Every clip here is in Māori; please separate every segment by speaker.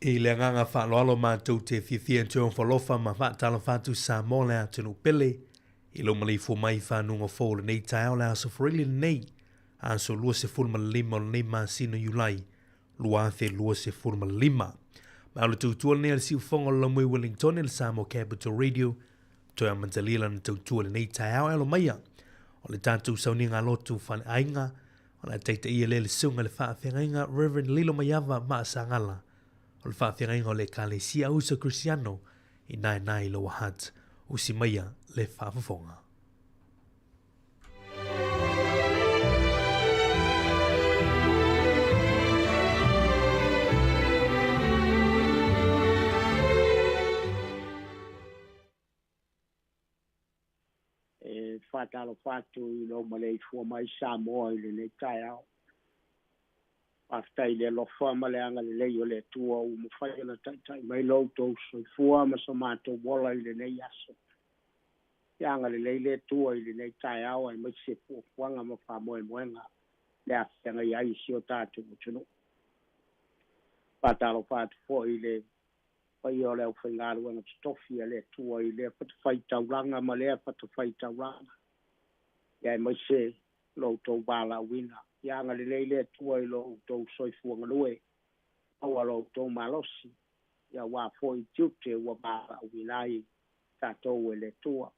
Speaker 1: I le nganga whaaloalo mātou te whiwhia tuong whalofa ma whaatala whātu Sāmoa lea tunu pele. I lo mali fo mai whanunga fōle nei tai au lea so wharili nei. Anso lua se fulma lima o nei māsino Julai. Lua awhi lua se fulma lima. Maule tūtua nei al siu whonga Lamui Wellington el Sāmoa Capital Radio. Toi amantalila na tūtua le nei tai au alo maia. O le tātou sauninga lotu whane ainga. Ona teite ia le sunga le whaafengainga Reverend Lilo Mayava maa sangala. O le whaafengainga o le Kalesia Usa Cristiano i nai lo wahat usi maia le whaafafonga.
Speaker 2: Fatalo fatu I lo malei fua mai Sāmoa I le nei tai au. Aftai le lo fama le anga le lei o le tua u mawhai na tai mai lo tau so fua ma sa mātou wola I le nei aso. Ia anga le lei le tua I le nei tai au ai mai se fua fuanga ma wha moe moenga le aftenga I ai si o tātou mutunu. Fatalo fatu fua I le pai o leo whaingaru anga tofi le tua I le patawhai tauranga ma lea patawhai tauranga. Ia mai se lo tau bala wina. Ia anga le leile tua I lo tau soifuanga lue. Aua lo tau malosi. Ia wā foi tiute ua bala wina I tātou le tua.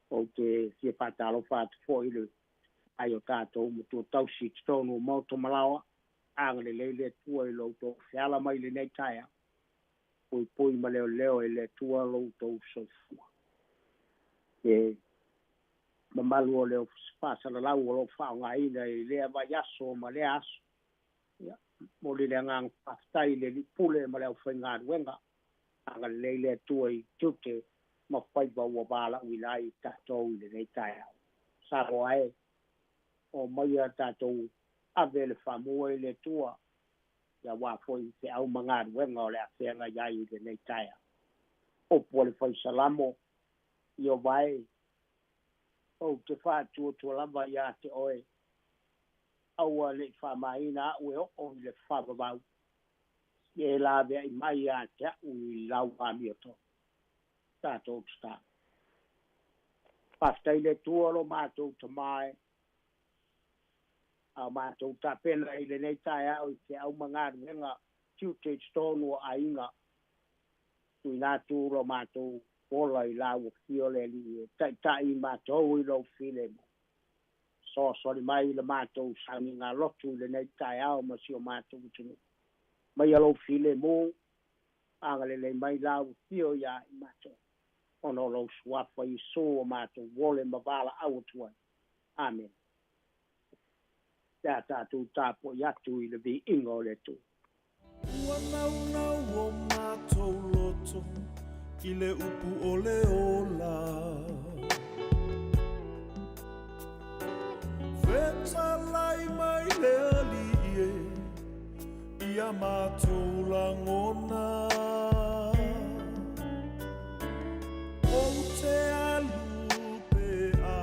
Speaker 2: O te fie patalo fatu foi le. Ai o tātou mutu tau si tonu mauto malawa. Anga le leile tua I lo tau fiala mai le nei taia. Pui ma leo le tua lo tau soifua. Mamalu o leo pasa la lau o lo whaonga ina I lea vai aso ma lea aso. Mo li lea ngang pastai le li pule ma leo whaingaru wenga. Anga le tua I tute ma whaiva ua bala wilai tātou le nei tai au. Sāmoa o maia tātou ave le whamua I le tua. Ia wā foi te au mangaru wenga o le awhenga iai I le nei tai au. O pua le whai salamo I o vai. O te whātua tua lava ia te oe. Aua le whamaina ue o le whamabau. E la vea I mai ia te au I lau amioto. Tātou sta. Pastai le tua lo mātou te mai. Au mātou ta pena I le nei tai au I te au mangaru wenga. Tiute stonu a inga. Tui nātu lo mātou. Ola I lau o fio le li tai mātou I lo file mo. So li mai le mātou sani ngā lotu le nei tai au ma si o mātou utinu. Mai alo file mo, anga le mai lau fio ia I mātou. Ono lo suafa I so o mātou wole mavala au tuai. Amen. Tea tātou tāpo iatu I le vi ingo le tu.
Speaker 3: Wanau o mātou loto. I le upu o le ola Wheta lai mai le ali Ia mātou langona O te alu pea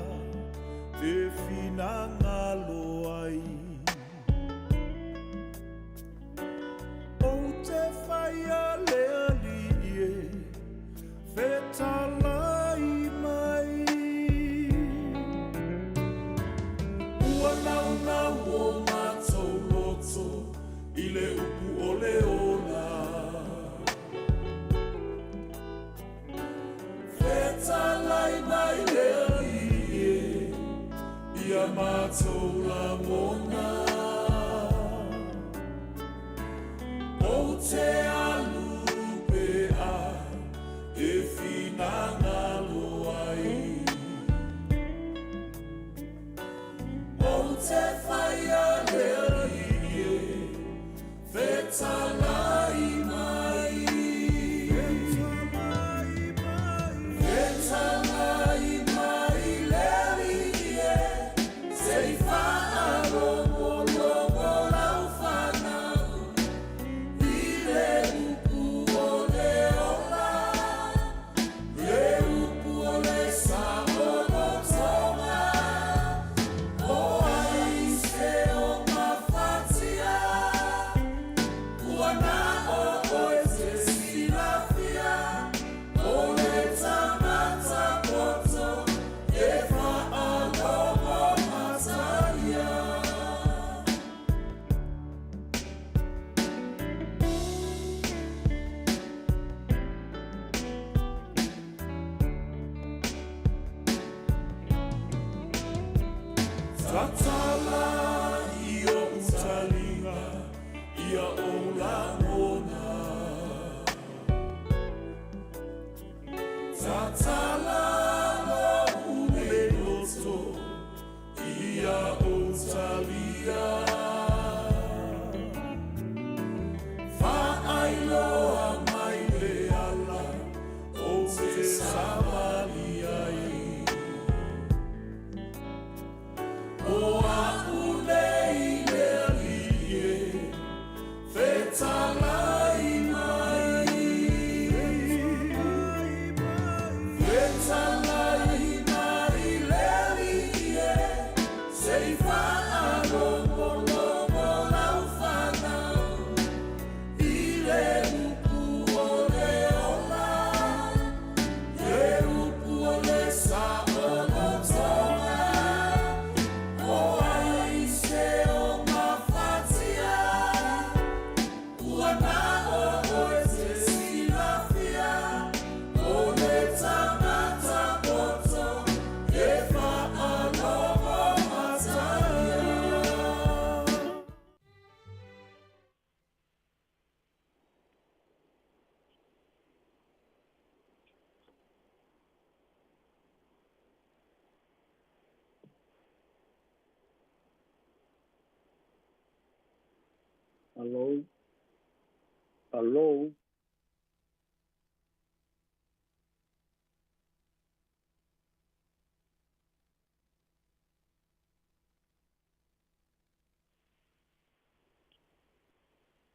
Speaker 3: Te whina ngalo ai O te whaia le ali Wheta lai mai Ua nau o mātou loto I le upu o le ola Wheta lai mai le ali Ia mātou langona O te alu pea E whina ngalo ai O te whaia le ali Wheta lai mai Wheta lai mai le ali Sei whaaro mo longo lau whanau I le
Speaker 2: Hello. Hello.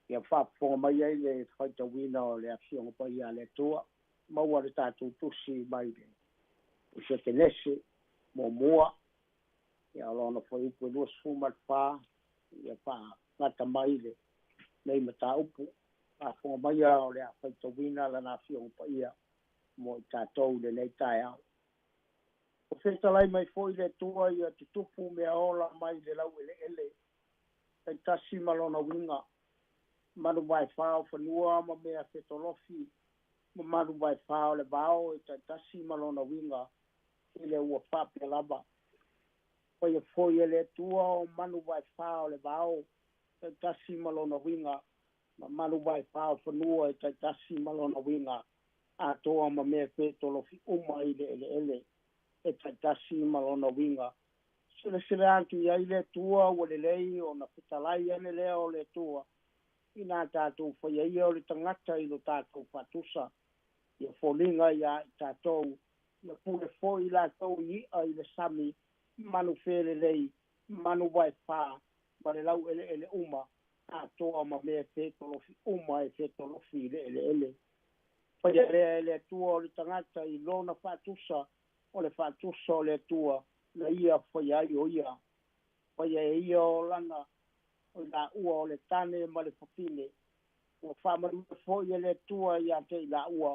Speaker 2: Ia whapō mai ai le whaitawina o le afionga pa ia le tua. Maua le tātou tusi mai le. Usia te nese, mō mua. Ia lona whai upu lua sumat pā. Ia pā ngata mai le. Nei mata upu. Whapō mai au le whaitawina le na afionga pa ia. Mō i tātou le nei tai au. O whetalai mai fōi le tua ia te tupu mea ola mai le lau ele ele. Kai tasi malona winga. Manu vai whao whanua ma mea whetolofi. Ma manu vai whao le vao e tai tasi malona winga. I le ua whapea lava. Pai e fōi e le tua o manu vai whao le vao. Tai tasi malona winga. Ma manu vai whao whanua e tai tasi malona winga. A toa ma mea whetolofi uma i le ele ele. E tai tasi malona winga. Sile antu ia i le tua o le lei o na whetalai ane lea o le tua. Ina tātou whaia ia o le tangata i lo tātou whatusa. Ia wholinga ia i tātou. Ia pule fōi la tau i a i le sami. Manu where rei. Manu vai whā. Ma le lau ele ele uma. Tātoa ma mea whetolofi uma e whetolofi le ele ele. Whaia lea ele tua o le tangata i lona whatusa. O le whatusa o le tua. Na ia whaia i o ia. Whaia e ia o langa. O la ua o le tane ma le whapine. O whamaru fōi e le tua i a te i la ua.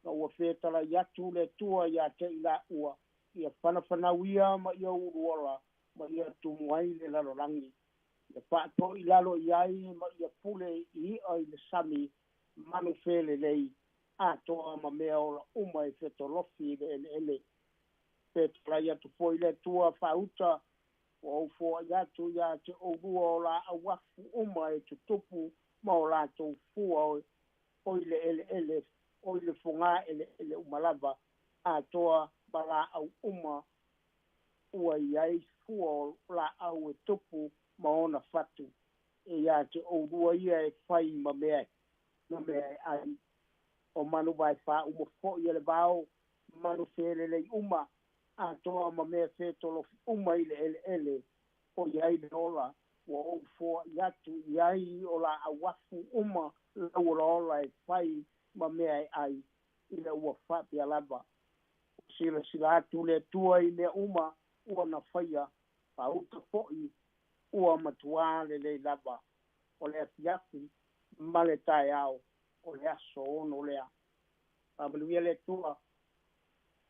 Speaker 2: Na ua whetala i atu le tua i a te i la ua. Ia whanawhanaua ma ia uruola. Ma ia tumuai le lalorangi. Ia whaato i lalo i ai ma ia pule i ai le sami. Manu whele lei. A toa ma mea ola uma e whetolofi le ele ele. Whetala i atu fōi le tua whauta. O fo ya tu ya te o la awafu uma e tu tupu ma o la tu fu o ile ele o ile funga ele umalava a toa bala au uma ua iai fu o la au e tupu ma ona fatu e ya te o ia e fai ma mea ai o manu vai fa uma fo i le bao manu fere le uma a toa ma mea whetolo uma i le ele o iai le ola o o fo iatu iai o la awafu uma lau ola e whai ma mea ai i le ua whapia lava. Sila atu le tua i mea uma ua na whaia pa uta fo'i ua matua le lava o le afiafi ma le tae au o le aso ono lea. Pamaluia le tua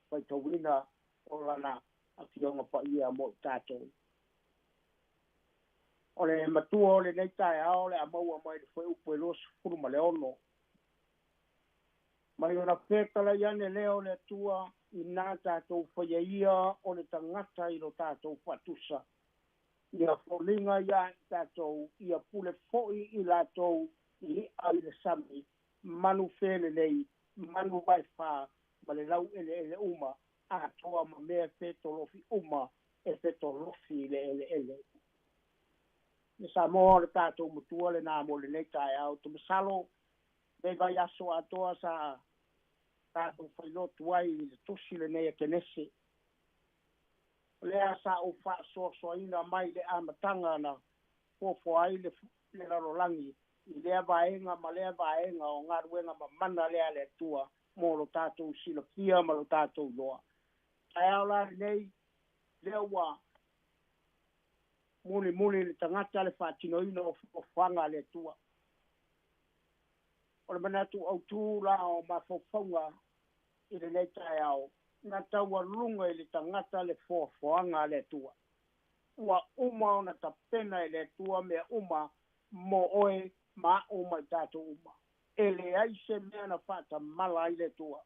Speaker 2: pai tawina o lana a fionga pa ia mo tātou. O le matua o le nei tae ao le amaua mai le fwoi upo e losu furu ma le ono. Mai o na whetala iane leo le tua i nā tātou whaia ia o le tangata i lo tātou whatusa. Ia wholinga ia i tātou ia pule foi i lātou i ai le sami. Manu whele nei, manu vai whā, ma le lau ele uma. A toa ma mea whetolofi uma e whetolofi le ele. Ni Sāmoa le tātou mutua le nā mo le nei tae au. Tu masalo, me vai aso a toa sa tātou whailotu ai le tusi le nei a kenese. Lea sa o wha so ina mai le amatanga na fofo ai le larolangi. I lea vaenga ma lea vaenga o ngā ruenga ma mana lea le tua mo lo tātou sila pia ma lo tātou loa. Ai au la nei lea wa muli le tangata le whaatino ina o whanga le tua. O le manatu au tū la o mawhawhaunga i le nei tae au. Nga taua lunga i le tangata le whawhanga le tua. Ua uma o na tapena i le tua mea uma mo oe ma uma i tātou uma. E le aise mea na whaata mala i le tua.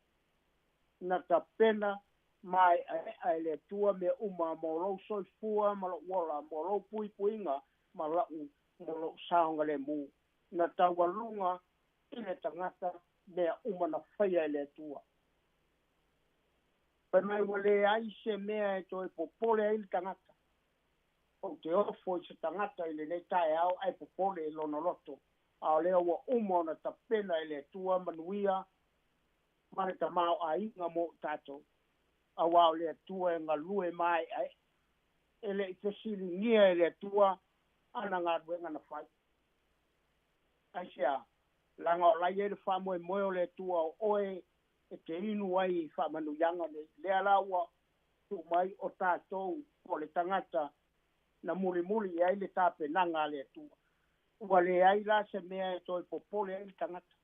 Speaker 2: Na tapena mai ai le tua me uma mo lo soifua ma lo wala mo lo puinga ma lo saonga le mu na tawalunga i le tangata me uma na whaia le tua. Pa mai wale aise mea e toi popole ai le tangata. O te ofo i se tangata i le nei tae au ai popole i lono loto a leo wa umo na tapena ele tua manuia ma le tamao ainga mo tato a wao le tua ngā lue mai ai ele i te siri ngia ele tua ana ngā ruenga na whai ai sia langa o lai ele whamoe moe le tua o oe e te inu ai i whamanu yanga le alaua tu mai o tātou o le tangata na muri ai le tape nanga le tua. Ua le ai la se mea e toi popole ai le tangata.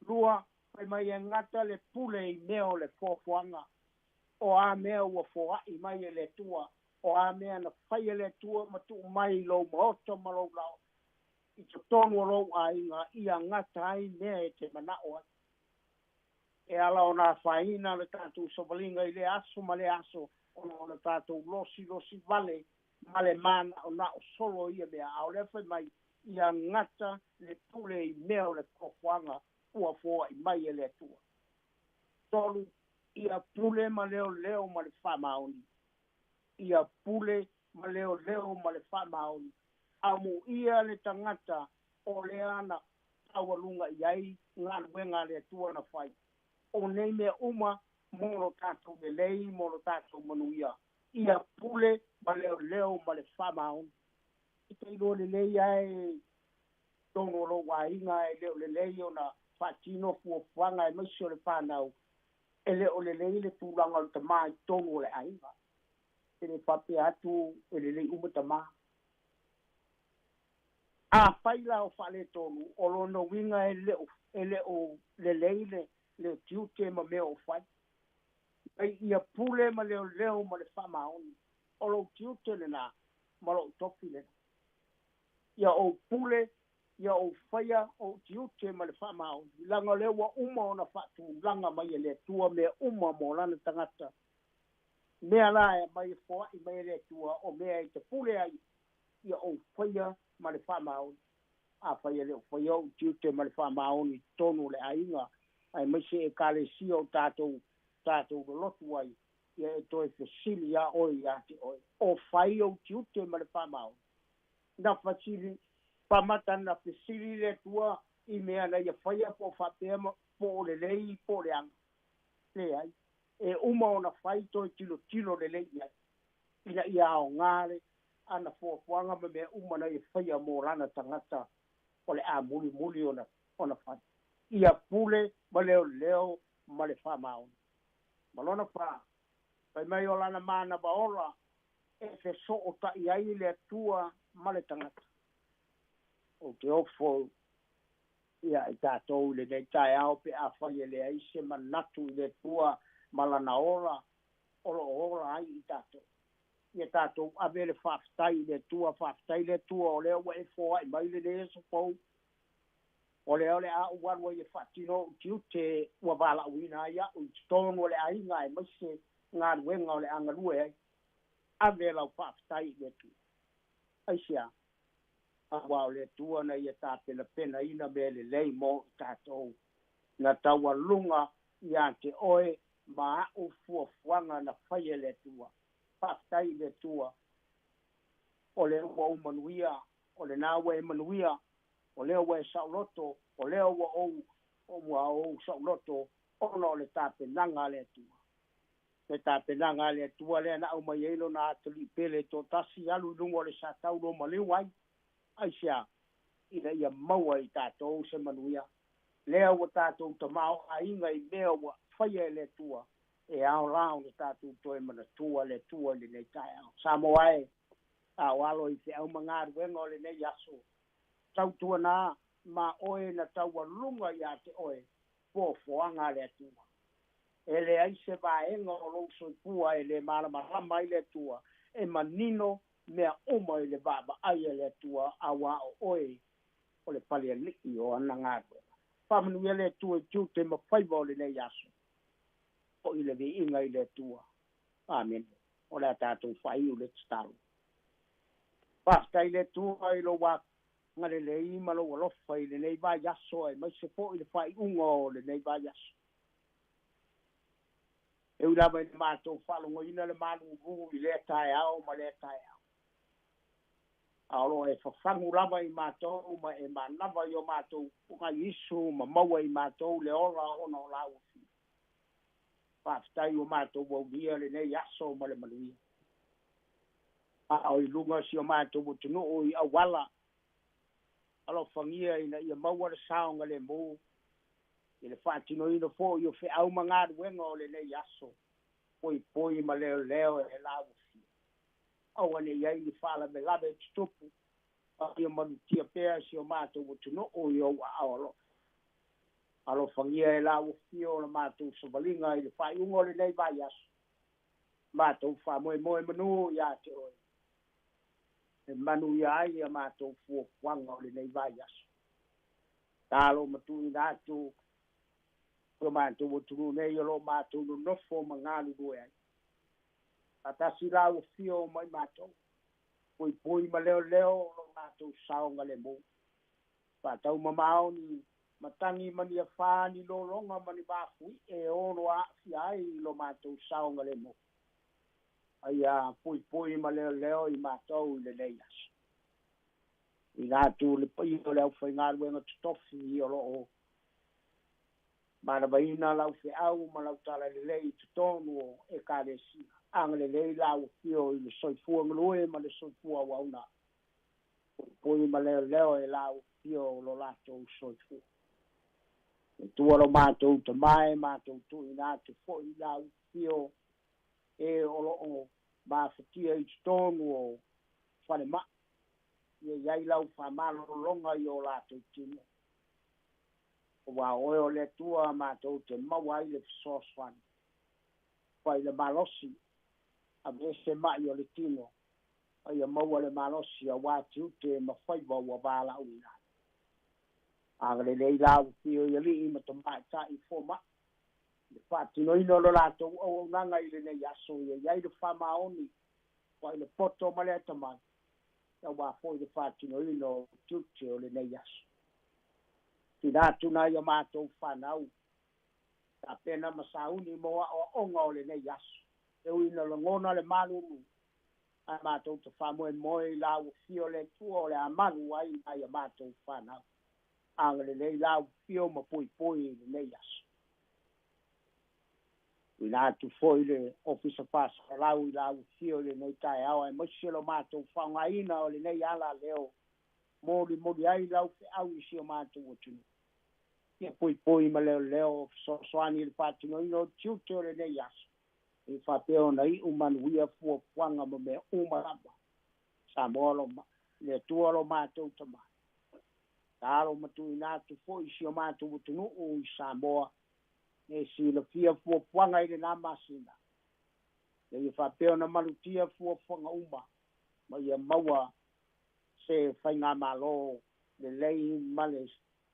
Speaker 2: Lua, pai mai e ngata le pule i meo le fofuanga. O a mea ua foa i mai e le tua. O a mea na whai e le tua ma tu mai lo maoto ma lo lao. I te tonu lo a inga ia ngata ai mea e te manao ai. E ala o nā whaina le tātou sovalinga i le aso ma le aso o na tātou losi vale ma le mana o na o solo ia mea au le whai mai ia ngata le pule i mea le kofuanga ua foa i mai e le tua. Tolu ia pule ma leo ma le whamaoni. Ia pule ma leo ma le whamaoni. Amu ia le tangata o le ana tawalunga iai ngā ruenga le tua na whai. O nei mea uma moro tātou le lei, moro tātou manuia. Ia pule ma leo ma le whamaon. I te ilo le lei ai tono lo wainga e leo le lei o na whatino fuanga e maisio le whanau. E leo le lei le tūranga o te mai tono le ainga. E le pape atu e le lei uma ta maa. A whaila o whale tonu, o lono winga e leo le leile le tiute ma mea o whai. Ai ia pule ma leo ma le whamaoni. O lo tiute le nā, ma lo toki le. Ia o pule, ia o whaia o tiute ma le whamaoni. Langa leo wa uma o na whatu, langa mai e le tua mea uma mo lana tangata. Mea la e mai fōa i mai le tua o mea i te pule ai. Ia o whaia ma le whamaoni. A whaia leo whaia o tiute ma le whamaoni tonu le ainga. Ai mai se e kale si o tātou lotu ai. Ia e toi whesili a oi a te oi. O whai o tiute ma le whamau. Na whasili, pamata na whesili le tua i mea na ia whaia po whapea po le lei po le anga. Le ai. E uma o na whai toi tilo le lei ai. Ina ia o ngāre ana fōfuanga me mea uma na ia whaia mō lana tangata o le a muli o na whai. Ia pule ma leo ma le whamau. Malona wha, pai mai o lana mana baola, e se so o ta i ai le tua ma le tangata. O te ofo, ia i tātou le nei tai au pe a whai le aise manatu i le tua malana ola, ola ai i tātou. Ia tātou ave le whaftai le tua o leo wa e fōa i mai le so pou. O le a uanwa i whatino tiute ua wala uina ia o tono le ainga e maise ngā ruenga o le angarue ai. Ave lau whaftai le tu. Aisia, a wao le tua na ia tā pena ina me le lei mo tātou. Na taua lunga i a te oe ma au fuafuanga na whaia le tua. Whaftai le tua. O le ua umanuia, o le nāwe manuia, o leo wa sauloto, o leo wa o sauloto, ono le tāpenanga le tua. Le tāpenanga le tua le na au mai eilo na atali pele to tasi alu lungo le sa taulo maliwai. Aisia, ina ia maua i tātou se manuia. Leo wa tātou tamao a inga i mea wa whaia le tua. E ao lao le tātou toi mana tua le nei tai au. Sāmoa e, a walo i te au mangaru wengo le nei aso. Tau tua nā, ma oe na taua lunga i a te oe, po foanga le tua. E le aise vaenga o louso i pua e le marama i le tua, e manino mea oma i le baba ai e le tua a wā o oe, o le palia liki o anangātua. Whamanu i le tua i tiute ma whaiva o le nei aso, o i le vi inga i le tua. Amen. O le tātou whai u le tstaru. Whaftai le tua i lo wak, ngare le i malo walofa i le nei ba yaso ai mai se po i le fai unga o le nei ba yaso. E ula mai le mātou whalongo ina le mālu ugu i le tai au ma le tai au. alo e whawhangu lava I mātou, ma e manava I o mātou, punga isu, ma maua I mātou, le ora ona o lau fi. Whaftai o mātou wau via le nei aso ma le manuia. A o I lunga si o mātou o tunu o I awala. Alo whangia ina I a maua le saonga le mō. I le whaatino ina fo I o whi au mangāru wenga o le nei aso. Poi ma leo leo e lau fi. Au ane iai ni whala me lawe tutupu. I o manutia pēr si o mātou o tunu o I o aolo. Alo whangia e lau fi o la mātou sabalinga I le whai ungo le nei vai aso. Mātou wha moe manu ia te oi. E manu ia ai a mātou fua wanga o le nei vai aso. Tālo matu I nātou. Ko mātou o tunu nei o lo mātou no nofo ma ngālu rue ai. Atasi lau fio mai mātou. Poi ma leo lo mātou saonga le mō. Pātau ma maoni, matangi mani a whāni lo ronga mani bāfui e ono a fiai lo mātou saonga le mō. Ai a poi ma leo I mātou I le leias. I nātou le pai o leo whaingaru enga tutofi I o lo o. Mana baina lau fe au ma lau tala le lei tutonu o e kālesi. Anga le lei lau fio I le soifua ngalue ma le soifua wauna. Poi ma leo e lau fio lo lato soifua. E tua lo mātou te mai, mātou tu I nātou fo I lau fio e o lo o māwhatia I tutonu o whane ma. Ie iai lau whamalo longa I o lato tino. Wa oe le tua mātou te maua I le soswan. Wai le malosi, a vese mai o le tino. Ai a maua le malosi a wātiu te mawhaiwa wa wāla uina. Aga le lei lau pio I li I mato mai ta I fōma. Le whātino ino lo lātou o nanga I le nei aso I iai le whamaoni. Wai le poto ma le tamai. Ia wā fōi le whātino ino tiute o le nei aso. Tina tuna ia mātou whanau. Ta pena masauni moa o onga o le nei aso. E uina le ngona le maluru. A mātou te whamoe moe lau fio le tua o le amalu ai ai a mātou whanau. Anga le nei lau fio ma poi le nei aso. Ina tu foi le ofisa pasa lau I lau fio le nei tai au e mosilo mātou whangaina o le nei ala leo. Mori ai lau fe au I si o mātou o tunu. Ia poi ma leo soani le patino ino tiute o le nei aso. I whapeo nei umanuia fua puanga ma me umarama. Sāmoa lo le tua lo mātou tamai. Tālo matu I nātu fo I si o mātou o tunu o I Sāmoa. E si le fia fua puanga I le nā masina. Le I whapeo na malutia fua puanga uma. Ma ia maua se whainga malo le lei males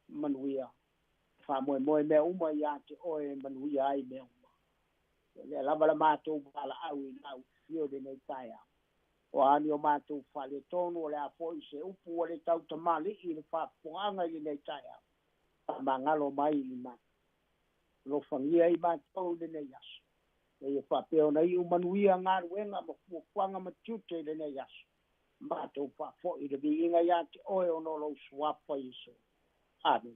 Speaker 2: manuia. Whamoe mea uma ia te oe manuia ai mea uma. Le lava la mātou wala au I lau fio de nei taia. O ani o mātou whale tonu o le a foi se upu o le tau tamali I le whapuanga I nei taia. Mangalo mai I ma. Lo whangia I mātou le nei aso. Le whapeo nei umanuia ngāru enga ma fuapuanga ma tiute le nei aso. Mātou whafo I le vi inga ia te oe o no lo suapa iso. Amen.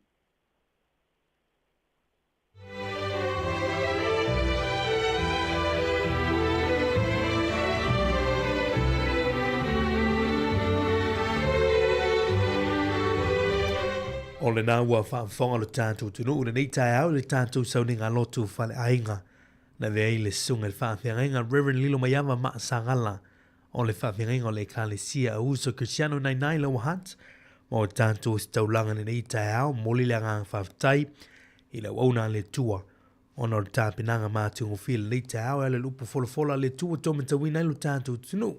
Speaker 1: O le nā ua whaamwhonga le tātou tunu ura nei tai au le tātou sauninga lotu whale ainga. Na vea I le sunga le whaamwhenga Reverend Lilo Mayama maa sangala o le whaamwhenga o le kālesia a uso Cristiano nai lau hat. Mo tātou staulanga nei tai au moli le ngā whaftai I le wauna le tua. Ono le tāpinanga mātu ngofila nei tai au le lupu folafola le tua tomatawina ilu tātou tunu.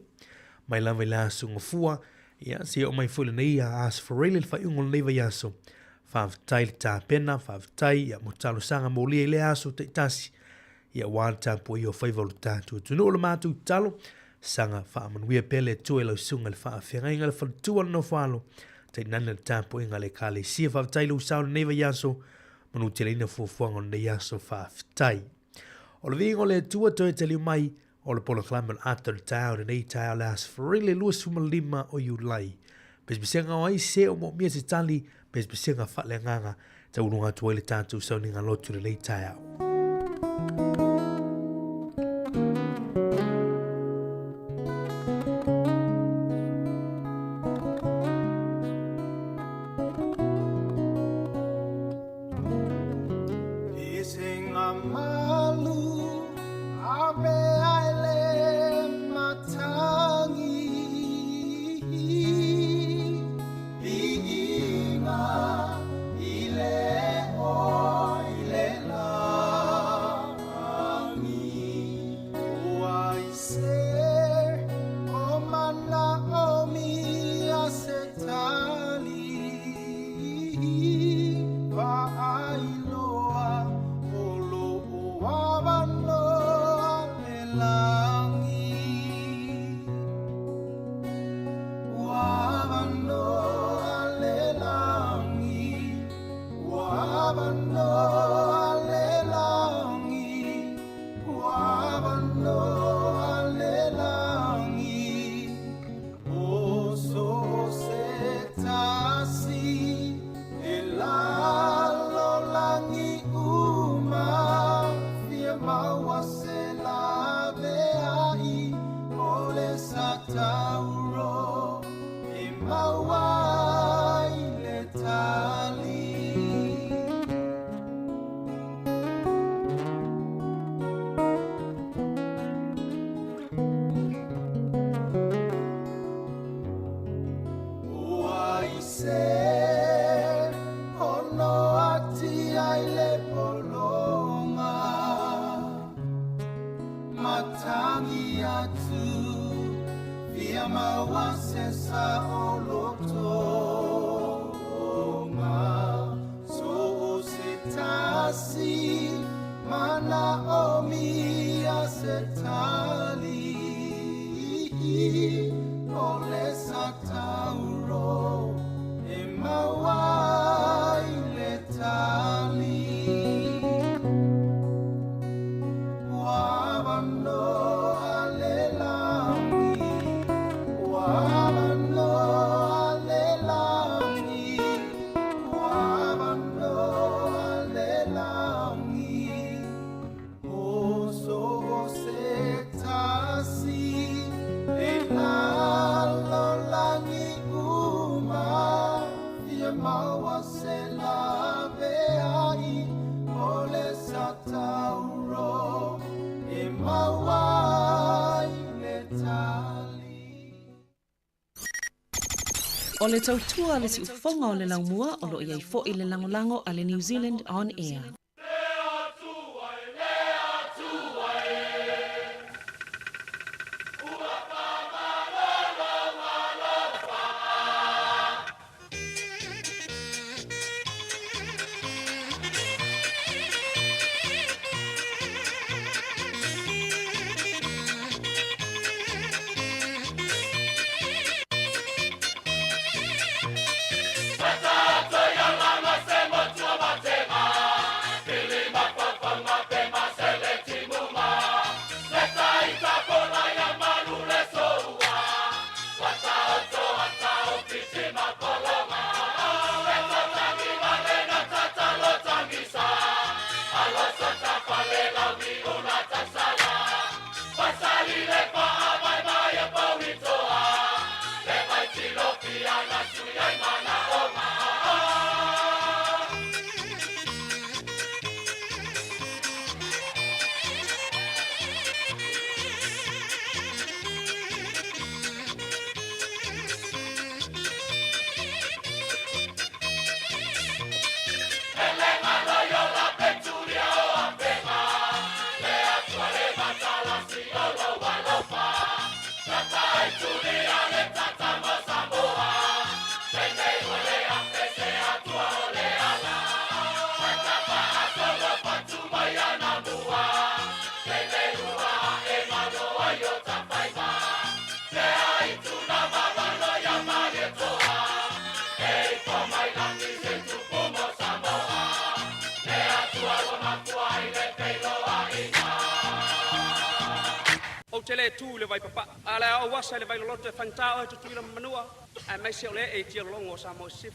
Speaker 1: Mai lawa I le aso ngofua. Ia si o mai fule nei a as for really fa ungol nei va yaso. Whawtai le tā pena, whawtai ia mo talo sanga mo lia le aso te tasi. Ia wāta po I o whaivalu tātua tunu o le mātu talo. Sanga whaamanuia pele tue lau sunga le whaawhenga inga le whalutua no whalo. Te nana le tāpo inga le kāle sia whawtai lau sao nei va yaso. Manu te leina fuafuanga nei yaso whawtai. O le vingo le tua toi te liu mai. O le pola klamen ata le tau le nei tau le as for really lua suma lima o Julai. Pespesenga o ai se o mo mia se tali, pespesenga whalenganga, ta urunga tuele tātou sauninga lotu le leitai au.
Speaker 4: O le tautua le si ufonga o le laumua o lo iai fo i le langolango a le New Zealand On Air.
Speaker 5: O te le tū le vai papa, a le au wasa le vai lolote whantao e tutui la manua. mai se ole e tia longo Sāmoa sif.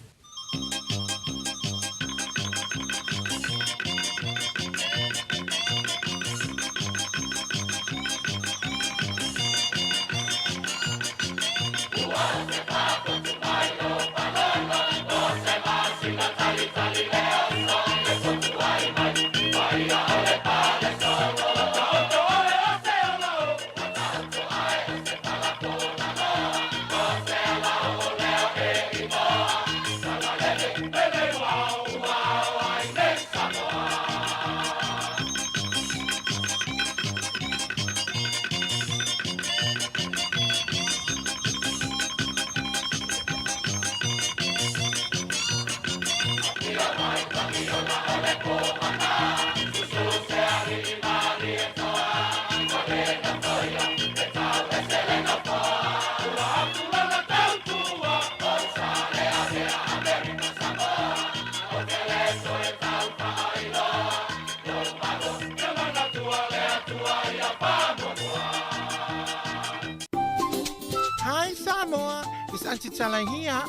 Speaker 6: Hi Sāmoa, it's Auntie Tala here.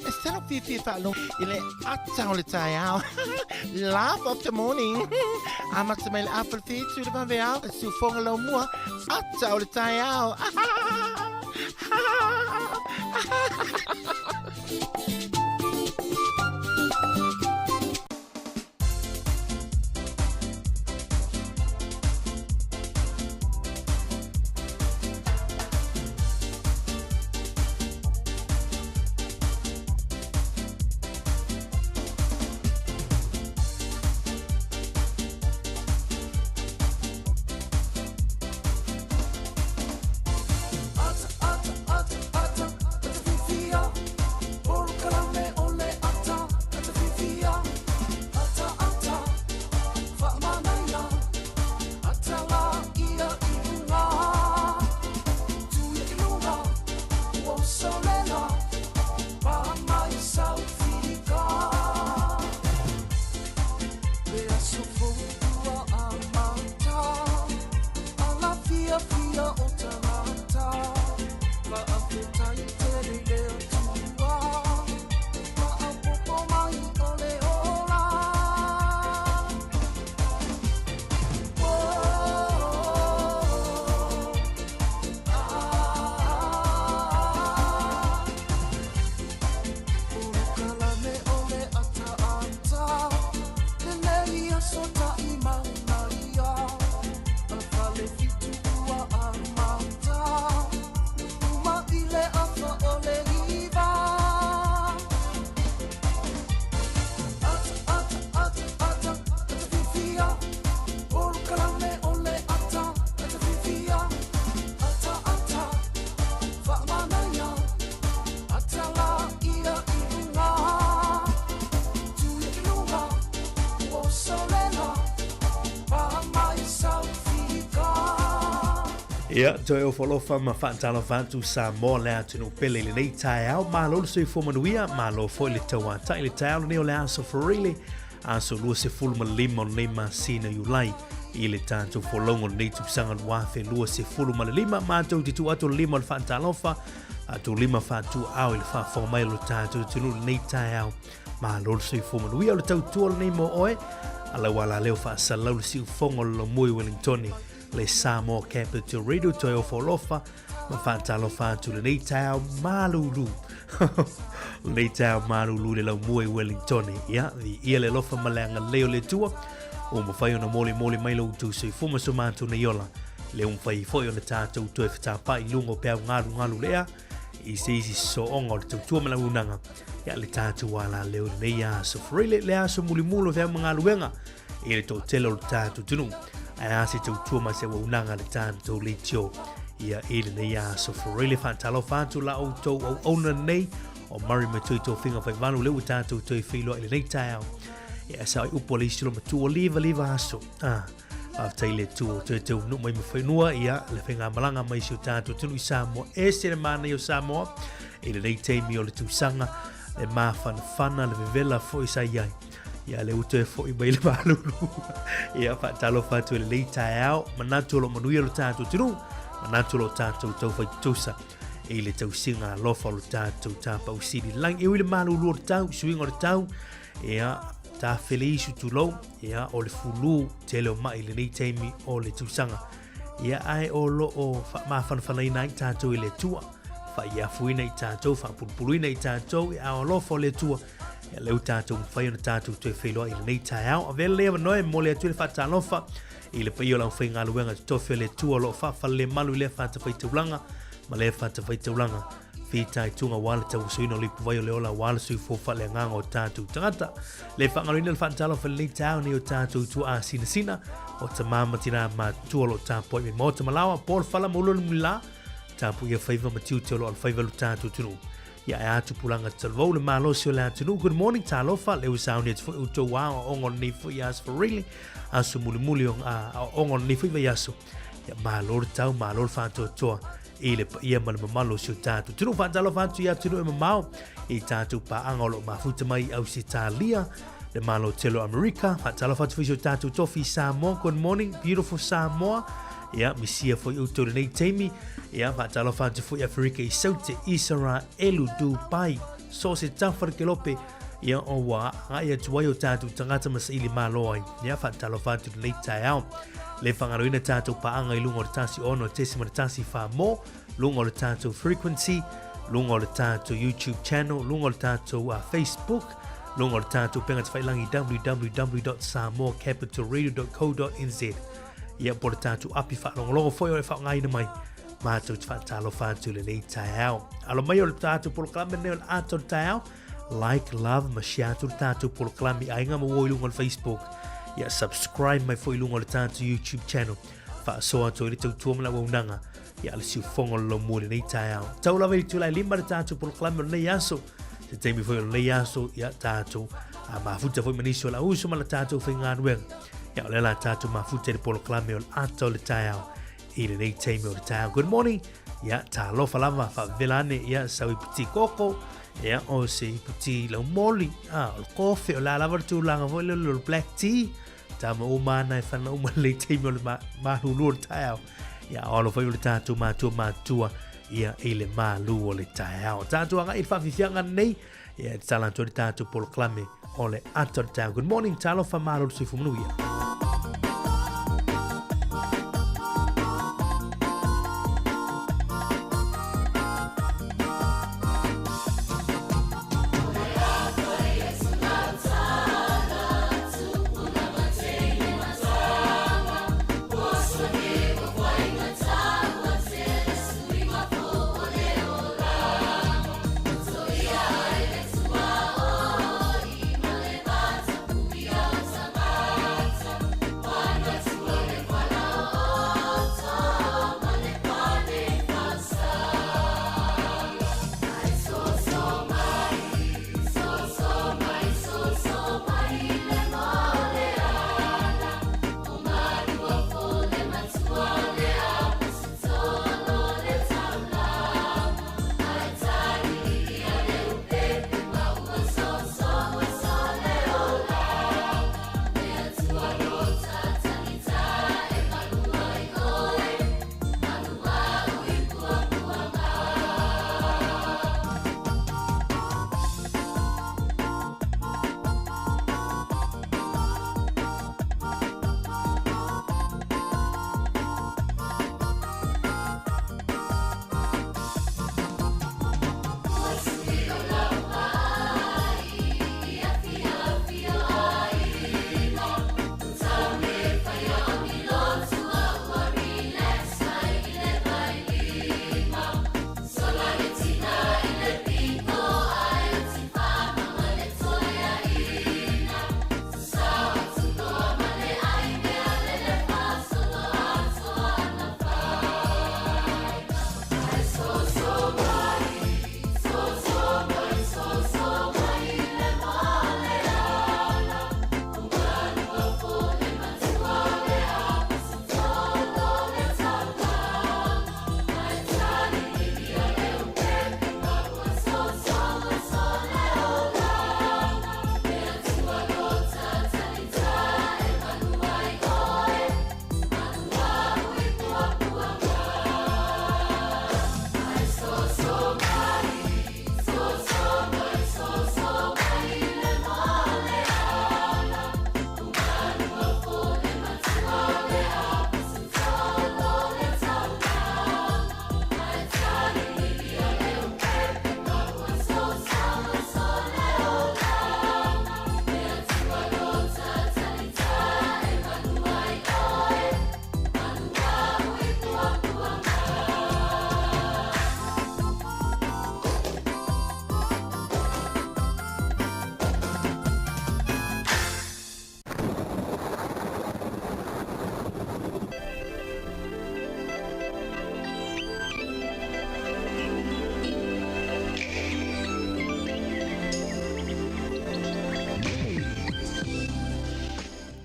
Speaker 6: Instead of Fifi Falo, ile atau le tayao. Laugh of the morning. Amat sa may apple feet to the babayao. Sufong lo mua. Atau le tayao.
Speaker 1: Ia, toi o whalofa ma whaatala whantu Sāmoa lea tunu pele le nei tae au, ma lo le sui whomanuia, ma lo foi le taua tai le tae au le neo le aso wharile, aso lua se fulma lima o nei ma sina Julai, i le tātou wholongo nei tupsanga wafe lua se fulma le lima, ma tau titu ato lima le whaatalofa, ato lima whatu au i le whawha mai lo tātou tunu le nei tae au, ma lo le sui whomanuia o le tau tua le nei mo oe, ala wala leo whaasalau le si ufongo lo mui Wellingtoni, le Sāmoa Capital Radio toi o wholofa ma whaatalo whātu le nei tau malulu le tau malulu le lau mue Wellingtoni ia le lofa maleanga leo le tua o ma whai ona mole mai lau tu sui fuma so mātu na iola le whai foi ona tātou tue whatāpai lungo peau ngalu lea i se isi so onga o le tautua ma lau unanga ia le tātou wala leo le nei aso wharile le aso mulimulo vea mga luenga i le tō telo le tātou tunu ai ase tautua ma se waunanga le tātou le tio ia ele nei aso wharile whaatalo whātu la o tau au ona nei o mari matui tō whinga whai wanu leu tātou tui whilo ele nei tāo ia sa ai upo le isilo matua liva aso aftai le tuo tau nu mai mawhainua ia le whinga malanga mai si o tātou tunu i Sāmoa se le mana i o Sāmoa ele nei teimi o le tūsanga le mawhanawhana le vevela fo i sa iai ia le uto e fo i mai le malulu ia whaatalo whātu ele nei tāo manatu lo manuia lo tātou tunu manatu lo tātou tau whai tusa e le tausinga lofa o le tātou tāpau siri lang e wile malulu o le tau suinga o le tau ea tā whele isu tulou ea o le fulu te leo mai le nei teimi o le tūsanga ea ai o lo o mawhanawhanaina i tātou i le tua wha ia fuina i tātou wha pulpuluina i tātou ea o lofa o le tua ea leu tātou mwhai ona tātou tue wheloa i le nei tai au a vele lea wanoe mo le atu le whatalofa i le pai o lau whai ngā luenga tofe le tua lo wha le malu le whatawhai taulanga ma le whatawhai taulanga whitai tunga wale tau suino lipu vai o le ola wale sui fofa le nganga o tātou tangata le whangaruina le whatalofa le nei tau ni o tātou tua a sina sina o ta mama tina ma tua lo tāpoi me mota malawa por whala maulu le mula tāpu ia whaiva ma tiu te lo al whaiva lo tātou tunu ia e atu pulanga talvau le malosi o le atunu. Good morning talofa le usauni atu fui uto wao ongon ni fui as for really asu muli muli ongon ni fui vai asu ia malor tau malor whantua toa i le pa ia mana mamalo si o tātou tunu whantalo whantu ia tunu e mamao i tātou pa angolo mafuta mai au si tālia le malo telo Amerika whantalo whantu fui si o tātou tofi Sāmoa. Good morning beautiful Sāmoa ia misia foi uto le nei teimi ia whantalo whantu fui Afrika i saute Isara elu Dubai so se tawhara ke lope ia o wa ia tuai o tātou tangata masa ili malo ai ia whantalo whantu le nei tai au le whangaroina tātou paanga i lunga o le tasi ono tesi mana tasi wha mo lunga o le tātou frequency lunga o le tātou YouTube channel lunga o le tātou Facebook lunga o le tātou penga te whailangi www.samoacapitalradio.co.nz ia po le tātou api whaalongolongo foi o le whaangaina mai mātou te whaatalo whantu le nei tai au alo mai o le tātou poloklame nei o le ato le tai au like, love, ma share tu le tātou poloklame ainga ma woi lunga o le Facebook ia subscribe mai foi lunga o le tātou YouTube channel whaasoa to i le tautua mala waunanga ia le siu fonga lo mua le nei tai au tau lawa i tulai lima le tātou poloklame o nei aso te teimi foi o nei aso ia tātou mafuta foi manisi o la uso ma le tātou whai ngānuenga ia o le la tātou mafuta le poloklame o le ato le tai au i le nei teimi o le tai au. Good morning ia tā lofa lava whavelane ia sau i puti koko ia o se i puti lau moli o le kofi o la lava tu langa foi le black tea tama o mana e whana o le teimi o le mahulu o le tai au ia olo foi o le tātou mātua ia i le malu o le tai au tātou anga i whawhiwhianga nei ia talanto le tātou poloklame o le ato le tai au. Good morning talofa malo le suifu manu ia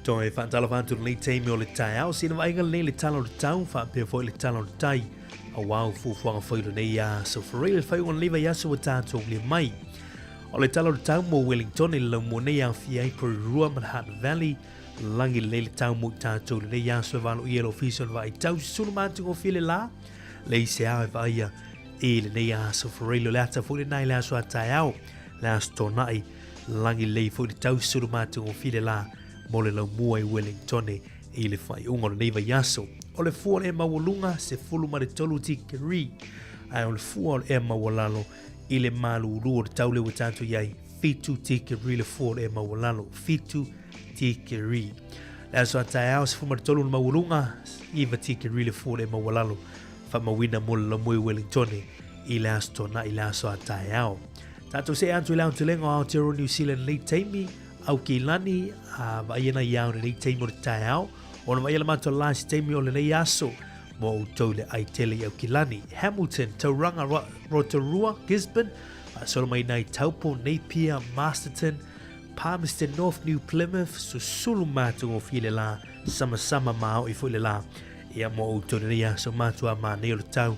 Speaker 1: Toi whaatala whantu nei teimi o le tai au, sina wainga nei le tala o le tau, whaapea foi le tala o le tai, a wau fufuanga whairo nei a, so whareile le whaiunga lewa yaso wa tātou le mai. O le tala o le tau mo Wellington, le lau mo nei a whiai Porurua, Manhattan Valley, langi le tau mo tātou le nei yaso e wano i elo fiso na vai tau, sulu mātu o while la, le se au e vaia, e le nei a, so whareile le ata foi le nai le aso a tai au, le aso tonai, langi le foi le tau, sulu mātu o while la, mo le lau mua i Wellington i le whai unga o neiva yaso. O le fua le mawalunga se fulu ma le tolu tikeri. Ai o le fua le mawalalo i le malu uru o le taule wa tātou iai. Fitu tikeri le fua le mawalalo. Fitu tikeri. Le aso a tai au se fulu ma le tolu le mawalunga iwa tikeri le fua le mawalalo. Fa mawina mo le lau mua i Wellington i le aso tona i le aso a tai au. Tātou se antu i lau tulenga o Aotearoa New Zealand le teimi. Au ki lani a vaiena iau le nei teimi o le tae au. O na vaiela mato la si teimi o le nei aso. Mo u tau le ai tele au ki lani. Hamilton, Tauranga, Rotorua, Gisborne. Solo mai nai Taupo, Napier, Masterton, Palmerston, North New Plymouth. So sulu mato o fi le la. Sama mao i fu le la. Ia mo u tau le nei aso mato a ma nei o le tau.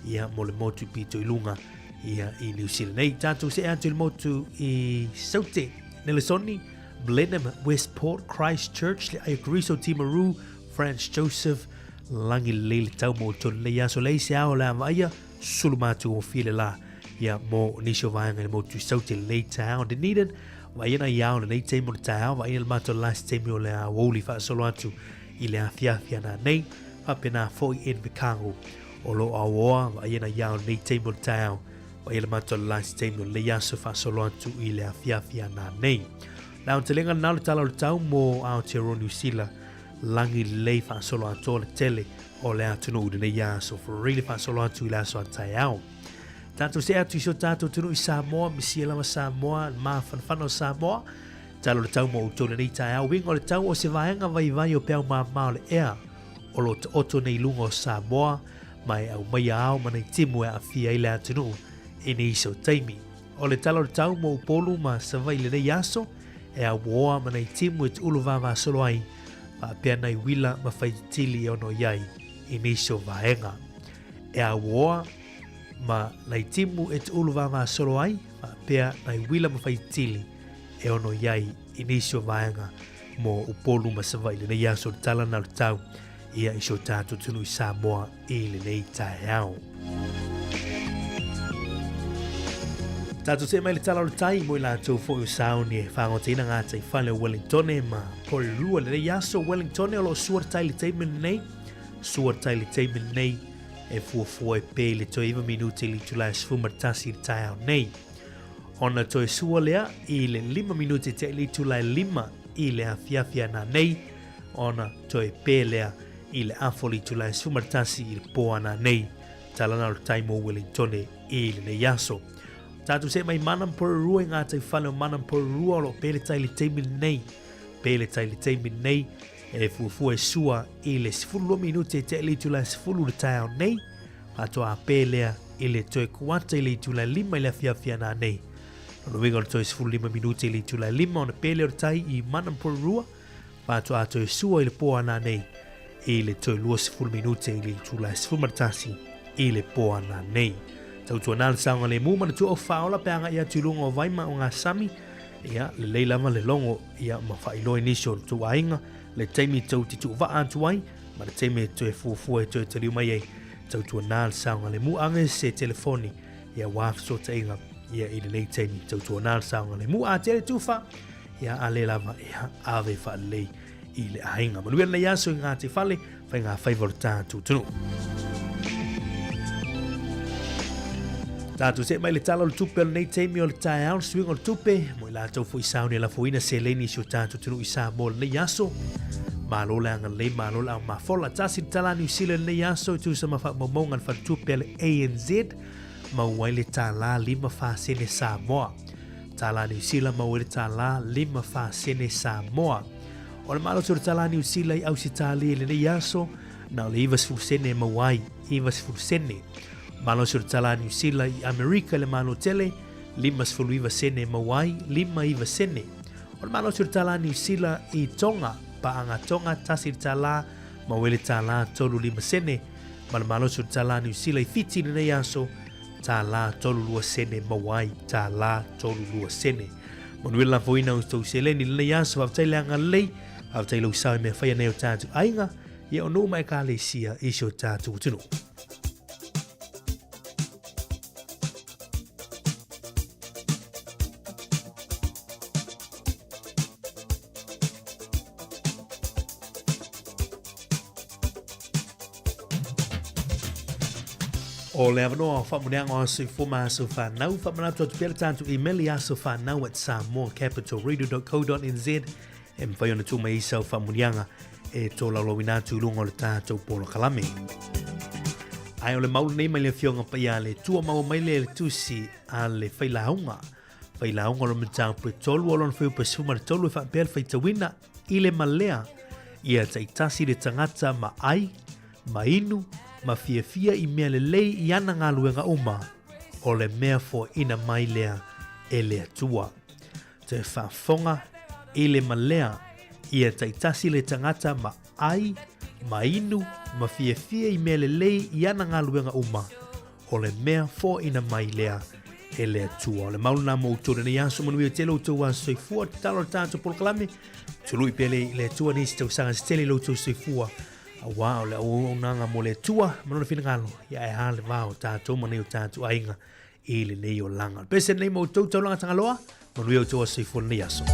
Speaker 1: Ia mo le motu pito i lunga. Ia i New Zealand. Nei tātou se antu le motu i saute. Nelisoni, Blenheim, Westport, Christchurch, le Ayakuriso, Timaru, Franz Joseph, langi le tau mo ton le yaso le se ao la vaia, sulumatu o file la, ia mo nisho vaanga le mo tu saute le tau, Dunedin, vaina iao le te mo tau, vaina le mato last te mo le a woli fa solo atu, i le a fiafia na nei, papena foi in Vikango, o lo awoa, vaina iao le te mo tau, vaina le mato last te mo le yaso fa solo atu, i le a fiafia na nei. Nau te lenga nau le tala o le tau mo Aotearoa New Zealand, langi le fa solo atu le tele o le atunu u dene yaso, for really fa solo atu i le aso atai au. Tātou se atu iso tātou tunu i Sāmoa, misia lama Sāmoa, maa whanwhana o Sāmoa, talo le tau mo utou nei tai au, wingo le tau o se vaenga vai o pēo maa mao le ea, o lo te oto nei lunga o Sāmoa, mai au mai au manai timu e a fia i le atunu, e ne iso taimi. O le talo le tau mo upolu ma sa vai le nei yaso, e a woa manai timu e te ulu vava solo ai, pa pia nei wila ma whaitili e ono iai, i niso vaenga. E a woa ma nei timu e te ulu vava solo ai, pa pia nei wila ma whaitili e ono iai, i niso vaenga, mo upolu ma sa vai le nei yaso le tala na le tau, ia iso tātou tunu i Sāmoa i le nei tae au. Tātou te mai le tala o le tai mo i lātou fo i sauni e whangotina ngā tai whale o Wellington e ma Porurua le nei aso Wellington e o lo suar tai le teimen nei, suar tai le teimen nei e fuafua e pē le toi iwa minuti li tulai sfumartasi le tai au nei. Ona toi sua lea i le 5 minuti te li tulai 5 i le afiafia na nei, ona toi pē lea i le afoli tulai sfumartasi i le poa na nei, talana o le tai mo Wellington e le nei aso. Tātou se mai manam Porurua ngā tai whale o manam Porurua o lo pēle tai le teimi nei. Pēle tai le teimi nei e fuafua e sua i le 10 minute te li tula 10 le tai au nei. Patoa a pēlea i le toi kuata i le tula 5 i le fiafia nā nei. Nono winga le toi 15 minute i le tula 5 o na pēle o tai i manam Porurua. Patoa a toi sua i le poa nā nei. I le toi 10 minute i le tula 10 martasi i le poa nā nei. Tau tua nāle saunga le mū mana tua o whaola pe anga ia tulunga o vaima o ngā sami. Ia le leilama le longo ia ma whailoi nisio tu ainga. Le teimi tau ti tu waa atu ai. Ma le teimi tu e fuafua e tu e taliu mai ei. Tau tua nāle saunga le mū anga se telefoni. Ia wāfso ta inga. Ia i le nei teimi tau tua nāle saunga le mū a tele tuwha. Ia a le lava ia ave wha lei i le ainga. Manuia le yaso i ngā te whale. Whai ngā whaivora tātu tunu. Tātou se mai le tala o le tupe o le nei teimi o le tae au, swing o le tupe, mo i lātou fo i sauni a la foina se leini si o tātou tunu i Sāmoa le nei aso. Mālo le anga le mālo le au mafola, tāsi le tala New Zealand le nei aso, i tūsa ma wha mamongan wha tupe le ANZ, ma uai le tala 5 whasene Sāmoa. Tala New Zealand ma uai le tala 5 whasene Sāmoa. O le mālo le tala New Zealand i au si tali le nei aso, na o le iwas fusene ma uai, iwas fusene. Malo sur tala New Zealand i Amerika le malo tele, 5 sene mawai, 5 sene. O malo sur tala New Zealand i Tonga, paanga tonga tasi tala ma wele tala tolu 5 sene ma malo su tala New Zealand fiti nei aso tala tolu 2 sene mawai tala tolu 2 sene Manuela voina usto seleni nei aso va tailanga lei va tailo sai me fai nei tatu ainga ye ono mai ka le sia isho tatu tunu O le avanoa whamuneanga o sui fuma so whanau, whamanatu atu pera tātu emaili a so whanau at samoacapitalradio.co.nz e mwhai ona tūma isa o whamuneanga e tō laulau inatu lunga o le tātou polo kalame. Ai o le maulu nei mai le fionga pai a le tua maua mai le tusi a le whailaunga. Whailaunga lo mitau pui tolu o lona whiu pa suma le tolu e whapera whaitawina i le malea ia taitasi le tangata ma ai, ma inu, ma fia I mea le lei I ana ngā luenga uma o le mea fo ina mai lea e lea tua. Te whafonga I le malea ia taitasi le tangata ma ai, ma inu, ma fia I mea le lei I ana ngā luenga uma o le mea fo ina mai lea e lea tua. O le maulu nā mō tōre ni aso manui o telo tōua soifua talo tātou polokalame tului pele I lea tua nisi tau sanga stele lo tō soifua Wow, le o nanga mo le tua, manona fina ngalo, ia e hale vao tātou mani o tātou ainga I le nei o langa. Pese nei mo tau langa tangaloa, manui o tōa seifo nei aso.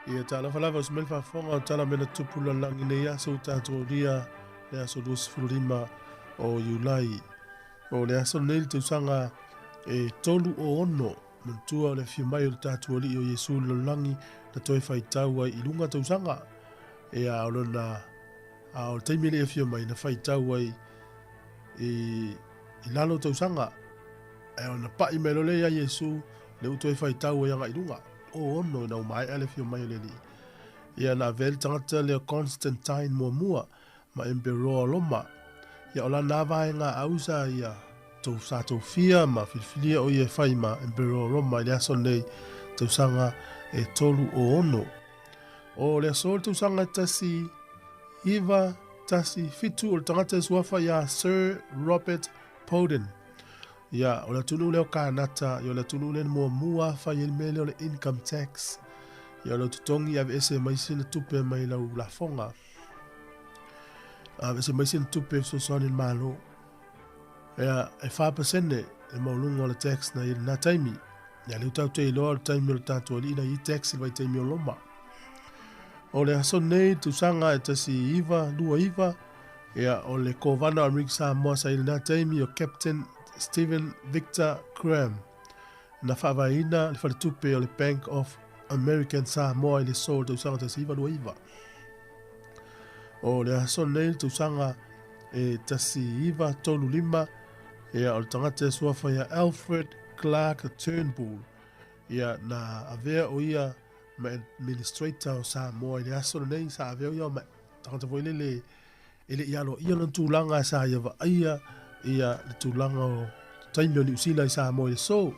Speaker 7: Ia tala falava os mel fafonga o tala mena tupula langi nei aso tātou ria le aso 25 o Iulai. O le aso nei te usanga e tolu o ono mantua o le fiamai o le tātou ali o Yesu le langi na toi whaitau ai ilunga te usanga. E a olona a o teimi le fiamai na whaitau ai I lalo te usanga. E o na pai melo le a Yesu le utoi whaitau ai anga ilunga. O ono na umai ale fio mai le li. Ia na vele tangata leo Constantine mua ma Emperor Roma. Ia o lana vaenga ausa ia tau sa tau fia ma filfilia o ia whai ma Emperor Roma i aso nei tau sanga e tolu o ono. O lea sol tau sanga tasi iwa tasi fitu o tangata suafa ia Sir Robert Powden. Ia o la tunu leo kānata, ia o la tunu leo mua whai il mele o le income tax. Ia o la tutongi ave ese maisi na tupe mai lau la fonga. Ave ese maisi na tupe so soani malo. Ia e 5% e maulunga o la tax na il na taimi. Ia leu tau te iloa o taimi o la tatu ali na i tax il vai taimi o loma. O le aso nei tu sanga e tasi iwa, lua iwa. Ia o le kovana o Amerika Samoa sa il na taimi o Captain Stephen Victor Graham. Na whawaina le whaletupe o le Bank of American Sāmoa i le sol tu sanga tasi iwa lua iwa. O le aso nei tu sanga e tasi iwa tolu lima. Ia o le tangata suafa ia Alfred Clark Turnbull. Ia na avea o ia ma administrator o Sāmoa i le aso nei sa avea o ia ma tangata po ile ialo ia lan tūlanga sa ia wa ia le tūlanga o taimi o New Zealand i Sāmoa i le so.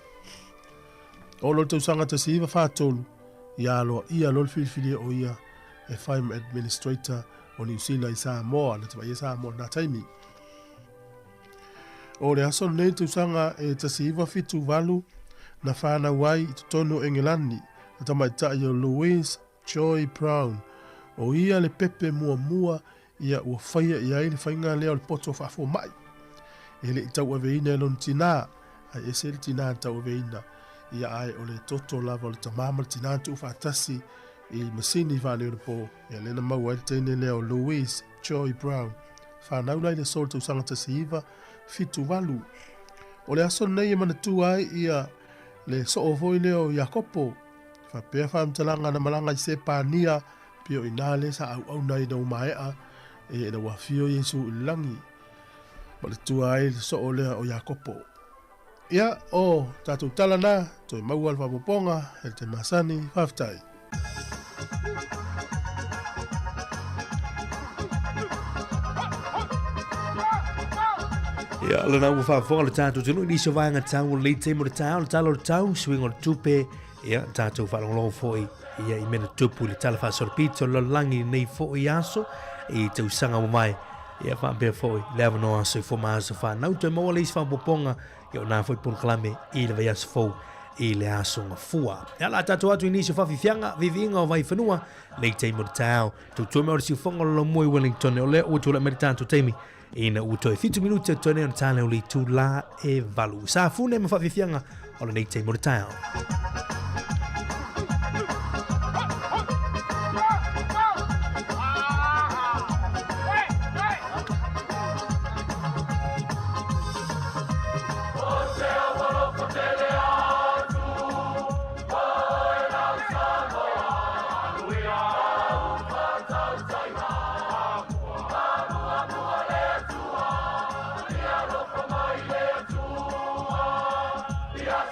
Speaker 7: O lo tau sanga tasi iwa whātolu ialo ia lol filfili o ia e whai ma administrator o New Zealand i Sāmoa na tawa ia Sāmoa na taimi. O le aso nei tu sanga e tasi iwa fitu walu na whana wai i tutono Engelani na tamaita i o Louise Joy Brown. O ia le pepe mua ia ua whaia ia i le whainga leo le poto whafo mai. E le i tau aveina e lon tina, ai e se le tina tau aveina. Ia ai o le toto lava o le tamama le tina tu whaatasi i masini whaneo le po. Ia lena mau ai teine leo Louise Joy Brown. Whanau lai le sol tu sanga tasi iwa fitu walu. O le aso nei e manatu ai ia le so voi leo Iakopo. Whapea whamtalanga na malanga i se pānia pio inale sa au nei na umaea e na wafio Yesu ilangi. Ma le tua ai le so o lea o Iakopo. Ia o tatu talana toi mau alfa poponga el te masani whaftai.
Speaker 1: Ia le nau whaafonga le tātou tunu i niso vanga tau o le te mo le tau, le talo le tau, swing o le tupe, ia tātou whalongolongo fōi, ia i mena tupu le tala whaasorpito lo langi nei fōi aso, i te usanga mo mai, ia whaambea fōi, le awa no aso i fō maaso whanau, toi maua le isi whaapoponga, ia o nā fōi pun kalame, i le vai aso fōu, i le aso nga fua. Ia la tātou atu i niso whawhiwhianga, vivinga o vai whanua, le te mo le tau, tau tuame o le siufonga lo mui Wellington, o le o tula meri tātou teimi, ina uto e 50 minuti o tone o tale o li tu la e valu. Sa fune ma whawhiwhianga o le nei te mo le tau.
Speaker 3: Yes,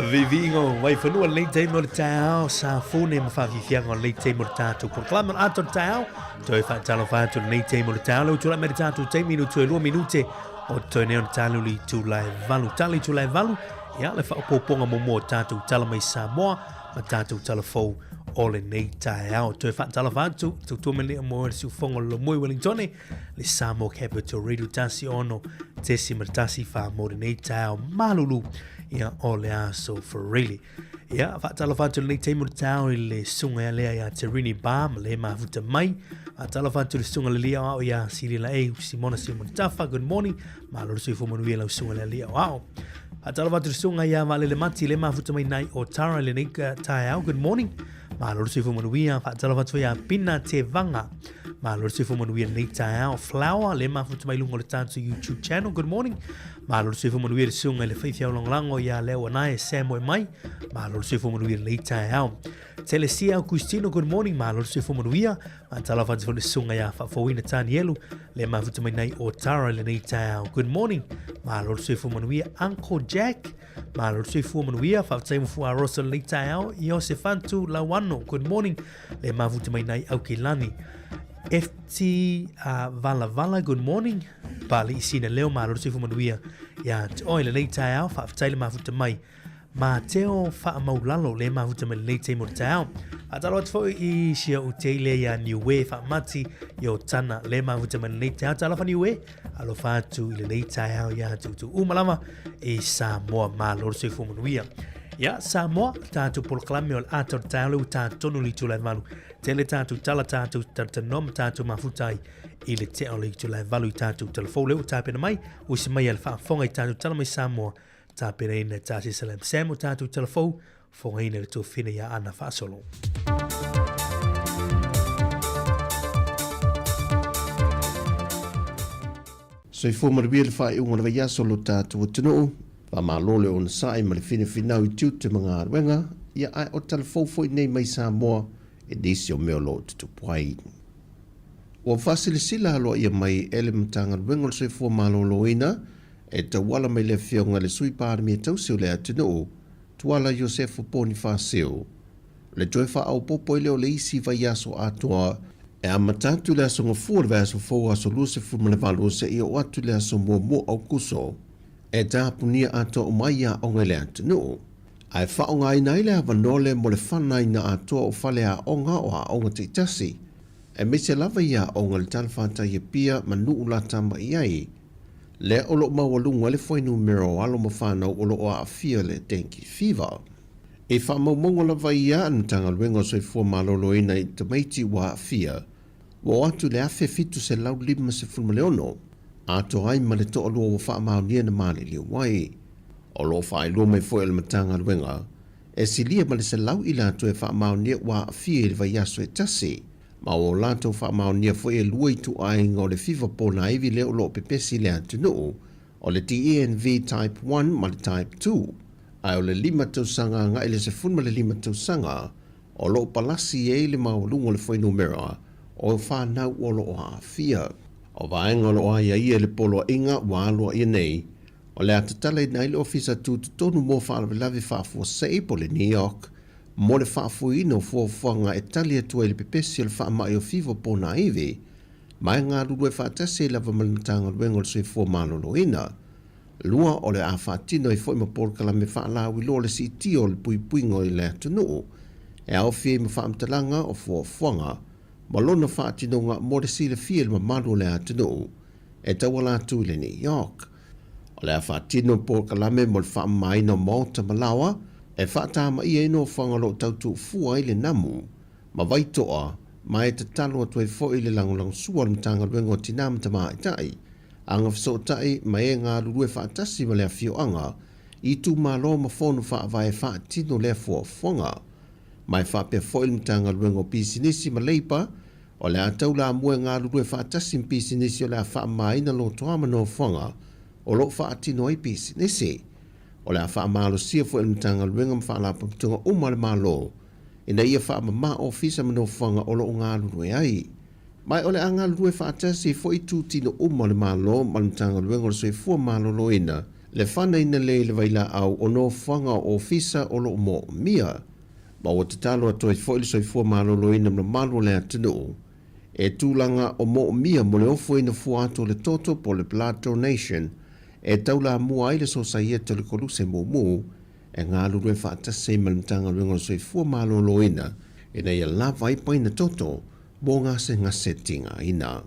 Speaker 1: Vivingo, vai whanua lei te mo tau, sa fune ma whawhiwhianga lei te mo tātou. Por klama ato tau, toi whaatalo whātou nei te mo tau, lau tula mera tātou te minutu e 2 minute, o toi neon talu li tūlai valu. Tali tūlai valu, ia le whaapoponga mo tātou tala mai Sāmoa, ma tātou tala fau o le nei tae au. Toi whaatalo whātou, tau tūmene mo e siu whongo lo mui Wellingtone, le Sāmoa Capital Radio tasi ono, tesi maratasi wha mo le nei tae au malulu, ia o le aso for really. Ia, whaatalo whātou nei te mura tau I le sunga ia lea ia te rini bar, ma le mahuta mai. Whaatalo whātou le sunga le lia au ia siri la Simona Simona Tafa, good morning. Ma loro sui fumanuia lau sunga le lia au. Whaatalo whātou le sunga ia ma le mati le mahuta mai nai o Tara le nika tae au, good morning. Ma loro sui fumanuia, whaatalo whātou ia pina te vanga. Ma loro sui fumanuia nei tae au, flower le mahuta mai lungo le tātou YouTube channel, good morning. Ma loro sui fumanuia le sunga le whaithia o langlango ia leo anai Sāmoa mai. Ma loro sui fumanuia le tae au. Telesia au Custino, good morning. Ma loro sui fumanuia. Ma tala whatou le sunga ia whawhawina tāni elu. Le mahuta mai nei o Tara le nei tae au, good morning. Ma loro sui fumanuia Uncle Jack. Ma loro sui fumanuia whawtai mufu a Rosa le tae au. Iosefantu Lawano, good morning. Le mahuta mai nei au Kilani. FT Vala, good morning. Pali isina leo ma loro sui fumanuia. Ia te oi le nei tae au, whawtai le mahuta mai. Ma teo wha maulalo le mahuta mai le nei te mora tae au. Atalo atu fo I sia u te le ia niue wha mati I o tana le mahuta mai le nei tae au. Tala wha niue, alo whātu I le nei tae au ia tu umalama I Sāmoa ma loro sui fumanuia. Ia, Sāmoa, tātou poloklame o ato tālu tātonu li tūlai valu. Tele tātou tala tātou tartanom tātou mafutai I le te o li tūlai valu I tātou telefou leo tāpena mai. Usi mai al whaafonga I tātou tala mai Sāmoa. Tāpena ina tāsi salam Sam o tātou telefou. Fonga ina le tō whina ia ana whaasolo.
Speaker 8: Soi fōmaruia le whae unga lewa iasolo tātou atunuu. Wa malole o na sae ma le whina I tiu te mga aruenga, ia ai o telefou foi nei mai Sāmoa e nisi o meo lo tutupuai. Ua whasilisila aloa ia mai ele mtanga aruenga le soi fō malolo ina, e tawala mai le whionga le sui pārami e tausi o le atunuu, tuala Iosefu Poni Whaseo. Le joe wha au popo I leo le isi vai aso atua, e a matatu le aso ngafua le aso fōu aso luse fuma le valu se I o atu le aso mua au kuso. E tāpunia ato o mai a onga le atunuu. Ai whaonga I nei le awanole mo le whanai na atua o whale a onga o a onga te tasi. E mese lava I a onga le talwhata I pia manu ula tama I ai. Le olo mawalunga le foi numero alo ma whanau olo o a fia le denki fever. E whamaumongo lava I a antanga luenga soi fua malolo ina I tamaiti wa a fia. Wa atu le afe fitu se lau lima se fulma leono. Ato ai ma le to alo wa wha maonia na mali liu wai. O lo wha ilo mai foi le matanga luenga. E silia ma le se lau ila atu e wha maonia wa a fia le vai aso e tasi. Ma o lato wha maonia foi e lua I tu ai ngā le fiva pōna iwi leo lo pepesi le atunuu. O le DENV type 1 ma le type 2. Ai o le 5 tausanga ngā ile se funma le 5 tausanga. O lo palasi e le maulungo le foi numera. O whanau o lo o a fia. O vaenga lo a ia le polo inga wa aloa ia nei. O le atatale na ile ofisa tu tonu mo whaalawe whaafua sei po le New York. Mo le whaafuino fuawhanga e tali atua le pepesi le whaamai o fiva pōna iwi. Mai ngā rurue whaatase lava malinatanga luengo le sui fua malolo ina. Lua o le a whaatino I foi ma porkala me whaalawi lo le si tio le puipuingo I le atunuu. E au fie ma whaamtalanga o fuawhanga. Malona whaatino ngā mo le sile fie le mamalo le atunuu. E tawala atu le New York. O le a whaatino porkala me mo le whaamai no Malta Malawa. E whaatama ia ino whangalo tautu fua I le namu. Ma vaitoa, ma e te talo atu e fo I le langolang sua le mtanga luengo tinam tama I tai. Anga fiso tai, ma e ngā lurue whaatasi ma lea fio anga. I tu ma lo ma whonu whaavai whaatino lea fua whanga. Ma e whaapea fo I le mtanga luengo pisinisi ma leipa. O le atau la mua ngā lurue whaatasi ma pisinisi o lea whaamaina lo toama no whanga. O lo whaatino I pisinisi. O le a wha malo sia fo ilmitanga luenga mwhala pakutunga umale malo. Ina ia wha ma ofisa mano whanga o lo ngā lurue ai. Mai ole a ngā lurue wha atasi fo I tu tino umale malo malmitanga luenga o le soi fua malo lo ina Le whana ina le waila au ono whanga o ofisa o lo mo mia. Ma o te talo ato i foili soifua malolo ina mna malo le atinu. E tūlanga o mo mia mo le ofo ina fuato le toto po le Plateau Nation. E taula mua ai le sosaia te le koluse mo e ngā lulu e whaatase malimtanga runga soifua malolo ina. E nei a lava i paina toto mo ngase tinga ina.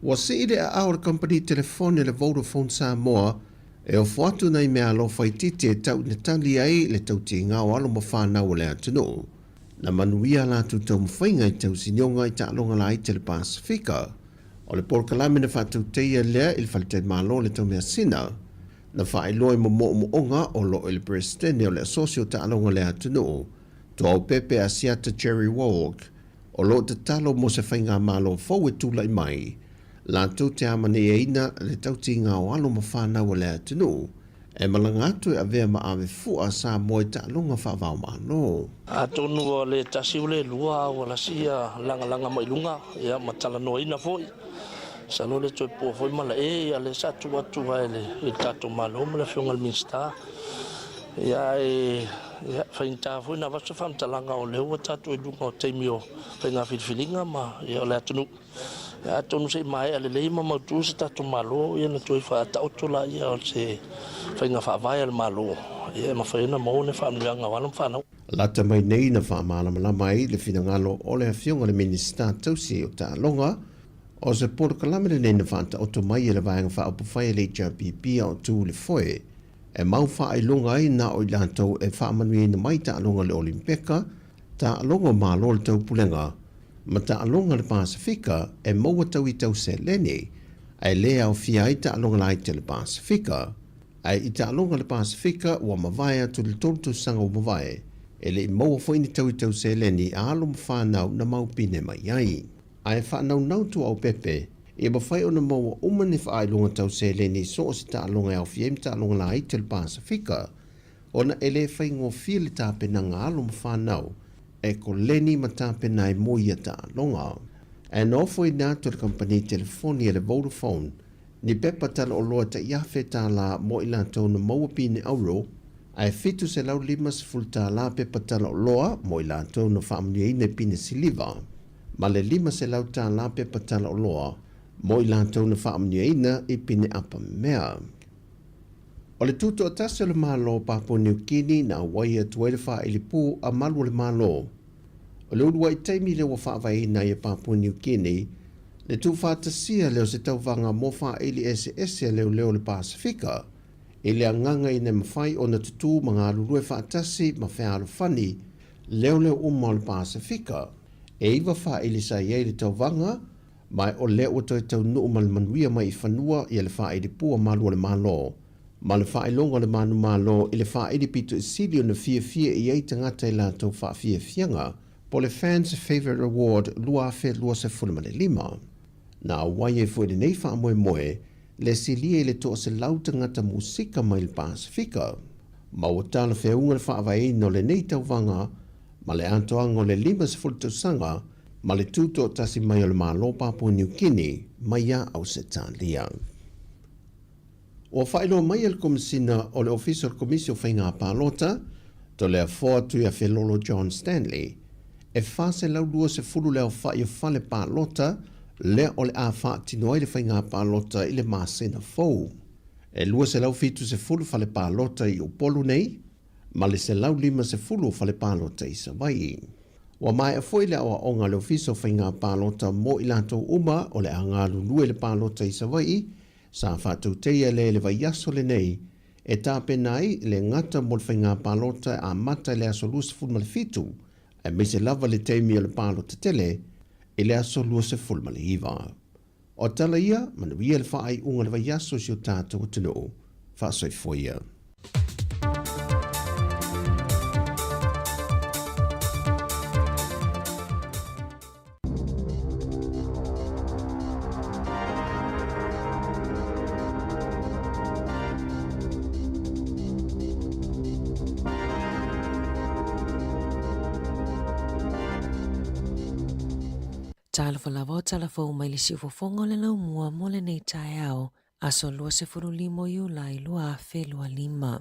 Speaker 8: Wa se ile a our company telefone le Vodafone Sāmoa e o fuatu nei mea lo whaititi e tau na tali ai le tau ti ngā o alo ma whanau le atunu. Na manuia la tu tau mwhainga i tau sinionga i ta alonga la i te le Pasifika. O le porkalame na whatu teia lea il whalite malo le tau mea sina. Na whaeloi mo onga o lo il presidente o le asosio ta alonga le atunu. To au pepe a siata Cherry Walk. O lo te talo mo se whainga malo fau e tūlai mai. La tau te amane e ina le tau ti ngā o alo ma whanau le atunu. E malangatu e avea ma ave fua sa moe ta longa whaavau mano.
Speaker 9: A tonu o le tasi o le lua o la sia langa mai lunga. Ia matala no ina foi. Sa lo le toi po foi mala e ale sa tu atu ai le tato malo ma le fionga minsta. Ia e whainta foi na vaso whamtalanga o leo tato e lunga o teimio. Whainga whilwhilinga ma ia le atunu. Ia tonu se mai ale lei ma mautu se tato malo ia na toi whaata otola ia o se whainga whaavai al malo. Ia ma whaina mo ne whaamnuanga walam whanau.
Speaker 8: Lata mai nei na whaamalama mai le whinangalo o le whionga le minista tausi o ta longa. O se porkalamere nei na whaata oto mai e le vaenga whaapawhai le JPP o tū le foe. E mau whaai longa ai na o ilantou e whaamanui na mai ta longa le Olimpeka, ta longa malo le tau pulenga. Ma ta alonga le Pasifika e maua tau i tau se lene, ai lea o fia i ta alonga lai te le Pasifika. Ai i ta alonga le Pasifika ua mawaya tu le tolu sanga o mawae, e le i maua fo ini tau i tau se lene a alo mawhanau na maupine mai ai. Ai whanau tu au pepe, e mawhai o na maua umane whaai longa tau se lene so o si ta alonga au fia i ta alonga lai te le Pasifika. Ona ele whai ngō fia le tāpenanga alo mawhanau, e ko leni matapena e moia ta longa. E no foi na to le company telefoni le Vodafone, ni pepa tala o loa ta iafe ta la mo ila tau na maua pine auro, ai fitu se lau limas fulta la pepa tala o loa mo ila tau na whaamnia ine pine siliva. Ma le lima se lau ta la pepa tala o loa, mo ila tau na whaamnia ina i pine apa mea. O le tuto atase le malo Papua New Guinea na waia tuaile wha ilipu a malu le malo. O le urua i teimi le wa whaavai na i Papua New Guinea, le tu whaatasia leo se tauwanga mo wha ili ese leo le Pasifika, e le anganga i ne mawhai o na tutu mga alurue whaatasi ma whaalo whani leo umma le Pasifika. E iwa wha ili sa iei le tauwanga, mai o leo toi tau nuu manuia mai i whanua i le wha ilipu a malu le malo. Ma le whaelonga le manu malo i le whaeli pito i silio na fia i ei tangata i la tau wha fianga po le Fans Favorite Award lua se fulamane lima. Na wai e fwede nei wha moe le silia i le toa se lau tangata musika mai le Pasifika. Ma o tala whiaunga le whaavai no le nei tauwanga, ma le antoanga o le lima se fultausanga, ma le tuto tasi mai o le malo Papua New Guinea, mai a au se tālia. O whaelo mai al komisina o le Official Commission whainga pālota, to le afoa tui a Whelolo John Stanley, e whase lau lua se fulu leo whai o whale pālota, le o le a wha tinoai le whainga pālota i le māsena fau. E lua se lau fitu se fulu whale pālota i upolu nei, ma le se lau lima se fulu whale pālota i Sawai. Wa mai a foi le awa onga le Official whainga pālota mo i lato uma o le anga lulue le pālota i Sawai, sa whātou teia le vai yaso le nei, e tāpe nai le ngata mo le whainga pālota a mata le aso lua se fulma le fitu, e me se lava le teimi le pālota tele, e le aso lua se fulma le iwa. O tala ia, manuia le whaai unga le vai yaso si o tātou tino, whaasoi foia.
Speaker 10: Tala whalava o tala whau mai le si ufofonga le lau mua mo le nei tai au Aso lua se furu limo Iulai lua afe lua lima.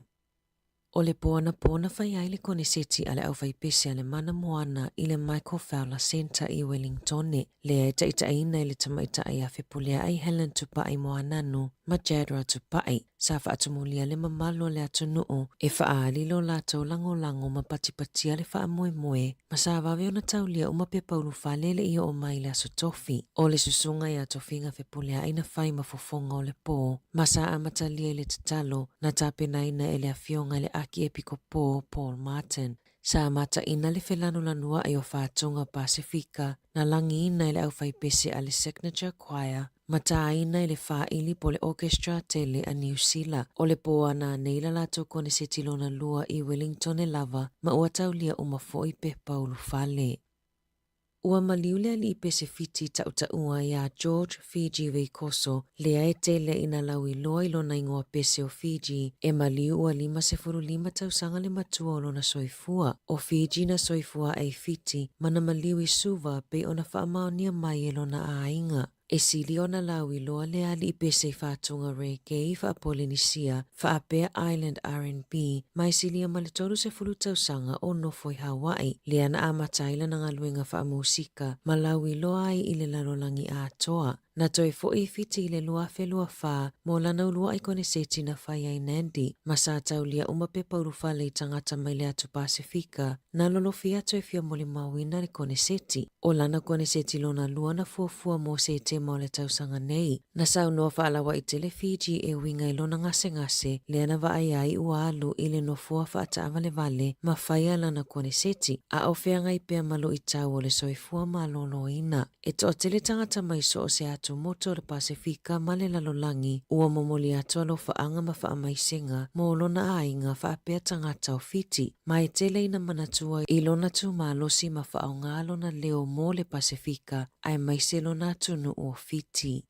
Speaker 10: O le pona whai ai le kone seti ale au whai pese ale mana moana i le Michael Fowler Center i Wellingtone. Le e taita ina i le tamaita ai a whepulea ai Helen tupai moananu ma Jadra tupai. Sa whaatumulia le mamalo le atunuu e whaalilo la tau lango ma patipatia le wha moe ma sa wawe ona taulia uma pe paulu whalele i o mai le aso tofi. O le susunga i a tofinga whepulea aina whai ma fofonga o le pō. Ma sa amatalia i le tatalo na tapena ina e le afionga le aki epiko pō Paul Martin. Sa mata ina le whelanu lanua i o whātunga Pasifika na langi ina i le au whaipese a le Signature Choir. Mata ina i le whaili po le orchestra tele a New Zealand. O le poa na neila lato kone se tilona lua i Wellington e lava ma ua taulia uma foi pe paulu fale. Ua maliule li pese fiti tautaua ia George Fiji Veikoso lea e tele ina lau i loa ilona ingoa pese o Fiji e maliu ua 505 tausanga le matua o lona soifua. O Fiji na soifua ai fiti mana maliu i suva pe ona whaamaonia mai e lona ainga. E sili ona lau i loa lea li pese i whātunga reggae wha Polynesia, wha Bear Island R&B, mai sili ama le tolu se fulu tausanga o nofoi Hawaii, lea na amataila na ngaluenga wha musika, ma lau i loa ai i le lalolangi a toa. Na toi fo i fiti i le lua whelua wha, mo lana ulua i kone seti na whai ai Nandi, ma sa taulia uma pe pauru whale i tangata mai le atu Pasifika, na lolofia toi fia moli mawina le kone seti. O lana kone seti lona lua na fuafua mo se te mo le tausanga nei. Na sau noa whaalawa i tele Fiji e winga i lona ngase, le ana wa ai ua alu i le no fua whaata avale vale, ma whaia lana kone seti. A o whea ngai pia malo i tau o le soifua ma lolo ina. E to tele tangata mai so o se atu moto le Pasifika ma le lalolangi, ua momoli atu alo whaanga ma wha amaisenga, mo lona ainga wha apea tangata o fiti. Ma e tele ina manatua i lona tu malosi ma wha au ngā lona leo mo le Pasifika, ai maise lona tunu o fiti.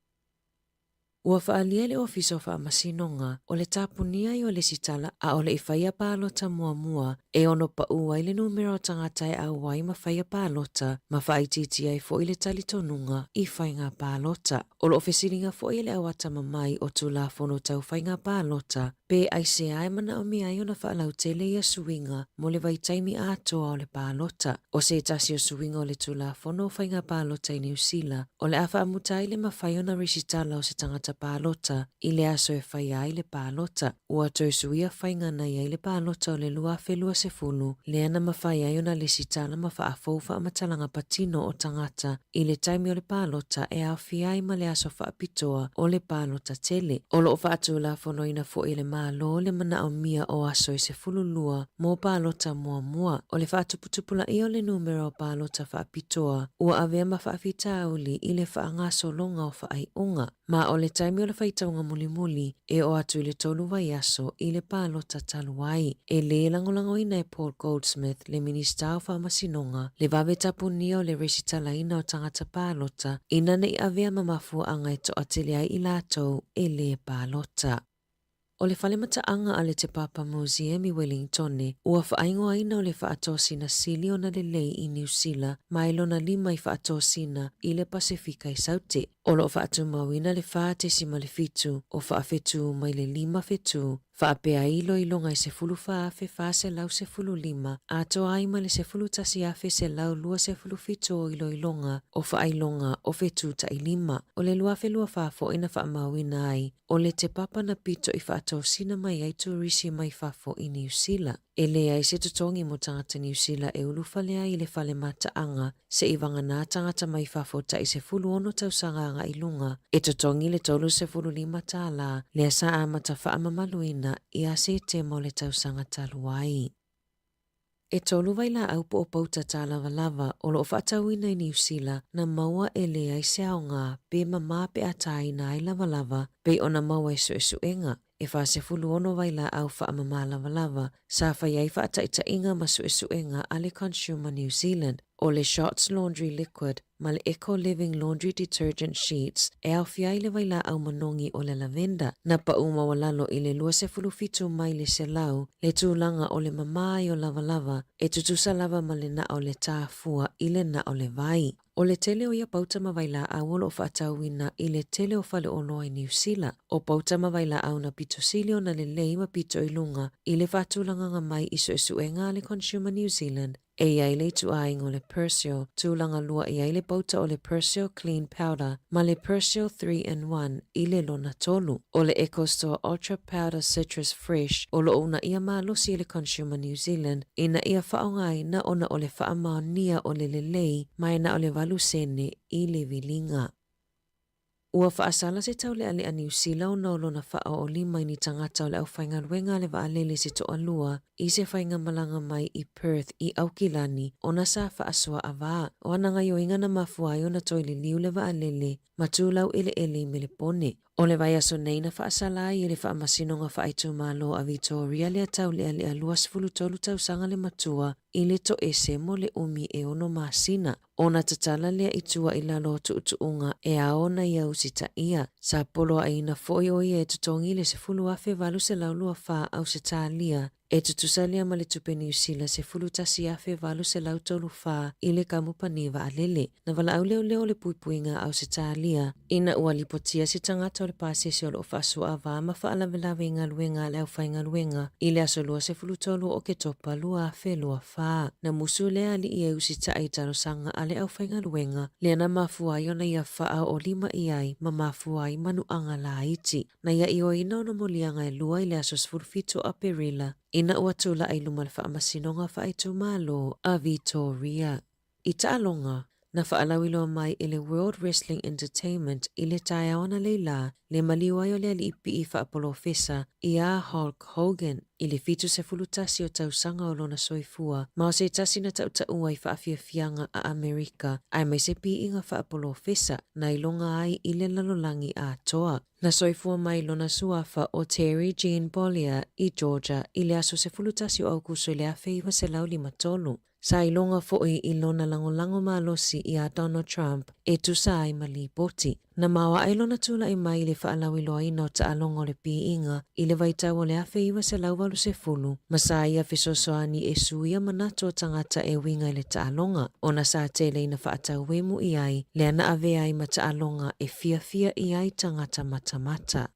Speaker 10: Ua whaalia le ofiso wha masinonga o le tapunia i o le sitala a o le i whaia pālota mua e ono pa ua i le numero tangata e au wai ma whaia pālota ma whaititi ai fo i le talitonunga i whainga pālota. O lo ofesiringa fo i le awata mamai o tula fono tau whainga pālota pe ai se ai mana o mi ai o na whaalau tele i a suinga mo le vaitaimi atoa o le pālota. O se tasi o suinga o le tula fono whainga pālota i New Zealand o le awha amutai le mawhai o na risitala o se tangata pālota i le aso e whai ai le pālota. Ua toi suia whainga nei ai le pālota o le lua whelua se fulu, le ana mawhai ai o na le sitala ma wha afoufa amatalanga patino o tangata i le taimi o le pālota e au fiai ma le aso wha apitoa o le pālota tele. O lo wha atula fono ina fo i le mālo le mana o mia o aso i se fulu lua mo pālota mua. O le wha atuputupula i o le numero o pālota wha apitoa, ua avea ma wha afita auli i le wha angaso longa o wha ai unga. Ma o le taimi o le whaitaunga muli e o atu i le tolu vai aso i le pālota taluai. E le langolango ina e Paul Goldsmith, le minista o whamasinonga, le vawe tapunia o le resitala ina o tangata pālota, ina nei avea mamafua anga e to atele ai i lātou e le pālota. O le whalemata anga a le Te Papa Museum i Wellingtone, ua whaingoa ina o le whaatosina sili o na le lei i New Zealand, ma ilona 5 i whaatosina i le Pasifika i Saute. O lo whaatu mawina le whaatesi ma le fitu, o whaafetu mai le 5 fetu, whaapea ilo ilonga i se fulu whaafe whaase lau se fulu 5, ato aima le se fulu tasi afe se lau lua se fulu fitu o ilo ilonga, o whaailonga o fetu ta i 5. O le luafe lua whaafo ina whaamawina ai, o le Te Papa na pito i whaatosina mai ai turisi mai whaafo i New Zealand. E lea i se tutongi mo tangata New Zealand e ulufalea i le whale mata anga, se i wangana tangata mai whaafo ta i se fulu ono tausanga anga ilunga. E tutongi le tolu se fulu 5 tala, lea sa amata whaamamaluina i a se te mo le tausanga taluai. E tolu vai la aupo o pauta tā lava o lo whaatauina i New Zealand na maua e lea i se aonga pe mama pe ataina ai lava pe ona maua e suenga. E wha se fulu ono vai la au wha mama lava sa whai ai whaataita inga ma suenga ale Consumer New Zealand o le Shots Laundry Liquid ma le Eco Living Laundry Detergent Sheets e au fiai le vai la au manongi o le lavenda na pa uma walalo i le 25 mai le se lau le tūlanga o le mamai o lava e tutusa lava ma le na o le tāfua i le na o le vai. O le tele o ia pauta mawaila au o whaatauina i le tele o whale ono i New Zealand. O pauta mawaila au na pito silio na le leima pito i lunga i le whatulanga mai iso esu e ngā le Consumer New Zealand. E iai le tu aing o le Perseo, tūlanga lua iai le pauta o le Perseo Clean Powder, ma le Perseo 3-in-1 i le lona tolu. O le Eco Store Ultra Powder Citrus Fresh, o lo una ia mālosi i le Consumer New Zealand, ina ia whaongai na ona o le whaamaunia o le lelei, mai na o le walu sene i le vilinga. Ua whaasala se tau le ale a New Zealand na lona wha o lima ni tangata o le au whainga luenga le waalele se toa lua i se whainga malanga mai i Perth i Aukilani o na sa whaasua a waa. O ananga yo inga na mafuai o na toi le liu le waalele matūlau ele me le pone. O le vai aso nei na whaasala i le whaamasinonga whaaitu malo a Victoria le tau le ale a luas fulu tolu tau sanga le matua i le to ese mo le umi e ono masina. Ona tatala lea itua i lalo tuutuunga e a ona ia usita ia. Sa polo a ina foi o ia e tutongi le se fulu afe valu se laulua wha au se talia. E tutusalia ma le tupe New Zealand se fulu tasi afe valu se lautolu wha i le kamupaniwa a lele. Na vala au leo le puipuinga au se talia. Ina ua lipotia se tangata o le pasi se o lo fasua a vaa ma whaalawe inga luenga le au whainga luenga i le aso lua se fulu tolu o ke topa lua afe lua wha. Na musu lea li ia usita ai talo sanga ale au whainga luenga, lea na mafuai o na ia whaa o lima iai ma mafuai manu anga la iti. Na ia i o ina o na molianga e lua i le aso sfurfito a perila, ina ua tula ai luma le wha masinonga wha aitu malo a Victoria. I taalonga, na whaalawilo mai i le World Wrestling Entertainment i le taiaona leila le maliwai o le ali ipi i whaapolofesa i a Hulk Hogan i le fitu se fulutasi o tausanga o lona soifua ma o se tasi na tautaua i whaafiafianga a Amerika ai mai se pi inga whaapolofesa na ilonga ai i le lalolangi a toa. Na soifua mai lona suafa o Terry Jean Bollier i Georgia i le aso se fulutasi o aukuso i le awheiwa se lauli matolu. Sa ilonga fo'i i lona lango malosi i a Donald Trump e tusa ai mali poti. Na mawa ai lona tula i mai le whaalawiloa i no ta alongo le pi inga i le vaitau o le awheiwa se lauwalu se fulu. Masa ia fisosoani e suia manato tangata e winga i le ta alonga. Ona sa tele ina whaatau wemu i ai le ana ave ai ma ta alonga e fia i ai tangata mata.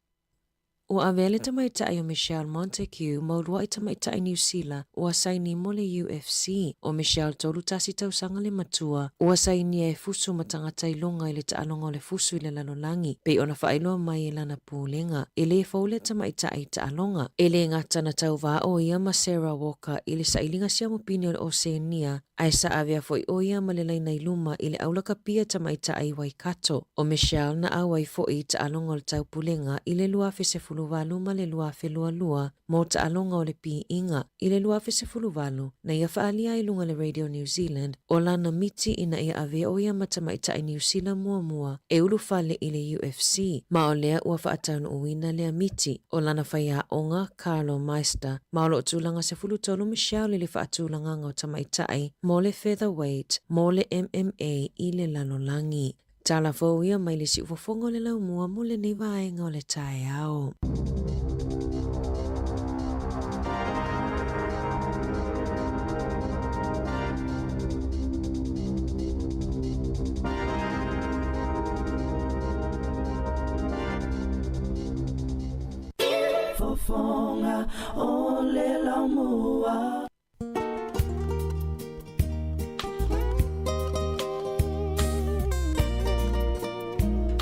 Speaker 10: O avele tamaita o Michelle Montague maulua i tamaita i New Zealand o asaini mo le UFC o Michelle tolu tasi tausanga le matua o asaini e fusu matangata i longa i le taalonga o le fusu i le lalolangi pe ona whaailoa mai e lana pūlenga e le faule tamaita i taalonga e le ngata na tauwa o ia ma Sarah Walker i le sailinga sia mopini o le Oceania ai sa avea foi o ia ma le laina i luma i le aulaka pia tamaita ai Waikato o Michelle na awai foi taalonga o le taupulenga i le luafe se fuluwalu ma le luafe lua mo taalonga o le pi inga i le luafe se fuluwalu na ia whaalia i lunga le Radio New Zealand o lana miti ina ia avea o ia matamaita i New Zealand mua e ulu fale i le UFC ma o lea ua whaataunu uina lea miti o lana whaia onga Carlo Meister ma o lo tulanga se fulutolu Michelle le whaatulanga ngau tamaita ai mo le featherweight mo le MMA i le lalolangi. Tala fōia mai le si ufofongo le lau mua mo le nivaenga o le tae ao.
Speaker 3: Fofonga o le lau mua.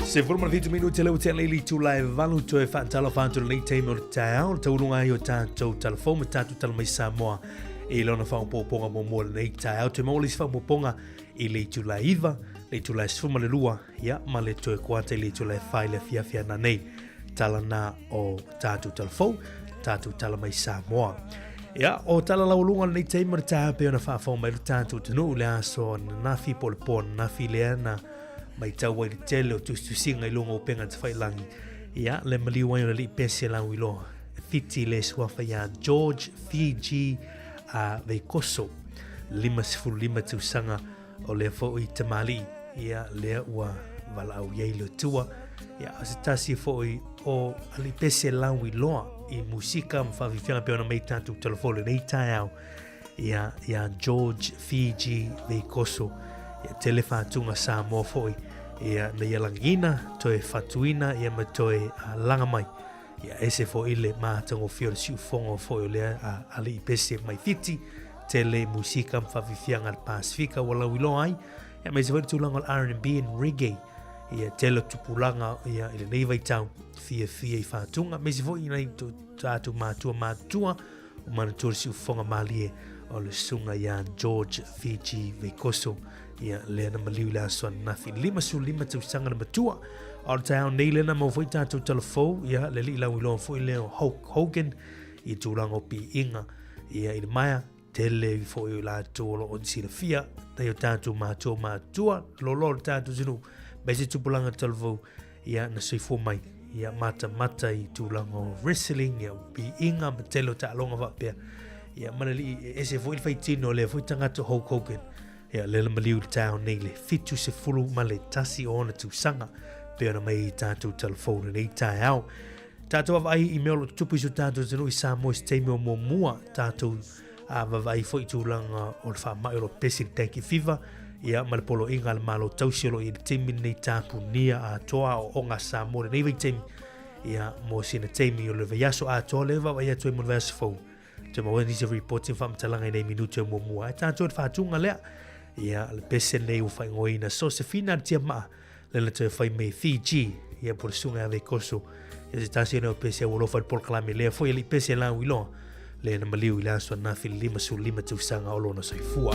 Speaker 1: Se forma 20 minuti le utia leli tu live valu to e fatalo fanto le time o tao taulunga yo tanto telefone tatu tal mai Sāmoa e lona fa un po ponga mo mo le tao te mo le fa mo ponga e le tu live le tu live forma le lua ya ma le to e kwata le tu live file fia na nei talana o tatu telefone tatu tal mai Sāmoa ya o tala laulunga le time o tao pe ona fa forma le tanto tunu le aso na fi polpon na fi le na mai tau ai tele o tusinga i longa o penga te whailangi. Ia, le maliwai o le li pese lau i loa. Fiti le suafa ia George Fiji a Veikoso. 5 tausanga o le fo i tamali. Ia, lea ua wala au iei le tua. Ia, se tasi fo i o li pese lau i loa. I musika mwhawhiwhianga peona mei tātou telefone nei tai au. Ia, George Fiji Veikoso. ia tele whātunga Sāmoa foi ia na ia langina toe whatuina ia ma toe langa mai ia ese fo ile mātango fio le siufonga foi o lea ali I pese mai fiti tele musika mwhawhiwhianga le Pasifika wala wilo ai ia mai se whai tūlanga R&B and reggae ia tele tupulanga ia ile neivai tau fia I whātunga mai se fo ina I tātu mātua o mana tōre siufonga malie o le sunga ia George Fiji Veikoso ia lea na maliu la soan nafi 5 tausanga na matua o le tau nei lena mau foi tātou telefou ia le li lau ilo foi leo Hulk Hogan I tūlanga o pi inga ia I le maia tele foi la tōlo o tisina fia tai o tātou mātua lolo le tātou zinu mai se tupulanga telefou ia na soifo mai ia mata I tūlanga o wrestling ia pi inga ma tele o tālonga wapea ia mana li ese foi fai tino le foi tangata Hulk Hogan ia le maliu le tau nei le fitu se fulu ma le tasi o na tūsanga pe ona mai tātou telefone nei tai au tātou avai I mea lo tupu iso tātou zinu I Sāmoa se teime o mua tātou vavai foi tūlanga o le whamai o lo pesi tanki fiva ia ma le polo inga le malo tausilo I le teimi nei tāpu nia a toa o onga Sāmoa nei vai teimi ia mo sina teimi o le veiaso a toa le vavai atu e mo le veiaso fau te maua nisi reporting whamtalanga I nei minuto e mua tātou e whātunga lea ia le pese nei u whai ngoina Sosefina tia maa le le te whai mei Fiji ia por sunga a Veikoso ia se tasi ena o pese a ulofa por kalame lea foi li pese la uilo le na maliu ila so na fil 5 tausanga o lona soifua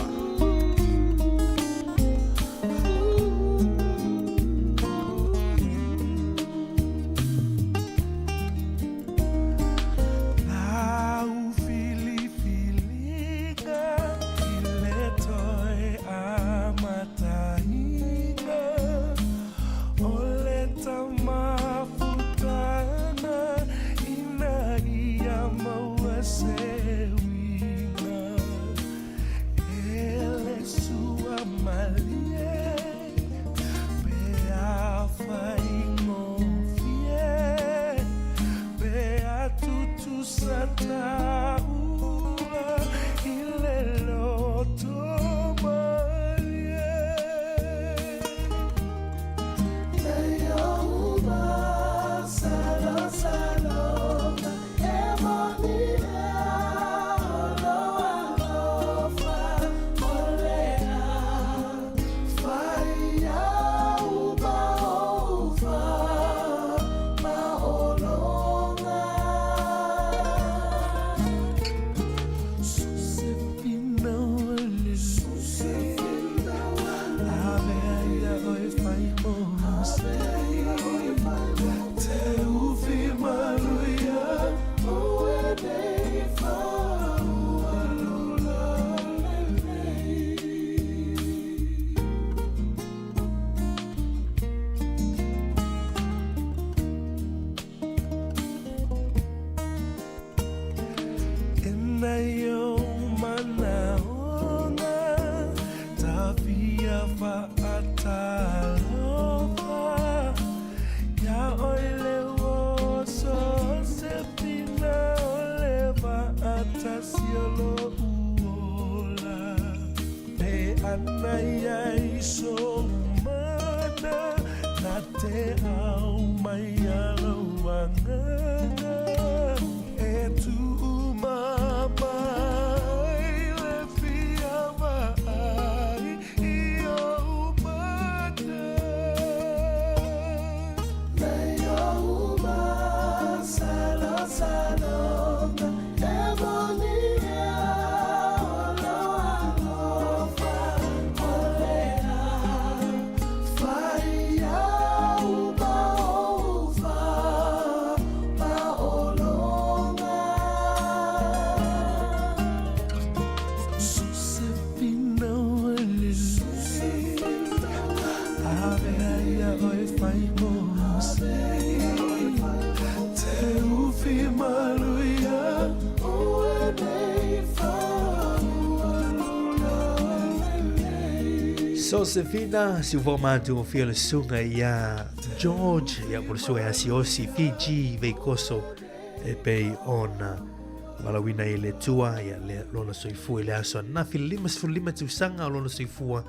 Speaker 1: Sosefina si formatu o fia le sunga ia George ia por sua asiosi Fiji Veikoso e pei ona malawina ile tua ia le lona soifua ile aso na fil 5 tausanga lona soifua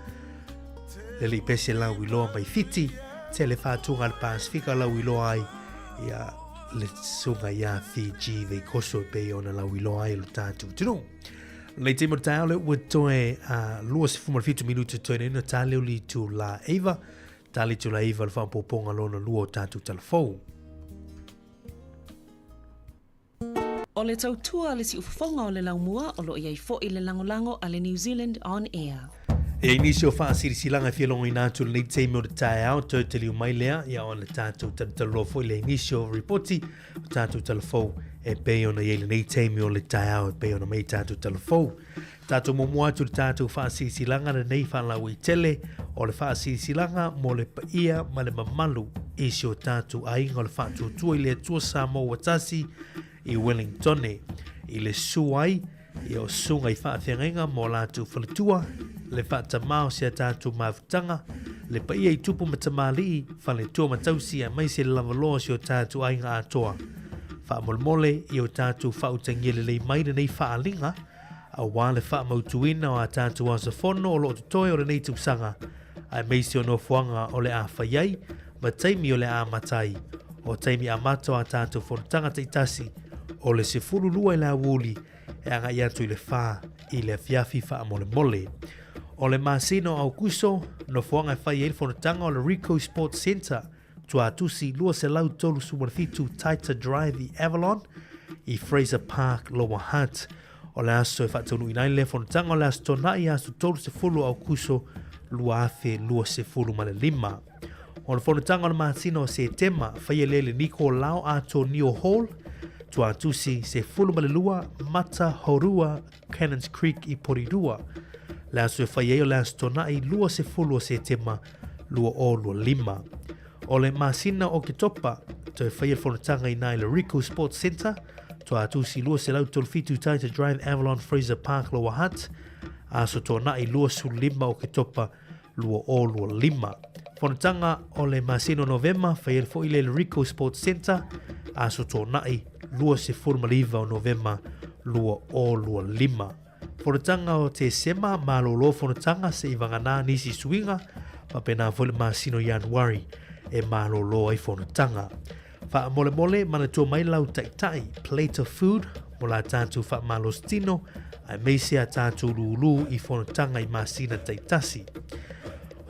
Speaker 1: le li pese la wiloa mai fiti te le whātunga le Pasifika la wiloa ai ia le sunga ia Fiji vei koso e pei ona la wiloa ai lo tātou tino. Nei te motao le ua toe lua se fuma fitu minutu toe na tāleo li tu la Eva, tāli tu la Eva le whampoponga lona lua o tātou talafou.
Speaker 4: O le tautua le si ufafonga o le laumua o lo iai fo i le langolango a le New Zealand on air.
Speaker 1: E inisio whaasirisilanga whialongo i nātu le teime o le tae au tau te liu mai lea ia o le tātou talalofo i le inisio reporti o tātou talafou e pei ona i le nei teime o le tae au e pei ona mei tātou talafou. Tātou momo atu le tātou whaasirisilanga le nei whalau i tele o le whaasirisilanga mo le paia ma le mamalu isi o tātou ainga o le whātua tua i le atua Sāmoa watasi i Wellington i le suai i o sunga i whaafengenga mo lātou whalitua le whaatamao se tātou mawutanga le paia i tupu matamali whale tua matausi a mai se lavaloa se o tātou ainga atoa whaamolmole i o tātou whautangia le mai nei whaalinga a wale whaamautuina o a tātou asafono o lo toi o le nei tūsanga a mai se o no fuanga o le a whaiai ma taimi o le a matai o taimi a mato a tātou whonutanga teitasi o le se fululua i la wuli e anga i atu i le wha i le fiafi wha mole mole. O le masino au kuso, no fuanga whai e whanutanga o le Rico Sports Centre, tua atusi lua se lau tolu sumarfitu Taita Drive i Avalon, i Fraser Park, Lower Hutt. O le aso e whatonu inai le whanutanga o le aso tona i aso tolu se fulu au kuso, lua afe lua se fulu male lima. O le whanutanga o le masino o se tema, whai e le Niko Lau ato Neo Hall, tua atusi se fulu male lua, Mata Horua, Cannons Creek i Porirua. Le aso e whai eo le aso tona i lua se fulu o se tema, lua o lua lima. O le masina o ke topa, to e whai e whanutanga i nai le Rico Sports Centre, tua atusi lua se lau tolfitu Taita Drive Avalon Fraser Park Lower Hutt, aso tona i lua su lima o ke topa, lua o lua lima. Whanutanga o le masino November, whai e fo i le Rico Sports Centre, aso tona i lua se formaliva o November, lua o lua lima. Whanutanga o te sema malolo whanutanga se i wangana nisi suinga, ma pena fo le masino Januari e malolo ai whanutanga. Wha mole mole mana tua mai lau tai plate of food, mo la tātou wha malostino, ai meise a tātou lulu i whanutanga i masina taitasi.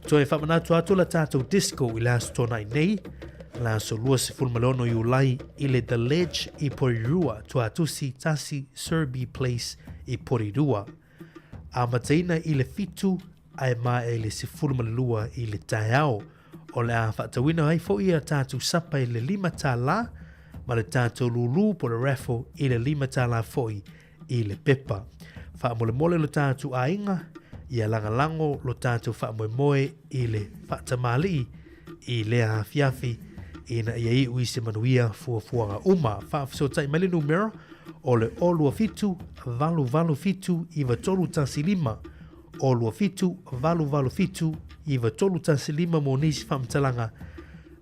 Speaker 1: Toi e whamanatu atu la tātou disco i la tona i nei, la so lua se fulmalono i ulai i le The Ledge i Porirua, tua atusi tasi Serbi Place i Porirua. A mataina i le fitu, ai mai e le se fulmalua i le taiao, o le a whatawina ai fo i a tātou sapa i le 5 tā la, ma le tātou lulu po le raffle i le 5 tā la foi i le pepa. Wha mole mole lo tātou a inga, i a langalango lo tātou wha moe moe i le whatamali i le a fiafi i na ia i ui se manuia fuafuanga uma. Wha so tai mele numero o le olua fitu, valu fitu i va tolu tansi lima. Olua fitu, valu fitu i va tolu tansi lima mo nisi whamtalanga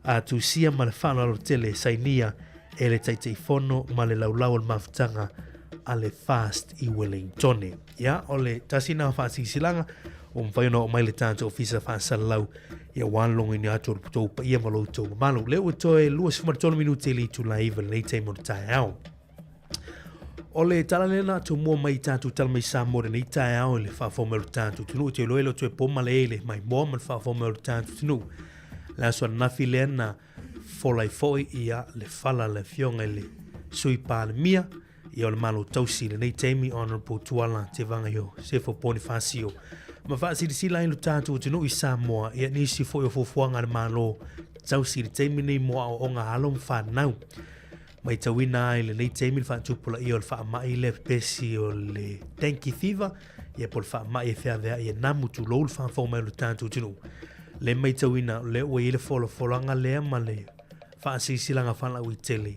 Speaker 1: a tu sia ma le whanalo tele sainia e le taiteifono ma le laulau al mafutanga a le fast i Wellington. Ia, o le tasina whaasi silanga, o mwhaiono o mai le tātou ofisa whaasalau, ia wānlongo ni ato ruputou pa ia malo tau malu. Leo toe lua sifumaritolo minute li tu laiva nei teimo na tae au. O le talalena tu mua mai tātou talamai Sāmoa nei tae au le whaafomelu tātou tunu. Te loelo toe poma le ele mai mua man whaafomelu tātou tunu. Le aswa nafi lea na folai foi ia le fala le fionga le sui pāle mia. Ia o le malo tausi le nei teimi Honorable Tuala te vanga yo Sefo Bonifacio. Ma whaasi di sila ilu tātou tunu i Sāmoa ia nisi foi o fofuanga le malo tausi le teimi nei moa o onga halom whanau. Mai tawina ai le nei teimi le whaatupula i o le whaamai le pesi o le dengue fever ia po le whaamai e whea ia namu tu lou le whaafoma ilu tātou tunu. Le mai tawina le ua i le folanga lea ma le whaasi silanga whanau i tele.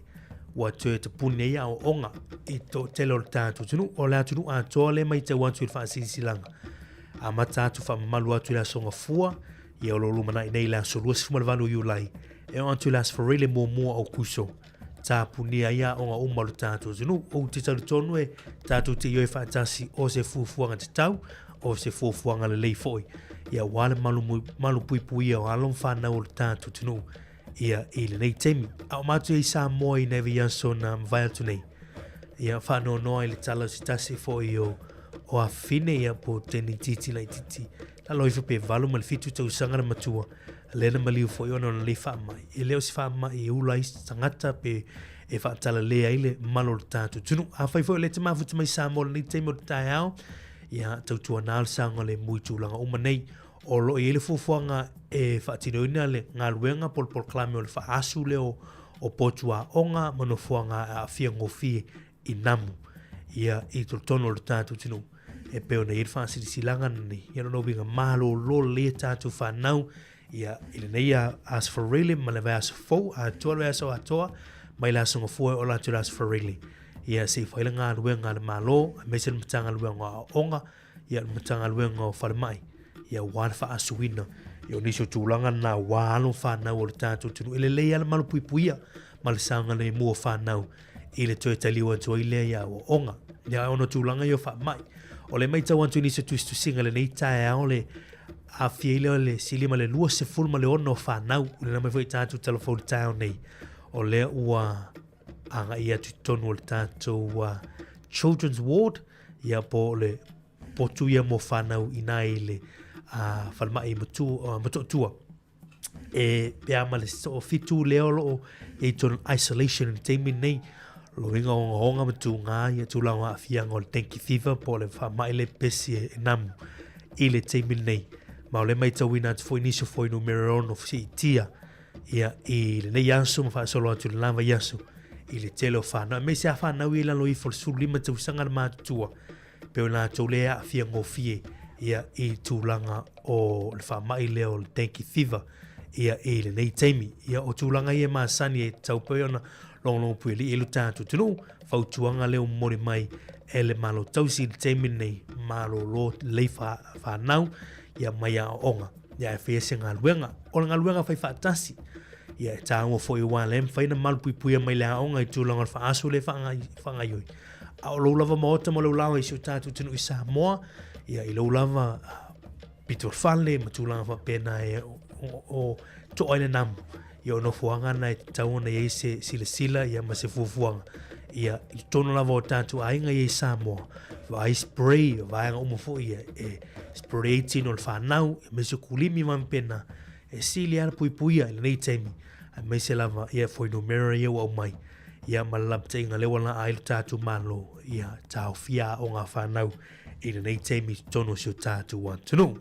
Speaker 1: Wa tue te pune ia o onga i to tele o le tātou tunu o le atunu a toa le mai te wantu i le whaasisilanga. A matatu whaamalu atu i la songa fua i o lolu mana i nei la so luas fumalawalu i ulai e o antu i las farele mua o kuso tāpunia ia o ngā umaru tātou tunu. O te tau tonu e tātou te ioi whaatasi o se fuafuanga te tau, o se fuafuanga le lei foi. Ia wale malu pui o alon whanau o le tātou tunu. Ia i le nei temi. Au matu i Sāmoa i nevi anso na mwhai atu nei. Ia whanau noa i le tala si tasi foi o a fine ia po teni titi lai titi. La loifa pe valu ma le fitu tau sanga na matua. Lena maliu foi ona na le whaamai. E leo si whaamai e ulai tangata pe e whaatala lea ile malo le tātou tunu. A whai foi le te mafuta mai Sāmoa nei teimo le tai au. Ia tau tua nāle sanga le mui tūlanga uma nei. O lo i ele fuafuanga e whaatinoina le ngā luenga pol klame o le whaasu leo o potua onga manofuanga a fia ngofie i namu. Ia i tono le tātou tunu. E peo na iere whaasiri silanga ni. Ia no winga mahalo lo le tātou whanau. Ia ile nei a as for really ma le vai as fo a toa le aso a toa. Mai la songa fua o la tura as for really. Ia se whaila ngā luenga le malo. A mese le matanga luenga o onga. Ia le matanga luenga o whalemai. Ia wana whaasuina. Ia niso tūlanga nā wālo whanau o le tātou tunu. Ile lei ala malu puipuia. Ma le sanga le mua whanau. Ile toe taliwa tua ile ia o onga. Ia ono tūlanga i o whamai. O le mai tau antu niso tuistu singa le nei tae ao le a fiele o le sili ma le lua se fulu ma le ono whanau. Le na mai fwoi tātou telefoni tae o nei. O le ua anga ia tu tonu o le tātou Children's Ward. Ia po le potu ia mo whanau ina le whalmai matotua. E pia ma le so fitu leo lo e tonu isolation and teimi nei. Lo inga o honga matu ngā ia tūlanga a fianga o le tenki thiva po le whamai le pesi e namu i le teimi nei. Ma o le mai tau ina atu fwoi niso fwoi numero ono si tia ia i le nei ansu ma wha solo atu le lava yasu i le tele o whanau. Me se a whanau i lalo i fol suru lima tau sanga na mātua peo nā tau lea a fianga o fie ia i tūlanga o le whamai leo le tenki thiva ia i le nei teimi. Ia o tūlanga i e māsani e tau peo na long pui li elu tātou tunu, whautuanga leo mori mai ele malo tausi le teimi nei, malo lo lei whanau, ia mai a onga, ia e whese ngā luenga, o ngā luenga whai whaatasi, ia e tāngua fo i wāle, whaina malo pui mai le a onga i tūlanga le whaasu le whangaioi. A o lau lava maota mo lau lawa i siu tātou tunu i Sāmoa, ia i lau lava Peter Whale, ma tūlanga whapena e o to oile namu. Ia ono fuanga na e tauna i se sila ia ma se fuafuanga. Ia i tono lava o tātou ainga i Sāmoa. Vai spray, vai anga umofo ia e spray tino le whanau, e me se kulimi mampena, e sili ana puipuia i nei teimi. A me se lava ia foi numero ia au mai. Ia malapta inga lewa na ailu tātou malo. Ia tāu fia o ngā whanau i nei teimi tono si o tātou wantunu.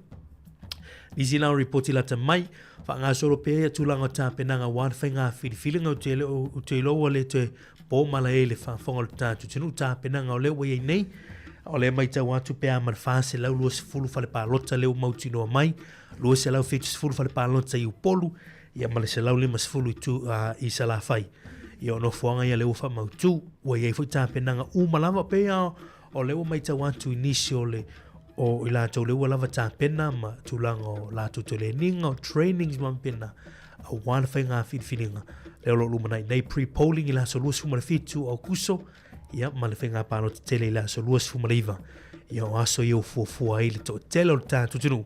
Speaker 1: Nisi nao reporti lata mai, wha solo pēia tūlanga tā penanga wāna whai ngā whiriwhilinga o te iloa le te pōmala e le whawhonga le tātou tunu tā penanga o lewa iei nei, o le mai tau atu pēa mar whāse lau lua se fulu whale pālota leo mautinoa mai, lua se lau whetu se fulu whale pālota i upolu, ia male se lau lima se fulu i sala whai. Ia ono fuanga ia leo wha mautu, ua iei fwoi tā penanga umalama pēa o lewa mai tau atu inisio le o i lātou leua lava tā pena ma tūlanga o lātou te le ninga o trainings ma pena a wāna whai ngā whiriwhiringa leo lo lumanai nei pre-polling i lātou lua sumara fitu au kuso ia ma le whai ngā pāno te tele i lātou lua sumara iwa ia o aso i o fuafua i le to tele o le tātou tunu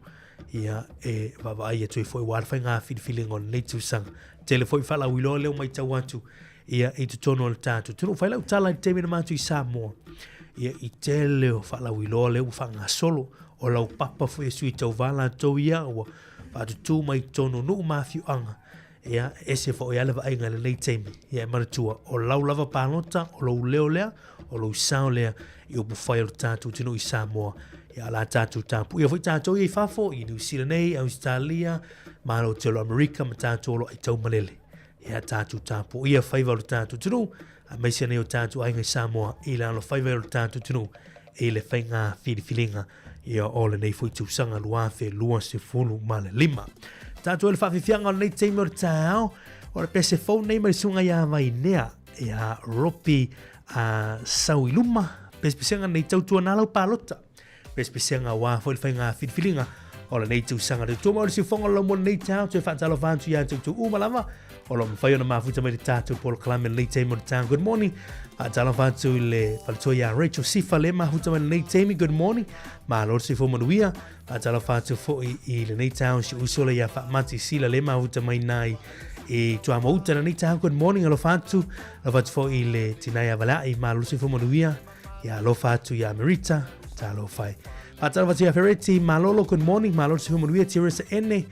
Speaker 1: ia e wawai e tui fwoi wāna whai ngā whiriwhiringa o nei tūsanga tele fwoi whala wilo leo mai tau atu ia i tutono o le tātou tunu whai lau tala i te mina mātu i Sāmoa ia i tele o whalau i loa leo whanga solo o lau papa fu e sui tau wala tau ia o whatutu mai tono nuu mawhiu anga ia ese fo i alewa ainga le nei teimi ia e maratua o lau lava pānota o lau leo lea o lau sao lea i upu whai o tātou tino i Sāmoa ia la tātou tāpu ia fwoi tātou i whafo i New Zealand nei, Australia maro te lo Amerika ma tātou lo i tau malele ia tātou tāpu ia whaiva o tātou tino a mai se nei o tātou ainga i Sāmoa i la alo whaiva o tātou tunu e le whainga whiriwhiringa ia o le nei fwoi tūsanga luawhe lua se fulu ma le lima. Tātou e le whawhiwhianga o nei teimi o le tāo o le pese fau nei mai sunga ia vai nea ia ropi sau i luma pese pesenga nei tautua nālau pālota pese pesenga wā fwoi le whainga whiriwhiringa o le nei tūsanga te tōma o le sifonga lo mo nei tau te whaatalo whantu ia tu umalama o lo mwhai ona mafuta mai te tātou polo kalame nei teimi o le tāng. Good morning. Talo whantu le palitoia Rachel Sifa le mafuta mai nei teimi. Good morning. Ma lo se fo manuia. Talo whantu fo i le nei tau si usola ia whaamati sila le mafuta mai nai e tua mauta na nei tau. Good morning alo whantu. Lo whantu fo i le tinai avalai. Ma lo se fo manuia. Ia lo whantu ia Merita. Talo whai. Talo whantu ia Ferretti. Malolo good morning. Ma lo se fo manuia tirisa ene.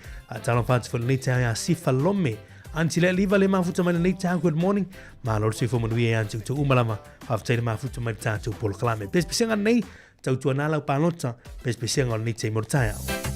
Speaker 1: Talo whantu fo le nei tau ia Sifa Lome. Anti le liva le mafuta mai nei tau good morning. Ma lo se fo manuia ia antu tu umalama. Haftai le mafuta mai tātou polo kalame. Pespisenga nei. Tau tua nālau pālota. Pespisenga o nei te mortai au.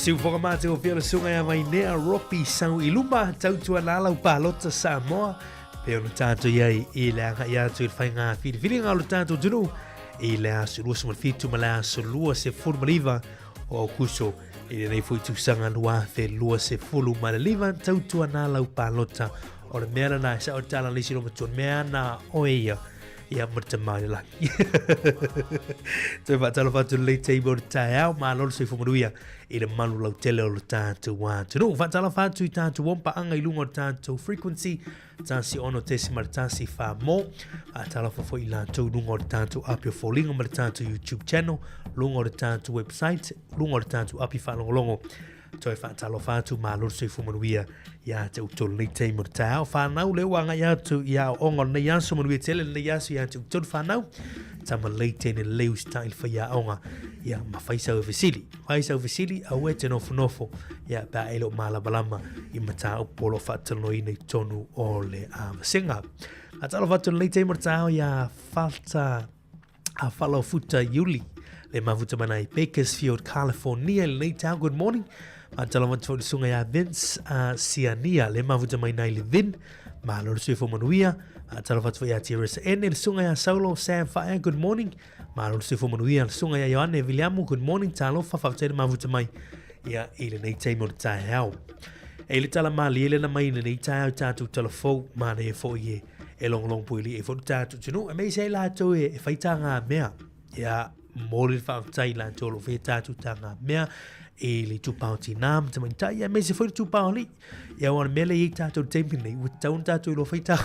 Speaker 1: siu whaka mate o whiara sunga ia mai nea ropi sau I luma tautua nālau pālota Sāmoa. Peo no tātou iai I le anga ia tu il whainga whiri ngā lo tātou tunu I le asu lua sumal fitu ma le asu lua se furu maliva o kuso I le nei fui tusanga lua fe lua se fulu ma le liva tautua nālau pālota o le mea na sa o tala lisi no matuan mea na oeia ia marta mai la. Toi whatalo whatu le teibo le tae au maa lolo se fumaruia I le malu lau tele o le tātou wātu. No, whatalo whatu I tātou wampa anga I lunga o tātou frequency, tāsi ono tesi ma le tāsi wha mō, a tala whafo I lātou lunga o le tātou api o fōlinga ma le tātou YouTube channel, lunga o le tātou website, lunga o le tātou api whanongolongo. Toi whatalo whatu maa lolo se fumaruia ia te utolo nei teimo te tau whanau leo wanga ia tu ia onga nei aso manuia tele nei aso ia te utolo whanau tama leite ne leo style wha ia onga ia ma whaisau vesili au e te nofo ia ba elo malabalama I mata upolo whatalo I nei tonu o le amasenga a talo whatu nei teimo te tau ia falta a whalo futa Yuli le mafuta mana I Bakersfield, California le nei tau good morning Antala watu sunga ya Vince Siania le mafuta mai nai le vin ma lo se fo manuia antala watu ya Teresa ene le sunga ya Saulo Sam Fire good morning ma lo se fo manuia sunga ya Yohane Williamu good morning talo fa te mafuta mai ya ile nei taimo ta hao ele tala mali ele na mai nei ta tatu telefo ma ne fo ye e long puili e fo tatu tunu e me se la to e faitanga mea ya moli fa tai la to lo fe tatu tanga mea e le tupauti nam te mai tai me se foi tupauli ia wan mele I tatou tempini with taun tatou lo feita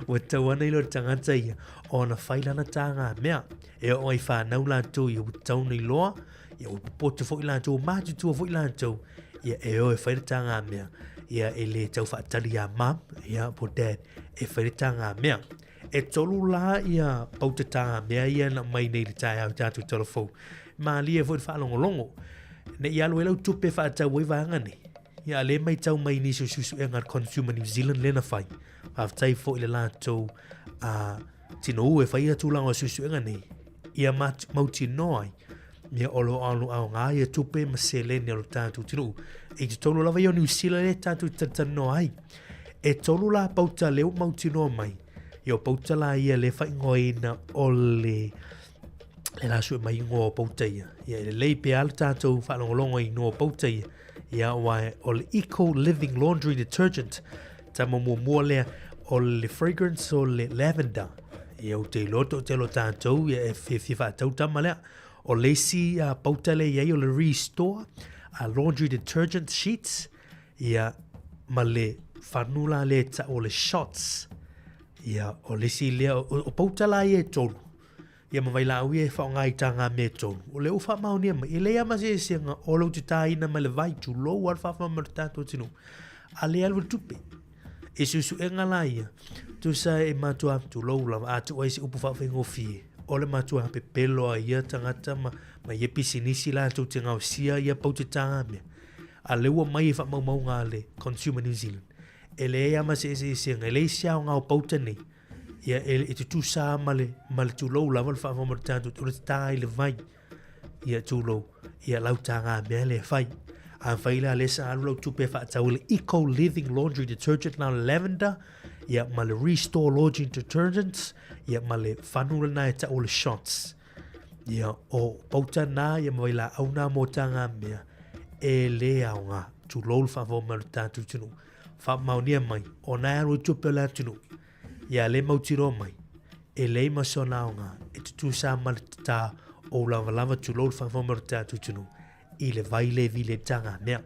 Speaker 1: with tawana lo tangata ia ona failana tanga mea e oi fa nau la tu I taun I loa ia o poto foi la tu ma tu foi la tu ia e oi faila tanga mea ia e le tau fa tali a mam ia po dad e faila tanga mea e tolu la ia pauta tanga mea ia na mai nei le tai au tatou telefo ma lia foi fa longo ne ia lo elo tupe fa ta we vanga ni ia le mai tau mai ni susu e ngar consumer New Zealand le na fai af tai fo ile la to tino e fai tu langa susu e ni ia mauti noi ia olo alu au nga ia tupe ma sele ne lo tatu tino e tolu lava yo New Zealand le tatu tatano ai e tolu la pauta le mauti no mai yo pauta la ia le fai ngoina ole le la su mai ngo pauteia ia le lei pe al tatou fa longo I no pauteia ia wa ol eco living laundry detergent tamo mo le ol fragrance ol lavender ia o te loto te lo tatou ia e fa tau tamale o le si pautele ia o le restore laundry detergent sheets ia male fanula le ta o le shots ia o le si le o pautala ia tolu ia mawai la ue fa ngai tanga me tonu o le ufa mauni ma ile ya ma se singa o lo tai na male vai tu lo war fa ma tato tinu ale al tupe e susu e ngala ia tu sa e matua tu lo la atu ai se upu fa fa ngofi o le matua pe pelo ia tangata ma ye pisinisi la tu tinga o sia ia pauti tanga me ale wa mai fa mau ngale consumer New Zealand ele ya ma se singa ele sia nga o pauta ni ia e tu sa male tu lo la val fa mo tanto tu stai le vai ia tu lo ia lau tanga mele fai a fai la le sa lo tu pe fa tau le eco living laundry detergent na lavender ia male restore laundry detergents ia male fanula na ta all shots ia o pauta na ia mai la au na mo tanga me e le aunga tu lo fa mo tanto tu fa maunia mai ona ro tu pe la tu ia le mautiro mai e le masonaonga e tu sa malta o lava tu lo fa formerta tu tunu I le vai le vile tanga mea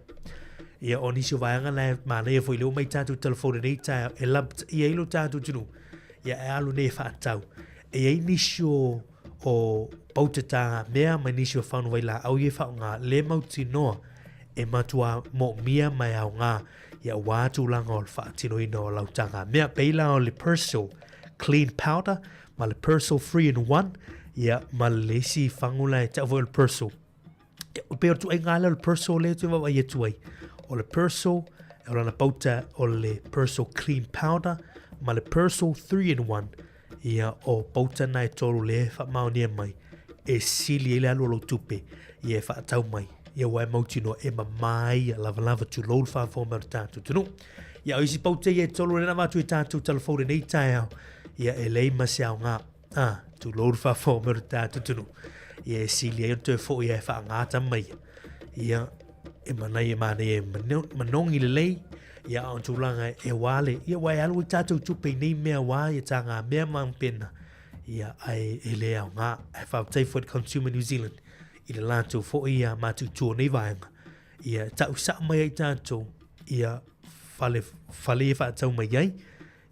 Speaker 1: ia oni so vaanga la ma le foi le mai tatu telefone nei ta e lab ia lo tatu tunu ia e alu ne fa tau e inisio o pautata mea ma inisio fa no vai la au ye fa nga le mautino e matua mo mia mai au nga ia watu langa o fa tino ino lau tanga mea peila o le Persil clean powder ma le Persil 3-in-1 ia ma le si fangula e tau le Persil pe tu ai ngala le Persil le tu va ia tu ai o le Persil e o na pauta o le Persil clean powder ma le Persil 3-in-1 ia o pauta nai tolu le fa maunia mai e sili ele alo lo tupe ia fa tau mai ia wai mautino e mamai lava tu lo fa fo mer tatu tunu ia isi paute ia tolo na matu tatu telefone nei tai ia ele masiao nga tu lo fa fo mer tatu tunu ia sili ia te fo ia fa ngata mai ia e manai e manongi lei ia on tulanga e wale ia wai alu tatu tupe nei mea wa ia tanga mea mampena ia ai ele au nga e fa tai for consumer New Zealand i le lato fo ia matu tu nei vaenga ia tau sa mai tatu ia fale fa tau mai ai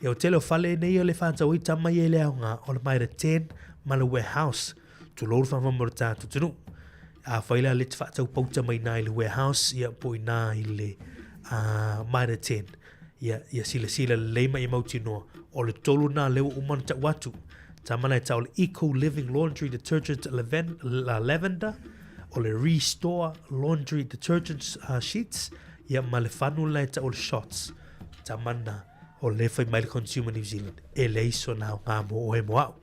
Speaker 1: ia o telo fale nei o le fa tau i tamai ele au nga o le mai le 10 ma le warehouse tu lo fa mo tatu tunu a faila le fa tau pauta mai nai le warehouse ia po ina ile mai le 10 ia sila le mai mautino o le tolu na le uman ta watu tamana tau le eco living laundry detergent lavender o le restore laundry detergent sheets ia ma le fanu le tau le shots tamana o le fai mai le consumer New Zealand e le iso na ngamo o e moau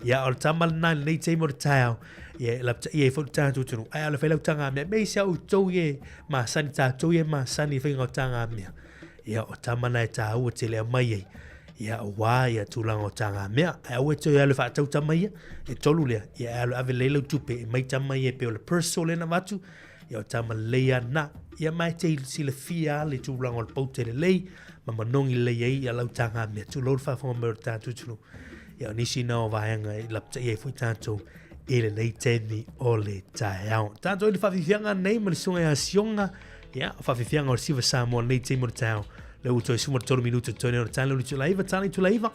Speaker 1: ia o le tamana na le nei te mo le tau ia la ia fo tatu tunu ai ala fai tanga me sia o tou ye ma sani tatu ye ma sani fai ngotanga me ia o tamana tau o te le mai ia wa ia tulango tanga mea e o te ia le fa tau tamai e tolu le ia alo ave lelo tupe mai tamai e pe o le persole na watu ia o tama leia na ia mai te sile fia le tulango le pote le lei ma manongi leia ia lau tanga mea tu lor fa fo mer tatu tunu ia nisi na o vaenga i lapta ia fu tatu ele nei teni o le taiao tanto ele fa fianga nei ma le sunga ia sionga ia fa fianga o siva Sāmoa nei te mo tau le uto suma tolu minuto tone o talo ni tulaiva tani tulaiva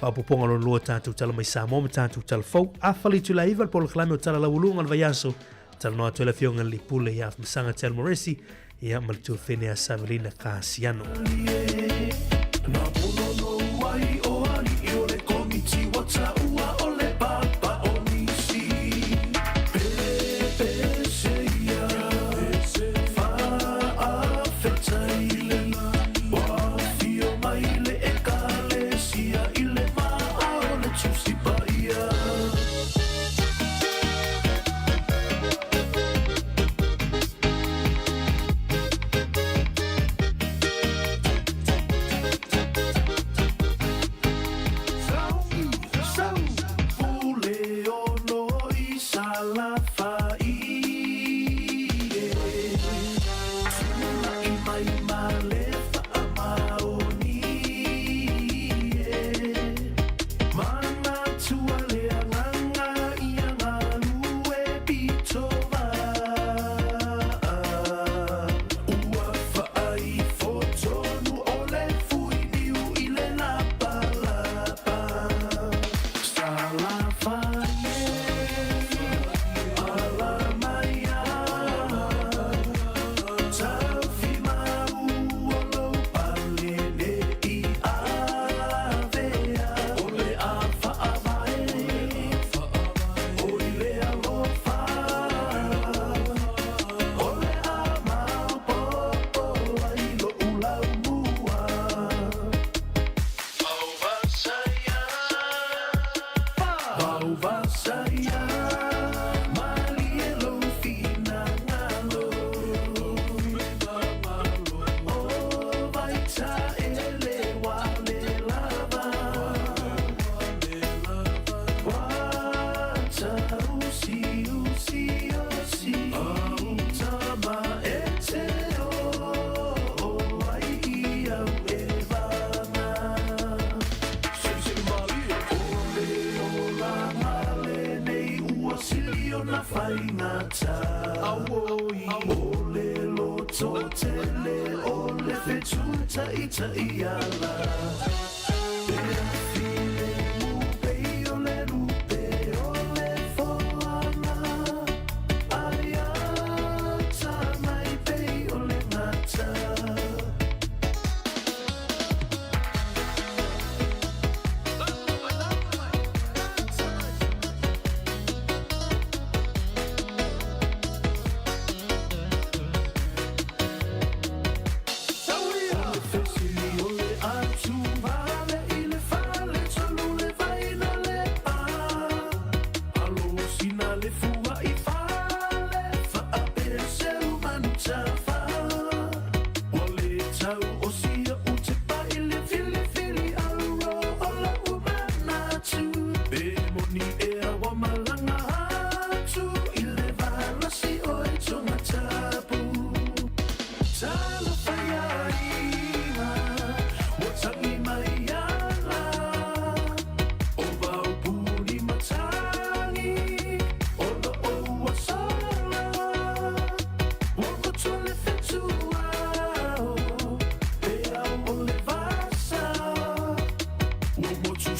Speaker 1: pa poponga lo lo tatu tala mai Sāmoa tatu tala fo afali tulaiva por le clame o tala la ulunga le vayaso tala no tole fionga li pule ia msanga tel moresi ia mal tu fene a Savelina Casiano
Speaker 3: Ole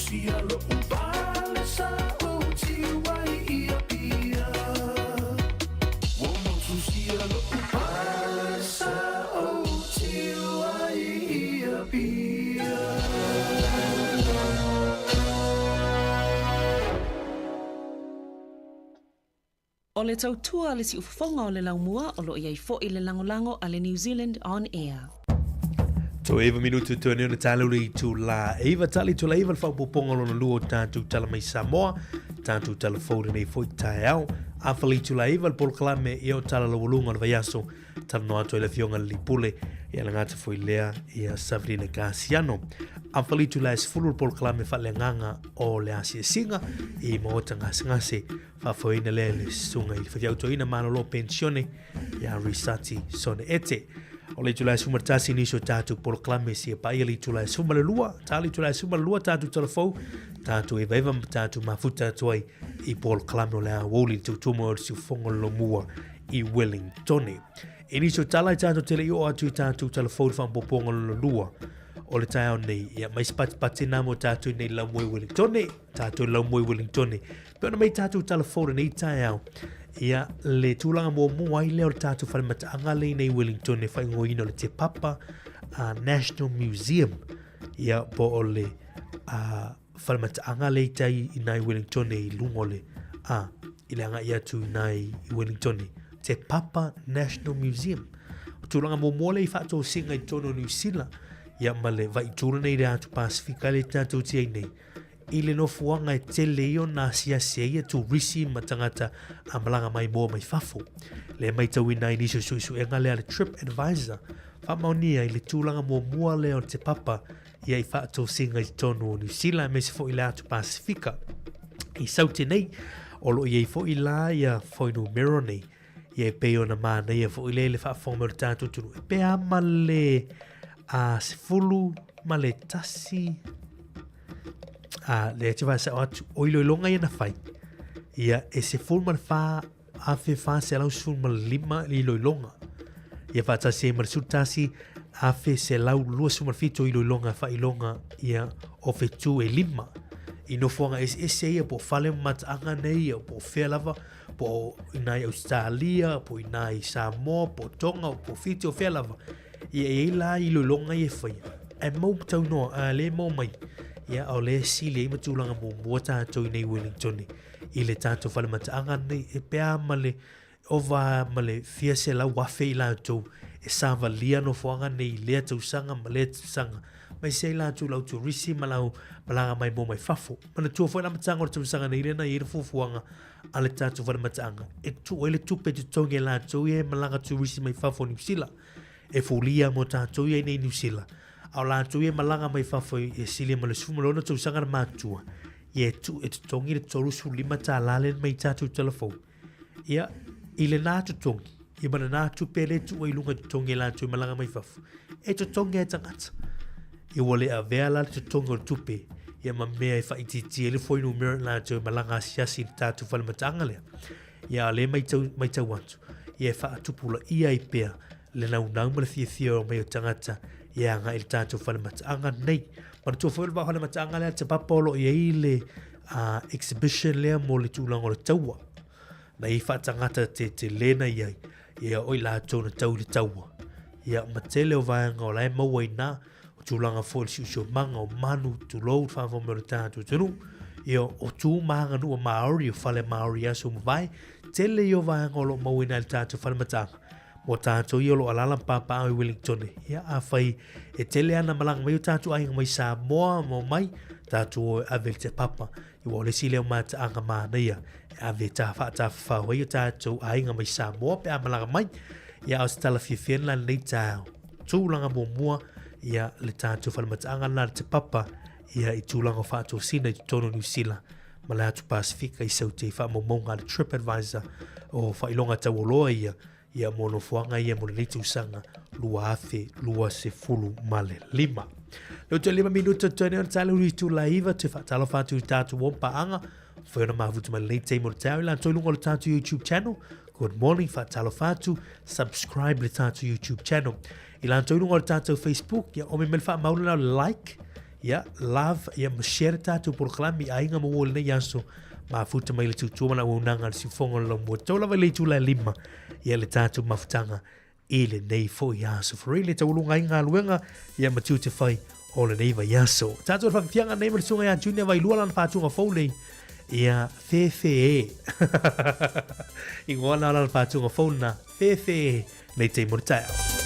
Speaker 3: susia lo upale sa o tiwai ia pia. Womo susia lo upale sa o tiwai ia pia.
Speaker 4: O le tautua le si ufafonga o le laumua o lo iai fo i le langolango a le New Zealand On Air.
Speaker 1: To eva minutu tu ane ona tāluri tu la eva tali tu la eva le whaupoponga lona lua tātou tala mai Sāmoa, tātou tala fōre nei fōi tae au, awhali tu la eva le polokalame i o tala la walunga le vaiaso, tala no ato i le fionga le lipule, i ala ngata fōi lea i a Savrina Gasiano. Awhali tu la esfulu le polokalame wha le nganga o le asia singa, i maota ngase, whawhoina le sunga i le whawhiauto ina manolo pensione, i a risati sone ete. O le tulai sumartasi niso tātou poloklame si e pai ali tulai sumaralua, tāli tulai sumaralua tātou telefou, tātou eva tātou mafuta tuai i poloklame o le a woli tūtuma o le siufonga lo mua i Wellingtone. E niso talai tātou tele i o atu tātou telefou whampoponga lo lua o le tae nei, ia mai spati namo tātou nei laumoi Wellingtone, tātou laumoi Wellingtone, pe ona mai tātou telefou nei tae au, ia le tūlanga mua i leo le tātou whalimata anga le nei Wellington e whaingoina le te papa National Museum ia po o le whalimata anga le tai i nei Wellington i lungo le i le anga ia tu nei Wellington te papa National Museum o tūlanga mua le i whaatou singa i tono New Zealand ia ma le vai tūra nei rea tu Pasifika le tātou tia nei i le nofuanga e te leo na sia ia tu risi matangata a malanga mai moa mai fafo. Le mai tau ina iniso suisu e ngale ale Trip Advisor. Whamaunia i le tūlanga mua leo te papa ia i whaatou singa i tonu o New Zealand me se fo i le atu Pasifika. I saute nei, olo i fo i la ia fo i numero nei. Ia e peo na mana ia fo i le whaafonga o tātou tunu. E pea ma le se fulu, ma le tasi... le te vai sa atu o ilo ilonga ia na fai ia e se fulma le fa a fe fa se lau fulma lima ilo ilonga ia fa ta se mar sutasi a fe se lau lua sumar fito ilo ilonga fa ilonga ia o fe tu e lima i no fonga se ia po fale mat anga nei po fe lava po inai Australia po inai Sāmoa po Tonga po fito fe lava ia e la ilo ilonga ia fai e mau tau no le mau mai ia o le sili i matulanga mua tātou i nei Wellington i le tātou whalimata anga nei e pea male ova male fia se lau wafe i lātou e sāwa lia no fuanga nei lea tau sanga ma lea tau sanga mai se i lātou lau tu risi ma lau malanga mai mo mai fafo mana tua fwoi lamatanga o tau sanga nei lena i re fufuanga a le tātou whalimata anga e tu ele tupe tu tongi e lātou i e malanga tu risi mai fafo New Zealand e fulia mo tātou i nei New Zealand au la tu e malanga mai fafo e sili ma le sumolona tu sanga matua ye tu e tongi le tolu su lima ta lale mai tatu telefon ia ile na tu tongi i bana na tu pele tu e lunga tongi la tu malanga mai fafo e tu tongi e tangata i wale a vea la tu tongi o tupe ia ma mea e whaititi e le foi numero la tu malanga siasi tatu whalimatanga lea ia le mai tau atu ia e whaatupula ia i pea le nau ma le fia o mai o tangata ia nga il tātou whalimataanga nei. Mana tua whailwa whalimataanga lea te papolo ia i le exhibition lea mo le tūlanga o le taua. Na i whaatangata te lena iai, ia oi la tau na tau le taua. Ia matele o vaianga o lai maua i nā, o tūlanga fo le siusio manga o manu tu lou whaafo me o le tātou tunu. Ia o tū maanga nua Maori o whale Maori aso mawai, tele i o vaianga o lo maua i nā le tātou whalimataanga. O tātou i olo alala papa au i Wellington. Ia a whai e tele ana malanga mai o tātou ainga mai Sāmoa mo mai, tātou o ave te papa. I wale si leo mata anga mana ia. Ave tā whawhau i o tātou ainga mai Sāmoa pe a malanga mai. Ia o stala whiwhena nei tāu. Tūlanga mo mua, ia le tātou whalimata anga nā te papa. Ia i tūlanga whātou sina i tono New Zealand. Ma le atu Pasifika i saute i whamomonga le Trip Advisor o whailonga tau oloa ia. Ia mono fuanga ia mo le sanga lua afe lua se fulu male lima. Leo te 5 minuta tone on tala uri tu laiva te whatala whatu tātu wompa anga. Whaina mahutu ma le te mo le tau ila toi lungo le tātu YouTube channel. Good morning whatala whatu. Subscribe le tātu YouTube channel. Ila toi lungo le tātu Facebook. Ia ome mele wha maulina like. ia love ia mashare tātou proklami ainga mo wole nei aso mafuta mai le tutua mana unanga le sifonga le mo tau lava le tula lima ia le tātou mafutanga i le nei fo aso for le taulunga inga luenga ia matu te fai o le nei vai aso tātou whakatianga nei ma le sunga ia junior vai lua lana whātunga fōlei ia fefe i ngona lana whātunga fōna fefe nei te mortao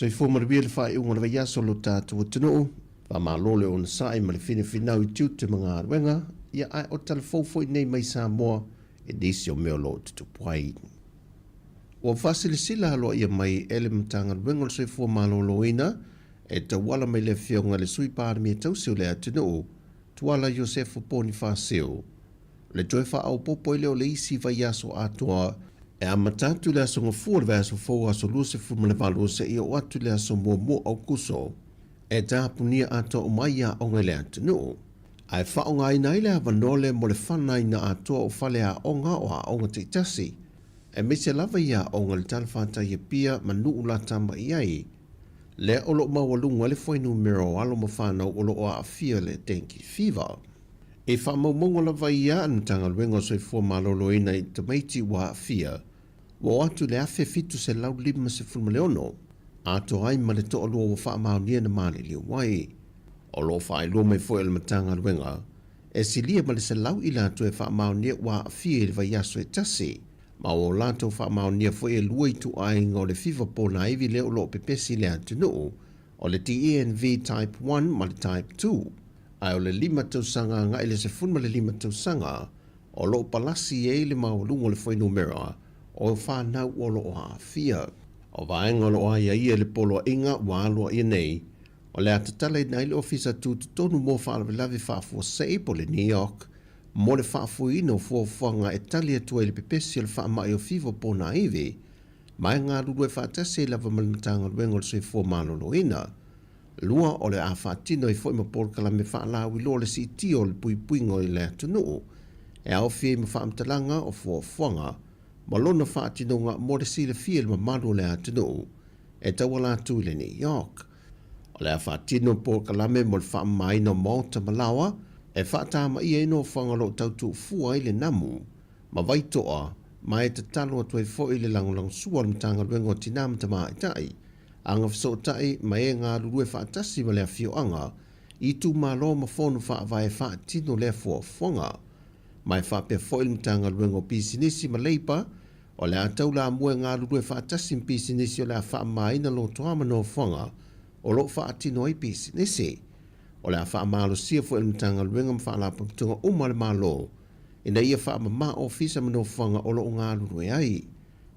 Speaker 8: So I fōma rewia le whae unga le yaso lo tātua tino wa mālole o na sae ma le whine whinau I tiu te mga aruenga ia ai o tala fōfoi nei mai Sāmoa e nisi o meo lo tutu puai. Wa whasili sila aloa ia mai ele mtanga ruenga le so I fō mālolo ina e tawala mai le whionga le sui pārami e tausio le atino tuala Josefu Bonifasio. Le joe wha au popo leo le isi vai yaso atua e a matatu le aso ngafua le vaso fau aso luse fuma le valo se ia o atu le aso mua au kuso. E tāpunia ato o mai a onga le atinu. Ai whao ngai nei le avanole mo le whanai na atua o whale a onga o a onga te tasi. E mese lava ia onga le talwhata ia pia manu ula tama iai. Le olo mawalunga le whainu mero alo ma whanau olo o a fia le denki fever. E whamaumongo la vai ia anu tanga luenga soifua malolo ina I tamaiti wa fia, wa atu le afe fitu se lau lima se fulma leono, ato ai ma le toa lua wa whaamaunia na mali liu wai. O lo whae lua mai foe le matanga luenga, e silia ma le se lau ila atu e whaamaunia wa fia I vai aso e tasi, ma o lato whaamaunia foe e lua I tu ai ngā le fiva pōna iwi leo lo pepesi le atu nuu, o le TENV Type 1 ma le Type 2, ai o le 5 tausanga ngai le se funma le 5 tausanga, o lo palasi e le maulungo le foi numera, o whanau o lo a fia. O vaenga lo a ia le polo inga wa aloa ia nei, o le atatale nai le ofisa tu tonu mo whaalawe whaafua sei po le New York, mo le whaafua ino fuafanga e tali atua le pepesi le whaamai o fivo pōna iwi, mai ngā ruru e whaatase lava malinatanga luenga le soi fua malolo ina, lua o le a whaatino I foi ma porkala me whaalawi lo le si tio le pui puingo I le atunuu, e au fie ma whaamtalanga o fuafuanga, ma lona whaatino ngā mo le si le fie ma malu le atunuu, e tawala atu le New York. O le a whaatino porkala me mo le whaamai no Malta Malawa, e whaatama I eno whangalo tautu fua I le namu, ma vaitoa, ma e te talo atu e fo I le langulang sua le mtanga luengo tinam tama itai, anga fisotai ma e ngā rurue whaatasi ma lea whioanga, I tu malo ma whonu whaavai whaatino lea fuafuanga, mai whape foil mtanga luengo pisinisi ma leipa, o lea tau la mua ngā rurue whaatasi m pisinisi o lea whaamaina lo toama no whanga, o lo whaatino ai pisinisi, o lea whaamalo sia foil mtanga luenga ma whaalapakutunga umale malo, ina ia whaamama ofisa ma no whanga o lo ngā rurue ai.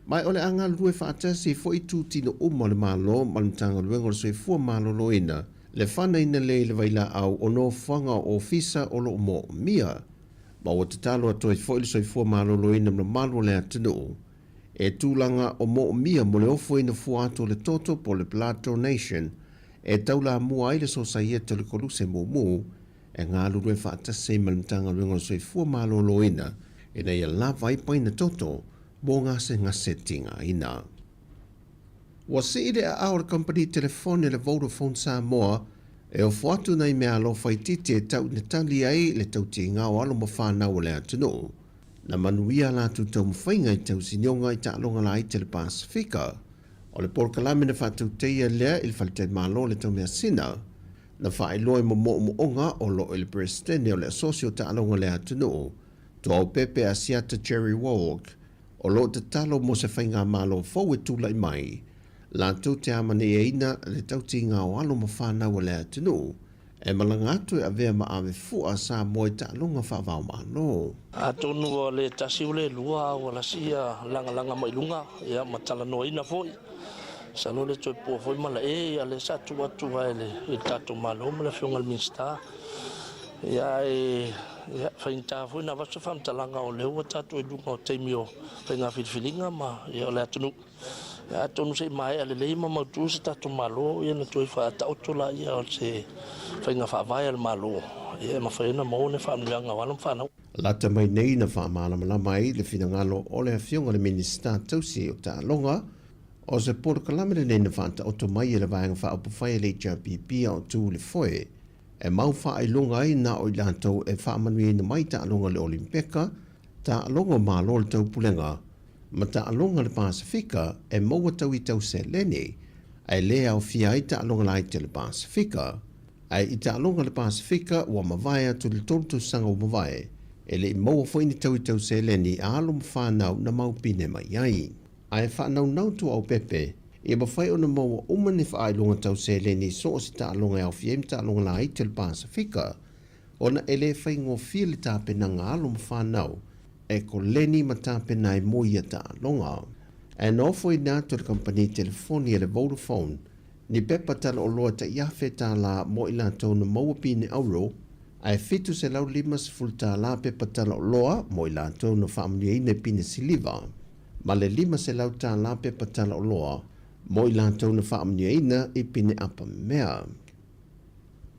Speaker 8: Mai ole anga lue whaatasi fo I tu tino umale malo malutanga luengo le soifua malolo ina le whana ina le vaila au o no whanga o ofisa o lo mo mia. Ma o te talo atoe fo I le soifua malolo ina mna malo le atinu. E tūlanga o mo mia mo le ofo ina fuato le toto po le blood donation e taula mua ai le sosaieta le koluse mumu e ngā lue whaatasi malutanga luengo le soifua malolo ina ina ia lava I paina toto bo ngase tinga ina. Wa se ide a our company telefone le Vodafone Sāmoa e o fuatu nei mea lo whaititi e tau netali ai le tau ti ngā o alo ma whanau le atunu. Na manuia la tu tau mwhainga I tau sinionga I ta'alonga la I te le Pasifika. O le porkalame na whatu teia lea il whalite malo le tau mea sina. Na whaeloi mo onga o lo il presidente o le asosio ta'alonga le atunu. To au pepe asiata Jerry Walk. O lo te talo mo se whainga malo fau e tūlai mai, la tau te amane e ina le tau ti ngā o alo ma whanau le atunu, e malangatu e avea ma ave fua sa mo e ta'alonga whaavau malo.
Speaker 9: A tonu o le tasi ule lua o la sia langa mai lunga, ia matala no ina foi. Sa no le toi po foi mala e ale sa tu atu ele tato malo ma le fiongal minsta. Ia ia whainta fui na wasu whamtalanga o leo wa tatu e lunga o teimio whainga whiwhilinga ma ia o le atunu. Ia atonu se mai ale leima mautu se tatu malo ia na tui whaata otola ia o se whainga whaavai al malo. Ia ma whaina mo ne whaamlianga walam whanau.
Speaker 8: Lata mai nei na whaamalama mai le whinangalo o le whionga le minista tausi o ta'alonga o se porkalame nei na whaata oto mai e le vaenga whaapawhai le JPP o tū le foe. E mau whaelonga ai na o ilantou e whaamanui na mai ta'alonga le Olimpeka, ta'alonga malo le tau pulenga, ma ta'alonga le Pasifika e maua tau I tau se lene, ai lea o fia ai ta'alonga lai te le Pasifika, ai I ta'alonga le Pasifika ua mawai atu le tolu sanga o mawai, e le I maua whaini tau I tau se lene a alo mwhanau na maupine mai ai. Ai whanau nautu au pepe, e mawhai o na maua umane whaelonga tau se lene so o si ta'alonga au fia im ta'alonga lai te le Pasifika, o na ele whai ngō fia le tāpena ngā alo mwhanau, e ko leni ma tāpena I moia ta'alonga. E nofo I nātu le company telefoni e le Vodafone, ni pepa tala o loa ta iafe tā la mo I lātou na maua pine auro, ai fitu se lau 5 tā la pepa tala o loa mo I lātou na whaamlia ine pine siliva, ma le 5 se lau tā la pepa tala o loa, mo I lātou na whaamlia ina I pine apa mea.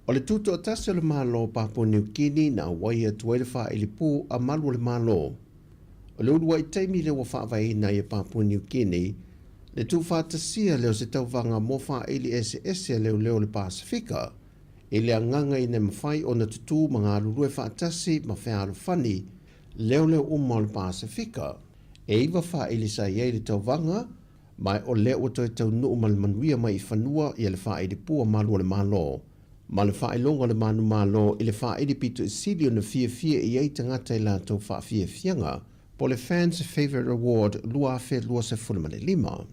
Speaker 8: O le tuto o tasa le malo Papua New Guinea na waia tuailefa I le pū a malu le malo. O le urua I taimi le wa whaavai na I Papua New Guinea, le tu whātasia leo se tauvanga mo wha ili ese leo le Pasifika, I le anganga i ne mawhai o na tutu mga lulue whaatasi ma whea fani leo uma o le Pasifika. E iwa wha ili sa iei le tauvanga, mai o leo o toi tau nuu ma le manuia mai i whanua i le wha i le pua malu o le malo. Ma le wha i longa le manu malo i le wha i le pito i sili o na fia i ei tangata i la tau wha fianga, po le Fans Favorite Award lua se fulmane lima.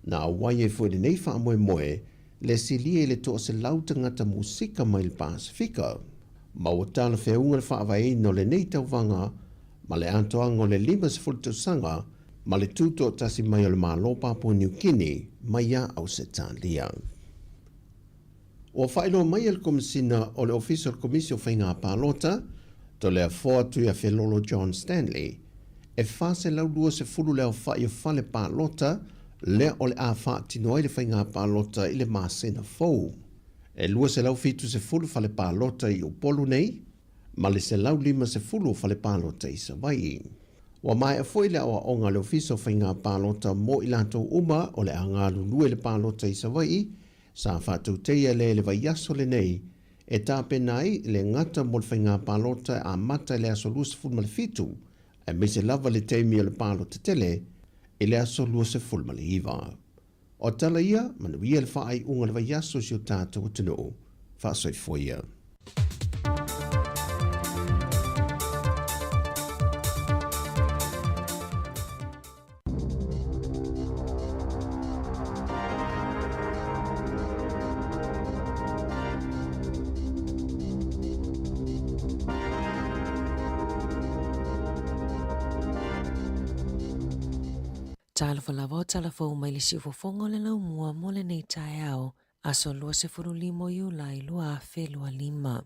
Speaker 8: Na wai e fwede nei wha moe, le silia i le toa se lau tangata musika mai le Pasifika. Ma o tala whiaunga le wha awai no le nei tauvanga, ma le antoanga o le 5 tausanga, ma le tuto tasi mai o le malo Papua New Guinea, mai ia au se tālia. O whaino mai al komisina o le Official Commission whainga Pālota, to lea fōatu ia Whelolo John Stanley, e whase lau lua se fulu leo whai o whale Pālota, lea o le a whaatino ai le whainga Pālota i le māsena fōu. E lua se lau fitu se fulu whale Pālota i upolu nei, ma le se lau 5 se fulu whale Pālota i Sawai. Wa mai a foi le awa onga le ofiso whainga Pālota mo i lato uma o le anga lulue le Pālota i Sawai, sa whātou teia le vaiaso le nei, e tāpe nai le ngata mo le whainga Pālota a mata le aso lua se fulu le fitu, e me se lava le teimi o le Pālota tele, e le aso lua se fulu le iwa. O tala ia, manuia le whaai unga le vaiaso si o tātou tino, whaasoi foia.
Speaker 10: Talafalava o talafou mai le siufofonga le lau mua mo le nei tae au, aso lua se furu limo iulai lua a whelua 5.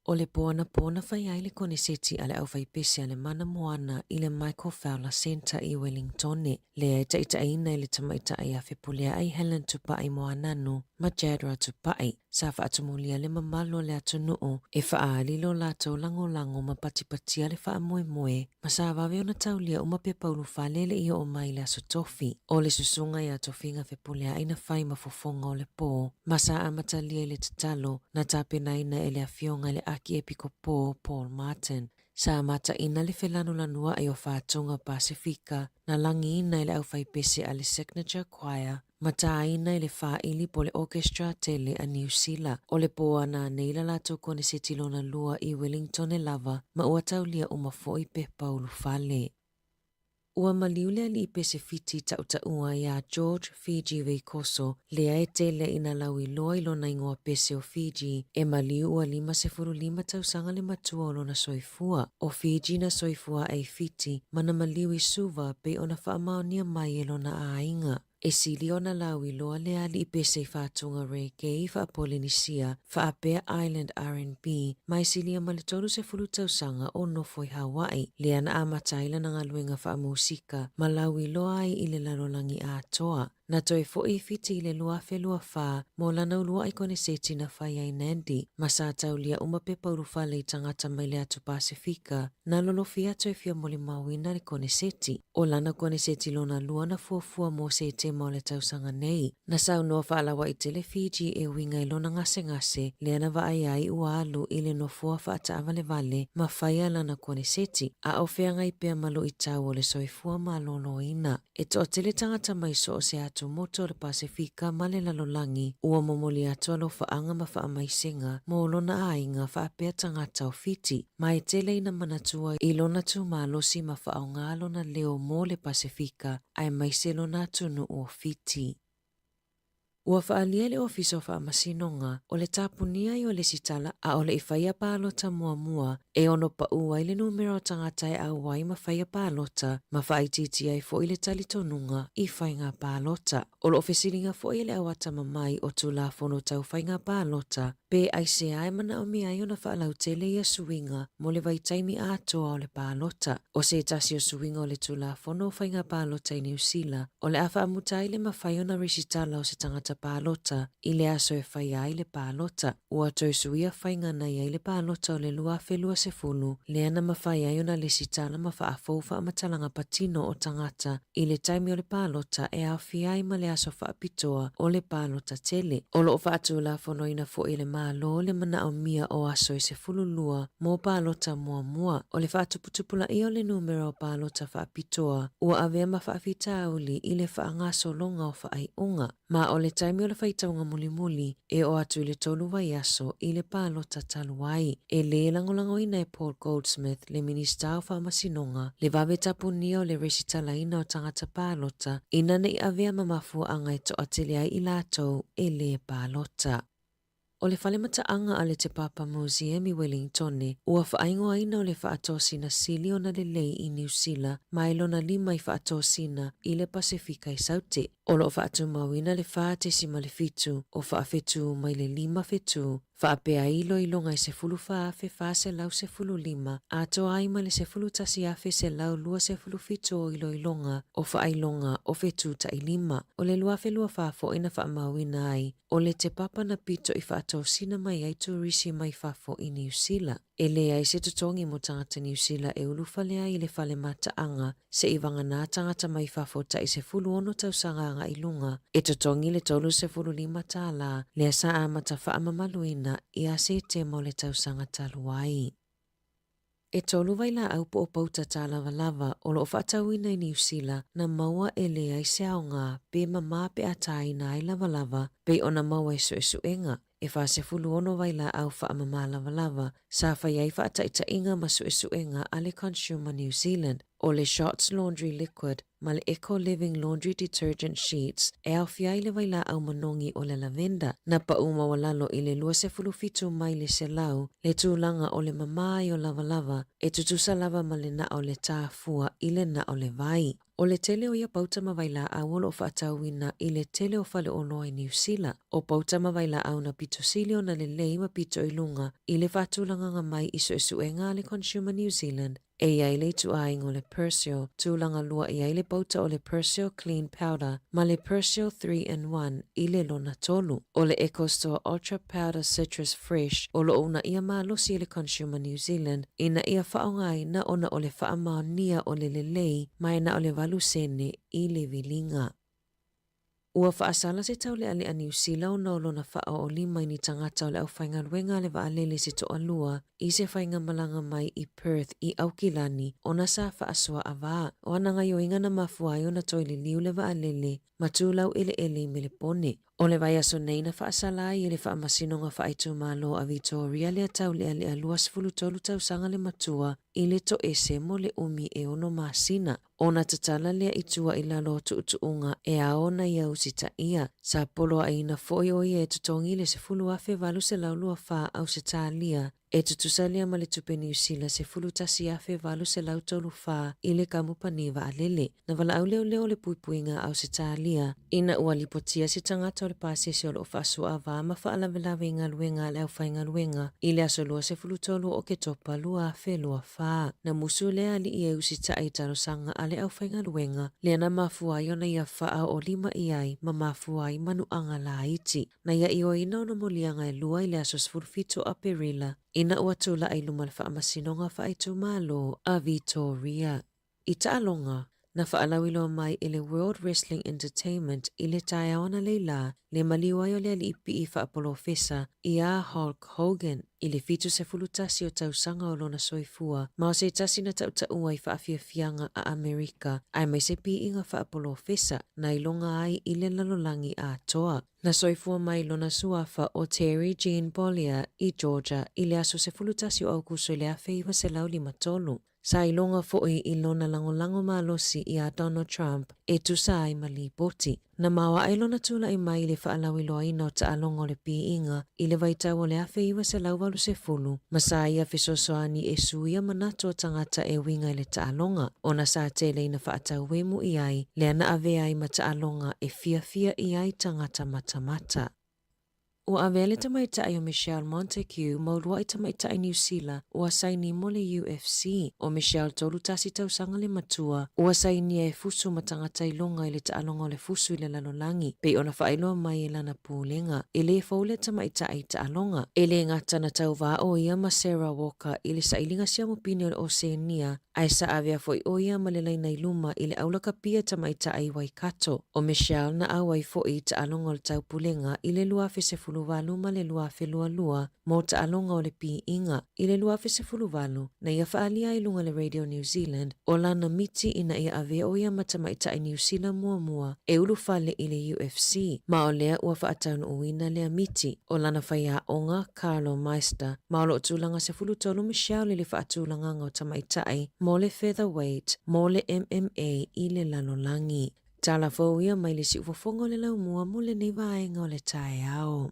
Speaker 10: O le pōna whai ai le kone seti ale au whai pese ale mana moana i le Michael Fowler Center i Wellington, le taita ina i le tamaita ai a whipulea ai Helen tupai moananu, ma Jadra tupai, sa whaatumulia le mamalo le atunuu, e whaalilo lato lango ma patipatia le wha moe, ma sa wawe ona taulia uma pe paulu whalele i o mai le aso tofi, o le susunga i a tofinga whipulea ai na whai mafofonga o le pō, ma sa amatalia le tatalo, na tapena ina ele a fionga le aki epiko pō Paul Martin. Sa mata ina le whelanu lanua e o whātunga Pasifika, na langi ina ele au whaipese a le Signature Choir, mata ina ele whaili po le orchestra tele a New Zealand, o le poa na neila lato kone se tilona lua i Wellington e lava, ma ua taulia uma fo i pe paulu whale. Ua maliule li pese fiti ua ia George Fiji Veikoso lea e tele ina lau i loa i lona ingoa pese o Fiji e maliu ua 505 tausanga le matua o lona soifua o Fiji na soifua ai fiti mana maliu i suva pe ona whaamaonia mai e lona ainga. E sili ona lau i loa lea li pese i whātunga reggae i Polynesia, Whaapea Island R&B, mai sili a malitolu se fulu tausanga o nofo i Hawaii, lea na amataila na ngaluenga wha musika, ma lau i loa ai i le lalolangi a toa. Na toi fo i fiti i le lua whelua wha, mo lana ulua i kone seti na whai ai Nandi, ma sa taulia umape paurufa le tangata mai le atu Pasifika, na lolofia toi fia moli mawina le kone seti, o lana kone seti lona lua na fuafua mo se te mo le tausanga nei, na sau noa whaalawa i tele Fiji e winga i lona ngase, le ana wa ai ua alu i le no fua whaata avale vale, ma whaia lana kone seti, a ofea ngai pia malu i tau o le soifua ma lolo ina, e to tele tangata mai so o se atu moto le Pasifika ma le lalolangi ua momoli atu alo whaanga ma wha amaisenga mo lona ainga whaapea tangata o fiti ma e tele ina manatua i lona tu malosi ma wha au ngā lona leo mo le Pasifika ai maise lona tunu o fiti. Ua whaalia le ofiso wha amasinonga o le tapunia i o le sitala a o le i whaia pālota mua e ono pa ua i le numero tangata e au wai ma whaia pālota ma whaititi ai fo i le talitonunga i whainga pālota. O le ofisiringa fo i le awata mamai o tu la fono tau whainga pālota pe ai se ai mana o mi ai ona whaalau tele i a suinga mo le vaitaimi atoa o le pālota. O se tasi o suinga o le tu la fono whainga pālota i New Zealand o le awha amutai le ma whaiona risitala o se tangata pālota i le aso e whai ai le pālota. Ua toisuia whaingana i le pālota o le lua whelua se fulu, le ana mawhai ai ona le sitala ma whaafoufa a matalanga patino o tangata i le taimi o le pālota e au fiai ma le aso whaapitoa o le pālota tele. O lo o whaatula whanoina fo i le mālo le mana o mia o aso i se fulu lua mō pālota mua. O le whaatuputupula i o le numero o pālota whaapitoa ua avea ma whaafita uli i le whaangaso longa o whaai unga. Ma o le taimi o le whaitaunga muli e o atu i le tolu vai aso i le pālota taluai. E le langolango ina e Paul Goldsmith le minista o whaamasinonga le vawe tapunia o le resitala ina o tangata pālota ina ne i avea ma mafua anga e to atelia i lātou e le pālota. O le whalemata anga ale te Papa Museum i Wellington ua whaingoa ina o le whaatosina sili o na le lei i New Zealand mai lona 5 i whaatosina i le Pasifika i Saute. O lo whaatu mawina le whaatesi ma le fitu o whaafetu mai le 5 fetu. Whaapea ilo i longa i se fulu whaafe se lau se fulu 5 a toa ai ma le se fulu tasi afe se lau lua se fulu fitu o ilo i longa o whaailonga o fetu ta i 5. O le luafe lua whaafo ina whaamawina ai o le te papa na pito i whaatosina mai ai turisi mai whaafo i New Zealand. E lea i se tutongi mo tangata New Zealand e ulufalea i le whale mata anga se i wangana tangata mai whaafo ta i se fulu ono tausanga anga i lunga. E tutongi le tolu se fulu 5 tala lea sa amata whaamamaluina i a se te mo le tausanga taluai. E tolu vai la aupo o pauta tā lava o lo whaatauina i New Zealand na maua e lea i se aonga pe mama pe ataina i lava pe ona maua e suenga. E wha se fulu ono vai la au wha amama lava sa whai whaataita inga ma suenga a le Consumer New Zealand o le Shots Laundry Liquid ma le Eco Living Laundry Detergent Sheets e au fiai le vai la au manongi o le lavenda na pa uma walalo i le lua se fulu fitu mai le se lau le tūlanga o le mamai o lava e tutusa lava ma le na o le tāfua i le na o le vai. O le tele o ia pauta mawaila au o whaatauina i le tele o whale o noa i New Zealand. O pauta mawaila au na pito silio na le lei ma pito i lunga i le whaatulanga mai iso e suenga le Consumer New Zealand. E iai le tuaing o le Persil, tūlanga lua iai le pauta o le Persil Clean Powder, ma le Persil 3-in-1 i le lona tolu. O le EcoStore Ultra Powder Citrus Fresh, o lo una ia maalosi i le Consumer New Zealand, ina ia whaongai na ona o le whaamao nia o le lelei, mai na o le walu sene i le vilinga. Ua whaasala se tau le ale a New Zealand na lona wha o 5 ni tangata o le au whainga luenga le waalele se toa lua i se whainga malanga mai i Perth i Aukilani o na sa whaasua a waa. O ananga yo inga na mafuai o na toili liu le waalele matūlau ele me le pone. O le vai aso nei na whaasala i le whaamasinonga whaaitu malo a Victoria le atau le ale a luas fulu tolu tau sanga le matua i le to ese mo le umi e ono masina. O na tatala lea itua i lalo tuutuunga e a ona i au sita ia. Sa polo a ina foi o ia e tutongi le se fulu afe valu se laulua wha au se talia. E tutusalia ma le tupe New Zealand se fulu tasi afe valu se lau tolu wha i le kamupaniva a lele. Na wala au leo le puipuinga au se talia. Ina ua lipotia se tangata o le pasese o lo whaasua a vaa ma whaalawelawe inga luenga le au whainga luenga. I le aso lua se fulu tolu o ke topa lua afe lua wha. Na musu lea li i e usita ai taro sanga ale au whainga luenga. Lea na mafuai o na ia wha o 5 iai ma mafuai manu anga la iti. Na ia i o ina ono molianga e lua i le aso sfurfito a perila. Ina ua tula ai lumal whaamasinonga whaaitu malo a Victoria. I taalonga, na whaalawilo mai i le World Wrestling Entertainment i le taiawana leila le maliwai o le alipi i whaapolofesa i a Hulk Hogan i le fitu se fulutasi o tausanga o lona soifua ma o se tasi na tautaua i whaafiafianga a Amerika ai mai se pi inga whaapolofesa na ilonga ai i le lalolangi a toa. Na soifua mai lona suafa o Terry Jean Bollier i Georgia i le aso se fulutasi o aukuso i le awheiwa se lauli matolu. Sa ilonga fo'i i lona langolango malosi i a Donald Trump e tusa ai mali boti. Na mawa ai lona tula i mai le whaalawiloa ina o taalongo le pi inga i le waitau o le awheiwa se lauwalu se fulu. Masa ia fisosoani e suia manato tangata e winga i le taalonga. Ona sa tele ina whaatau wemu i ai le ana ave ai ma taalonga e fia i ai tangata mata. Ua avele tamaitai o Michelle Montague maurua i tamaitai New Zealand ua saini mo le UFC o Michelle tolu tasi tausanga le matua ua saini e fusu matangata ilonga i le taalonga o le fusu i le lalolangi pe ona whaailoa mai e lana pūlenga e le faule tamaitai taalonga e le ngata na tauva o ia ma Sarah Walker i le sailinga sia mopini o le Oceania ai sa avea foi o ia ma le laina iluma i le aulaka pia tamaitai Waikato o Michelle na awai foi taalonga o le taupulenga i le lua fesefuluvalu ma le lua felualua mo taalonga o le pi inga i le lua fesefuluvalu na ia whaalia i lunga le Radio New Zealand o lana miti ina ia avea o ia matamaitai New Zealand mua e ulu fale i le UFC ma o lea ua whaataun uina lea miti o lana whaia onga Carlo Meister ma o lo tūlanga se fulutolu Michelle le whaatūlanga ngau tamaitai mo le featherweight mo le MMA i le lalolangi. Tala fo ia mai le si ufofongo le lau mua mo le nei vaenga o le tae ao.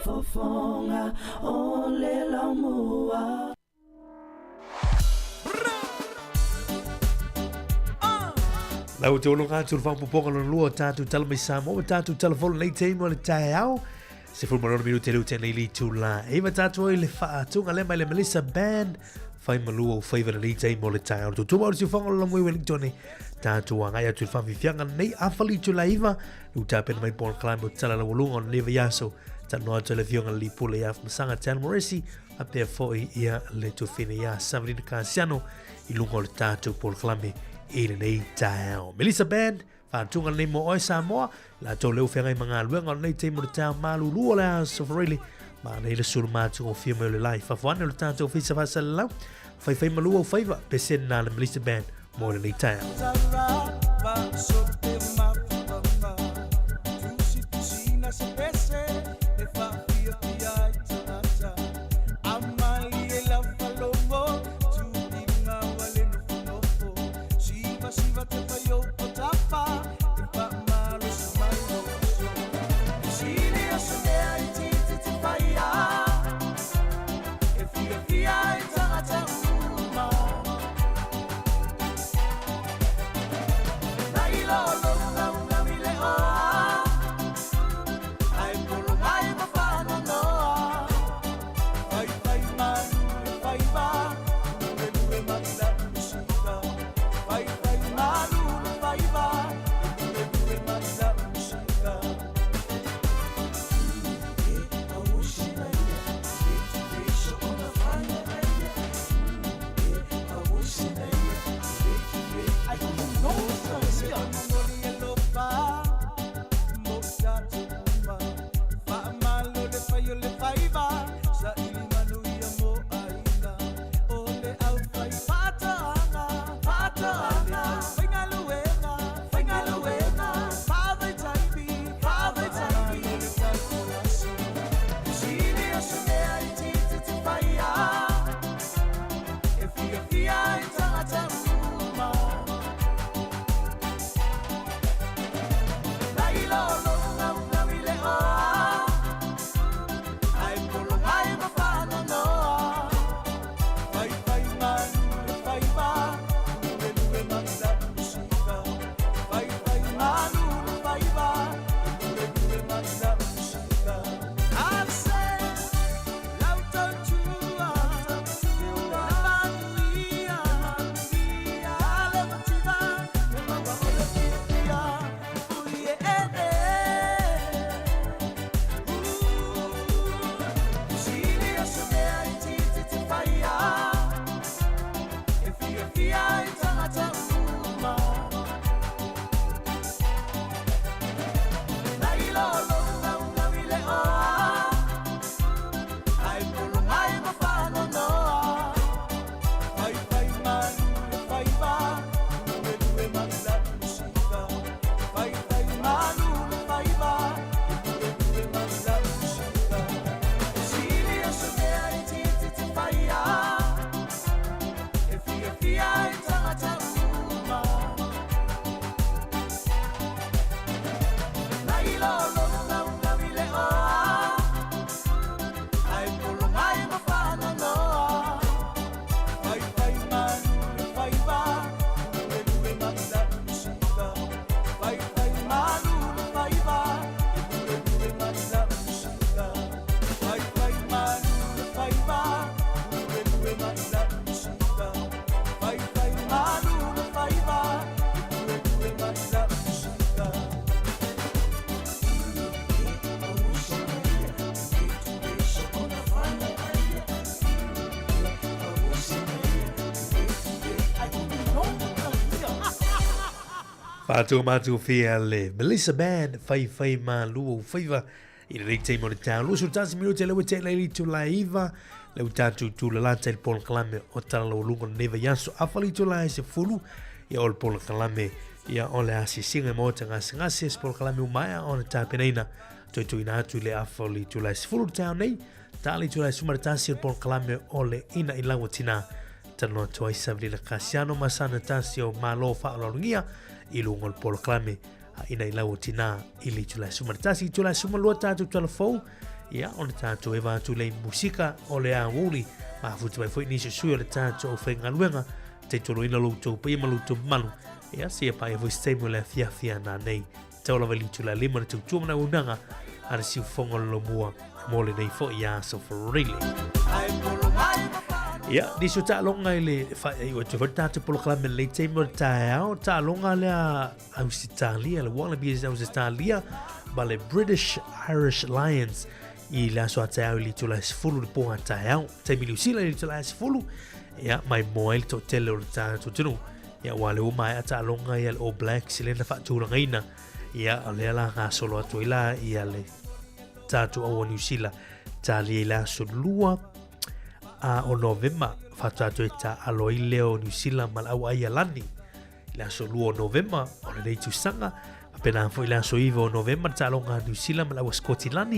Speaker 3: Fofonga o le lau mua.
Speaker 1: Lau te olonga tu whang poponga lona lua tātu tala mai Sāmoa, tātu tala wholo nei teimo le tae au. Se fulmarona miru te rute nei li tu la. Ewa tātu oi le whaatunga le mai le Melissa Band. Whai malua o whaiwara nei teimo le tae au. Tu tuma ori tu whanga lona mui Wellington tātu a ngai atu whawhi whianga nei awhali tu la iwa. Lu tāpena mai pōna kalaimu tala la walunga o neva yaso. Tanoa tu le vionga li pule ia masanga Tana Moresi. A pia foi ia le tu whine ia Samarina Kāsiano. I lunga o le tātu pōna kalaimu. Ina nei tau. Melissa Band, whātunga nei mo oi Sāmoa, la tō leo whengai mga luenga nei te mo le tau malu lua lea sofarili, ma nei le suru mātu o whia meo le lai. Whawhane o le tātou whisa whasa le lau, whai malua o whaiva, pesen nā le Melissa Band, mo le nei tau. Matu fia le Melissa Band fai ma lu faiva i le te mo le tau lu su tasi minuti le wete le li tu la iva le utatu tu le lata il pol kalame o tala lo lungo neva yaso afali tu la se fulu ia ol pol kalame ia ole asi singa mo tanga ngase pol kalame umaya on ta penaina tu ina tu le afali tu la se fulu tau nei tali tu la sumar tasi il pol kalame ole ina i lawatina tano tu ai sabli le kasiano masana tasi o malo fa longia i lungo polo klame ina i lau tina ili tula sumartasi tula sumalua tatu telefon ia ona tatu eva tu le musika o le awuli ma futu mai foi nisi sui o le tatu o whenga luenga te tolo ina loutou pa ima loutou malu ia sia pa e voi stemo le fia na nei tau lava li tula lima le tautua mana unanga ara si ufonga lo mua mo le nei foi ia so for really ia diso ta longa ile fa o te vertate polo klame le te mo ta longa le Australia le wala bi Australia ba le British Irish Lions i la so ta ili to la fulu de po ta te mi usila ili to la fulu ia mai moel to tele ta to tunu ia wale o mai ta longa ia All Blacks le na fa tu longa ina ia le la ga solo to ila ia le ta to o New Zealand ta li la so lua o November fatatu e ta aloi leo New Zealand mal au ai alani la so luo November o le tu sanga apena foi la so ivo November ta longa New Zealand mal au Scotland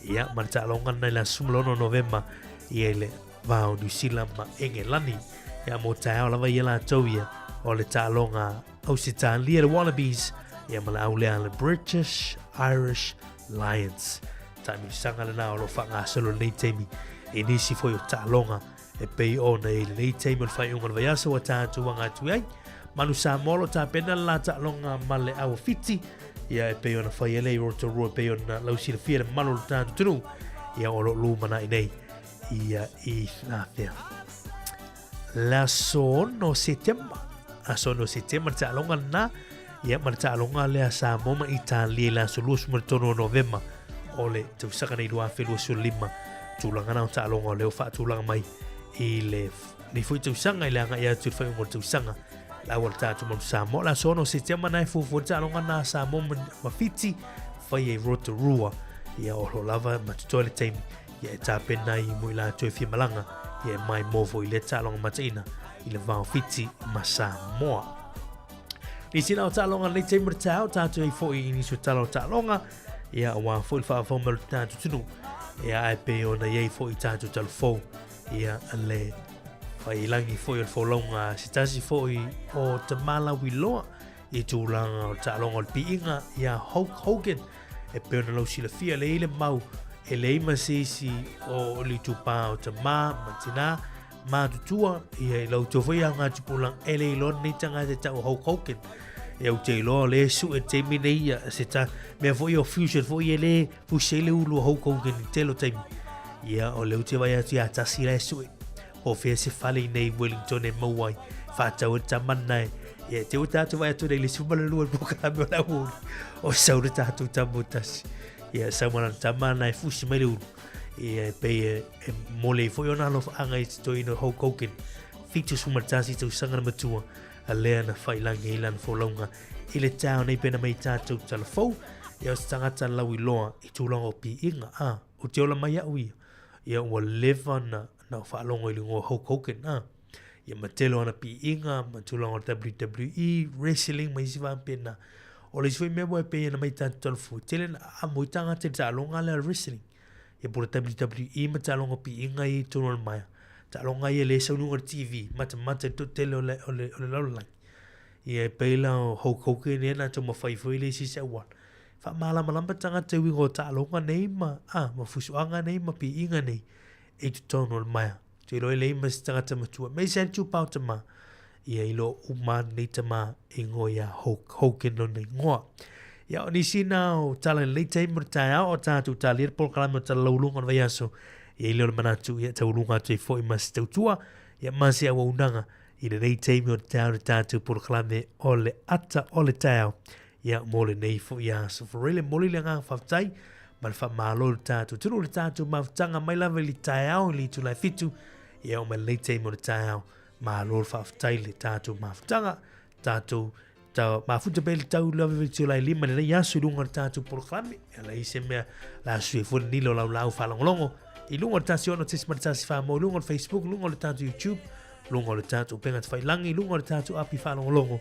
Speaker 1: ia mal ta longa na la sumlo no November ia le va o New Zealand ma engelani ia mo ta ala vai la toia o le ta longa Australia le Wallabies ia mal au le British Irish Lions ta mi sanga le na o lo fanga solo nei temi e nisi foi o talonga e pei ona i le te mo fai unga vai aso ta tuanga tu ai manu Sāmoa ta pena la talonga male au fiti ia e pei ona fai ele roto ro pei ona lau si le fia manu ta tu ia o lo lu mana nei ia i na fea la sono settembre a sono settembre talonga na ia mar talonga le Sāmoa ma Italia la solo sumertono November ole tu saka nei lua felu su lima tulanga na ta longa leo fa tulanga mai i le ni foi tu sanga ile nga ia tu foi mo tu sanga la volta tu mo Sāmoa la sono sistema na fu ta longa na Sāmoa ma fiti foi e rotorua ia o lava ma tu le time ia ta pena i mo la tu fi malanga ia mai mo foi le ta longa matina i le va fiti ma Sāmoa ni sina ta longa le time ta tu foi ni su ta longa ia wa foi fa mo ta tu ia ai pe ona iei fo i tātou talfou ia le whai langi fo i fo longa si tasi fo i o te malawi loa i tūlanga o tālonga o piinga ia Hulk Hogan e pe ona lau sila fia le ile mau e le ima sisi o li tūpā o te matina tutua ia i lau tōwhai a ngā tupulang ele i lona ni tanga te tau Hulk Hogan e au te loa le su e te mine ia se ta mea foi o fusion foi e le fusele ulu Hulk Hogan i telo teimi ia o leu te vai atu ia tasi le su e o fea se fale nei Wellington e mauai whātau e tamana e te o tātou vai atu nei le sumala lua poka me o la uri o saure tātou tamu tasi ia saumana tamana e fusi mai le uru e pe e mole foi ona alo anga i to ino Hulk Hogan fitu sumartasi tau sangana matua a lea na whailangi ilan wholonga i le tau nei pena mei tātou talafou ia o tangata lau i loa i tūlanga o pi inga o te ola mai au ia ua lewa na whaalonga i lungo Hulk Hogan ia matelo ana pi inga ma tūlanga o WWE wrestling mai siwa pena o le sui mea moe pena mei tātou talafou tele na mo i tangata te alonga le wrestling ia pura WWE ma talonga pi inga i tūlanga mai talonga ia le saununga TV mata to tele ole laulang ia peila Hulk Hogan e na toma fai foi le si sawa fa mala malamba tanga te wingo talonga nei ma fusuanga nei ma pi inga nei e tono mai te lo le ma tanga te matua me sen tu pau te ma ia ilo uma nei te ma ingoia Hulk Hogan no nei ngoa ia ni sina o tala le te murta o tatu talir por kalama ta laulunga vai aso ia i leo manatu ia taurunga te foi mas tautua ia masi awa unanga i le nei teimi o tau tātou poroklame o le ata o le tau ia mole nei fo ia so for really mole le ngā whaftai ma le whamalo le tātou tunu le tātou mawtanga mai lava li tau li tu lai fitu ia o me le teimi o le tau ma lo le whaftai le tātou mawtanga tātou tau mafuta bel tau lava tula lima le yasu lunga tatu proklame ala ise mea la sui fun nilo lau falongolongo i lunga tasi ono tesi matasi fa mo lunga Facebook lunga le tatu YouTube lunga le tatu penga tfailangi lunga le tatu api falongolongo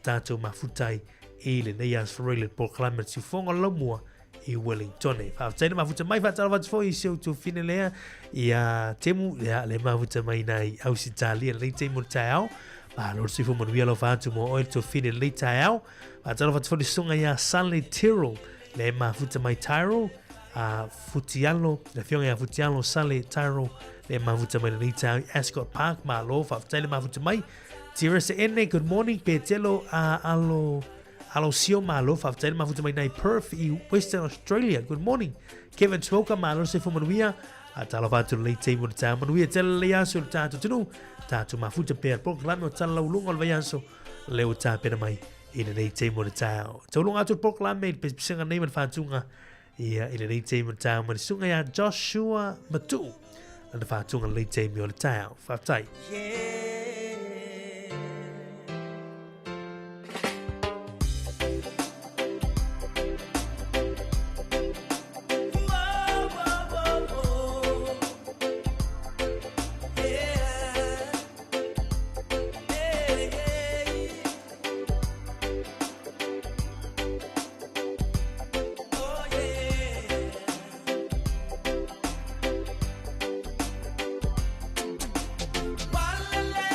Speaker 1: tatu mafutai i le yas forele proklame si fonga lomua i Wellington fa tsaina mafuta mai fa tala fo i seu tu finelea ia temu le mafuta mai nai au sitalia le temu tau ba lo si fu mo via lo fa mo oil to fine le tau ba tala fo di sunga ia Sunday Tiro le mafuta mai Tiro a futialo le fiona ia futialo Sunday Tiro le mafuta mai le tau Ascot Park ma lo fa tsaina mafuta mai tira se ene good morning petelo a alo sio malo fa tsaina mafuta mai nai Perth i Western Australia good morning Kevin Smoker malo se fu mo via a tala fa tu le tau mo tau mo via tele le aso tatu tunu tatu mafuta per proklame o tala ulunga o vayanso leo ta pena mai ina nei te mo tau tulunga atu proklame pe singa nei man fatunga ia ina nei te mo tau man sunga ya Joshua Matu anda fatunga le te mo tau fatai
Speaker 3: Walele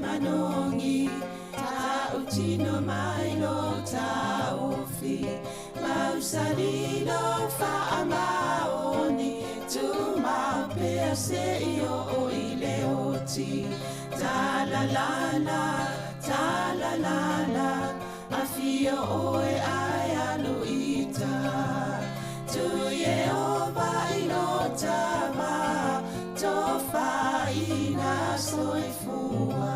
Speaker 11: manongi ta utino mai lo ta ofi mausani lo fa amaoni tu ma pe se io o ile oti ta la la afio oe ai aluita tu Yehova inotama tofa ina soifua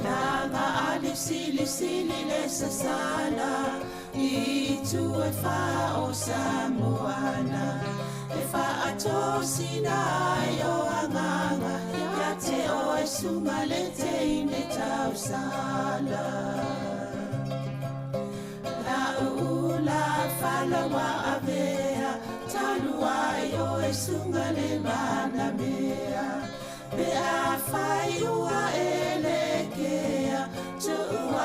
Speaker 11: nanga alipsili lesa sana itu e fa o Samoana e fa atosina yo anganga yate o e sumalete ine tausala la ula fala wa avea talua yo e sungale mana mea pe a fai ua elekea tu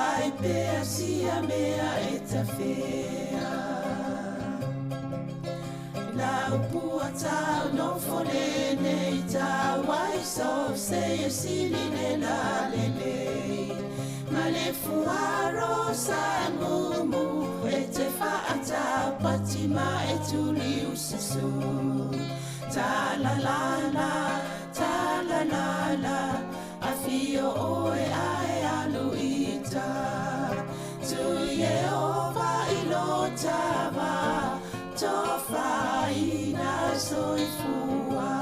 Speaker 11: ai pe sia mea etafea la upua tau no folene ita wai so se siline la lele male fuaro sa mumu ete fa ata patima etuli usisu ta la la afio oe ai aluita tu Yehova ilotava tofa ina soifua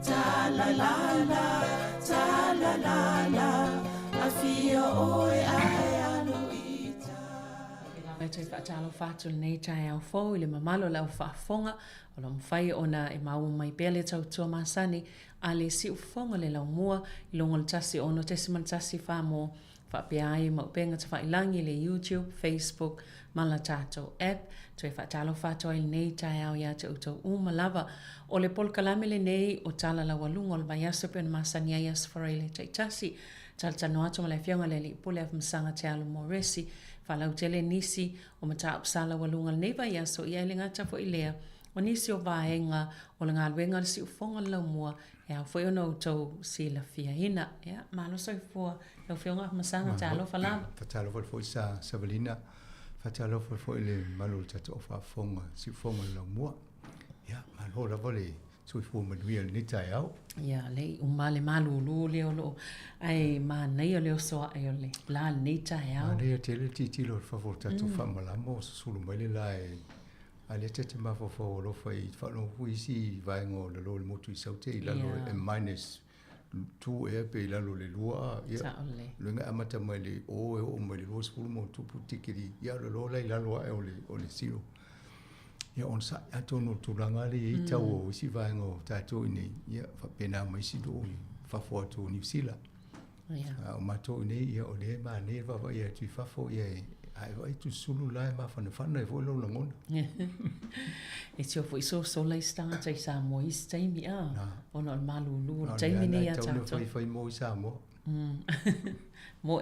Speaker 11: ta la la afio oe ai aluita
Speaker 4: Mai tui whaatalo whātul nei tai au fōu i le mamalo lau whaafonga o la mwhai ona e mau mai pele tau tua masani a le si ufonga le lau mua i longa le tasi ono tesimal tasi whamo whaapea ai mau penga ta whailangi le YouTube, Facebook, mala tātou app tui whaatalo whātua i nei tai au ia te utou umalawa o le pol kalame le nei o tala la walunga o le mai asape na masani ai asfarai le tai tasi taltano atu ma le fionga le li pule af msanga te alo moresi falau tele nisi o mata apsala walunga le neiva ia so ia ilinga tafo ilea o nisi o vaenga o le ngalwenga le si ufonga lau mua ea foi o nou tau si la fia hina ea malo soi fua lau fionga af msanga te alo falava
Speaker 12: fatalo foi sa savalina fatalo foi le malo tatu o fonga si ufonga lau mua ea malo la vole sui fu manuia ni tai au
Speaker 4: ia le umale malulu le o ai manai o le o soa ai o le la ni tai au
Speaker 12: le tele titilo favor tatu fa malamo sulu mai le lai ale tete ma fo lo fai fa lo fuisi vai ngo le lo motu saute la lo e minus tu e pe la lo le lua ia lo nga amata mai le o mai le lo sulu mo tu putikiri ia lo la lo o le silo ia on sa atono tulanga le i tau o si vai ngo tato ni ia fa pena mai si do fa fo to ni sila ia o mato ni ia o le ma ne va va ia tu fa fo ia ai vai tu sulu la ma fa na fo lo ngona
Speaker 4: e tio fo so la stanga tai Sāmoa i stai mi a ona o malulu tai mi ni a tato
Speaker 12: fa mo Sāmoa
Speaker 4: mo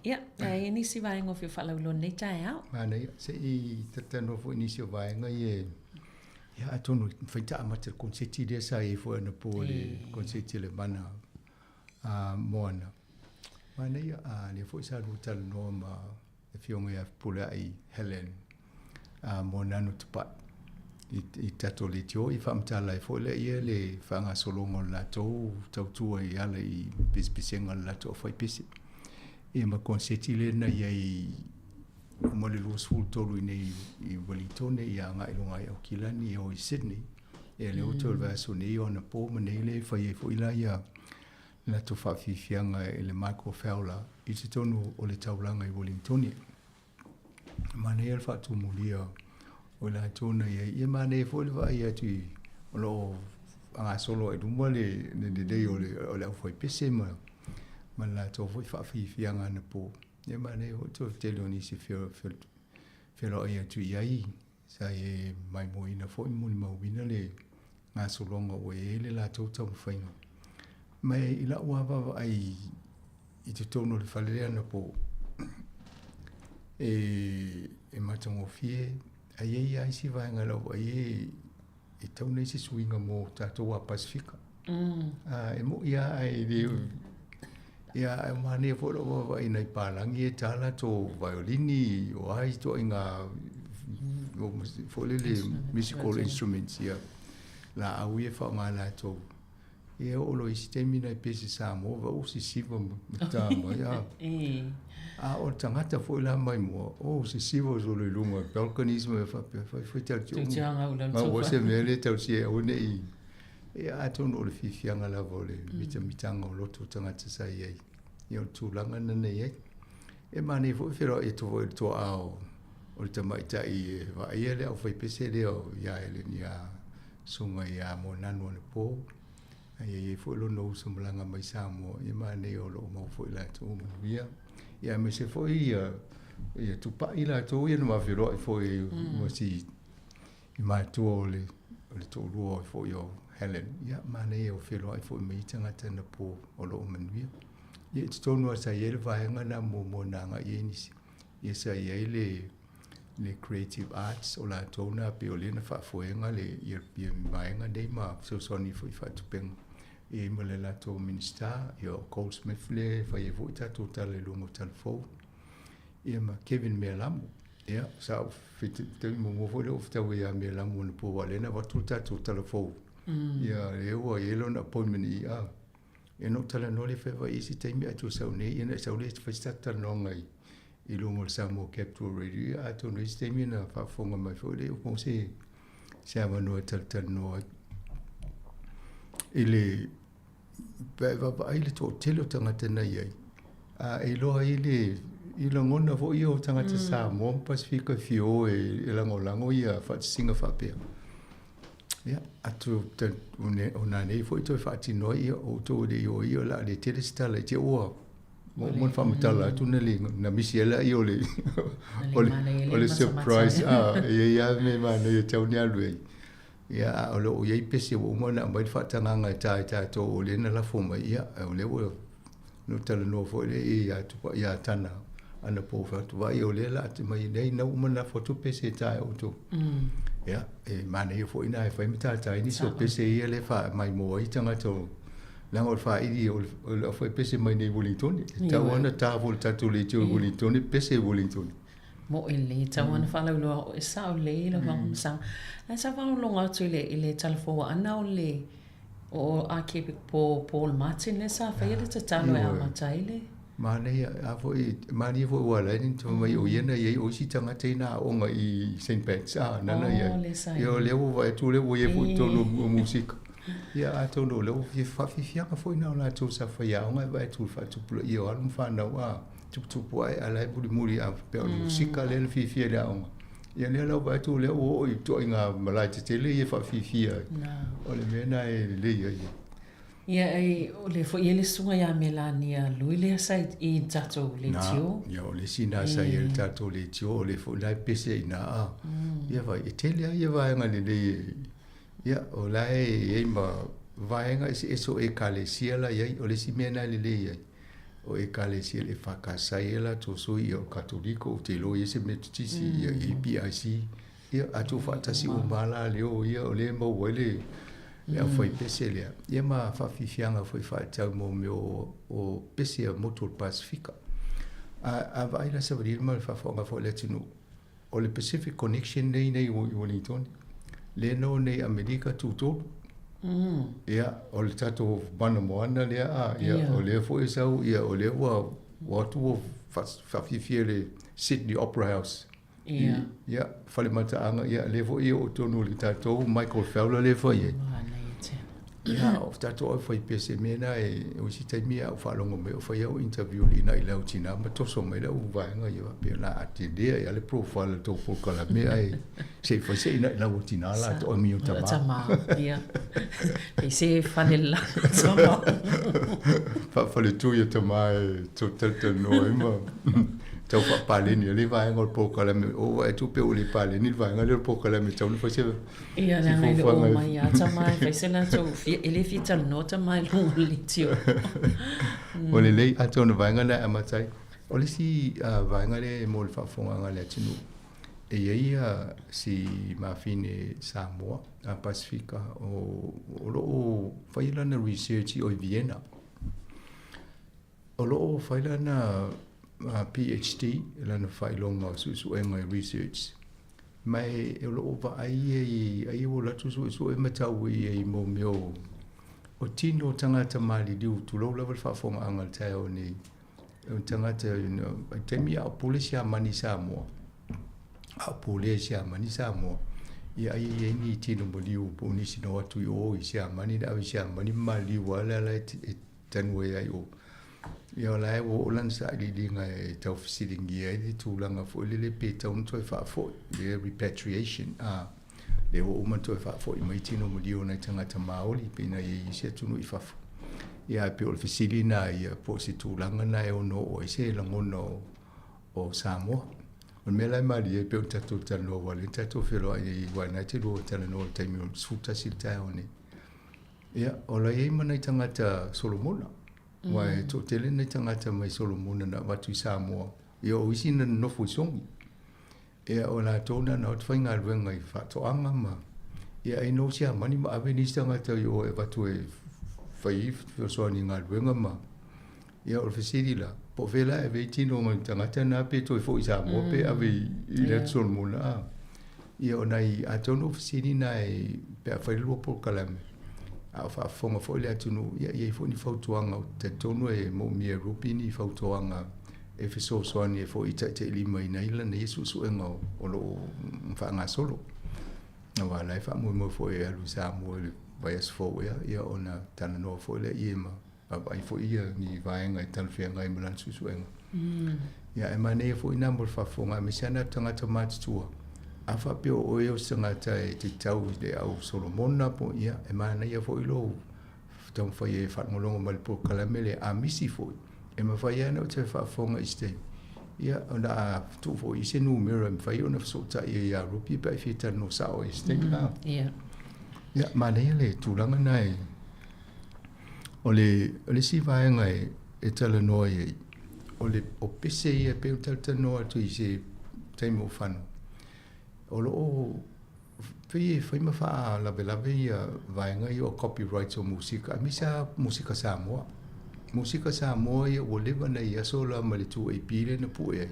Speaker 4: ia ai ni si vai ngo fi fa lo nei tai au
Speaker 12: ma nei se i tatano fo inisio vai nga ia atono faita amata konseti de sa e fo na pole konseti le mana moana ma nei le fo sa rutal no ma e fionga ia pole ai Helen mona no tupa i tato le tio i famtala e fo le ia le fanga solongo la tau tua i ala i pispisenga la tau fai pisi e ma konseti le na ia i mo le luas ful tolu nei i Wellington i anga i lunga i Auckland o i Sydney e le hotel vaso nei ona po ma nei le fai e fo ila ia la to fa fianga e le Michael Fowler i te tonu o le taulanga i Wellington ma nei el fatu mulia o la tona ia ma nei fo le vai atu o lo anga solo e dumwa le dei o le fai pese ma la to fa fianga na po e ma nei o to teloni si felo ia tu iai sa e mai moina foi mo ma wina le nga solonga o ele la to to fainga mai ila wa va ai i te tono le falea na po e matango fie ai si vai nga lo ai I tau nei se suinga mo tātou a Pasifika. E mo ia ai le ia e mane fo lo va ina I palangi e tala to violini o ai to inga fo le musical instruments ia la au e fa ngala to e o lo sistemi na pese Sāmoa va o se siva mtama ia o tangata fo la mai mo o se siva zo le lunga balconismo fa tel tu ma o se mele tel si o nei e a to no le fifianga la vole mitanga o loto tangata sai ai io tu langa na nei e mani fo fero e to ao o te mai tai va ia le o fai pese le o ia ele nia sunga ia mo nanu le po ai fo lo no sumlanga mai Sāmoa e mani o lo mo fo la tu via ia me se fo ia tu pa ila to ia no ma fero fo mo si I mai tu o le to lo fo io Helen ia mani o fero fo me tanga tana po o lo menvia ia tonu sa ia le vaenga na mo nanga ia nisi ia sa ia le creative arts o la tona pe o le na fa foenga le ia vaenga dei ma so soni foi fa tupeng e mo le la to minister io Cold Smith le fa ia vota total le lungo telefo ia ma Kevin Melamu ia sa fit te mo fo le ofta ia Melamu no po le na va total telefo ia e o ia lo na appointment ia e no tala no le feva isi taimi atu sau nei ina sau le festata no ngai I lungo le Sāmoa Capital Radio atu no isi taimi na whafonga mai fo le o se ama no tal no ile va ile to telo tangata na ia e loa ile ngona fo ia o tangata Sāmoa Pasifika fio e lango ia singa whapea ia atu ona nei foi to fati noi o to de yo la de telestala te o mon famitala tu na misiela io le o le surprise ia me mana ia tau nia lui ia o lo ia pese o mona mai fatanga nga ta to o le na la foma ia o le o no tala no foi le ia tu ia tana ana po fa tu vai o le la te mai nei na uma foto pese ta o to ia e mana ia foi na foi mita ta ini so pese ia le fa mai mo I tanga to la mo fa I o foi pese mai nei Wellington ta ona ta volta to le to Wellington pese Wellington
Speaker 4: mo ele ta ona fa lo e sa le lo vang sa sa va lo nga le telefo ana o le o a keep Paul Martin le sa fa ia te talo e ama taile
Speaker 12: mane a foi mani foi wala ni to mai o yena ye o si tanga tena o nga I St. Pat's nana ye yo le o vai tu le o ye fu to no music ya a to no le o fi fia foi na la to sa fa ya nga vai tu fa tu plo yo al fa na wa tu poi ala bu di muri a pe musica le fi fia la o ya le lo vai tu le o to nga mala te le ye fa fi fia o le mena le ye
Speaker 4: ia o le fo ele sunga ia Melania lui le sai I tato le tio
Speaker 12: ia o le sina sai le tato le tio le fo lai pese ina ia vai Italia ia vai nga le ia o lai ma vai nga eso e kalesia la ia o le simena le ia o e kalesia le fakasai la to so ia katoliko o te lo ia se metisi ia PIC ia atu fatasi umbala le o ia o le mo wele ia foi pese lea ia ma fafifianga foi faatau mo me o pese a motor Pasifika a vai la sabril ma fafonga fo le tunu o le Pacific Connection nei Wellington le no nei America tuto ia o le tato bana moana lea ia o le fo isau ia o le wa tu fafifia le Sydney Opera House ia fale mata anga ia le fo ia o tonu le tato Michael Fowler le fo ia ia o tato o foi pese mena o si taimi o falongo me o foi o interview li na ila utina ma to so me la u vai nga ia pe la atende ia le profile to for kala me ai se foi se na utina la to mi utama
Speaker 4: ia e se fanella insomma
Speaker 12: fa le tu ia tama to no ma tau fa pale ni le vai ngol po kala me o e tu pe o le pale ni vai ngol po kala me tau no fa se
Speaker 4: ia na le o mai ya tama fa se na to ele fita nota mai lo le tio
Speaker 12: o le lei ato no vai ngala amatai o le si vai ngale mo le fa fonga ngale tinu ia si mafine Sāmoa a Pasifika o loo whailana research o Vienna. O loo whailana PhD lana whailonga o susuenga research. Mai e loo wa ai o latu su e matau i mo meo o tino tangata mali diu tu low level whafonga angal teo ni tangata temi a polisia mani Sāmoa. A polisia mani Sāmoa. Ia ai ni tino mo liu po nisi no atu i o i sia mani da sia mani mali wala la tanwe ai o. Ia lai o lan sa li nga e tau fisilingi ai tu langa fo le pe tau ntoi fa fo le repatriation le o man toi fa fo i mai tino mo liu na tangata maoli pe na i sia tunu i fa fo. Ia pe o fisili na ia po si tu langa na e ono o se langono o Sāmoa. O me lai mali e pe o tatu tano wale tatu felo ai wana te lo tano o taimi o suta silta o ni. Ia o la e mana i tangata Solomona. Wai to tele nei tangata mai Solomona na watu i Sāmoa. Ia o isi na nofu songi. Ia o la tona na o twainga alwenga i whatoanga ma. Ia ai no sia mani ma ave ni tangata i o e watu e whaif so ni ngā alwenga ma. Ia o fisiri la. Po vela e vei tino ngai tangata na pe toi fo i Sāmoa pe ave i le Solomona. Ia o nei a tono fisiri na e pe a whailua po kalame. A whaafonga fo le atunu ia i fo ni fautuanga o te tono e mo mia rupi ni fautuanga e fiso soani e fo i te lima i naila na Yesu suenga o lo whaanga solo. Na wala e wha mo fo e alu Sāmoa le vaias fo ia o na tana noa fo le i ema. Ai fo ia ni vaenga i talwhianga i malan susuenga. Ia e mane e fo i namor whafonga me siana tangata mātutua. A whapeo o eo sangata e te tau de au Solomona po ia e mana ia fo i lo tau whai e whatngolongo malipo kalamele a misi fo e ma whai ana o te whafonga i ste ia o na a tu fo i se numero e mwhai o na whasota ia rupi pa i whita no sao i ste ia mana ia le tūranga nai o le si vaenga e tala noa i o pese ia pe o tala noa tu i se taimo whanu o lo fai ma fa la bela ia vaenga i o copyright o musika misa musika Sāmoa ia o leva na ia sola ma le tu e pile na pu e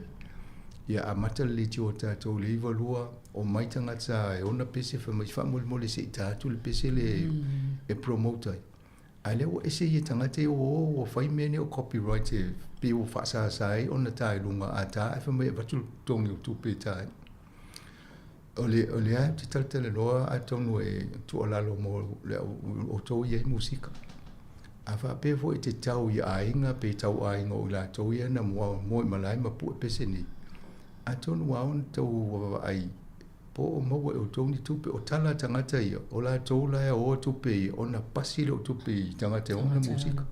Speaker 12: ia a mata le ti o tatou le ivalua o mai tangata e ona pese fa mai fa mole se tatu le pese le e promoter ale o ese ia tangata o fai mene o copyright e pe o fa sa sai ona tai lunga ata fa mai va tu tongi o tu pe tai ole a te taletele loa a tonu e tualalo mo le o tau ia i musika. A whape fo i te tau i ainga pe tau ainga o la tau ia na mua mo i malai ma pu e pese ni. A tonu aon tau ai po o maua e o tau ni tupe o tala tangata ia o la tau la o tupe ia o na pasi le o tupe i tangata o na musika.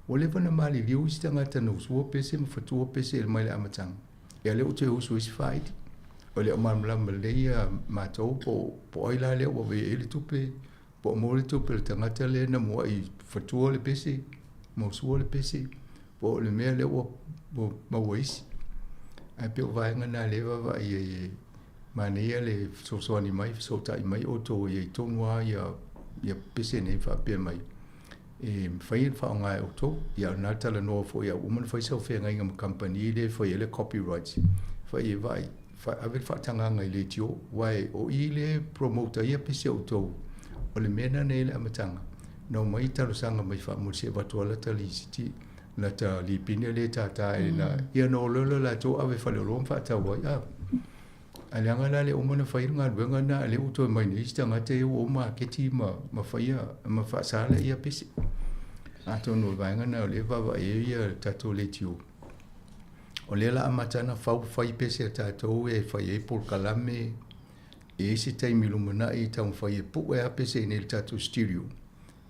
Speaker 12: O le vana mali liu isi tangata na usua pese ma fatua pese il mai le amatanga. Ia le o te usu isi whaiti. O le o mamlama leia mātou po aila lea ua vei ele tupe, po mo le tupe le tangata lea na mua i fatua le pese, mausua le pese, po le mea lea ua maua isi. Ai pe o vaenga nā lewa wa i manea le sosoani mai, sotai mai o tō i tonua ia pese nei whapea mai. E whai whao ngai o tō, ia nā tala noa fo ia uman whai sau whea ngai ngam company le whai ele copyrights, whai e vai. Ave whaatanga ngai le tio, wai o i le promoter ia pese o tau, o le mena nei le amatanga. Nau mai talo sanga mai wha mo se watu ala tali siti, la ta li pine le tata e na, ia no lolo la tō ave whale rom whaata wai, aleanga la le omana whairunga ruenga na, le uto mai nei stanga te o ma keti ma whaia, ma whaasala ia pese. Ato no vaenga na o le wawa e ia tato le tio. O lela amatana whai pese a tātou e whai e por kalame e se taimi lumana i tau whai e pu e apese i nel tātou stereo.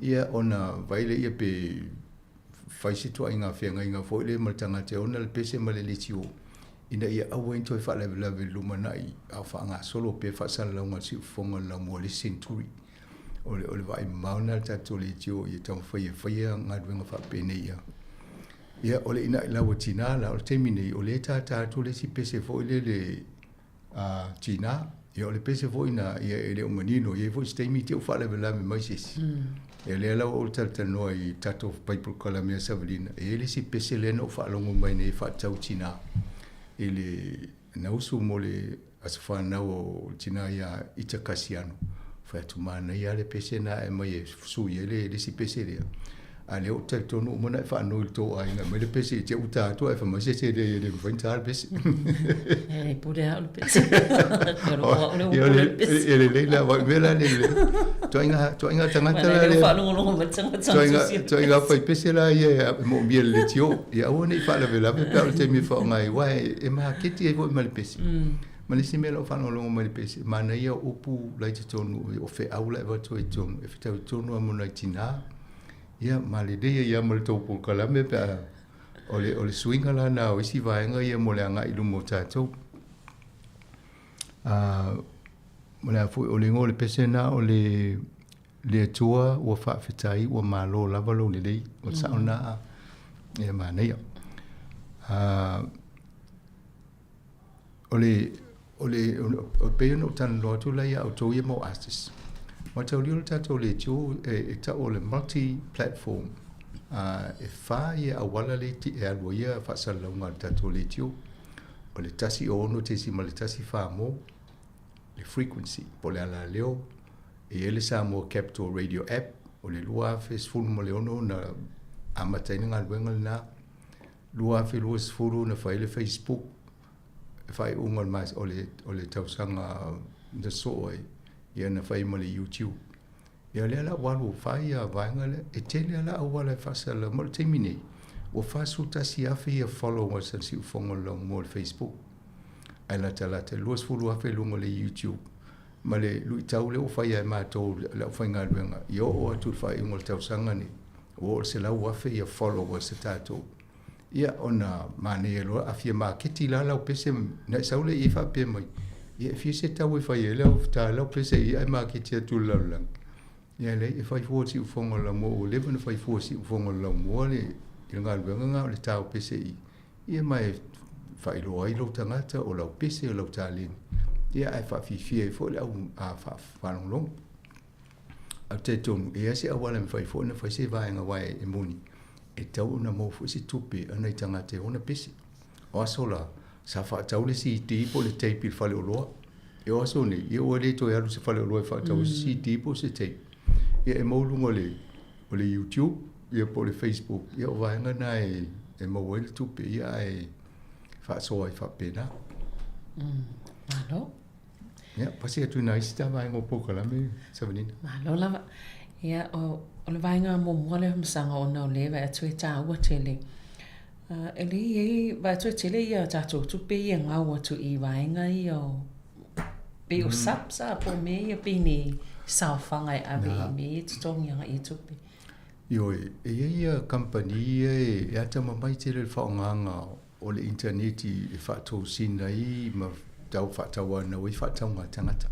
Speaker 12: Ia ona vaile ia pe whai se tua inga whenga inga fo le maritanga te ona le pese ma le liti o. Ina ia awa into e whalawe lumana i au whaanga solo pe whaasala launga si ufonga la mua le centuri. O le vai mauna tātou liti o i tau whai a ngā ruenga whapene ia. Ia ole ina lawa tina la o temine o le tata to le si pese fo le China ia o le pese foi na ia ele o manino ia foi stay mi te fa le vela me mais ele la o tal no i tato people kala me savelina ele si pese le no fa longo mai nei fa tau China ele na usu mole asfa na o China ia itakasiano fa tu mana ia le pese na e mai su ele si pese le ale o te tonu mo na fa no to ai na me le pese te uta to e fa ma se le fa pese
Speaker 4: pure al pese
Speaker 12: ele le la va vela le to inga tangata le
Speaker 4: fa no
Speaker 12: to inga fa pese la ia mo bien le tio ia o nei fa la vela pe te mi fa ngai wa e ma kiti e vo ma le pese ma le simelo fa no lo ma le pese ma na ia upu la te tonu o fe aula va to e tonu e fa tonu mo na tina ia malidea ia mo le taupu kalame pe o le swinga la na o isi vaenga ia mo le anga ilu mo tatou mo le afu o le ngole pesena o le tua o fa fetai o malo lava lo le lei o sauna ia manea o pe no tan lo tu la ia o to ia mo astis ma tau liu tatou le tiu e tau le multi-platform e wha ia a wala le ti e alua ia whaasalaunga tatou le tiu o le tasi o ono te si ma le tasi wha mo le frequency po le ala leo e ele Sāmoa Capital Radio app o le lua fesfulu ma le ono na amataina ngā luenga le nā lua fe lua sfulu na whaile Facebook e whai ungal mais o le tausanga na sooi ia na fai mo le YouTube ia le ala walu fai a vaenga le e tele ala au wala fasala mo le temine o fasu tasi afe ia followers si ufongo long mo le Facebook ai la tala te luas fulu afe lungo le YouTube ma le lui tau le o fai a mato le o fai ngā luenga ia o atu fai ungo le tausanga ni o se lau afe ia followers se tato ia ona mane e loa afia ma keti la lau pese na saule i fa pe mai ia fi se tau e fai ele o ta lau pese ia e ma keti atu lau lang ia le e fai fuosi u fongo la mo o leven fai fuosi u fongo la mo le i ngā luenga ngā le tau pese i ia mai fai loa i lau tangata o lau pese o lau ta lini ia e fa fi fi e fo le au a fa whanong long au te tonu ia se awala me fai fo na fai se vaenga wai e muni e tau na mo fu si tupe ana i tangata ona pese o asola sa fa tau le si tipo le tape il fale o loa e o aso ni ia o le to ia se fale o loa fa tau si tipo se tape ia e maulungo o le YouTube ia po le Facebook ia o vaenga na e mo le tupe ia e fa so ai fa pena
Speaker 4: malo
Speaker 12: ia pasi atu na ista vaenga po kala me savanina
Speaker 4: malo lava ia o le vaenga mo mole msanga ona o le va atu e ta ua tele ele ia va atu tele ia tato tupe ia ngā watu i vaenga ia o pe o sapsa po me ia pe ni saufanga e ave me tutongi anga i tupe
Speaker 12: Yo ia company e ata mai te le whaonganga o le internet i whato sina i ma tau whatawa na ui whataunga tangata.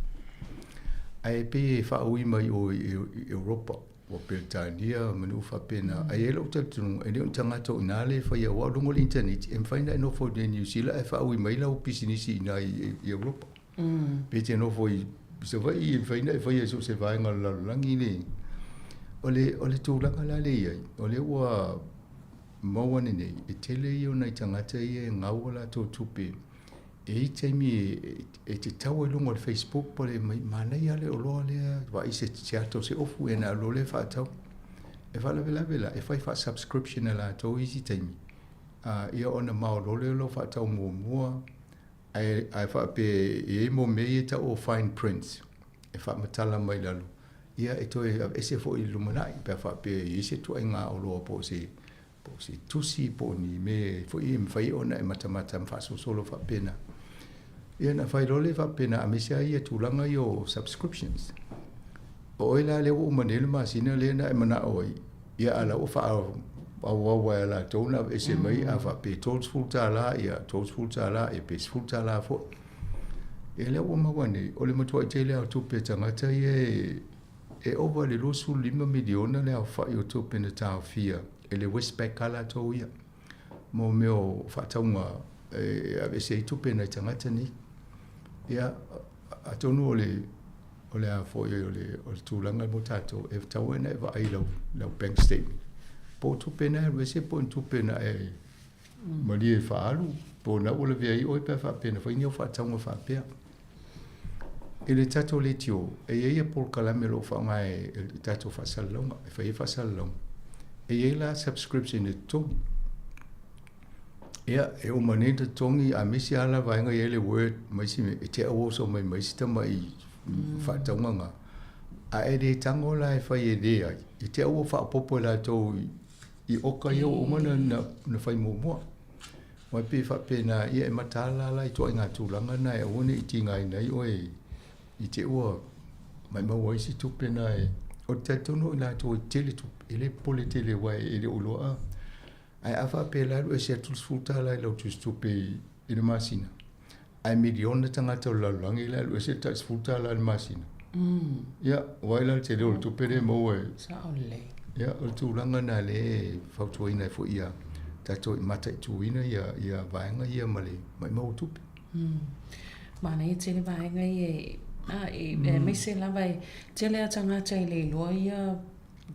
Speaker 12: Ai pe whaui mai o Europa o Britania manu whapena. Ai e lau tatunu e leo tangata o nale whai a walungo le internet e mwhaina e nofo de New Zealand e whaui mai lau pisinisi ina i Europa. Pe te nofo i se vai e mwhaina e whai a so se vaenga lalangi le ole tūranga la le iai, ole ua mawane nei, e tele i o nei tangata i e ngau la tō tupe. E i teimi e te tau e lungo le Facebook, pole manei ale o loa lea, wa i se teato se ofu e na lo le whaatau. E whala vela, e whai wha subscription e la tō isi teimi. Ia ona mao lo le lo whaatau mua, ai wha pe e mo mei e ta o fine print, e wha matala mai lalu. Ia e toi e se fo i lumanai pe fa pe i se to nga o lo po se tusi po ni me fo i mfai ona e matamata mfa so solo fa pena ia na fai role fa pena a me se ai tu langa yo subscriptions o ila le o manel ma sina le na e mana oi ia ala o fa wa la tona e se mai a fa pe tots full tala ia tots full tala e pe full tala fo ele o mawane o le moto tele au tu pe tangata e over le losu 5 miliona le au whai o tō pena tāo fia e le Westpac kala tō ia mo meo whataunga e avese i tō pena i tangata ni Ia, a tonu o le a fo o le tūlanga mo tātou, e tau ena e wa ai lau bank statement. Po tupena e wese po tupena e mali e whaalu, po na ula via i oi pe whapena, whaini o whaataunga whapea. E le tatou le tio, e eia pol kalame lo whaunga e tatou whasalonga, e whai whasalonga. E eila subscription e tongi. Ia, e o maneta tongi a misi ala vaenga i ele word, maisi me, e te awoso mai maisi tama i whaataunga ngā. A e re tango la e whai e rea, i te awo whaapopo la tau i oka iau o mana na whai mua. Wai pe whapena ia e matala la i toa i ngā tūlanga na e one i tingai nei oe i te ua mai maua isi tupena e o te tono i la tau i tele tupe, i le pole tele wai e le uloa. Ai afa pe la e se tus futa la i lau tus tupe i le masina. Ai miliona tangata o lalangi la e se tus futa la i le masina. Ia, wai la te leo tupe le maua e.
Speaker 4: Sa o le.
Speaker 12: Ia, o tūlanga na le whautuaina e fo ia. Tato i mata i tuina ia vaenga ia male, mai mau tupe.
Speaker 4: Mana i tele vaenga e me se lava i tele a tangata i le loa ia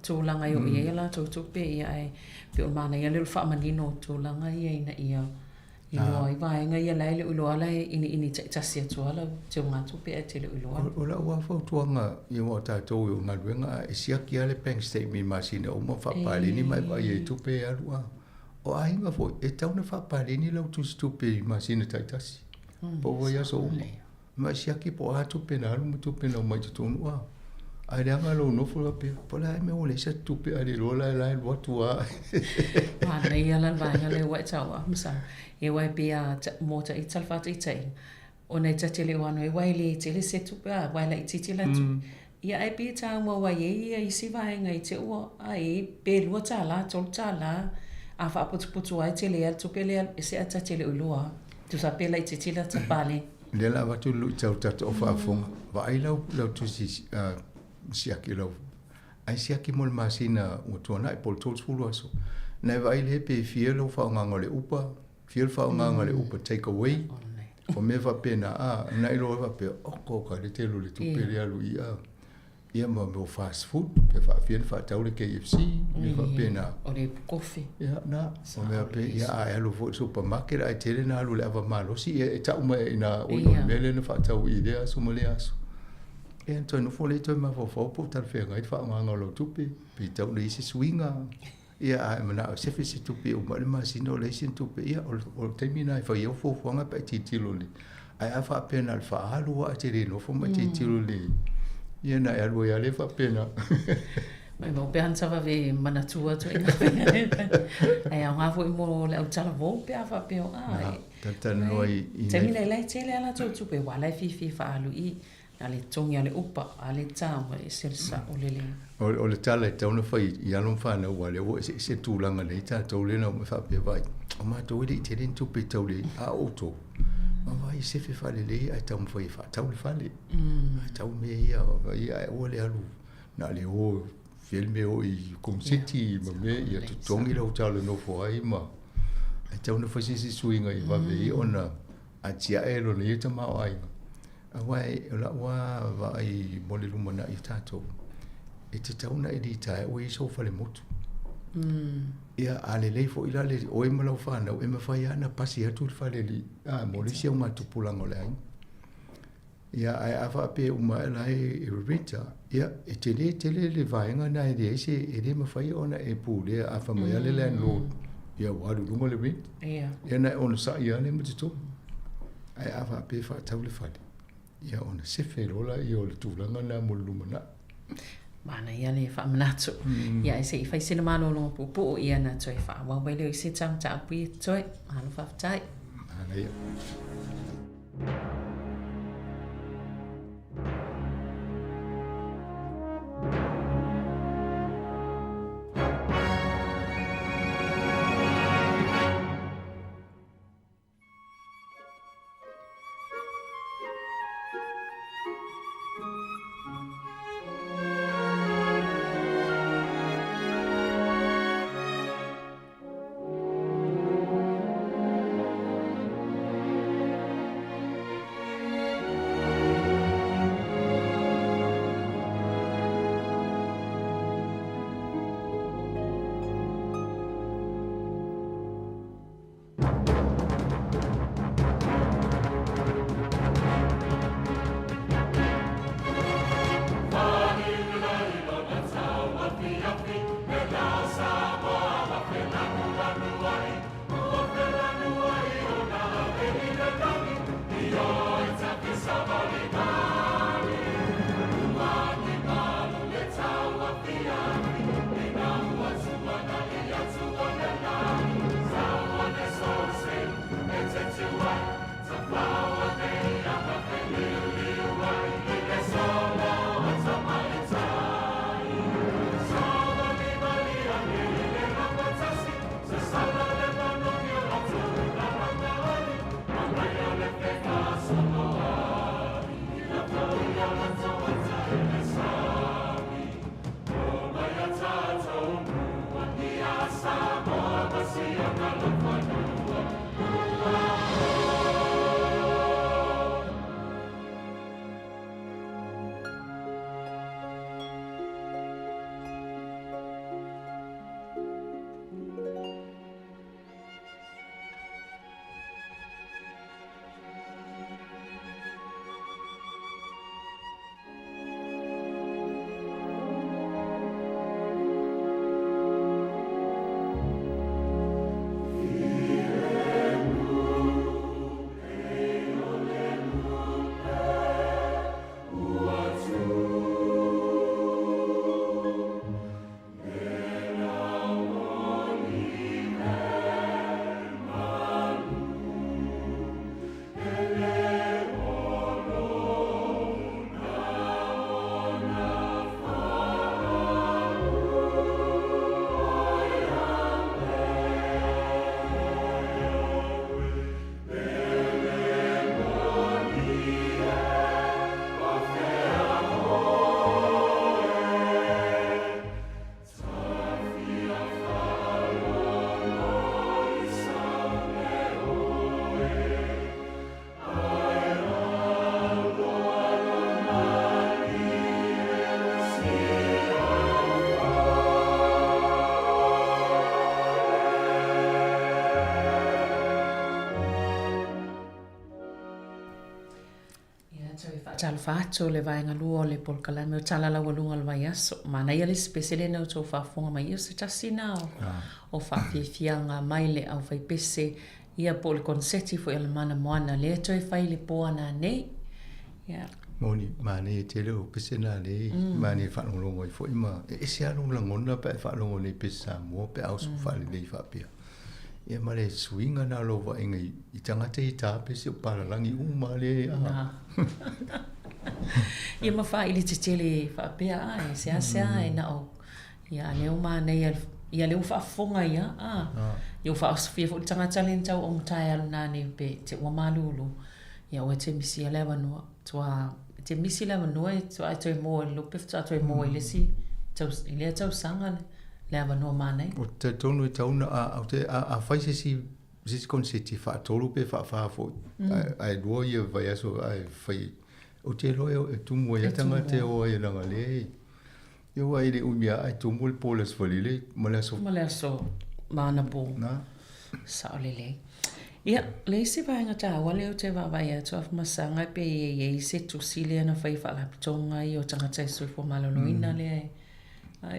Speaker 4: tūlanga i o ia la tau tupe ia e pio mana ia leo whaamanino tūlanga ia ina ia i loa i vaenga ia lai leo loa lai ini tasi atua lau teo ngā tupe e te leo loa.
Speaker 12: O la ua whautuanga i o tātou i o ngā ruenga e siaki ale bank statement masina o ma whapalini mai vai e tupe e alua. O ainga foi, e tauna whapalini lau tupe i masina taitasi. Po vai aso uma. Ma siaki po a tupe na alu ma tupe na mai tutunu a. Ai reanga lau nofu la pe, po la e me ole sa tupe a le rola e la e loa tua.
Speaker 4: Mana ia lan vaenga le wai tau a msa. E wai pia mota i talfata i tai. O nei tatele o anu e wai le tele se tupe a, wai la i titi la tu. Ia e pia tau mua wai e ia i si vaenga i te ua a e pe lua ta la, tolu ta la. A whaaputuputu ai te lea, tupe lea, e se ata te leo loa. Tu sa pela i te tila ta pale.
Speaker 12: Lea la watu lui tau tatu o whaafonga. Wa ai lau tu siaki lau. Ai siaki mo le masina o tuana i pol tolls fulu aso. Nei wa ai le pe fia lau whaonganga le upa. Fia whaonganga le upa take away. O me wa pena nai lo wa pe oko ka le telu le tupe lea lu i a. Ia ma mo fast food, pe fa fien fa tau le KFC, me fa pena.
Speaker 4: O le kofi.
Speaker 12: Ia na, o me pe ia ai alu fo supermarket ai tele na alu le ava malo si e tau mai ina o mele na fa tau i le aso mo le aso. E to no fo le to ma fo po tal fe ngai fa nga lo tupi, pe tau le isi swinga. Ia ai mana se fe si tupi o ma le masino le sin tupi ia o termina fa ia fo nga pa titilo le. Ai afa pena al fa alu a tele no fo ma titilo le. Ia na e alua ia le whapena.
Speaker 4: Mai mo pe hansa va ve manatua tu ina. Ai au ngā fo i mo le au tala vo pe a whapeo ai.
Speaker 12: Tata noi i
Speaker 4: te mine lai tele ala tau tupe wala fifi whaalu i na le tongi a le upa a le tāma e selsa o le le.
Speaker 12: O le tala e tauna whai i alon whana wale o se tūlanga nei tātou le na o me whapea vai. O mātou i te ren tupe tau le a oto. Ma vai se fe fale le ai tau mwhai wha tau le fale. Ai tau me ia vai ai o le alu. Na le o filme o i Kum City ma me ia tutongi lau tala no fo ai ma. Ai tau na whasisi suinga i wawe i ona a tia elo na ia tamau ai. A wai la wa vai mole lumana i tātou. E te tau na edi tae o i so fale motu. Ia ale lei fo ila le o e malau whana o e mawhai ana pasi atu le whale li mo le sia uma tupulango le ai ia ai awa pe uma e lai e rinta ia e tele le vaenga na e le se e le mawhai ona e pu le a whamai ale le landlord ia waru lunga le rent ia na ona sa ia le matito ai awa pe wha tau le whale ia ona sefe rola i o le tūlanga na mo lumana
Speaker 4: Mana ia le wha manatu. Ia e se i whai sina mano longa pupu ia na toi wha. Wa wai leo i se tam ta apui toi. Mano whaftai.
Speaker 12: Mana ia.
Speaker 4: tala whātua le vaenga lua o le polkalame o tala lawa lunga le vai aso. Mana ia le spesele na uto whafonga mai ia se tasina o whawhiawhianga mai le au whaipese ia po le konseti fo ia mana moana le toi whai le poa na nei.
Speaker 12: Moni mane te leo pese na le mane whanongongo i fo ima e se anu langona pe whanongo nei pese Sāmoa pe au su whale nei whapia. Ia mare swinga na lo wa inga i tangata i tā pese o paralangi umale
Speaker 4: Ia mawha ili te tele whapia ai se asea e na o ia leo mane ia leo whafonga ia ia whaosofia fo tangata le ntau o mtai alu nane pe te ua malulu ia o te misi a lewa noa tua te misi lewa noa e tua ai toi moa i lupif tua toi moa i lesi i lea tau sanga lewa noa manei
Speaker 12: o te tonu i tauna a whaise si konseti wha tolu pe wha fo ai dua ia vai aso ai whai o te loe e tumu e tangata o ai nanga le ia wai le umia ai tumu le polas walile male aso
Speaker 4: mana po sao lele ia le isi vaenga tā wale o te wawai atu af masanga pe e se tu sile ana whai whalapitonga i o tangata i sui fo maloloina le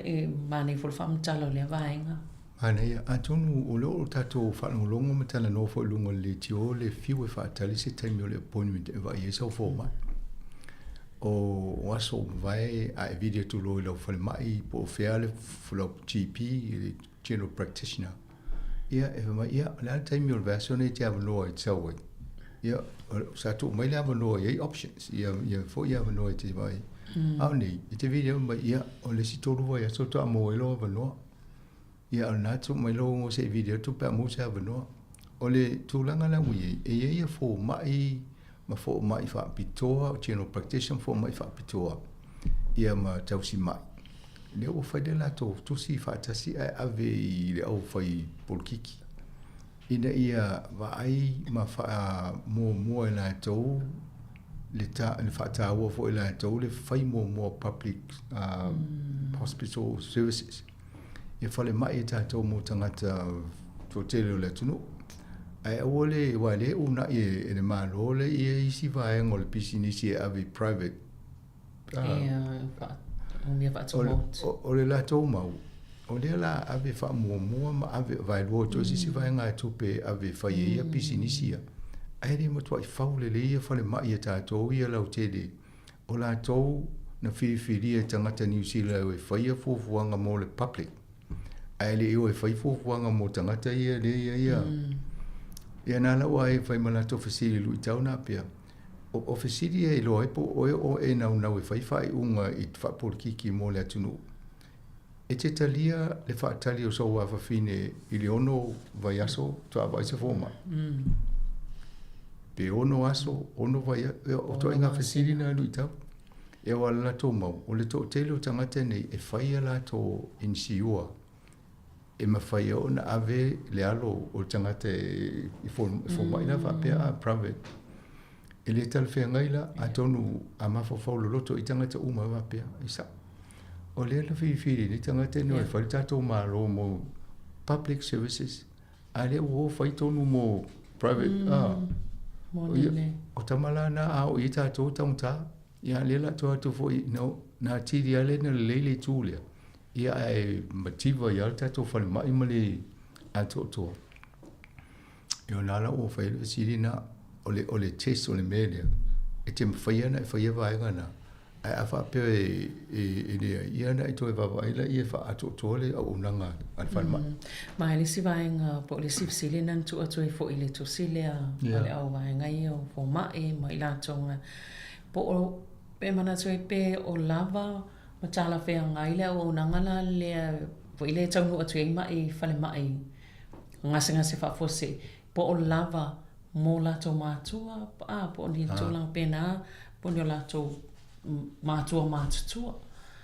Speaker 4: e mani fo whamtalo le vaenga
Speaker 12: ana ia atonu o leo o tatou whanongolongo matala no fo lungo le tio le fiu e whaatali se taimi o le appointment e vai e sau fo mai o aso vai a video tu lo lo fo mai po feale fo GP le general practitioner ia e mai ia la taimi o version e te avano i tau ia sa tu mai la avano e options ia fo ia avano te vai au nei te video mai ia o le sitolu vai aso to amo elo avano ia ona tu mai lo mo se video tu pa mo se avano o le tulanga la wi e ia fo mai ma fo mai fa pitoa o general practitioner fo mai fa pitoa ia ma tau si mai le o fai de la tu si fa tasi ave le o fai polkiki ina ia vai ma fa mo la to le fa ta o fo la to le fai mo public hospital services e fale mai ta to mo tangata to tele le tunu ai ole wale una e le malo le e si vai ngol pisini si ave private o le la tō mau o le la ave wha mua ma ave vai loa tō sisi vai ngai tupe ave whai ia pisinisia ai re matua i whau le ia whale mai e tātou ia lau tele o la tō na whiriwhiri e tangata New Zealand e whai a fuafuanga mo le public ai le eo e whai fuafuanga mo tangata ia le ia ia nā lau ai whai malato whasiri lui tau nā pia o fesiri e loa po o e nau e whai unga i whapolkiki mo le atunu. E te talia le whaatali o sau awhawhine i le ono vai aso tua vai se fōma. Pe ono aso, ono vai o toa inga fesiri na lui tau. E o ala tō mau, o le tō tele o tangata nei e whai ala tō insiua. E ma whai o na ave le alo o tangata i fōma ina whapea private. E le talwhea ngaila a tonu a mawhawhau loloto i tangata uma wapea i sa. O le ala whiwhiri ni tangata no e whare tātou maro mo public services. A le uo whai tonu mo private. O tamala na a o i tātou taunta. Ia le la toa tu fo i na tiri ale na leile tūlea. Ia e mativa i ala tātou whare mai male a toa. Io nala o whai le siri na o le test o le media e te mwhaia na e whaia vaenga na ai a whapea e lea ia na i toi wawaila i e wha ato tole au unanga an whanmai
Speaker 4: ma le si vaenga po le sipsile nan tu atu e fo i le tosile a le au vaenga i o fo mai ma i latonga po o pe mana tu e pe o lava ma tala whea ngai le au unanga na le fo i le taunu atu e mai whale mai ngase whafose po o lava mo lato matua po ni tulang pena po ni lato matua matutua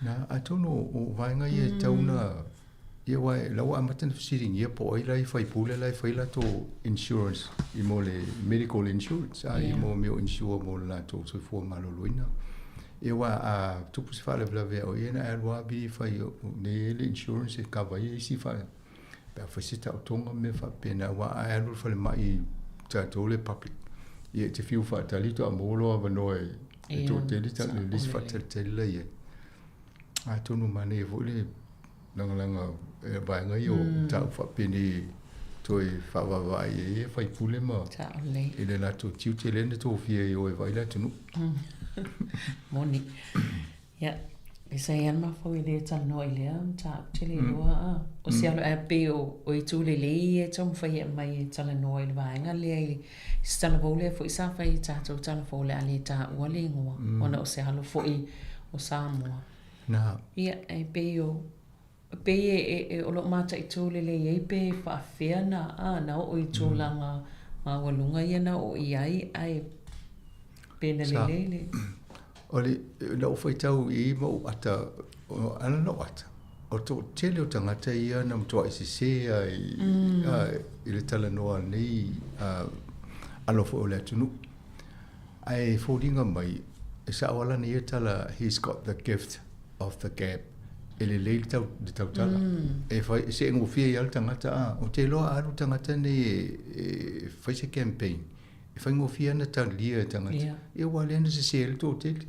Speaker 12: na atono o vaenga ia tauna ia wai lau amatan fisiring ia po ai lai fai pule lai fai lato insurance i mo le medical insurance i mo meo insure mo lato so fo maloloina ia wa a tupu se fale blave o ia na alwa bi fai ne le insurance e kava ia si fa pa fasita o tonga me fa pena wa a alu fale mai tātou le public. Ia te whiu whaatalito a mōlo a wanoe E tō te rita le lisi whatere le ia. Ai tonu mane e vole langa e vaenga i o tau whapene toi whawawai e whai pule ma. E le lato tiu te lene tō fia i o e vaila tunu.
Speaker 4: Moni. Ia. E sai an mawhau i le tal no i lea, ta te le loa. O si alo e pe o i tū le le e tau mwhai e mai e tala no i le vaenga lea i stala vole fo i sa whai i tātou tala vole a le tā ua le ngua. Ona o se alo fo i o Sāmoa.
Speaker 12: Nā.
Speaker 4: Ia e pe o pe e o lo mata i tū le le e pe whaafea na o i tū langa ma walunga ia na o i ai pe na le le.
Speaker 12: Ole na o fai tau I mo ata ana no ata o to tele o tangata ia na mtoa ICC I le tala noa nei alo fo ole tunu ai fodinga mai e sa wala nei tala he's got the gift of the gap ele le tau de tau tala e fai se ngo fia ia tangata o te loa alu tangata nei fai se campaign e fai ngo fia na tau lia tangata e wale na se le to tele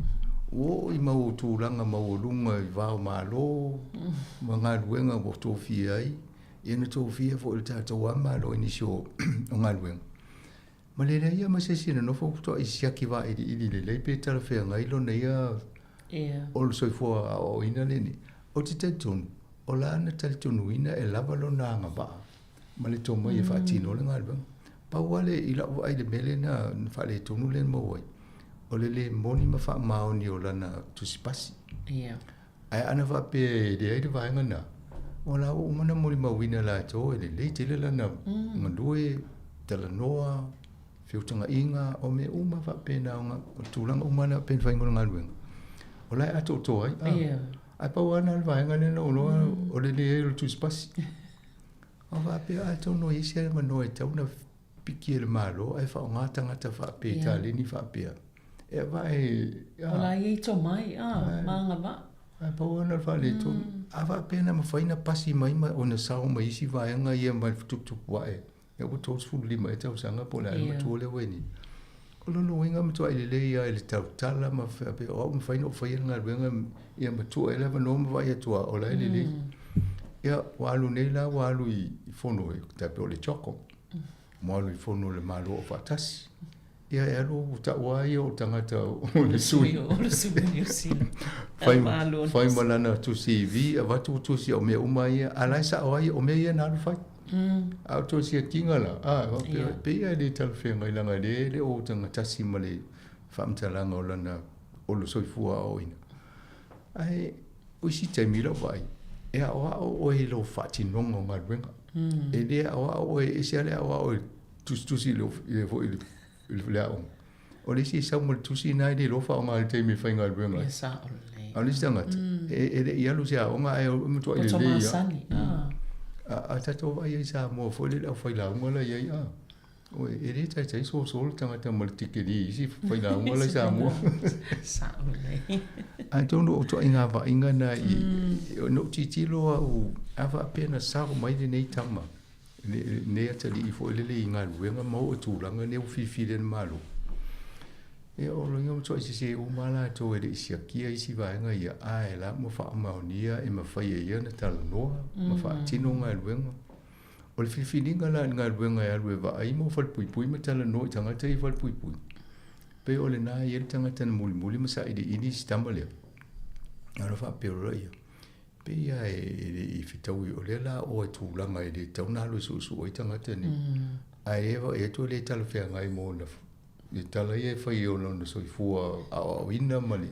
Speaker 12: o I mau tūranga mau lunga I vau malo mga luenga o tō fia ai e na tō fia fo il tātou a malo inisio o ngā luenga ma le reia ma se sina no fo kutoa I siaki wa ili le leipe tala whea ngai lo nei a o lo soifua o ina leni o te taitonu o la ana taitonu ina e lava lo nā ngā waa ma le tō mai e whaatino le ngā luenga pa wale I la o ai le mele na whale tonu len mo wai o le moni ma wha maoni o lana tusipasi.
Speaker 4: Ia.
Speaker 12: Ai ana wha pe le aire vaenga na. O la o umana mori mawina la to e le tele lana ngandue, tala noa, whiutanga inga, o me uma wha pe na o tūlanga umana pe whaingo ngā luenga. O lai ato to ai.
Speaker 4: Ia.
Speaker 12: Ai pa wana al vaenga nena o noa o le aire tusipasi. O wha pe ato no isi ai manoa e tauna piki le malo, ai wha o ngā tangata wha pe ta lini wha pe e vai
Speaker 4: ola I to mai manga va
Speaker 12: pa ona fale to ava pena ma faina pasi mai ma ona sao mai si vai nga ia mai tuk tuk wa e o to fu lima e tau sanga pola e to le weni o lo no winga mto ile le ia ile tau tala ma fa pe o ma faina o faina nga wenga ia ma to ele ma no ma vai to o la ile le ia walu nei la walu I fono e ta pe o le choko mo lu fono le malo o fatasi ia e alo ta wai o tangata o le sui
Speaker 4: o le sui ni sina
Speaker 12: fai malana tu CV a watu tu si o me umai ala sa wai o me ia na fai a tu si kinga la pe ia le tal fenga langa le o tangata si male fam talanga o lana o lo soi fua o ina ai o si te mira vai e a o e lo fati nongo ngalwenga e le a o e se ale a o tu si lo il leau o le si sa mo tusi nai de lo fa nga te mi fa nga luenga
Speaker 4: sa ole
Speaker 12: a le stangat e ia lu sia o nga e mo to ile le
Speaker 4: ia
Speaker 12: a tato vai sa mo fo le fa la mo la ia o e le tai so tanga ta mo tikeri si fa la mo la sa mo
Speaker 4: sa ole
Speaker 12: a tono o to inga va inga na I no titilo o ava pena sa o mai de nei tama ne atali I fo le inga luenga mo o tūlanga ne o fifi den malo e o lo ngam so se o mala to e sia kia I si vaenga ia ai la mo fa maonia e ma fai ia na tala noa ma fa tino nga luenga o le fifi ninga la nga luenga ia lue va ai mo fal pui pui ma tala noa tanga te I fal pui pui pe o le na ia tanga tana muli ma sa I ini stambale ala fa pe ro ia pe ia e fitau o le la o tūlanga e le tauna lo su o tangata ni ai e to le tala fea ngai mo na le tala e fai o no so fua a ina mali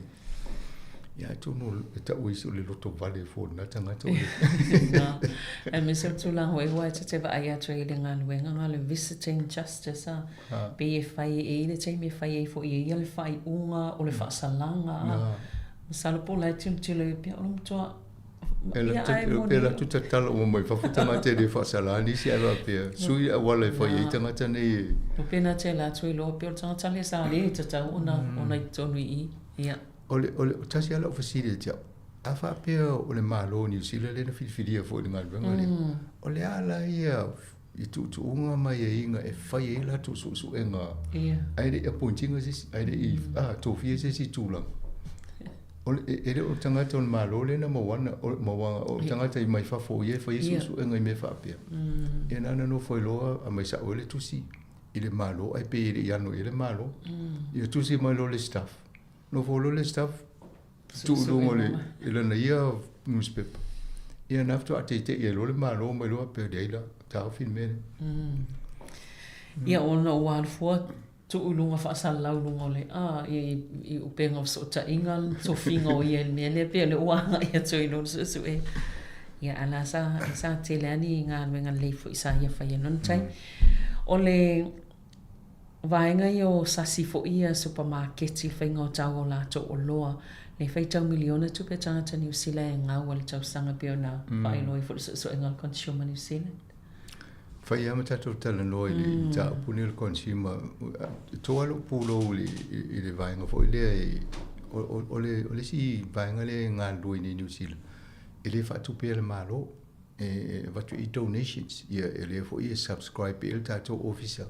Speaker 12: ia to no ta o iso le loto vale fo na tangata o
Speaker 4: na e me se tūlanga e wai te va ai atu I le ngaluenga ngale visiting justice pe e fai e le te me fai e fo I le fai unga o le fa salanga salapo la timtile pe o mtoa
Speaker 12: Ela tu tatala o mai whawhutanga te re whasalani si ala pia. Sui a wala e whai tangata nei.
Speaker 4: O pena te la tui loa pia o tangata le sa le tatau ona I tonu I. Ia.
Speaker 12: Ole tasi ala o whasiri te au. A wha pia o le malo ni sila le na whiwhiria fo i ngā ruanga le. O le ala ia I tu unga mai e inga e whai e la tu su e ngā. Aere e pointinga sisi, aere i tōwhia sisi tūlang. Ere o tangata on malo le na mawana, o tangata I mai whafo I e whai su e ngai me whapea. E nana no whai loa a mai sa o le tusi. I le malo, ai pe I anu I le malo. I tusi mai lo le staff. No wholo le staff, tu ulungo le, ila na ia newspaper. Ia naftu a te I lo le malo, mai loa pe deila, tau fin mene.
Speaker 4: Ia ona o alfua, tu ulunga whaasalau lungo le, I upenga o so ta ingal, so finga o ia mene, pe le uanga ia tu ino su e. Ia ala sa te leani ngā wenga leifu I sa ia whaia non tai. O le vaenga I o sasifo ia supermarketi whainga o tau o lato o loa, le whai tau miliona tupe tangata New Zealand ngā wale tau sanga pio na whainoi fu so ingal consumer New Zealand.
Speaker 12: Whai ama tatou tala noi li ta upuni le consumer, toa lo pulo I le vaenga fo ile o le si vaenga le ngā lui ni New Zealand. Ile whatupe le malo, watu I donations, ia ele fo I subscribe il tatou officer.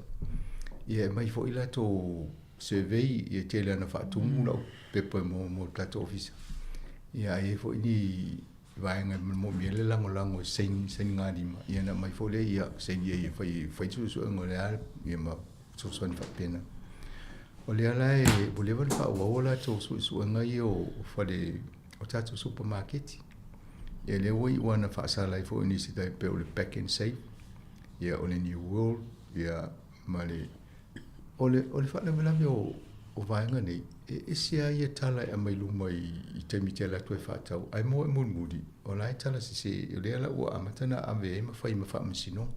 Speaker 12: Ia mai fo ila to survey ia tele ana fatumu lau pepe mo tatou officer. Ia e fo ni vaenga mo miele lango sen ngadima. Ia na mai fo le ia sen ia fai su ngole al ia ma so son fa pena. O le ala e boleva fa wala to su ngai o fa de o tatou supermarket. Ia le woi wana fa sala fo ni si dai pe o le pack and save. Ia o le JUL ia male ole fa le o vaenga nei e sia ia tala e mai luma I te mitela tu e whatau ai mo mudi o lai tala se o le ala ua amatana ave e mawhai masino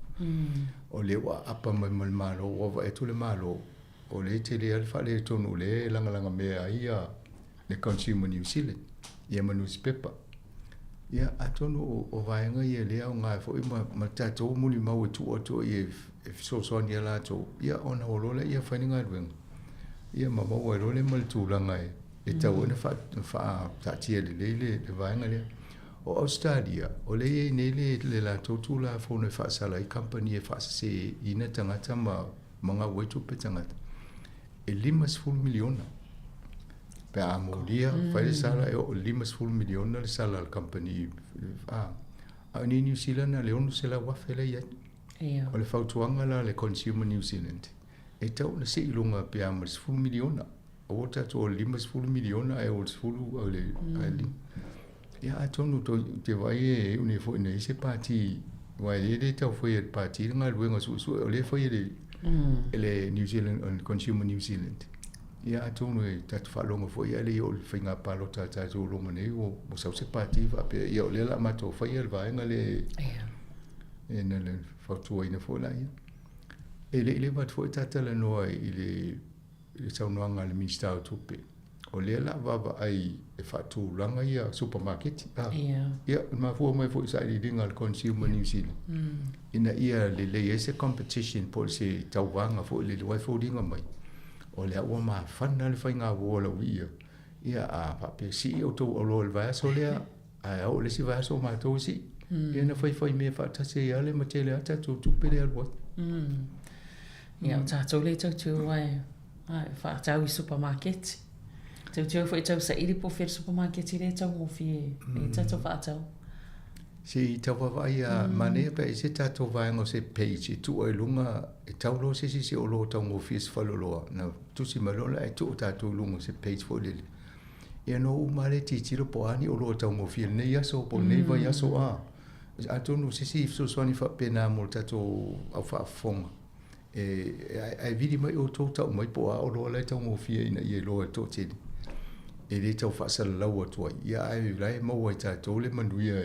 Speaker 12: o le ua apa mai malo o wa e tu le malo o le te le alfa le tonu le langa mea ia le consumer New Zealand ia newspaper ia atonu o vaenga ia le au ngai fo ma tatou muli mau e tu o tu ia so ia la to ia ona o le ia whainga ruenga ia mama o le mal tūlanga e tau ena wha tatia le vaenga le o Australia o le e nei le la tōtula whone whaasala I company e whaasase ina tangata ma mga wetu pe tangata e 5 miliona pe a molia whaile sala e o 5 miliona le sala al company a ni New Zealand le onu se la wafele ia o le whautuanga la le consumer New Zealand e tau na se ilunga pe a 10 miliona o tato o 5 miliona e o 10 o le ia atonu to te vai e une fo nei se parti vai le tau foi e parti nga luenga su o le foi le New Zealand on consumer New Zealand ia atonu e tatu fa longa foi ele o finga palo tatu longa nei o sa se parti va pe ia o le la mato foi el vai nga le e na le fautua ina fo la ia ele vat foi tata la noa ile sa noanga le minister o tupe o le la vava ai e fatu langa ia supermarket ia ma fu mai foi sa i dinga al consumer New Zealand ina ia le ese competition por se tauanga fo le wai fo dinga mai o le o ma fanna le fainga vola ia a pa si o to o lo va so le a o le si va so ma to si ia na fai me fa ta se ia le matele ata tu pe le albo
Speaker 4: ia ta to le tu ai fa ta I supermarket tu foi tau sa ili po fer supermarket ile tau mo fi e tau fa tau
Speaker 12: si tau va ia mane pe se tau va ngo se page tu e lunga e tau lo se o lo tau mo fi fa lo na tu si malo la e tu tau lunga se page fo le e no mare ti tiro po ani o lo tau mo fi ne ya so po ne va ya so a tu no si so ni fa pena mo tau au fa fonga ai vidi mai o tau mai po o lo la tau mo fi ina ye lo to ti e le tau whaasala lau atua ia ai lai mau ai tātou le manuia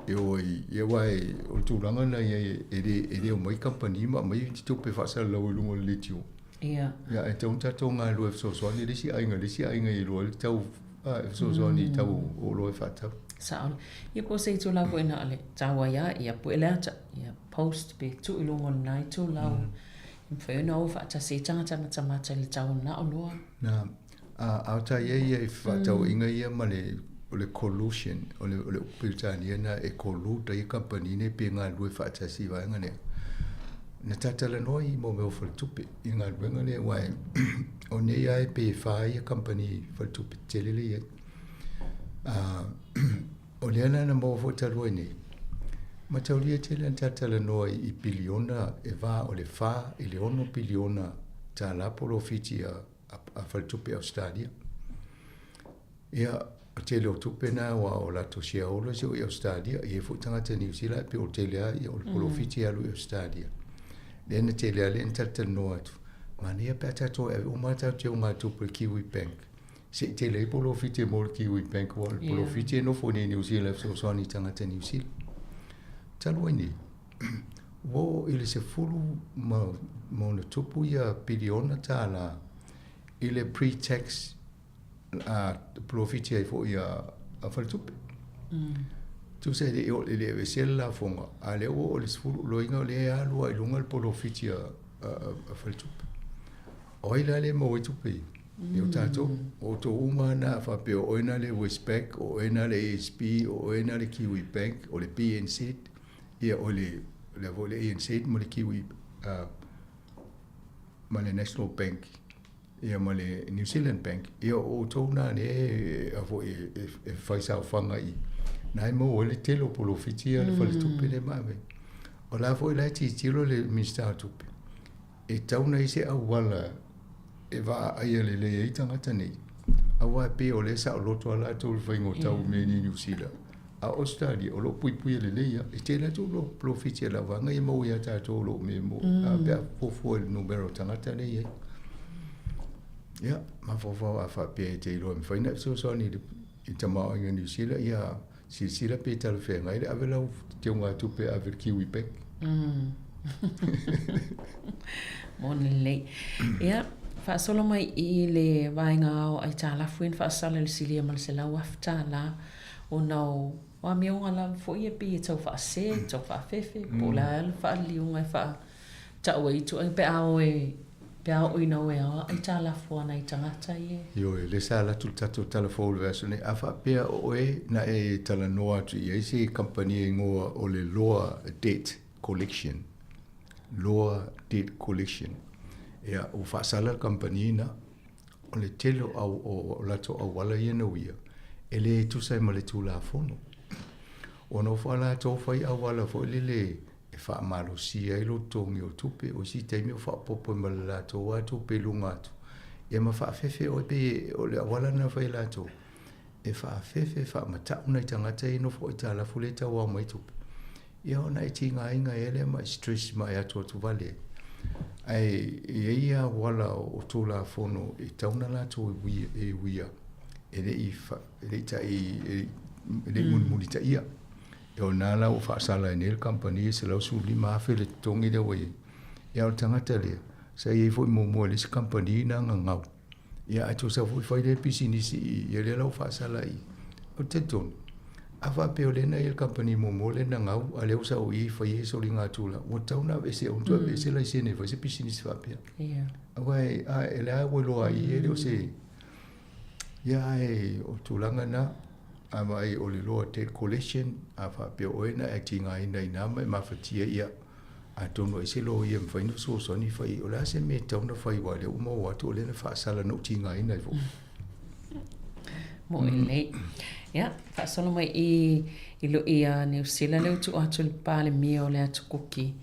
Speaker 12: e oi ia wai o tūranga na ia e le o mai company ma mai tupe whaasala lau e lungo le tio ia e tau tātou ngā lua fsosoani le si ainga i lua le tau fsosoani tau o loe whatau
Speaker 4: Saon ia po se tu lau e na ale tawa ia po ele ata ia post pe tu i lungo nai tu lau mwhena o whaata se tangata mata le tau na o loa
Speaker 12: na au ta ye fatau inga ia male le collusion o le Britania na e collude i company ne pe nga lui fata si va ngane na tatala noi mo me ofal tupe inga wenga le wai o ne ai pe fai company fal tupe telele ye o le na mo fo talo ni ma taulia tele tatala noi I biliona e va o le fa I le ono biliona ta la profiti a fal tupe Australia ia tele o tupe na wa o la to sia o le so Australia e fo tanga te New Zealand pe o tele ai o profiti a lu Australia Then tele ale ental no atu. Mania pata to e umata te unga tupe Kiwi Bank. Se tele polo fite mo Kiwi Bank wal polo fite no fo ni New Zealand so so ni tanga te New Zealand. Talwini. Wo ile se fulu mo no tupu ya biliona tala ile pre-tax profit fo ya afal tupe. Tu sai de o le vesela fonga ale o le sfulu lo inga le alu ai lunga polo fitia a faltu o ila le mo tu pe eu tato o to uma na fa pe o ina le Westpac o ina le ASP o ina le Kiwi Bank o le PNC ia o le vole ANC mo le Kiwi ma le National Bank ia ma le New Zealand Bank ia o to na ne a vo e faisa fanga I Nai mo ole telo polo fitia le fale tupe le mame. O la foi la ti tilo le mista tupe. E tauna ise awala e va ai le i tangata nei. Awa pe o le sa o loto ala to le faingo tau me ni New Zealand. A Australia o lo pui le ia e te la to lo polo fitia la vanga e mo ia ta to lo me mo. A pe fofo il numero tangata nei. Ya, ma fofo a fa pe te lo me faina so ni I tamao in New Zealand ia sila pe tal fe ngai avela te unga tupe aver Kiwi Bank
Speaker 4: Monele ia fa solo mai I le vainga o ai tala fuin fa sala le silia mal se la wafta la o no wa mi unga la fo ia pe tau fa se tau fa fefe pola fa liunga fa tau I tu pe ao pe ao ina we ai tala fo na I tangata ye
Speaker 12: yo le sala tu tato telefone versione afa pe o na e tala noa tu ye si company ngo o le loa date collection ya o fa sala company na o le telo o la to wala ye no ia ele tu sai male tu la fono o no fa la to fa ia wala fo le fa malo si ai lo tongi o tupe o si te mi fa popo mala to wa tupe lungato e ma fa fefe o pe o le wala na fa la to e fa fefe fa mata una tangata no fo ita la fuleta wa mai tupe e ona tinga inga ele ma stress ma ya to vale ai ia wala o to la fono e tauna la to wia e le ifa le tai le mulita ia e o nala o fa sala en el company se lo su lima fe le tongi de we e o tangata le sa e foi mo le company na ngau ia a to sa foi le business e le lo fa sala I o te ton ava pe o le na el company mo le na ngau ale o sa o I foi so linga tula o tauna ve se on to ve se la sene foi se business fa pe
Speaker 4: ia
Speaker 12: ai a ele a wo ai ele o se ia e o tulanga na Amai o le loa te collection a fa pe oena e tinga ina ina mai mafatia ia a tono e se lo ia mfaino so ni fai o la se me tauna fai wale o mo watu le na fa sala no tinga ina vo
Speaker 4: mo ele ia fa solo mai I lo ia New Zealand le tu atu le pale mio le atu kuki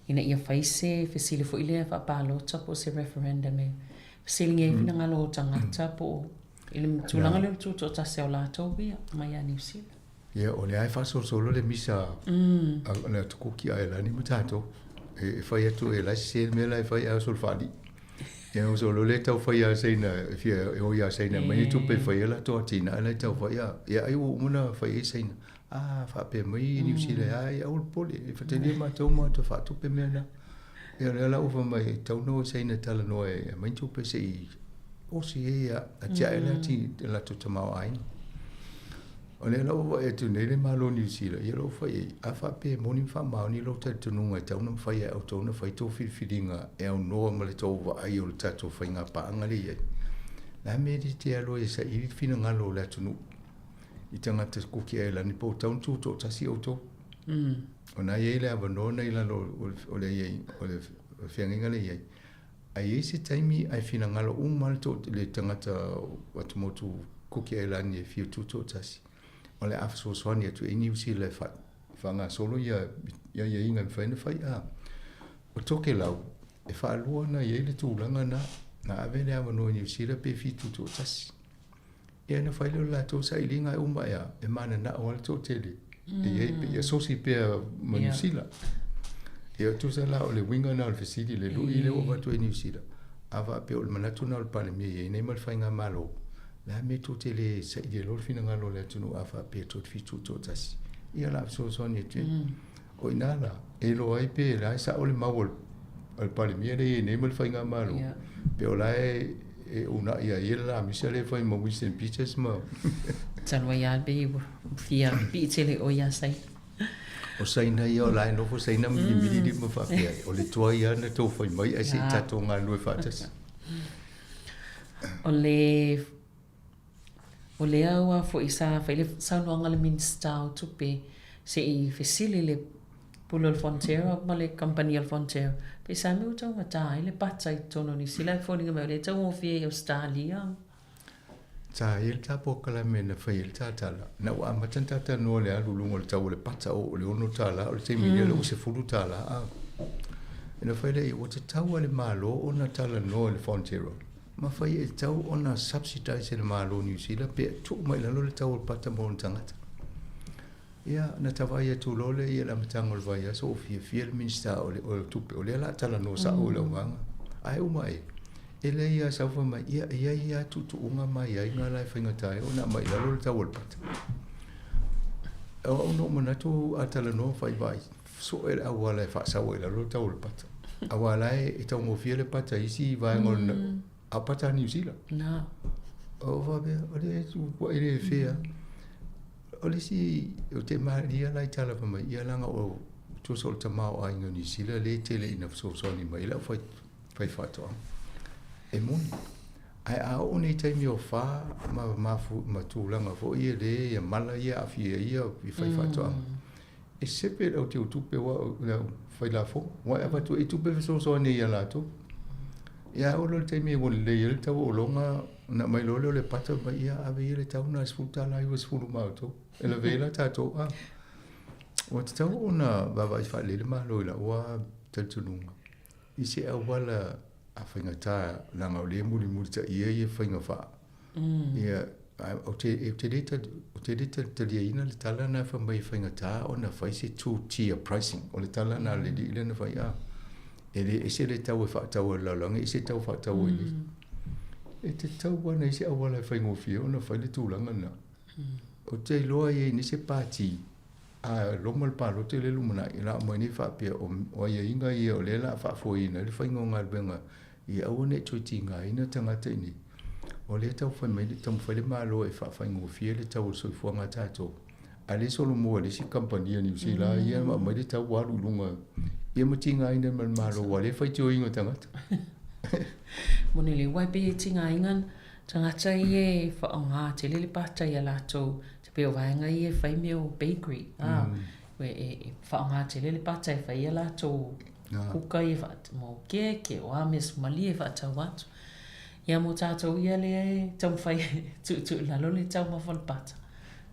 Speaker 4: ina ia faise fesile fo ile fa palo tapo se referendum e fesile nge fina ngalo tangata po ile tulanga le tu to ta se la to bia mai New Zealand
Speaker 12: ia o le ai fa solo le misa a le atu kuki ai la ni matato e fai atu e la se me la fai a sol fadi ia o solo le tau fai a seina fia o ia seina mai tu pe fai la to tina le tau fai ia ai o muna fai seina fa pe mai New Zealand ai o pole e fa te ma to fa tu pe mena ia la o fa mai tau no seina tala no e mai tu pe sei o si ia a tia ela ti la to tamau ai o le lo e tu ne le malo New Zealand ia lo fai a fa pe moni fa ma ni lo te tu nunga tau no fai o to no fai to filinga e o no ma le to va ai o tato fai nga pa nga le ia la me di te alo e sa I fina nga lo la tu no I tanga te kuki e la ni po tau tu to tasi o to Ona ye le avanona ila ole ye ole fianginga le ye. Ai se taimi ai fina ngalo mal to le tangata watu motu kuki elani e fiu tuto tasi. Ole afso swani tu e New Zealand fanga solo ya inga faina fai a. O toke lau e fa lua na ye le tūlanga na ave le avano New Zealand pe fi tuto tasi. E na fai le la to sa ilinga e ya e mana na o to tele. E sosi pe New Zealand. E tu sa la o le winga na o fasiti le lui le o vatu e New Zealand. Ava pe o le manatu na o le palemi e nei mal fainga malo. La me tu tele sa i le lor fina ngalo le tunu ava pe tot fi tuto tasi. Ia la so ni te. O inala e lo ai pe la sa o le mawol al palemi le nei mal fainga malo. Pe o la e una ia la mi se le fai mo wisen pictures ma.
Speaker 4: Tanwa ya be fia pi tele o ya sai.
Speaker 12: O sai na ia o lai no fo sai na mi di mo fa pe o le tua ia na to foi mai ai se tato nga no fa tas
Speaker 4: o le awa fo isa fa le sa no nga le minsta tu pe se I fesili le pulo al frontiera ma le compagnia al frontiera pe sa mi uta ma tai le patai tono ni sila fo ni me le tau fi Australia
Speaker 12: ta il ta pokala me na fa il ta tala na wa ma tanta ta no le alu lungo le tau le pata o le ono tala o le te mi le se fulu tala a ina fa le o te tau le malo ona tala no le frontiera ma fa il tau ona subsidize le malo New Zealand pe tu mai la le tau le pata mo tangata ia na tawai tu lole ia la matangol vai so fi le minsta o le tupe o le la tala no sa o le wanga ai o mai ele ia sa fa mai ia tu unga mai ia nga lai finga tai ona mai la lo tawol pat o no mana tu atala no fai vai so era wala fa sa wala lo tawol pat awala e tau mo fiele pat isi vai ngon apata New Zealand
Speaker 4: na
Speaker 12: o va be o le tu po ele fea o le si o te maria lai tala fa mai ia langa o tu sol tamao ai New Zealand le tele ina so ni mai la fai fa to e moni ai a o nei taimi o fa ma tūlanga fo ia le ia mala ia a fia ia i fai fatoa e sepe au te utupe wa fai la fo wa e fatu e tupe so nei ia lato ia o lo taimi e wole le ia tau o longa na mai lole o le pata ba ia ave ia le tau na sfuta la iwa sfulu mauto e la vela tato a o te tau ona baba i fa le ma lo ila wa taltununga i se au wala a whainga tā langa o le muri ta ia whainga wha. Ia, o te reta talia ina le tala na whamai whainga tā o na whai se two-tier pricing. O le tala na le di ila na whai a. E se le tau e whaatau e laulanga, e se tau whaatau e li. E te tau wana e se awala e whainga o fia o na whai le tūlanga na. O te loa e ni se pāti. A loma le palo te le lumana i la mo ni fa pe o ia inga i o le la fa fo ina le whainga o ngā benga. I au ne tui ngā ina tangata ini. O le tau whai mai le tamu whai le malo e whainga o fia le tau soi fua ngā tātou. A le solo mua le si kampania New Zealand ia ma mai le tau waru lunga. Ia ma ti ngā ina ma malo wa le whai tio inga tangata.
Speaker 4: Moni le wai pe ti ngā ingan tangata i e whaonga te le pata i a latou. Te peo vaenga i e whai meo bakery. We e whaonga te le pata i whai a latou. Kuka i whaat mo ke o ames mali e whaatau watu. Ia mo tātou ia le tau whai tu lalo le tau mawhal pata.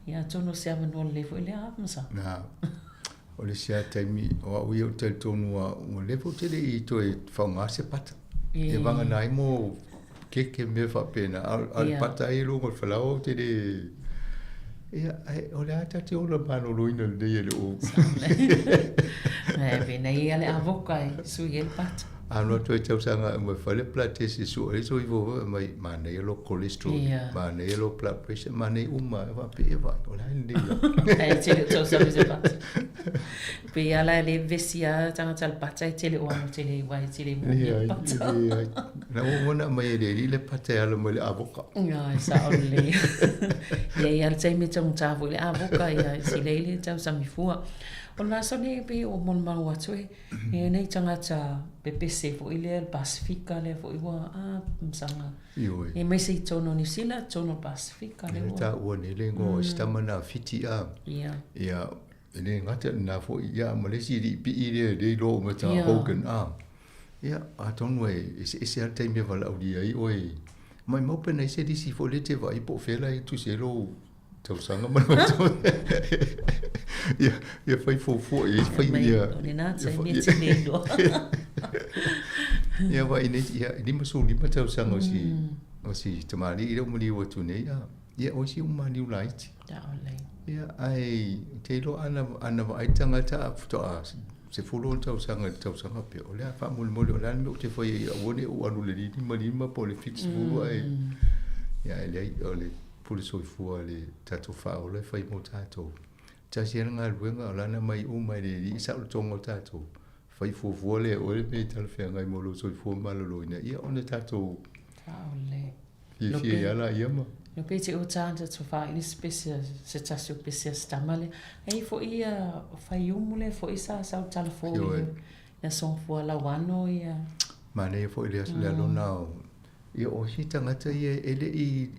Speaker 4: Ia tono se amanua le fo le amasa.
Speaker 12: Nā, o le sea taimi o au iau tel tonu a o levo te le i to e whaunga se pata. E wanga nai mo ke me whapena. Al pata e lungo le whalau te le... Ia, o le ata te ola mano loina le dei le o.
Speaker 4: Pena ia le avoka e sui e le pata.
Speaker 12: Ano to e tau sanga mo fale plate se su e so ivo mai mana e lo cholesterol, mana e lo blood pressure, mana e uma va pe va. O la ndi.
Speaker 4: E te le tau sa se pata. Pe ala le vesia tanga tal pata e te le o te le wai te le mo pata.
Speaker 12: Na o na mai le pata ala mo le avoka.
Speaker 4: Ia sa o le. Ia te me tau tau le avoka ia si le tau sa mi fua. O nā sone pe o mon mau atu e nei tangata pepese fo ile el Pasifika le fo iwa msanga. E mai se tono New Zealand, tono Pasifika le
Speaker 12: wa. Ta ua ne le ngo stamana fiti a.
Speaker 4: Ia.
Speaker 12: Ia Ene ngata na fo ia Malaysia di pi de lo ma ta Hogan ia a tonu e se al time vala o dia i oi mai mo pe nei se di si fo le te vai po fela i tu se lo tau sanga ma ia fai fo fai ia
Speaker 4: ni na sai mi te ne do
Speaker 12: ia vai nei ia ni ma so ni ma tau sanga o si tamali i mo li o tu nei ia o si uma ni ulai
Speaker 4: da ole
Speaker 12: ia ai te lo ana vai tanga ta to se fulo tau sanga pe o le fa mo le lan mo te foi o ne o anu le ni ma po le fix fulo ai ia le o le puli so fu le tatu fa o le fai mo tato ta se nga luenga la na mai o mai le sa o tongo tato fai fu le o le pe tal fe ngai mo lo so fu ma lo ina ia on tato
Speaker 4: ole
Speaker 12: ia la ia ma
Speaker 4: no pe te o tanta to fa ini special se tasio special stamale ai fo ia fai umule fo isa sa telefone na son fo la wano ia
Speaker 12: mane fo ile le lo now ia o si tangata ia ele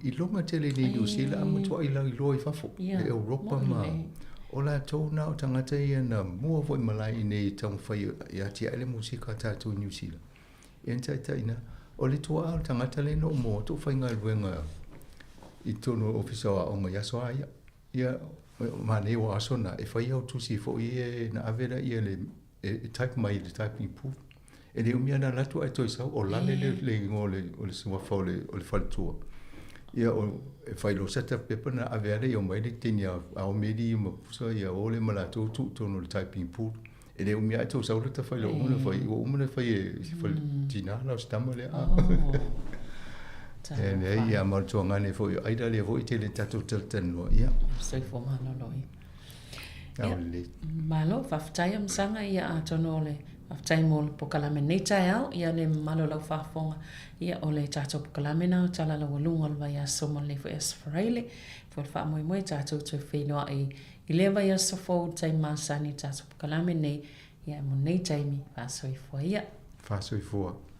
Speaker 12: i longa tele ni New Zealand mo to ila i loi fa fo e Europa ma o la to na o tangata ia na mo fo malai nei tang fai ia ti ele musika ta to New Zealand enta ina o le to al tangata le no mo to fai ngal wenga i tono ofisa o nga ya so ia mane o asona e fai au tu si fo ia na avera ia le type mai le type improve e le umia na latu ai toi sa o la le ngole o le sua fo le o le faltua ia o e fai lo set up pepa na avera ia mai le tinia au medi mo so ia o le mala tu tono le type improve e le umia to sa o le ta fai lo umna fai o umna fai e si fai tina la stama le e nei ia martua ngane fo ai da le fo i te le tatu tano ia
Speaker 4: sai fo mana loi
Speaker 12: ia le
Speaker 4: malo faftai am sanga ia atono le faftai mo po kalame nei tai ia le malo lau fafonga ia o le tatu po kalame na tala la walunga le vai aso mo le fo es fraile fo fa mo mo tatu to fino ai ile vai aso fo tai masani tatu po kalame nei ia mo nei tai mi fa soi fo ia
Speaker 12: fa soi fo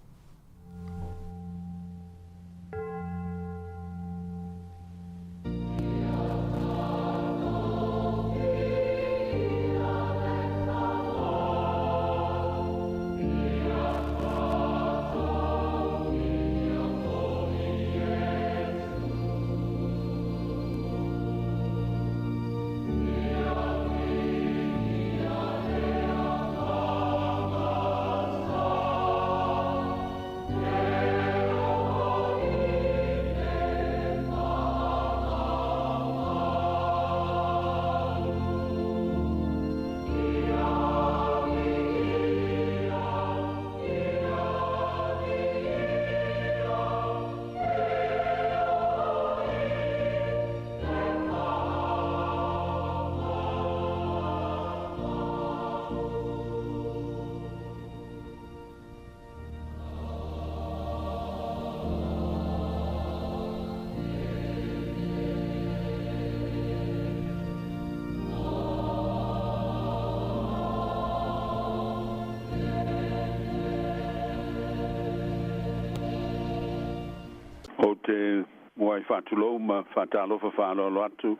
Speaker 13: te wai whātulo ma whātalo whālo atu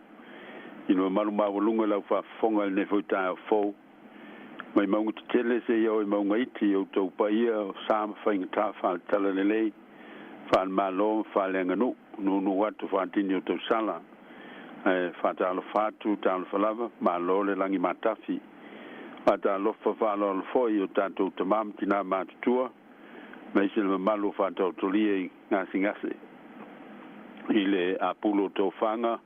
Speaker 13: ino malu mawalunga lau whafonga ne whaitai o fau mai maunga te tele se iau i maunga iti o tau paia o sāma whainga tā whātala lelei whāl malo whālenga nu watu whātini o tau sala whātalo whātu tālo whalava malo le langi matafi whātalo whālo alo foi o tātou tamam tina mātutua mai se le malu whātau tolia i ngasi i le apulo tau whanga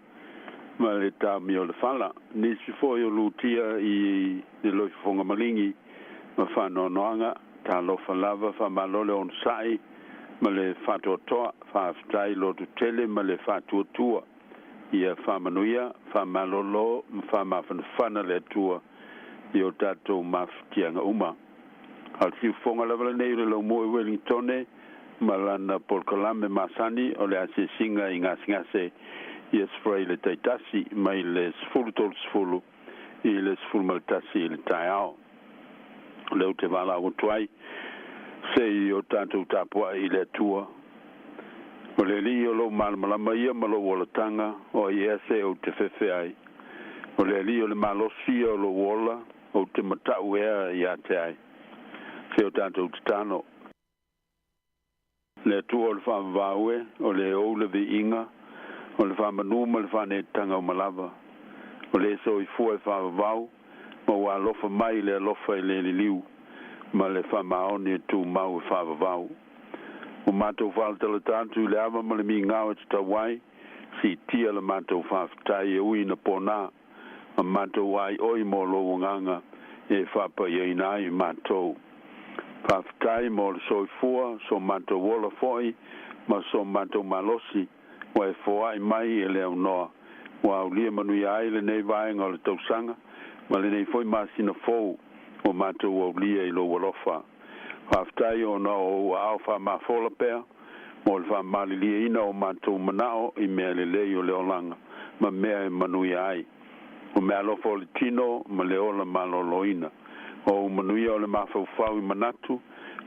Speaker 13: ma le tā mi o le whala nisi foi o lutia i le loi whonga malingi ma whanoanoanga tā lofa lava whamalole on sai ma le whatotoa whaftai lotu tele ma le whatuatua ia whamanuia whamalolo ma whamawhanawhana le tua i o tātou mawhitianga uma al si whonga lava nei le lau moe Wellingtone ma lana polkalame masani o le ase singa i ngase i spray le taitasi mai le sfulu i le sfulmaltasi i le taiao leu te wala o tuai se i o tātou tāpua i le tua o le li o lo malmalama ia malo o le tanga o i ase o te whewhe ai O le ali o le malosi o lo wola o te matau ea ia te ai. Se o tātou te tano. Le tua o le whaamavaue, o le o le vi inga, o le whaamanuma le whane tanga o malava. O le so i fua e whaamavau, ma wa lofa mai le alofa i le liu, ma le whaamaoni e tū mau e whaamavau. O mātou whaatala tātu le awa ma le mi ngāo e te tawai, si tia le mātou whaafitai e ui na pōnā, ma mātou wai oi mō lo nganga e whapa i nai mātou. Whaafitai mō le soifua, so mātou wola foi, ma so mātou malosi, wa e foai mai e leo noa. Wa ulia manui ai le nei vaenga o le tausanga, ma le nei foi masina fou, o mātou wa ulia i lo walofa. Whaafitai o na o au wha mafola pēr, mo le wha malilia ina o mātou manao i mea le lei o le olanga, ma mea e manui ai. O mea lofa o le tino, ma le ola maloloina. O manuia o le mafaufau i manatu,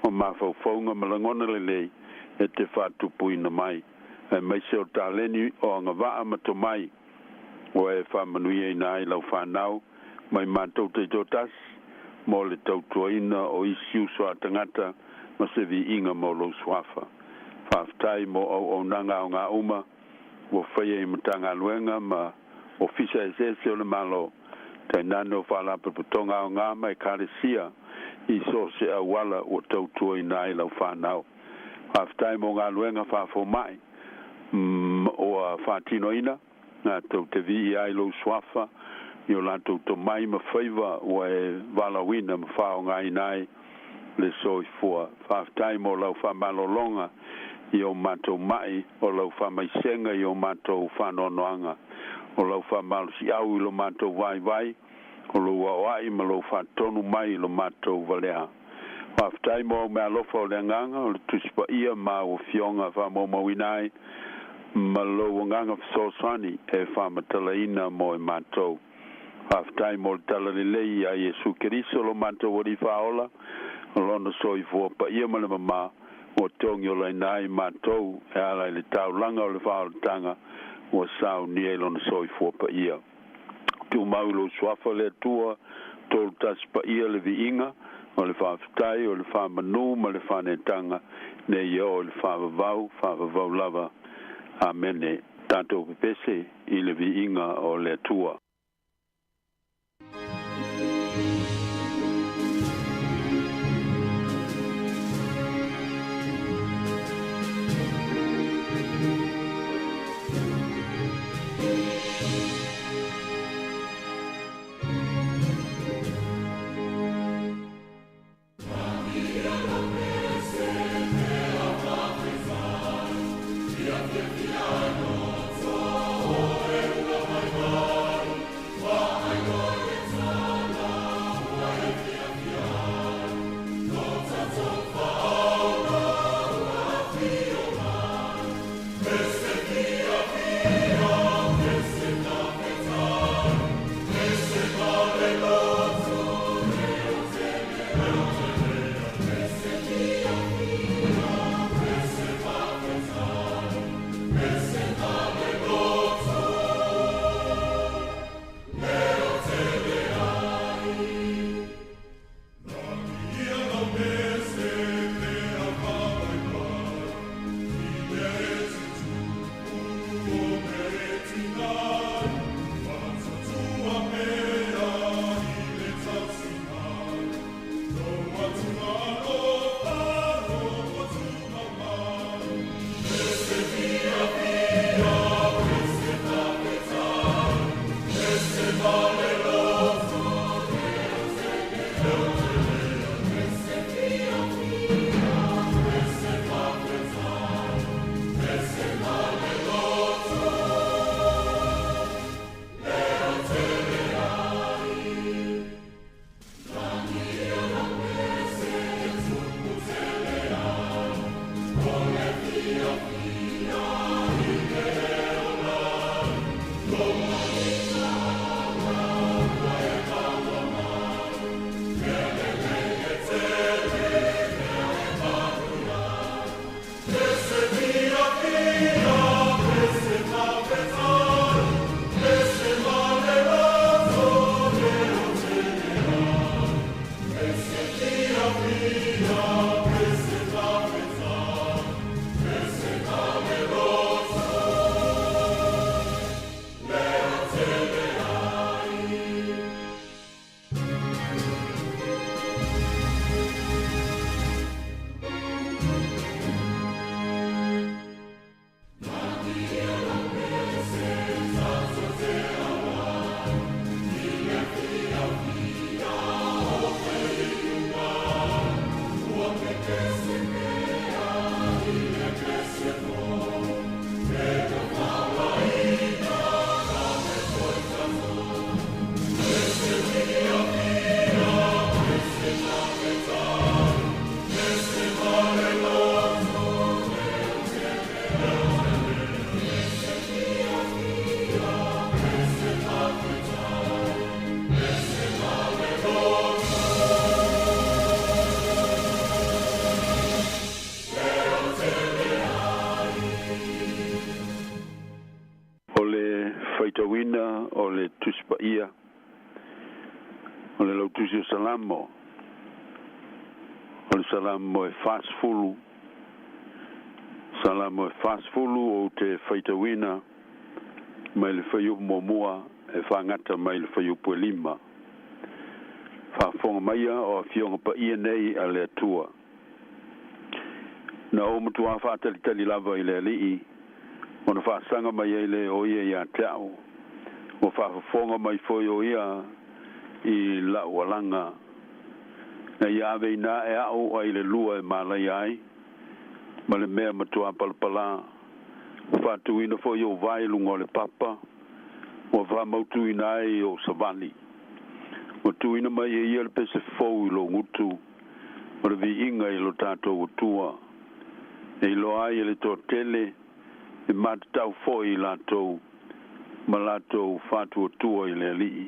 Speaker 13: o mafaufaunga malangona le lei, e te whātupu ina mai. E maise o tāleni o anga waa mato mai, o e whamanuia ina ai lau whanau, mai mātou te jotas, mo le tautuaina o isiu soa tangata, ma se vi inga mo lo swafa. Whaftai mo au nanga o ngā uma, o whaia i matanga luenga, ma o fisa e sese o le malo, tai nano whalapa putonga o ngā mai kāresia, i so se awala o tautua i nai lau whanau. Whaftai mo ngā luenga whafo mai, o a whatino ina, ngā tau te vi ai lo swafa, i o lantou to mai ma whaiva o e walawina ma whao ngā i nai le soi fua. Whaftai mo lau whamalolonga i o mātou mai, o lau whamaisenga i o mātou whanonoanga. O lau whamalusi au i lo mātou vai, o lo wawai ma lo whatonu mai i lo mātou valea. Whaftai mo mea lofa o le nganga, o le tuspa ia ma o fionga whamomawinai, ma lo nganga fsosani e whamatalaina mo e mātou. Whaftai mo le talalelei a Jesu Keriso lo mātou wari whaola, o lona soi fua pa ia ma le mama, o tongi o lai nai mātou, e ala i le taulanga o le whaolatanga, o sao ni e lona soi fua pa ia. Tu mau lo swafa le tua, tolu tas pa ia le vi inga, o le whaafitai, o le whaamanu, ma le whanetanga, ne ia o le whaavavau lava. Amene, tātou pepese i le vi inga o le tua.
Speaker 3: Piano,
Speaker 13: faitawina o le tuspaia o le lautusi o salamo o le salamo e fasfulu salamo e fasfulu o te faitawina mai le faiu momua e whangata mai le faiu lima whafonga maia o fionga pa ia nei a le atua na o mutua whaatalitali lava i le alii o na whaasanga mai e le o ia ia teau o whafonga mai foi o ia i la walanga na ia ave ina e au ai le lua e malai ai ma le mea matua palapala whatu ina foi o vai lungo le papa o whamautu ina ai o savali o tu ina mai e ia le pese fau i lo ngutu o le vi inga i lo tātou o tua e lo ai le tō tele e matatau foi i lātou ma lātou whatu o tua i le alii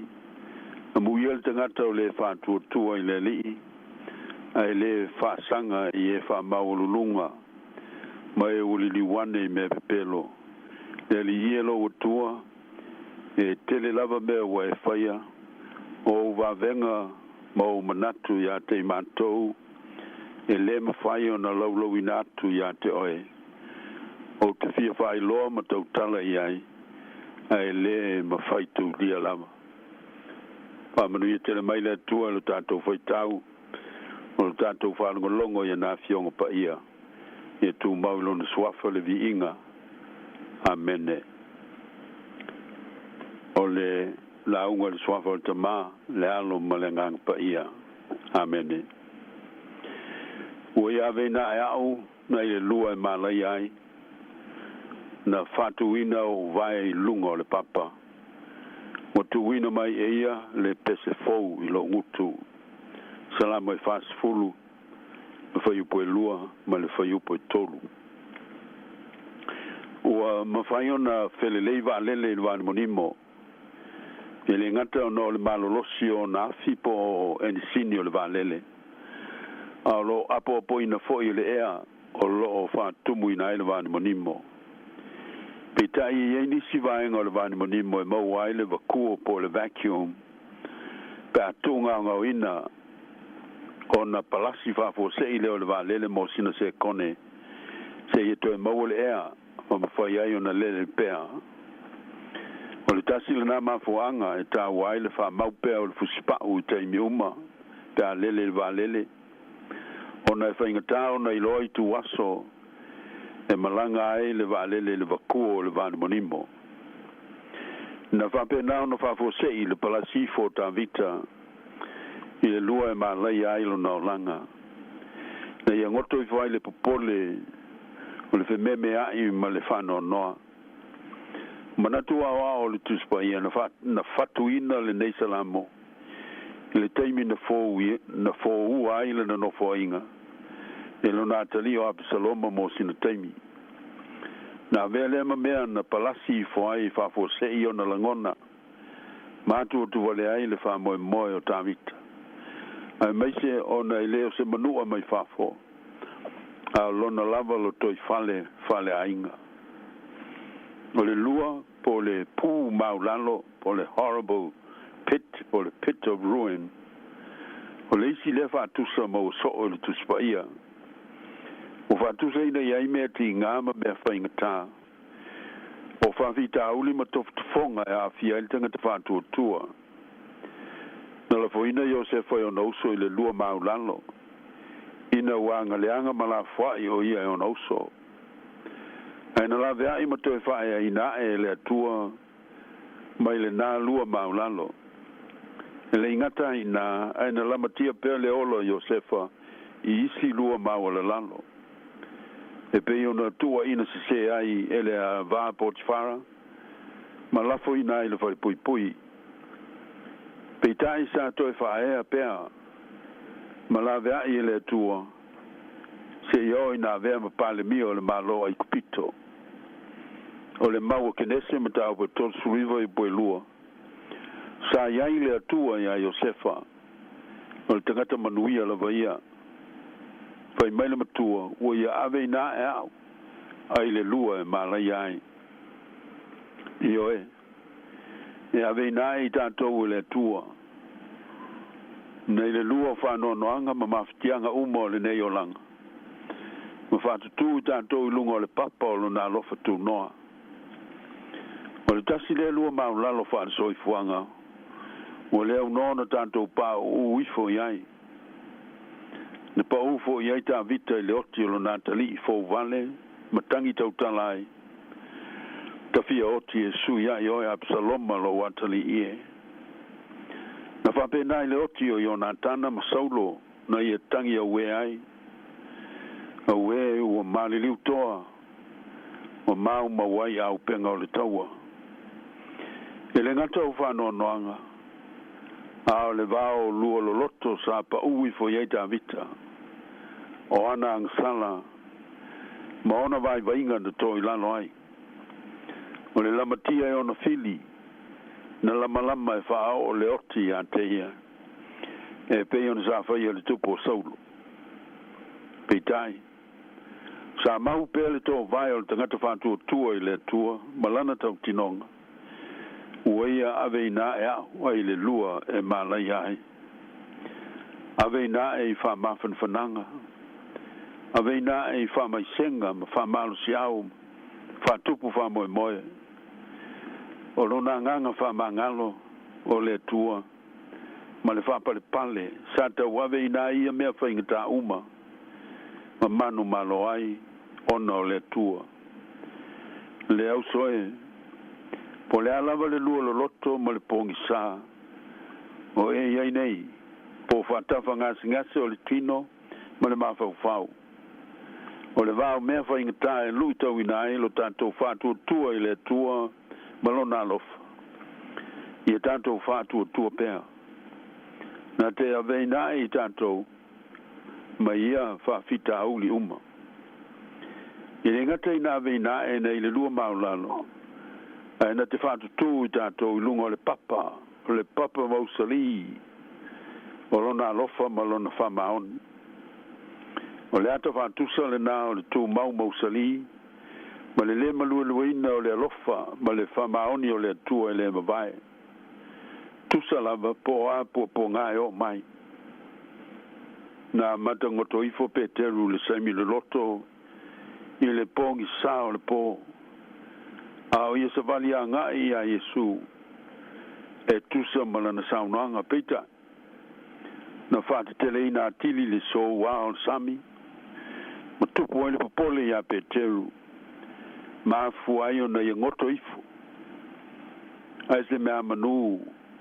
Speaker 13: a muia le tangata o le whatu o tua i le alii ai le whaasanga i e whamau lulunga ma e ulili wane me pepelo e li ielo o tua e tele lava mea wa e whaia o wavenga ma o manatu ia te mātou e le mawhai o na laulau inatu ia te oe o te fia whai loa ma tau tala i ai ai le mawhai tu lia lava whamanu ia tele mai le tua lo tātou whaitau o lo tātou whanongolongo ia nā fionga pa ia e tu maulo na swafa le vi inga amene o le launga le swafa o tama le alo ma le ngang pa ia amene ua ia vena e au na i le lua e malai ai na whatuina o vai lunga o le papa o tuina mai e ia le pese fou i lo ngutu salama e fasfulu le whaiupo e lua ma le whaiupo e tolu ua mawhai ona whelelei vaalele i le vāne monimo e le ngata o no le malolosi o na afipo o enisini o le vaalele a lo apo ina foi le ea o lo o whatumu ina le vāne monimo pe tai e nisi vaenga o le vāne monimo e mau ai le vakuo po le vacuum pe atunga ngau ina o na palasi whafo se i leo le vaalele mo sina se kone se i to e mau le ea ma mawhai ai o na lele pea o le tasi le nā mafuanga e tā wai le wha mau pea o le fusipau i teimi uma pe a lele le vaalele o na e whaingatā o na iloa i tu aso e malanga ai le vaalele le vakuo o le vāne monimo na whapena o na whafo se i le palasi fo tā vita i le lua e malai ai lo na olanga na ia ngoto i whai le popole o le whememe ai ma le whano noa manatu awa o le tuspa ia na whatuina le nei salamo i le teimi na fō ua ai le na nofo inga e lo na atali o Absaloma mo sina teimi na vele ma mea na palasi i fo ai whafo se i o na langona matu o tu wale ai le wha moe moe o tāmita ai meise o na i leo se manua mai whafo a lona lava lo toi fale ainga o le lua po le pū maulalo po le horrible pit po le pit of ruin o le isi le whatusa mo so o le tuspaia o whatusa ina iai mea ti ngāma mea whaingatā o whawhita auli ma toftufonga e a fia iltanga te whātua tua na la foina yo se foi o nouso i le lua maulalo ina wanga leanga mala fwai o ia o nouso ai na la vea ima toe whae ina e le atua mai le nā lua maulalo e le ingata ina ai na lamatia pea le olo Josefa i isi lua maula lalo e pe ona tua ina se ai e le a vā Potifara ma lafo ina i le whai pui pui peitai sa toi whaea pea ma la vea i le tua se ioi na vea ma pale mio le malo ai kupito o le mau kenese ma tau pa tol suriva i boi lua sa iai le atua ia Josefa o le tangata manuia la vaia fai mai le matua ua ia ave ina e au ai le lua e malai ai ioe e ave nai tātou le tua. Nei le lua whanoanoanga ma mawhitianga umo le nei o langa. Ma whātutu tātou I lunga o le papa o lona alofa tū noa. O le tasi le lua maulalo whaasoi fuanga. O leo nona tātou pā o uifo iai. Ne pa ufo iai tā vita I le oti o lona tali I fōu vale, matangi tau talai. Ta fia oti e su iai oe Absaloma lo watali ie. Na whapena I le oti o Ionatana masaulo na ia tangi a ue ai. A ue ua maliliu toa. O mau mawai au penga o le taua. E le ngata o whanoa noanga. A o le vao lua lo loto sa pa ui fo iei tā vita. O ana angsala. Ma ona vai vainga na toi lalo ai. O le lamatia e ona fili. Na lama e whao o le oti a te ia. E pei ona sa whai le tupo saulo. Pei tai. Sa mau pele tō vai o le tangata whātua tua I le tua. Malana tau tinonga. Uia ave ina e au ai le lua e malai ai. Ave ina e I wha mawhan whananga. Ave ina e I wha mai senga ma wha malu si au. Wha tupu wha moe moe. O lona nganga wha mangalo o le tua. Ma le wha pale pale. Sa tau ave ina ia mea whaingata uma. Ma manu malo ai. Ona o le tua. Le au soe. Po le alava le lua lo loto ma le pongi sa. O e iai nei. Po whatafa ngasi o le tino ma le mawhau whau. O le vau mea whaingata e lui tau inai lo tātou whātua tua I le tua ma lo nalofa. I e tātou whātua tua pēr. Nā te avei nai I tātou ma ia whawhita auli uma. I le ngata I nā avei nai nei le lua maulalo. E na te whātutu I tātou I lunga o le papa mausali. O lona alofa ma lona whamaoni. O le ata whātusa le nā o le tū mau mausali. Ma le malua luina o le alofa ma le whamaoni o le atua le mawai. Tusa lava po a po ngai o mai. Na matangoto ifo Peteru le saimi le loto. I le pongi sa o le po. A o ia sa vali a ngai a Yesu. E tusa malana saunanga peita. Na whāte tele ina atili le so wa o sami. Ma tupu ele popole ia Peteru. Ma fuai o na ia ngoto ifo. A se mea manu.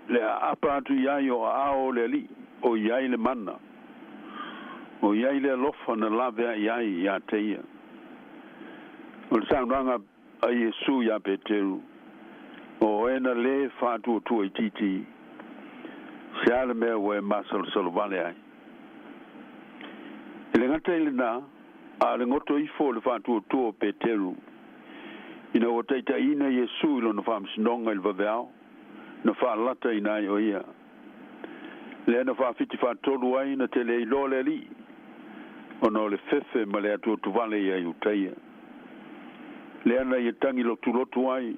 Speaker 13: Le apa atu iai o a o le li. O iai le mana. O iai le lofa na lave a iai ia te ia. O le saunanga a Yesu ia Peteru. O ena le whātua tua I titi. Se ale mea ue masal salovale ai. Ele ngata ile na, a le ngoto ifo le whātua tua Peteru. Ina o teita ina Yesu ilo na whamsinonga il vaveao. Na whaalata ina I o ia. Le na whaafiti whaatolu ai na te le ilo le li. O no le fefe ma le atua tuvale ia I utaia. Le ana I tangi lotu ai.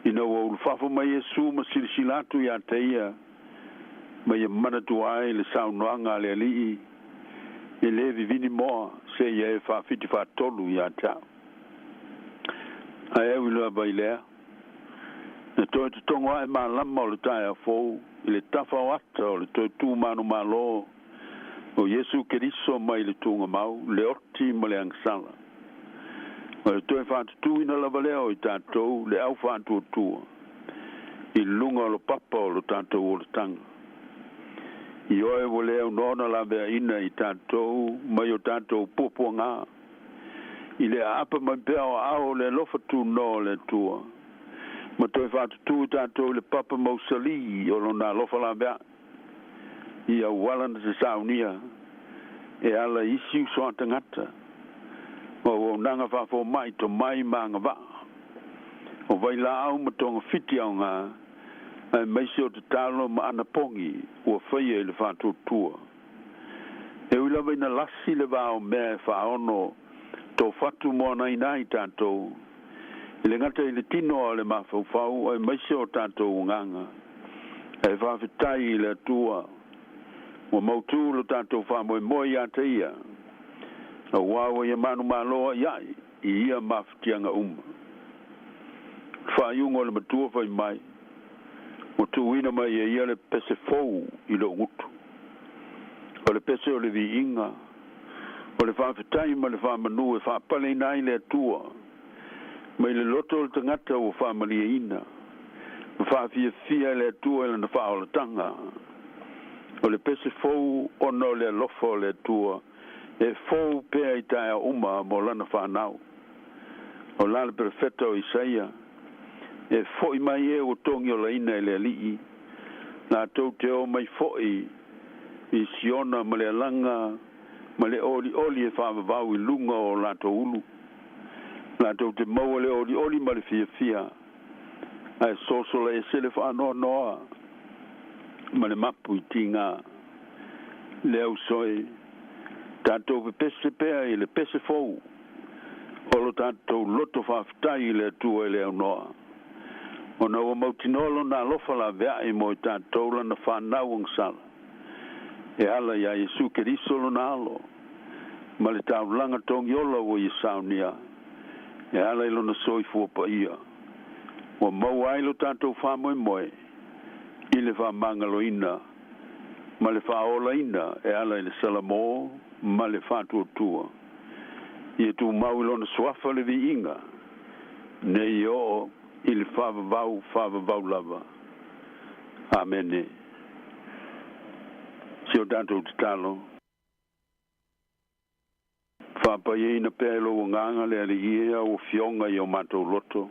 Speaker 13: Ina o ulfafo ma Yesu ma silsilatu ia teia. Ma ia manatu ai le saunoanga le li. I le vivini moa se ia e whaafiti whaatolu ia tau. Ai au ilo abai lea. E toi te tongo ai maa lama o le tae a fou. I le tafa o ata o le toi tū manu malo. O Yesu Keriso mai le tūnga mau. Le oti ma le angsala. O le toi whātutu ina lava leo I tātou. Le au whātuatua. I lunga o lo papa o lo tātou o le tanga. I oe o leo nona lavea ina I tātou. Mai o tātou pupua ngā. I le apa mai pēo au le lofa tū no le tua. Ma toi whātutu tātou le papa mausali o lona lofa lavea. I au wala na se saunia. E ala isi usua tangata. O nanga whafo mai to mai maanga wa. O vai la au matonga fiti au ngā. Ai maisi o te talo ma ana pongi. Ua whaia I le whātutua. E ulawa ina lasi le wao mea whaono. Tō whatu moana ina I tātou. Le ngata i le tino le mafau e maise o tātou nganga. E whawhitai le atua. Wa mautu lo tātou whamoe moi a te ia. A wawa ia manu maloa iai i ia mawhitianga Whaiungo le matua whai mai. O tuina mai e ia le pese fou i lo ngutu. O le pese o le vi inga. O le whawhitai ma le whamanu e whapale nai le atua. Mai le loto le tangata o whamalia ina. Whawhia le atua e le whaolatanga. O le pese fou ono le alofa le atua. E fou pea i tae mo lana whanau. O lana perfeta o Isaia. E foi mai e o tongi o laina e le alii. Nā tau te o mai foi i siona ma le alanga ma le oli e whaavavau i lunga o lato ulu. Nā tau te maua le oli ma le fia. Ai sosola e sele whaanoa noa ma le mapu i tinga. Le au soe tātou pe pese pea i le pese fou. Olo tātou loto whaafitai i le atua i le au noa. O na ua mautinolo na alofa la vea i mo i tātou la na whanau ang sala. E ala ia Jesu Keriso lo na alo. Ma le tau langa tongi ola o i saunia. E ala ilo na soi fuapa ia. Wa mau ailo tātou whamoe moe. I le whamangalo ina. Ma le whaola ina. E ala i le salamo. Ma le whātua. I tu mau ilo na swafa le vi inga. Ne i o i le whaavavau lava. Amene. Si o tātou te talo. Whapa i ina pēlo o nganga le ali ia o fionga i o mātou loto.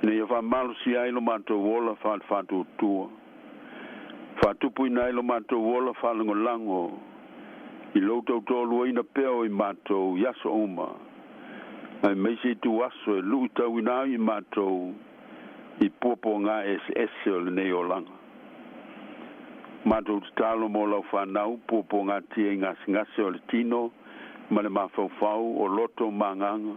Speaker 13: Ne i o whamalu si ailo mātou wola whātua. Whātupu ina ailo mātou wola whalango lango. I loutou tōlua ina pēo i mātou yaso uma. Ai meise i tu aso e lui tau ina i mātou i popo ngā SS o le nei o langa. Mātou te talo mō lau whanau, popo ngā tia i ngase o le tino, ma le mawhauwhau o loto manganga.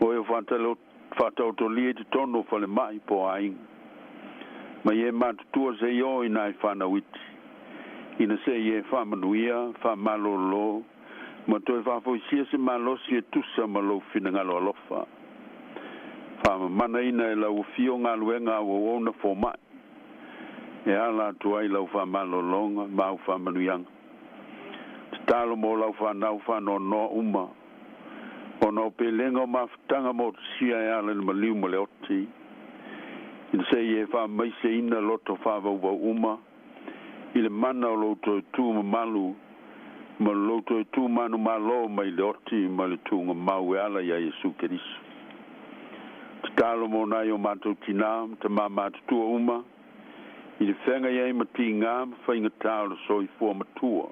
Speaker 13: O e whatau to lia te tono whale mai po ainga. Ma ie mātou tua se i o i nai whanauiti. Ina se ie whamanuia, whamalolo, ma toi whafoisia se malosi e tusa ma lo fina ngalo alofa. Whamamana ina e lau fio ngā luenga o ona fo mai. E ala tuai lau whamalolonga, mau whamanuianga. Te talo mo lau whanau whanono uma. Ono pelenga o mawhtanga mo sia e ala ni maliu mo le oti. Ina se ie whamaise ina loto whavau uma. I le mana o loutou tū malu, ma loutou tū manu malo mai le oti, ma le tūnga mau e ala ia Jesu Keriso. Te talo mo nai o mātou tinām, te mātou tua uma, i le whenga iei mati ngām, whainga tāo le soi fua matua.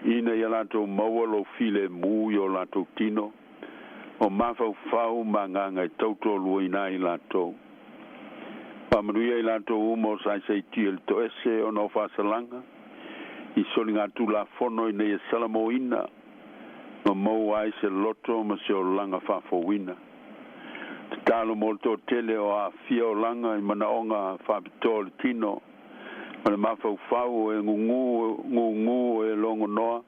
Speaker 13: Ina i alatou maua lo file mui o latou tino, o mawhau whau ma nganga i tautolua ina i latou. Pamanuia i latou uma o sai tia le to ese o no whasalanga. I soli ngā tūla whono i nei e salamo ina. Ma mau ai se loto ma se o langa whawhowina. Te talo mo to tele o a fia o langa i mana onga whapito le tino. Ma le mawhau whau e ngungu e longo noa.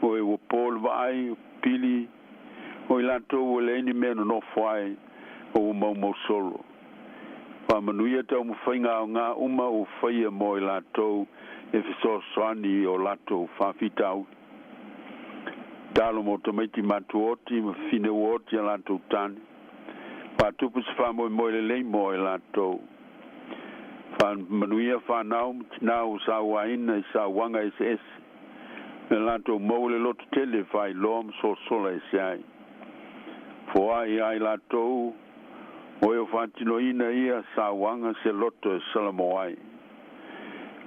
Speaker 13: O e wapol vai, pili. O i latou o le ini meno no whai o mau solo. Pamanuia tau mo whainga o ngā uma o whaia mo i latou e whiso soani o latou whawhitau. Talo mo tamaiti matu oti, ma whine oti a latou tani. Pātupu se whamoe mo i lei mo i latou. Pamanuia whanau, tinau sa waina i sa wanga SS. E latou mo le loto tele whai loa so sola e se ai. Foa i ai latou, o e whātino ina ia sa wanga se loto e salamoai.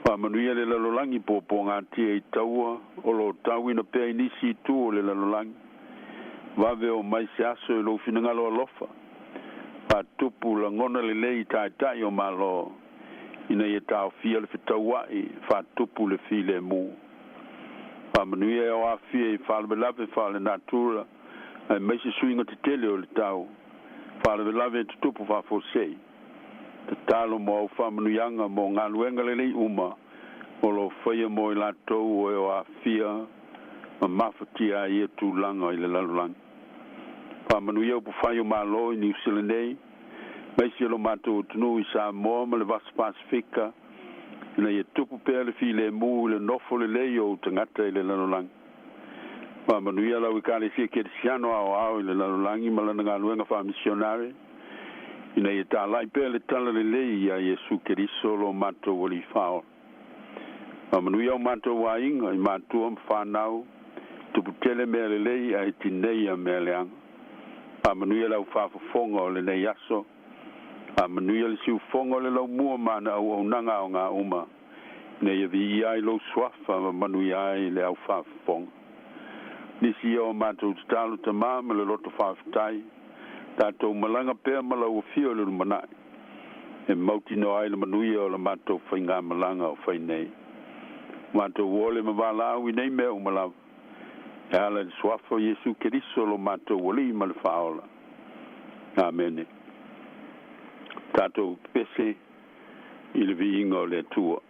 Speaker 13: Pamanuia le lalolangi po ngā tia i taua, o lo tau ina pēi nisi i tū o le lalolangi. Vave o mai se aso e lo finangalo alofa. Pātupu la ngona le lei tai o malo, ina ia tau fia le whitauai, whātupu le file mu. Pamanuia o a fia i whalebelape whale natura, ai mai se suinga te tele o le tau whaare lave te tupu whafosei te talo mo au whamanuianga mo ngā luenga lelei uma o lo whaia mo i latou o e o a fia ma mawhatia i e tūlanga i le lalulangi whamanuia upu whai o malo i New Zealand nei mai si lo mātou tunu i Sāmoa ma le West Pasifika ina i e tupu pēr le fi le mū le nofo le lei o tangata i le lalulangi whamanuia lau i kāle sia ke te siano au i le lalulangi ma lana ngā luenga whamisionare ina i tā lai pēr le tala le lei a Jesu Keriso lo mātou wali whao whamanuia o mātou wa inga i mātua mwhanau tupu tele mea le lei a i tinei a mea le anga whamanuia lau whafafonga o le nei aso whamanuia le siu fonga o le lau mua mana au nanga o ngā uma nei a vi ai lo swafa whamanuia ai le au whafafonga nisi o mātou talo ta māma le loto whaftai tātou malanga pēr malau o fio le manai e mauti no ai le manuia o le mātou whainga malanga o whainei mātou wole mawalau i nei mea o malawa e ala le swafa Jesu Keriso lo mātou wali ma le whaola Amen tātou pese i le viinga o le tua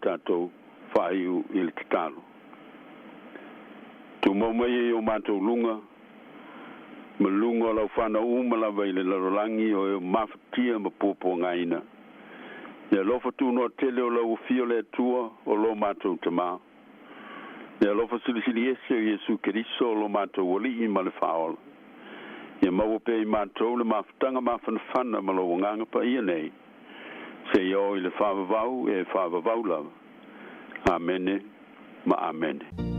Speaker 13: tātou whaiu i le tatalo. Tu mau mai e o mātou lunga, ma lunga lau whana umalawa i le larolangi o e mawhatia ma pōpō ngaina. Ia lofa tu no tele o lau fio le tua o lo mātou te mā. Ia lofa silisili ese o Jesu Keriso o lo mātou wali i ma le whaola. Ia mau pe i mātou le mawhatanga mawhanawhana ma lo nganga pa ia nei. Se o i le whawavau e whawavau lava. Amene ma amene.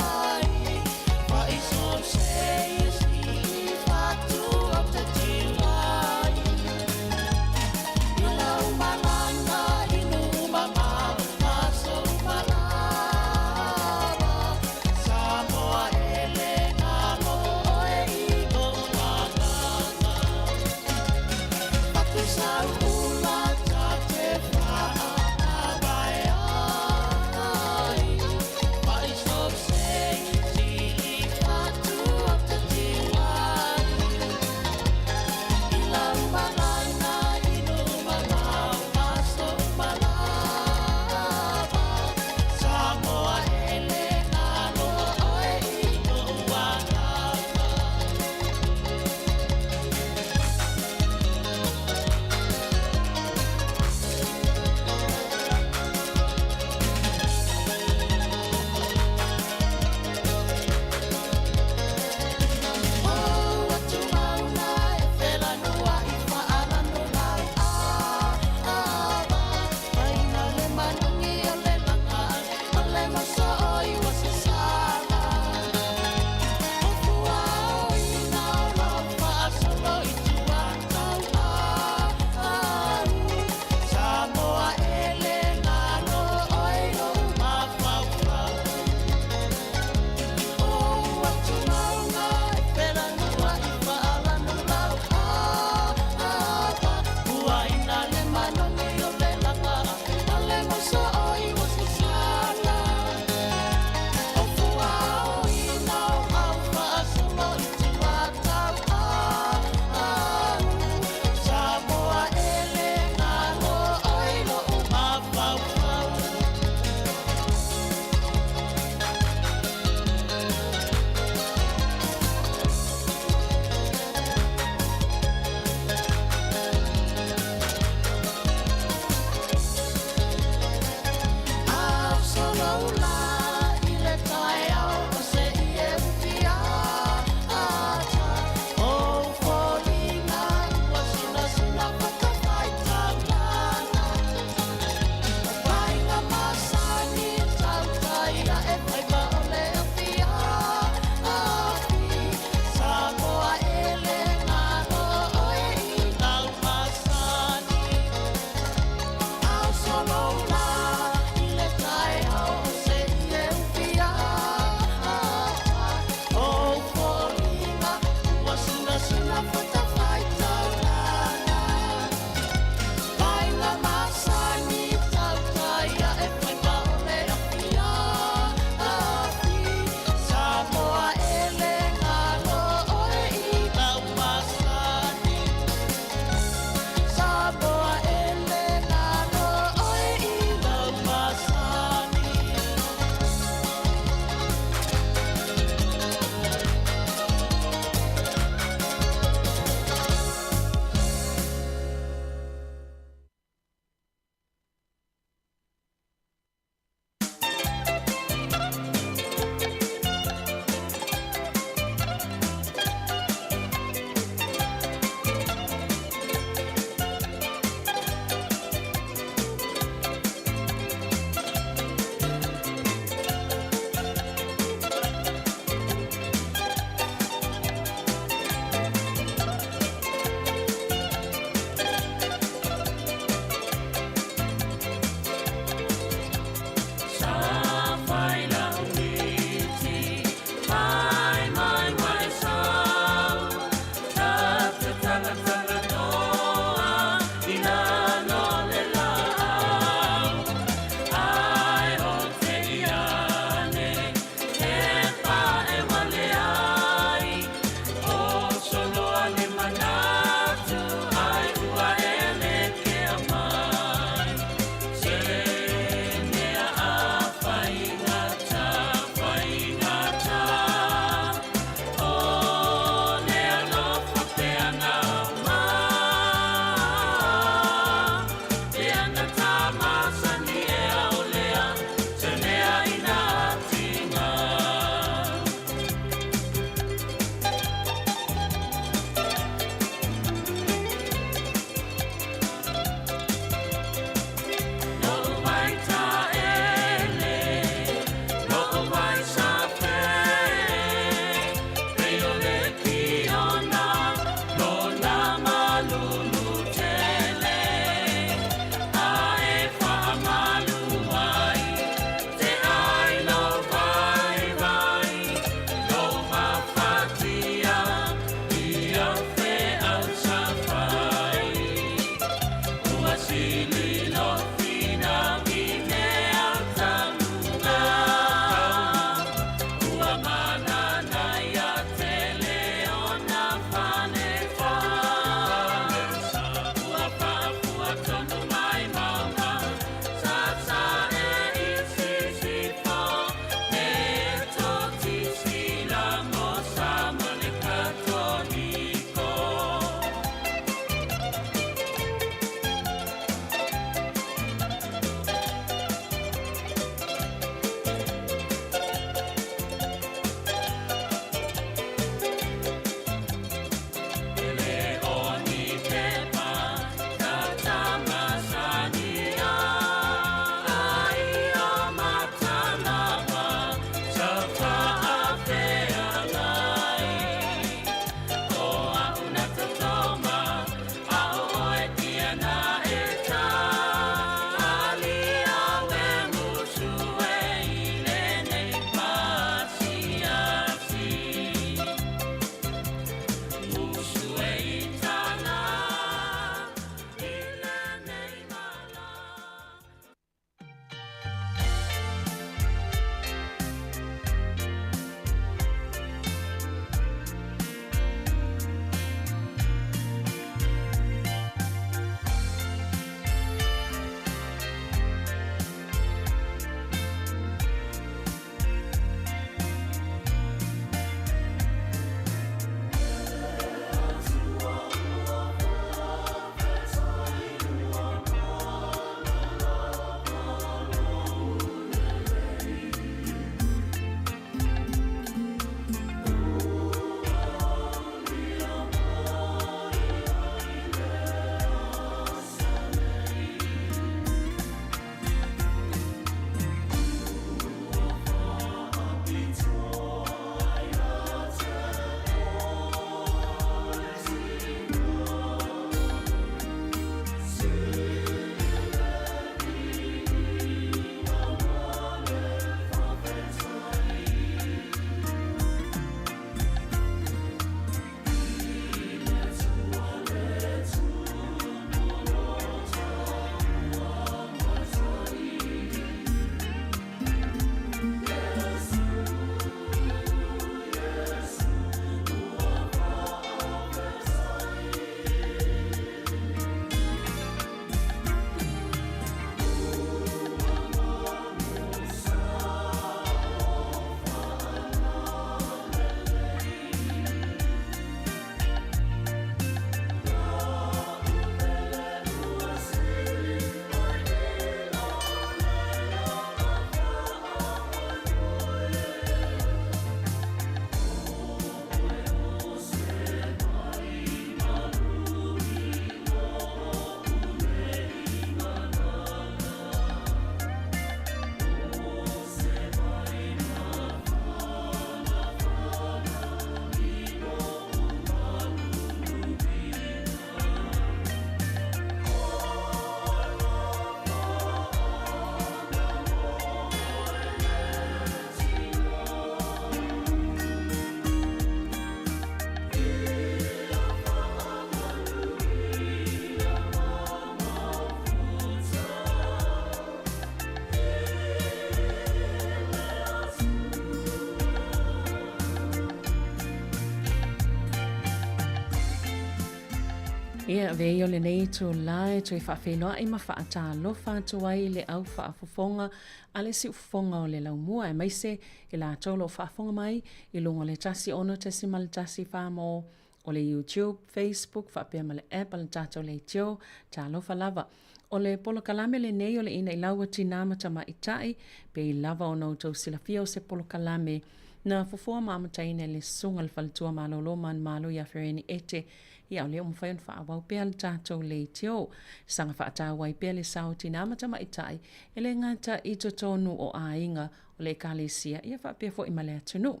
Speaker 4: Ia vei o le nei tu lai tu I whawhenua I ma whaatalofa tu ai le au whaafofonga a le si ufonga o le laumua e maise I la tolo whaafonga mai I lunga le tasi ono te si mal tasi whaamo o le YouTube, Facebook, whaapea ma le app al tato le tio, talofa lava. O le polo kalame le nei o le ina I laua tinama tama itai pe I lava o nou tau sila fia o se polo kalame na fufua maamataina le sunga le faltua malolo man malo ia fereni ete ia o leo mwhaion whaawau pea le tātou le tio. Sanga whaatawai pea le sao tinama tama itai ele ngata I tonu o ainga o le kalesia ia whaapea fo I male atunu.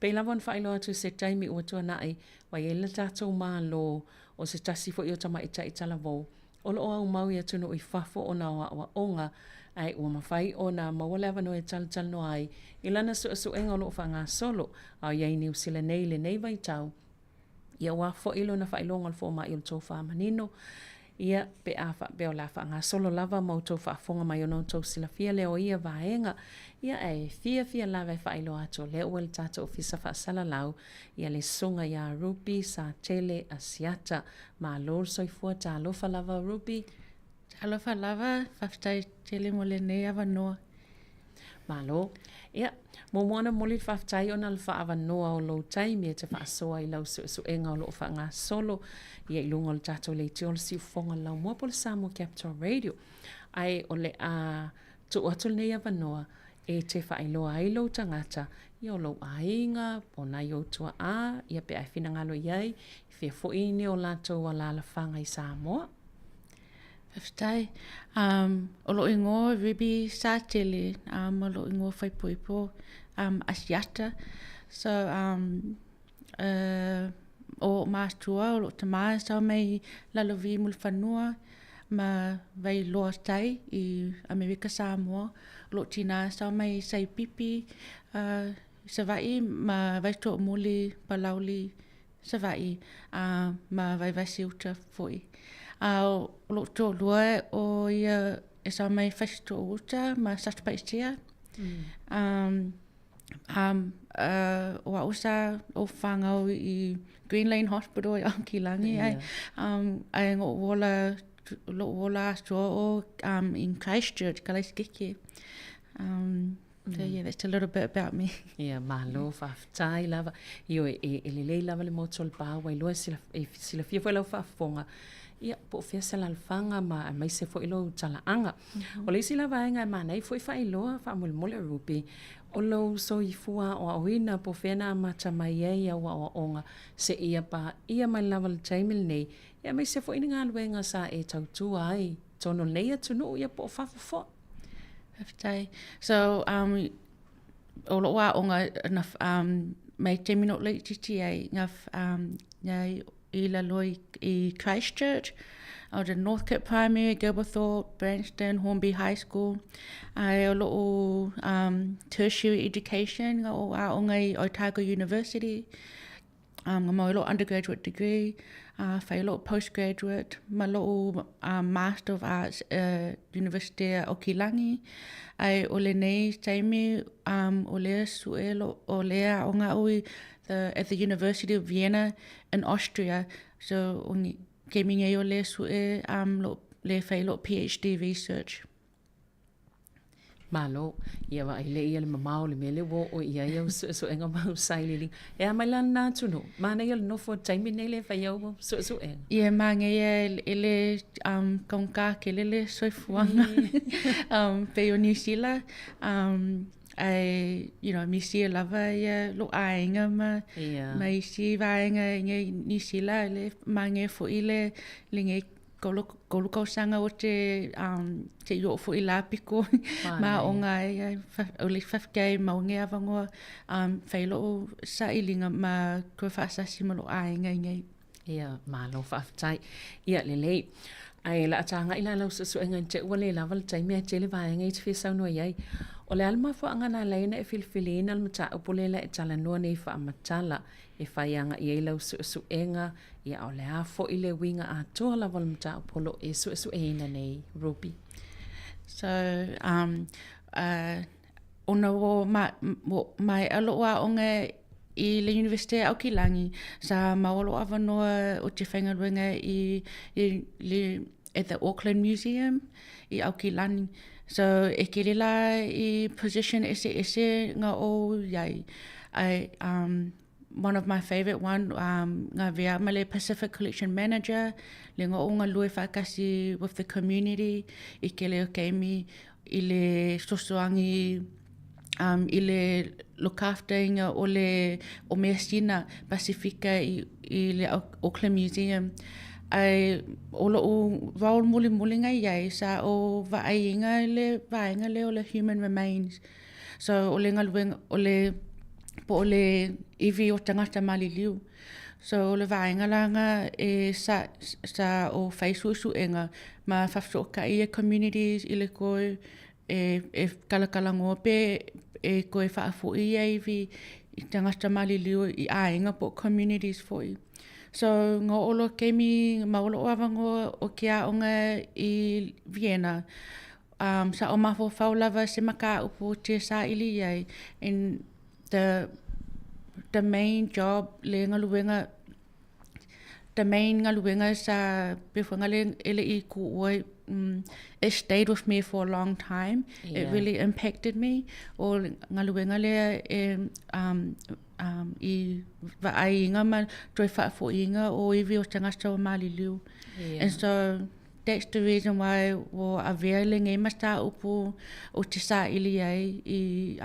Speaker 4: Pei lavon whailo atu se taimi ua tua nai wai e le tātou malo o se tasi fo I o tama itai talavo. O lo au mau ia tunu I whafo o na wa onga ai ua mawhai o na mawalewa no e tal no ai I lana su enga o lo whanga solo au iei niu sila nei le nei vai tau ia wa fo ilo na whailonga al fo ma il tō wha manino ia pe a wha beo la whanga solo lava mau tō wha fonga mai o no tō sila fia leo ia vaenga ia e fia lava e whailo ato leo wel tata o fisa wha sala lau ia le sunga ia Ruby sa tele asiata ma lor soifua ta alofa lava Ruby
Speaker 14: Alofa lava, whaftai tele mo le nei awa noa.
Speaker 4: Malo. Ia, mo moana moli whaftai o na le wha awa noa o lo taimi e te wha soa I lau su enga o lo wha ngā solo. Ia I lunga o le tato le te o le si ufonga lau mua po le Sāmoa Capital Radio. Ai o le a tu atu le nei awa noa e te wha iloa ai lo tangata. Ia o lo ainga, po na i o tua a, ia pe ai whina ngalo iai, fia fo ini o lato a la whanga I Sāmoa.
Speaker 14: Whaftai, o lo ingo ribi sa tele, o lo ingo whaipoipo, asiata. So, o mātua, o lo tamā, so mei lalovi mul whanua, ma vai loa tai I Amerika Sāmoa, lo tina, so mei sai pipi, sa vai, ma vai tō muli, palauli, sa vai, ma vai siuta foi. Lo tō lua o ia e sa mai whaisto uta ma satpaistia. O a usa o whangau I Green Lane Hospital I Ankilangi. Ai ngō wola astro o in Christchurch, Kalaiskiki. So yeah, that's a little bit about me.
Speaker 4: Yeah, malo whaftai lava. Io e lelei lava le motol pā wai loa sila fia fai lau whafonga. Ia, po fia se lalfanga ma mai se fo ilo talaanga. O le sila vaenga ma nei fo fa iloa fa mole Ruby. O lo so I fua o awina po fia na mata mai ia wa onga se ia pa ia mai lava le taimil nei. Ia mai se fo ina ngā luenga sa e tautua ai. Tono nei atunu ia po fafo.
Speaker 14: So, o lo wa onga mai te minut le titi ai ngaf I la loi I Christchurch, o the Northcote Primary, Gilberthorpe, Branston, Hornby High School. Ai o lo tertiary education o a onga I Otago University. Mo lo undergraduate degree, fai lo postgraduate, ma lo Master of Arts University o Kilangi. Ai o le nei taimi o le suelo o le onga ui at the University of Vienna in Austria. So ke minga o le sue le fai lo PhD research.
Speaker 4: Malo, ia wa ile ia le mamau le mele wo o ia so enga mau sai lili. E a mai lan na tunu. Mana ia no fo taimi nei le fai au so enga.
Speaker 14: Ia mange ia ele konka ke le soifuanga. Pe o New Zealand. I, misi lava ia lo ainga ma isi vaenga New Zealand le mange fo ile linge kolo sanga o te yo fo ila piko ma onga ia o le fafkai ma onge avangoa failo sa ilinga ma ko fasasi ma lo ainga ngai
Speaker 4: ia ma lo faftai ia lelei ai la tanga ila lo so enga te wale level time te le vaenga I te fisa no ai o le alma fo anga na leina e filfilina al mata upulela e tala no nei fa matala e faianga I lau su enga ia o le afo I le winga a toa la wal mata upolo e su eina nei Ruby.
Speaker 14: So ona wo mai aloa onga i le University au Kilangi sa mawalo avanoa o te whaingaruenga at the Auckland Museum i au Kilangi. So e kirila I position ese ngā o iai. One of my favorite one, ngā vea male Pacific Collection Manager, le ngā o ngā lue whakasi with the community, I ke leo keimi, I le sosoangi, I le look after inga o mea sina Pasifika I le Auckland Museum. Ai ola o wau muli ngai iai sa o vainga le o le human remains. So o le ngaluenga o le iwi o tangata maliliu. So o le vainga langa sa o whaisusu enga ma whafsoka I communities I le koe e kalakalango pe koe whaafu iwi I tangata maliliu I ainga po communities foi. So ngā olo keimi maolo o awango o kia onga I Vienna. Sa o mafo whaulawa se maka upo te sa ili iai. And the main job le ngaluenga sa before ngale ele I kuoi it stayed with me for a long time. Yeah. It really impacted me. O ngaluenga le I vainga man toi whaafo inga o iwi o tangata o maliliu. Yeah. And so that's the reason why o avea le ngai masta upo o te sa ili ai I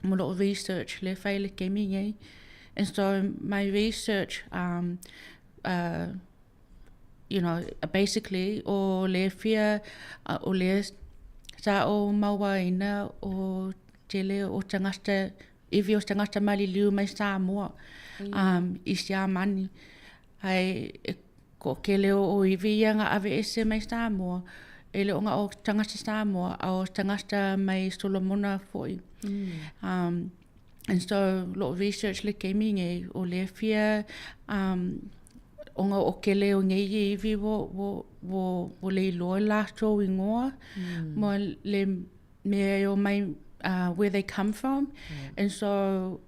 Speaker 14: molo o research le whaile kemi ngai. And so my research basically o le fia o le sa o mawaina o tele o tangata iwi o tangata maliliu mai Sāmoa I sia mani. Ai ko ke leo o iwi nga ave ese mai Sāmoa. E leo nga o tangata Sāmoa o tangata mai Solomona foi. And so a lot of research le kemi ngai o le fia o nga o ke leo ngai iwi wo le loa lato I ngoa. Mo le mea o mai where they come from. And so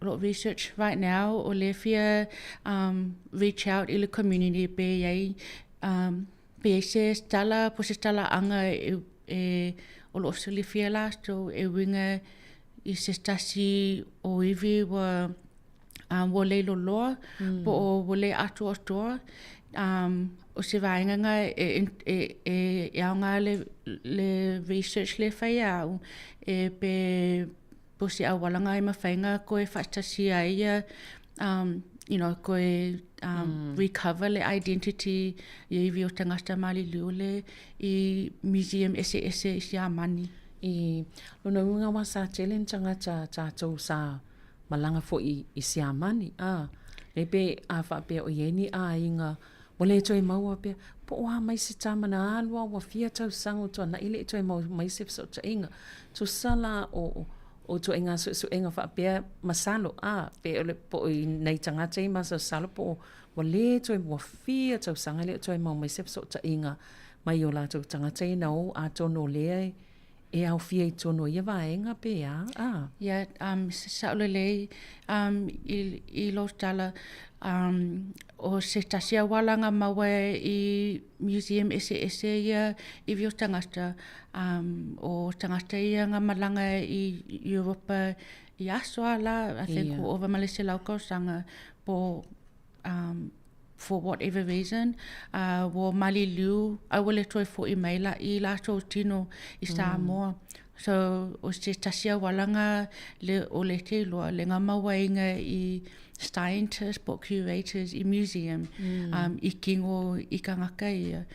Speaker 14: a lot of research right now o le fia reach out I le community be se stala po se stala anga o lo se le fia lasto e winga I se stasi o iwi wo le loloa po o wo le atoa o se vainga nga e aunga le research le whai au pe po se awalanga I mawhainga koe whaatasi ai koe recover le identity I iwi o tangata maliliu le I museum ese I sia mani.
Speaker 4: I lona unga wasa challenge tangata tātou sa malanga fo I sia mani. Lepe a whapea o ieni inga wale toi maua pia po oha mai se tamana alua wa fia tau sango toa na ile toi mau mai se so ta inga to sala o to inga so inga whapea masalo pe ole po I nei tangata I masa salo po wale toi wa fia tau sanga ile toi mau mai se so ta inga mai o la to tangata I nau a tono lea e au fia I tono ia vaenga pe
Speaker 14: Yeah, saulele I lo tala o se tasia walanga maua I museum ese ia I vio tangata o tangata ia nga malanga I Europa I asoa la I think o over Malaysia lauko sanga po for whatever reason wo maliliu awale toi fo I maila I lato tino I Sāmoa. So o se tasia walanga o le te loa le ngā mawainga I scientists, book curators I museum I kingo I kangaka ia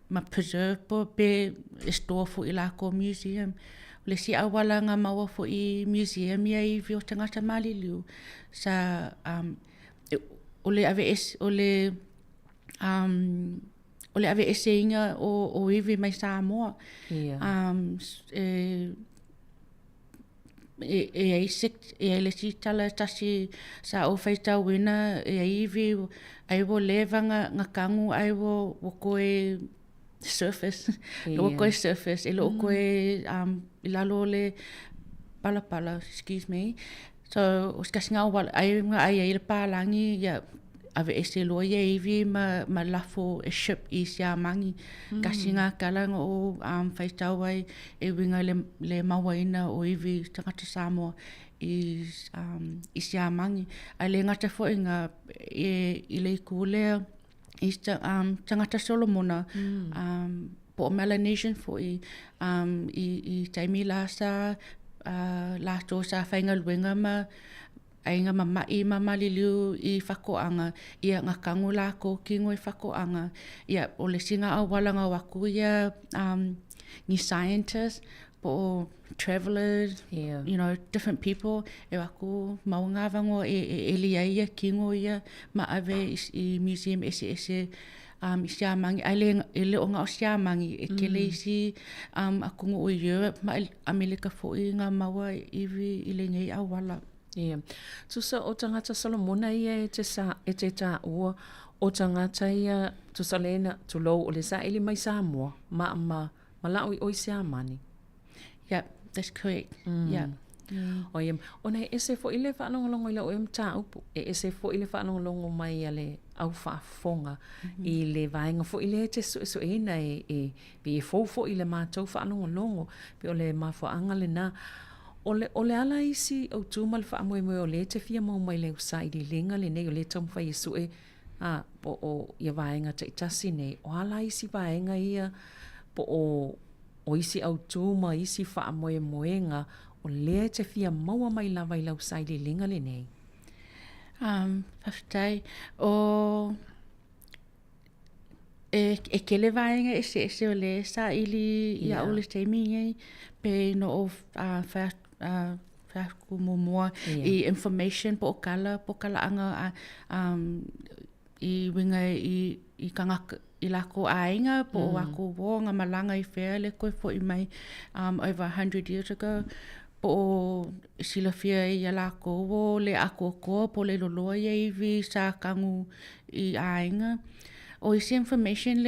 Speaker 14: ma preserve po pe store fo I lako museum. Le si awalanga maua fo I museum ia I vio tangata maliliu sa o le ave ese inga o iwi mai Sāmoa. E le si tala tasi sa o whaitau wina iwi ai wo levanga ngā kangu ai wo koe surface. Lo koe surface. E lo koe I lalo le pala, excuse me. So, os ka singa wala, ai le pālangi, ia, ave ese loa ia iwi ma lafo e ship I Siamangi. Ka singa kalanga o whaitau ai e winga le mawaina o iwi tangata Sāmoa I Siamangi. Ai le ngata fo inga I le ikulea I tangata Solomona, po Melanesian fo I taimi lasa, la to sa whainga luenga ma ainga mamai maliliu I whakoanga ia ngā kangu lako kingo I whakoanga ia o le singa au walanga waku ia ni scientists po travelers you know different people e waku maunga vango e elia ia kingo ia ma ave I museum ese I Siamangi ai le o ngā o Siamangi e kele isi akungo o Europe ma Amerika fo I ngā maua iwi I le ngei au wala.
Speaker 4: Yeah. Tusa o tangata Solomona ia e te tā ua o tangata ia tusa lena tulou o le sa ili mai Sāmoa ma lau I oi Siamani.
Speaker 14: Yeah, that's correct. Yeah.
Speaker 4: O ia, o nei ese fo ile whaanongolongo I lau e mta upu, ese fo ile whaanongolongo mai ale au whaafonga I le vaenga fo ile te so e na e fo ile mātou whaanongolongo, pe o le mawhaanga le na, o le ala isi o tūma le whaamoe o le te fia mau mai le usai di lenga le nei o le taumwhai Yesu po o ia vaenga te itasi nei, o ala isi vaenga ia po o isi au tūma isi whaamoe moenga o le te fia maua mai lava I lau sai di lenga le nei.
Speaker 14: Paftai, o e kele vaenga ese o le sa ili ia o le teimi ei, pe no o whaku momoa I information po kala anga I winga I kangaka I lako ainga po wako wonga malanga I whea le koe fo I mai over 100 years ago po sila fia I lako wo le ako ko po le loloa I vi sa kangu I ainga o isi information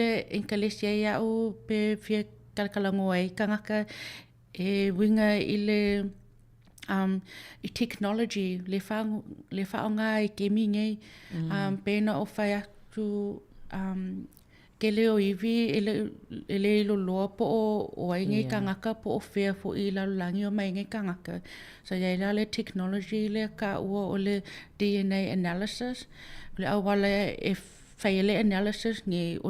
Speaker 14: le inkalesia ia o pe fia kalakalango ai kangaka e winga I le I technology le whaonga I ke mingi pēna o whai atu ke leo iwi e le ilo loa po o ai ngai kangaka po o whea fo I lalulangi o mai ngai kangaka so ia ila le technology le ka ua o le DNA analysis le awala e whai le analysis nge o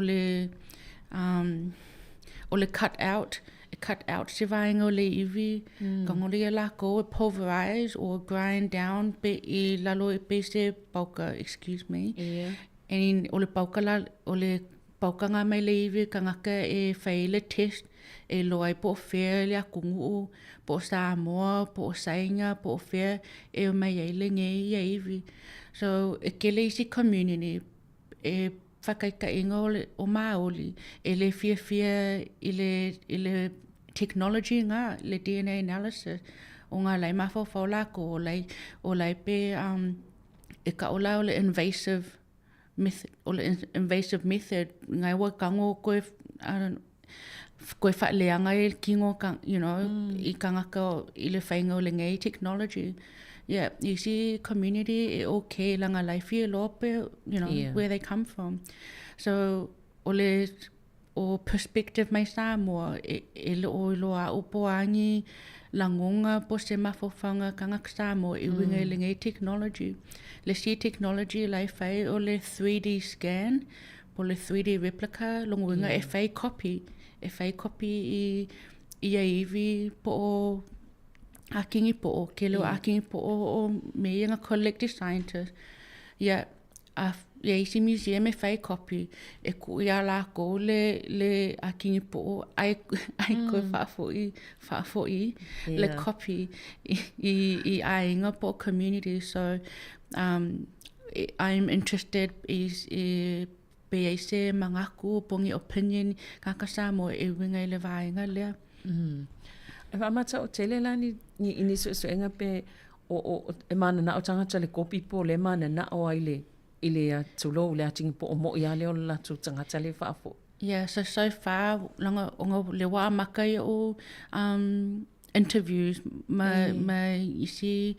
Speaker 14: le cut out se vaenga o le iwi kangoria la ko pulverize or grind down pe I lalo e pe se pauka excuse me and o le pauka nga mai le iwi kangaka e whai le test e loai po whea le akungu po Sāmoa po sainga po whea e o mai ai le ngei ia iwi so e kele isi community e whakaika inga o maoli e le fia I le technology nga le DNA analysis o ngā lai mawhawhau lako o lai pe e ka ola o le invasive method ngai wa kango koe whaaleanga I kingo you know I kangaka I le whainga o le ngei technology yeah you see community e okay langa lai fia lope you know where they come from so o perspective mai Sāmoa e loa upoangi langonga po se mawhawhanga kangaka Sāmoa I winga I le ngei technology le si technology lai whai o le 3D scan po le 3D replica longo winga e whai copy I ia iwi po o akingi po o kelo akingi po o me nga collective scientist ia isi museum e whai copy e ku ia la ko le akingi po o ai ko whaafoi le copy I ainga po community so I'm interested is pe se mangaku pongi opinion kaka Sāmoa e winga I le vaenga lea
Speaker 4: e whamata o tele la ni so enga pe o e mana na o tangata le kopi po le mana na o ai le ile a tulo le atingi po o mo ia le o la tu tangata le whaafo
Speaker 14: Yeah, so far, langa onga le wa makai o interviews ma isi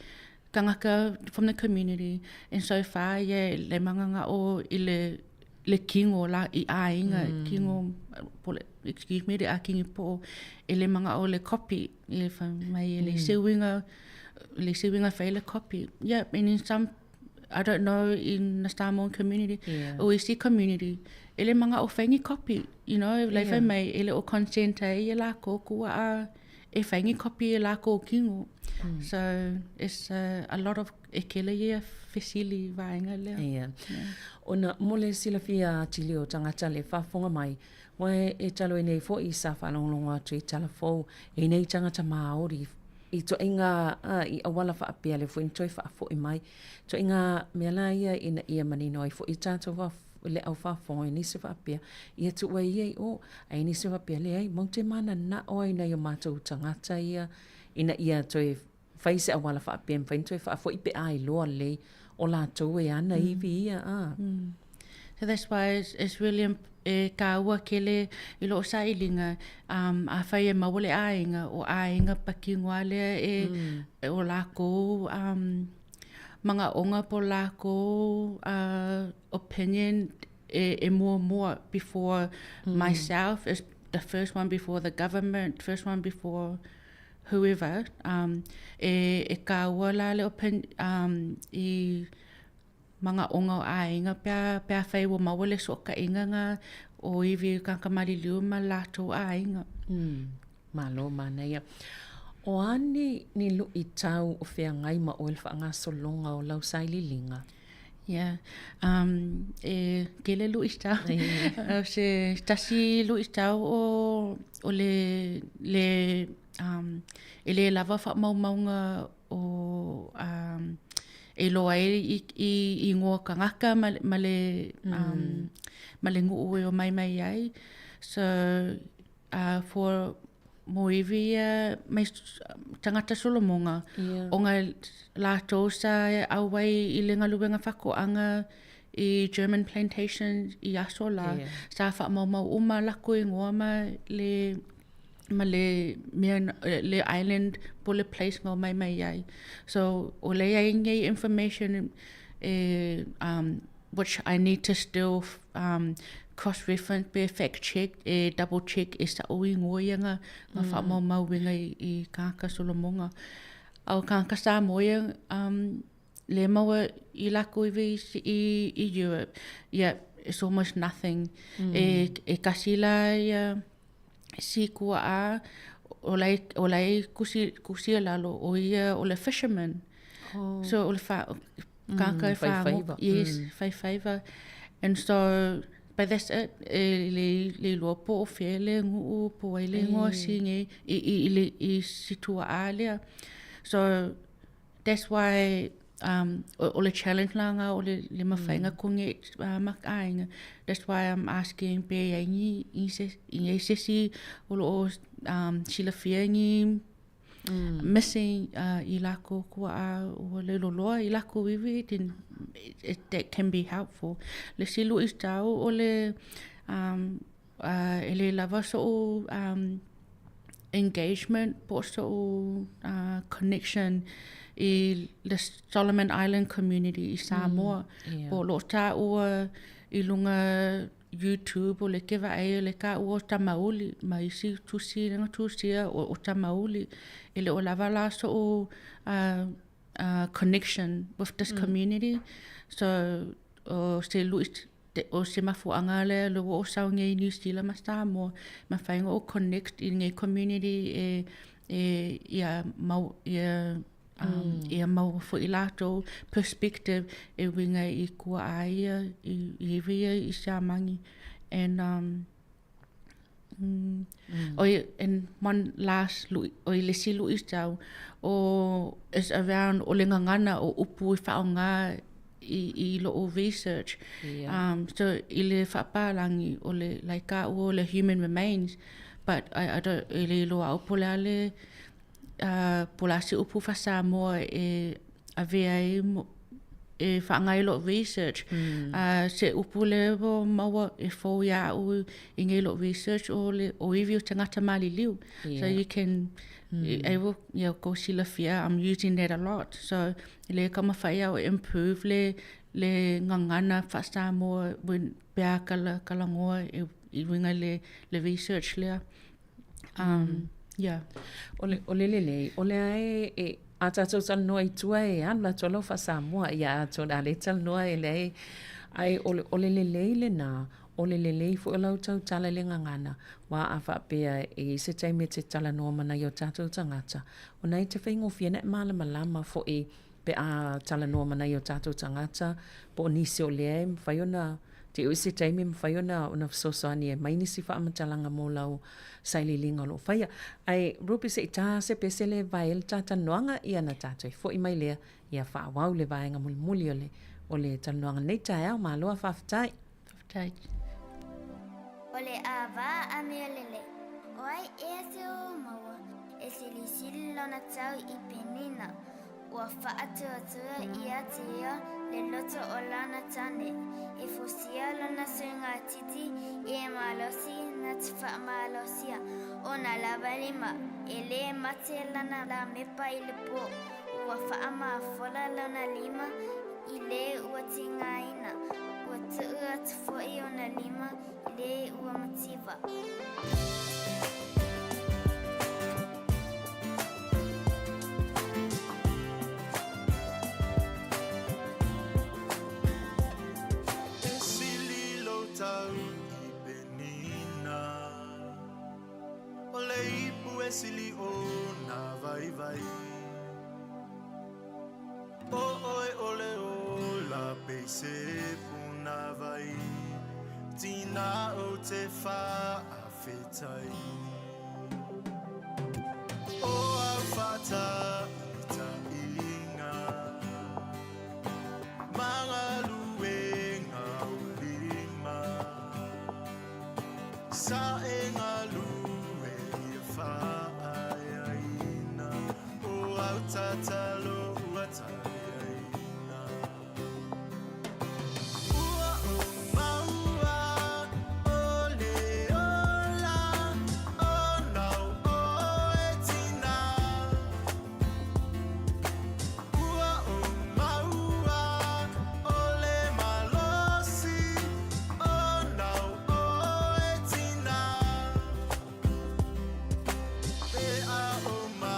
Speaker 14: kangaka from the community, and so far, yeah, le manganga o le kingo la I ainga kingo excuse me, le kingi po le manga o le copy le fa mai le sewinga fail copy. Yeah, and in some I don't know in the Sāmoan community or isi community ele manga o whaingi copy, you know, le whai mai ele o consent e la ko kua a e whaingi copy e la ko kingo. So it's a lot of ekele ia fesili vaenga lea.
Speaker 4: Yeah. Ona mole sila fia tili o tangata le whafonga mai, wae e talo e nei fo I sa whanonglonga tu I tala fo, e nei tangata Māori, I to inga I awala wha apia le fo in toi wha fo I mai, to inga mea la ia ina ia manino I fo I tātou wha le au whafonga I nisi wha apia, ia tu wai ia o, ai nisi wha apia le ai, maute mana na oi na ia mātou tangata ia, ina ia toi whaise awala wha apia, mwhain toi wha fo I pe ai loa le, o la tau e ana iwi ia.
Speaker 14: So that's why it's really ka ua kele I lo sa ilinga a whai e mawale ainga o ainga paki ngwale o lako mga onga po lako opinion e more before myself is the first one before the government, first one before whoever e ka ua la le opinion I mga onga o ainga pia whai wa mawale soka inga nga o iwi kankamari liu ma lato ainga.
Speaker 4: Malo mana ia. O ani ni lu I tau o whea ngai ma o elwha ngā solonga o lau saili linga.
Speaker 14: Yeah. Kele lu I tau. Se tasi lu I tau o le lava wha maunga o e loa I ngoa kangaka ma le ngu o mai ai. So for mo iwi mai tangata solomonga o ngā lātou sa awai I le ngaluwenga whakoanga I German plantations I aso la sa wha mau uma lako I ngoa ma le island po le place ngau mai ai. So o le ai ngai information which I need to still cross-reference, be fact check, double check is ta oi ngoia nga wha mau winga I kāka solomonga. Au kāka Sāmoa le maua I lako I Europe. Yeah, it's almost nothing. E kasila si kua a o lai kusia lalo o ia o le fisherman. So o le kāka wha yes, whaiwhaiva. And so but that's it. Le loa po o whea le ngu po ai le ngoa singe I situa a lea. So that's why o le challenge langa o le mawhainga konge mak ainga. That's why I'm asking pe aingi I sesi o lo sila whiangi missing I lako kua a o le loloa I lako iwi, then that can be helpful. Le silu I tau o le ele lava so engagement po so connection I the Solomon Island community I Sāmoa. Po lo ta ua I lunga YouTube o le kewa ai le ka ua tamauli ma isi tusia o tamauli ele o lava la so connection with this community. So se luis o se mafuanga le lo o saunga I New Zealand ma Sāmoa ma whainga o connect I ngai community ia mau ia mau fo I lato perspective e winga I kua aia I via I Samangi. And and one last o le silu I tau o is around o le ngangana o upu I whaonga I lo o research. So I le whapalangi o le laika o le human remains, but I don't I lo au pole ale pola si upu fa Sāmoa a vea e whaangai lo research. Se upule wo maua e fo ia u i ngai lo research o iwi o tangata mali liu. So you can, go sila fia, I'm using that a lot. So le kamawhai au improve le ngangana wha Sāmoa when pea kalangoa I winga le research lea.
Speaker 4: Ole ai e a tātou tal noa I tua e ala tolo wha Sāmoa ia tōna le tal noa e lei ai ole le na ole le fu lau tau tala le ngangana wa a wha pea e se taime te tala noa mana I o tātou tangata o nei te whaingo whiana e malama fo e pe a tala noa mana I o tātou tangata po nisi o lea e mwhaiona te uise taime mwhaiona una sosoani e mainisi wha amatalanga mō lau saili linga lo whaia. Ai rupi se I tā se pese le vael tāta noanga I ana tātou. Fo I mai lea ia wha wau le vaenga muli o le tāta noanga nei tai au maa loa whawhatai.
Speaker 15: Ole a wā a mea lele. O ai e se o maua e sili lona tau I penina. Ua whaatua ia te ia le loto o lana tane. E fosia lona sunga titi e malosi na te whaamalosia. O na lava lima e le mate lana la mepa I le po. Ua whaama fola lona lima I le ua tinga ina. Ua tua tufoi o na lima I le ua mativa.
Speaker 3: Sili o na vai ole o la pese puna vai tina o te fa afetai o afata ta inga manga luenga ulima sa enga lue fa tatalo wataina ua o maua ole ola ona o etina ua o maua ole malosi ona o etina pe a o ma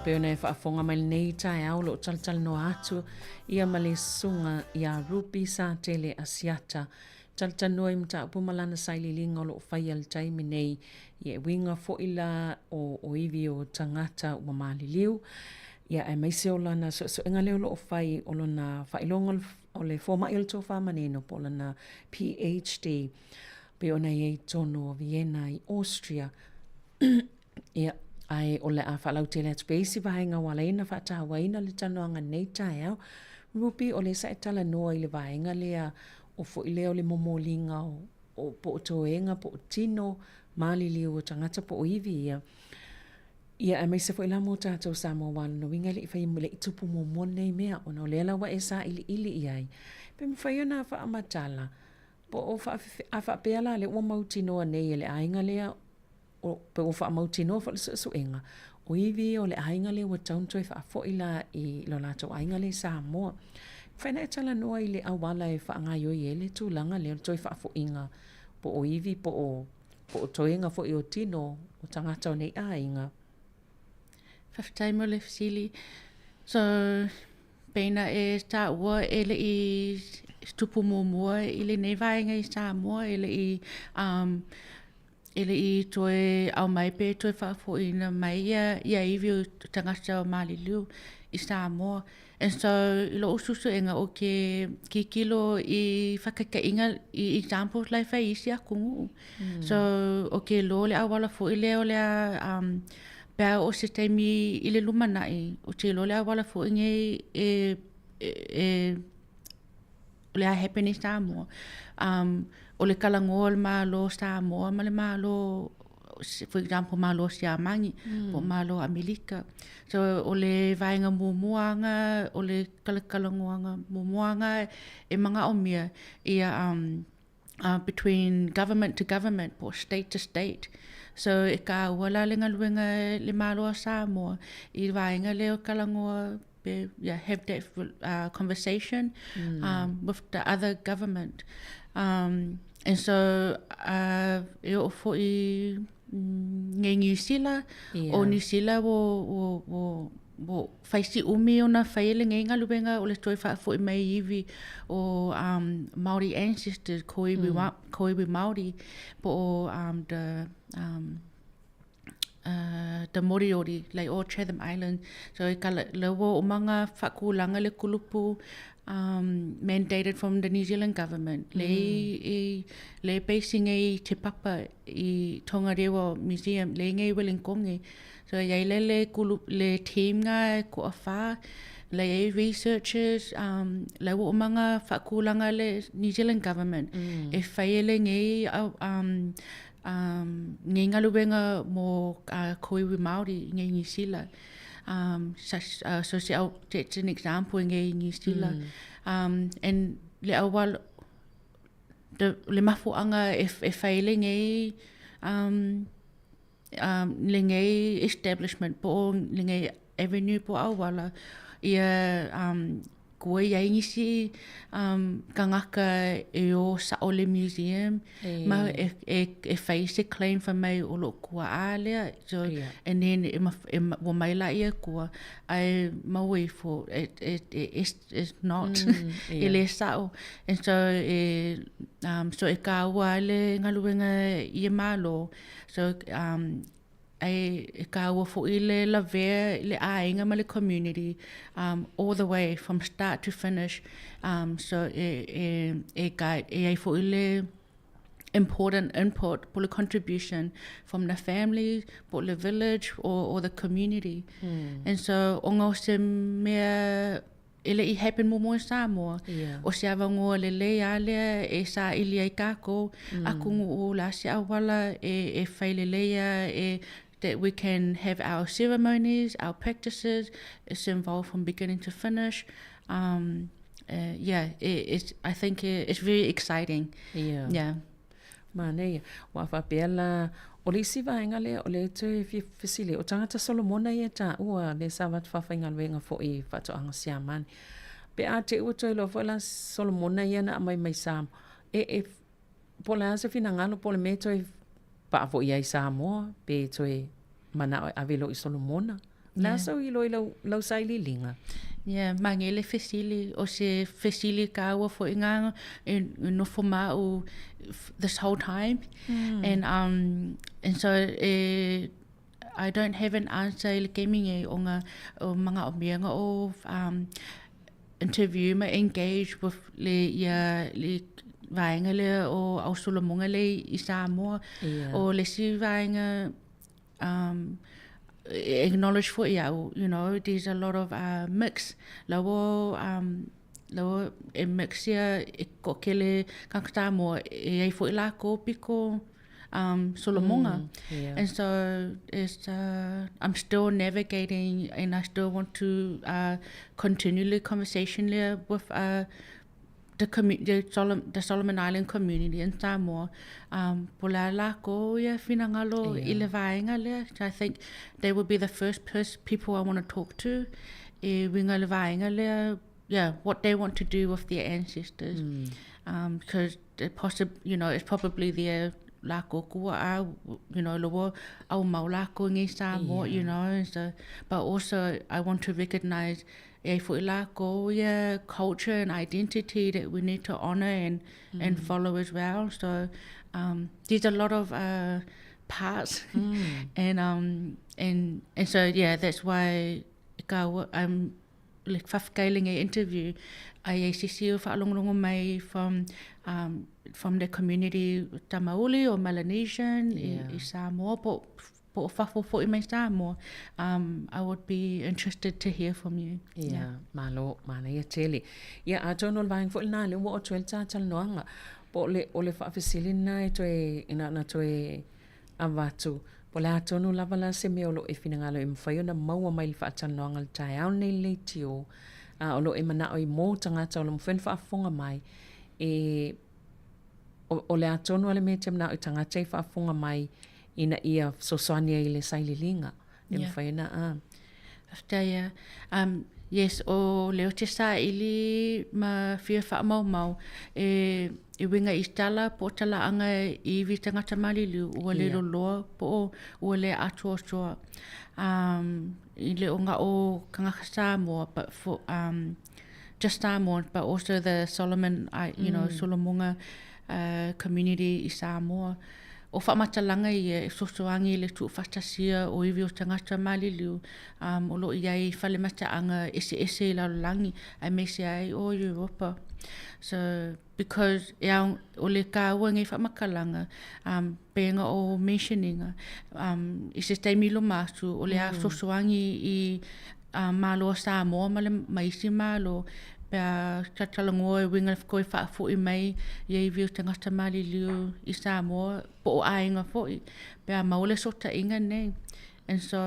Speaker 4: pe ona e whaafonga mai nei tae au lo tal no atu ia male sunga ia rupi sa tele asiata taltanua i mta upumalana saililinga o lo whai al taimi nei i e winga fo ila o iwi o tangata ua maliliu. Ia e maise o lana so inga leo lo whai o lana whailonga o le forma il tō whamanino po lana PhD pe ona i tono o Vienna i Austria. Ia ai o le a whalau te le atupesi vahenga wala ina whatawa ina le tanoanga nei tae au. Rupi o le saetala noa i le vahenga lea o fo i leo le momolinga o po o toenga po o tino malili o tangata po o iwi ia. Ia e maise fo i la mo tātou Sāmoa wala no winga le i whai mule i tupu mo nei mea o na o lela wa e sa ili iai. Pe mwhai ona wha amatala po o a wha peala le ua mautinoa nei le ainga lea o pe o wha mautinoa wha le suenga. O iwi o le ainga lea ua taunto e wha fo i la i lo lātou ainga le Sāmoa. Whaina e tala noa i le awala e wha ngai o i ele tūlanga lea toi wha fo inga po o iwi po o toenga fo i o tino o tangata o nei ainga.
Speaker 14: Whaftai mo le fisili. So, peina e tā ua ele i tupu mua ele nei vaenga i Sāmoa ele i toe au mai pe toe whaafo ina mai ia iwi o tangata o Maliliu i Sāmoa. And so, i lo ususu enga o ke kilo i whakakainga i examples lai whai isi a kungu. So, o ke lo le awala fo i leo lea pea o se taimi i le lumanai o te lo le awala fo inge le a happiness Sāmoa. O le kalangoa le malo Sāmoa ma le malo, for example, malo Siamangi, po malo Amerika. So o le vaenga muamuanga, o le kalakalangoanga muamuanga e mga o mea ia between government to government, po state to state. So e ka wala le ngaluenga le malo a Sāmoa i vaenga leo kalangoa have that conversation with the other government. And so e o fo I nge New Zealand o New Zealand wo faisi umi ona faile nge ngaluenga o le toi fa fo I mai iwi o Maori ancestors koiwi Maori po the Moriori, like all Chatham Island. So I kala lewo o mga whakulanga le kulupu mandated from the New Zealand government. Le basing e te papa I Tongarewa Museum, le ngai Wellingkonge. So yai le team nga ko awha, le researchers, le wo o mga whakulanga le New Zealand government. E whaiele ngai ngai ngaluenga mo koiwi Māori ngai New Zealand. So that's an example ngai New Zealand. And le awal le mafuanga e whaile ngai le ngai establishment po le ngai avenue po awala ia koe iai ngisi kangaka e o Saole Museum ma e face claim for mai o lo kua alea so and then wa mai la ia kua ai maui for it's not ele sao and so so e ka wale ngaluenga ia malo so ai ka ua fo ile la ve le ainga ma le community all the way from start to finish so ai fo ile important input for the contribution from the family for the village or the community and so ongo se mea ele I happen mo Sāmoa o se avangoa le ale e sa ili ai kako akungu o la se awala e whailelea that we can have our ceremonies, our practices, it's involved from beginning to finish. I think it's very exciting. Yeah.
Speaker 4: Mane, wa whapeala, o le isi vaenga lea, o le te fisili, o tangata Solomona ia ta ua, le savat whawhainga luenga fo I whatoanga siamani. Pe a te ua toi lo whala Solomona ia na amai mai Sāmoa. Po le asa fina ngalo, po le me toi pa fo ia I Sāmoa pe toe mana avelo I Solomona. La so I lo saili linga.
Speaker 14: Yeah, mangele fesili o se fesili ka ua fo inga no fo ma o this whole time. And so I don't have an answer le gaming o mga o mianga o interview ma engage with le vainga le o ausulamunga le I Sāmoa o le si vainga acknowledge for you know, there's a lot of mix. Lawo e mix ia e kokele kakata mo e ai fo ila ko piko solomonga. And so it's I'm still navigating and I still want to continually conversation there with the Solomon Island community in Samoa. Pola la ko ia finangalo I le vaenga le. I think they would be the first people I want to talk to. E winga le vaenga le, yeah, what they want to do with their ancestors. Because it's probably their la ko kua you know, lo au mau la ko ngi Samoa, you know. So, but also I want to recognize culture and identity that we need to honor and follow as well. So there's a lot of parts, and so yeah, that's why I'm like fafkailing a interview. I see mai from the community Tamauli or Melanesian in Samoa. Po fafo fo I mai Sāmoa, I would be interested to hear from you.
Speaker 4: Malo mana ia tele. Ia a tono vaing fo na le wo tuel tal noanga. Po le ole fa fesili na toe ina na toe avatu. Po le tono lava la se me olo e finangalo I mfayo na maua mai fa tal noanga tai au nei le tio. Olo e mana o I mo tanga tolo mfen fa fonga mai e ole a tono ale me tem na o tanga tai fa fonga mai ina ia sosoania I le saililinga. Whaina
Speaker 14: After yes, o leo te sa ili ma fia wha mau e winga I stala po tala anga I vi tangata malilu ua le loa po ua le atua soa. I le onga o kangaka Sāmoa, but for just Sāmoa, but also the Solomon, Solomonga community I Sāmoa. O whamatalanga I sosoangi le tu whatasia o iwi o tangata malilu o lo iai whalemata anga ese la langi ai me se ai o Europa. So because o le kāua ngai whamakalanga penga o mentioninga I se teimilo masu o le a sosoangi I malo Sāmoa ma le maisi malo pea tatalangoa winga koe whaafo I mai iei viu tangata malilu I Sāmoa po o ainga fo pea maule sota inga nei. And so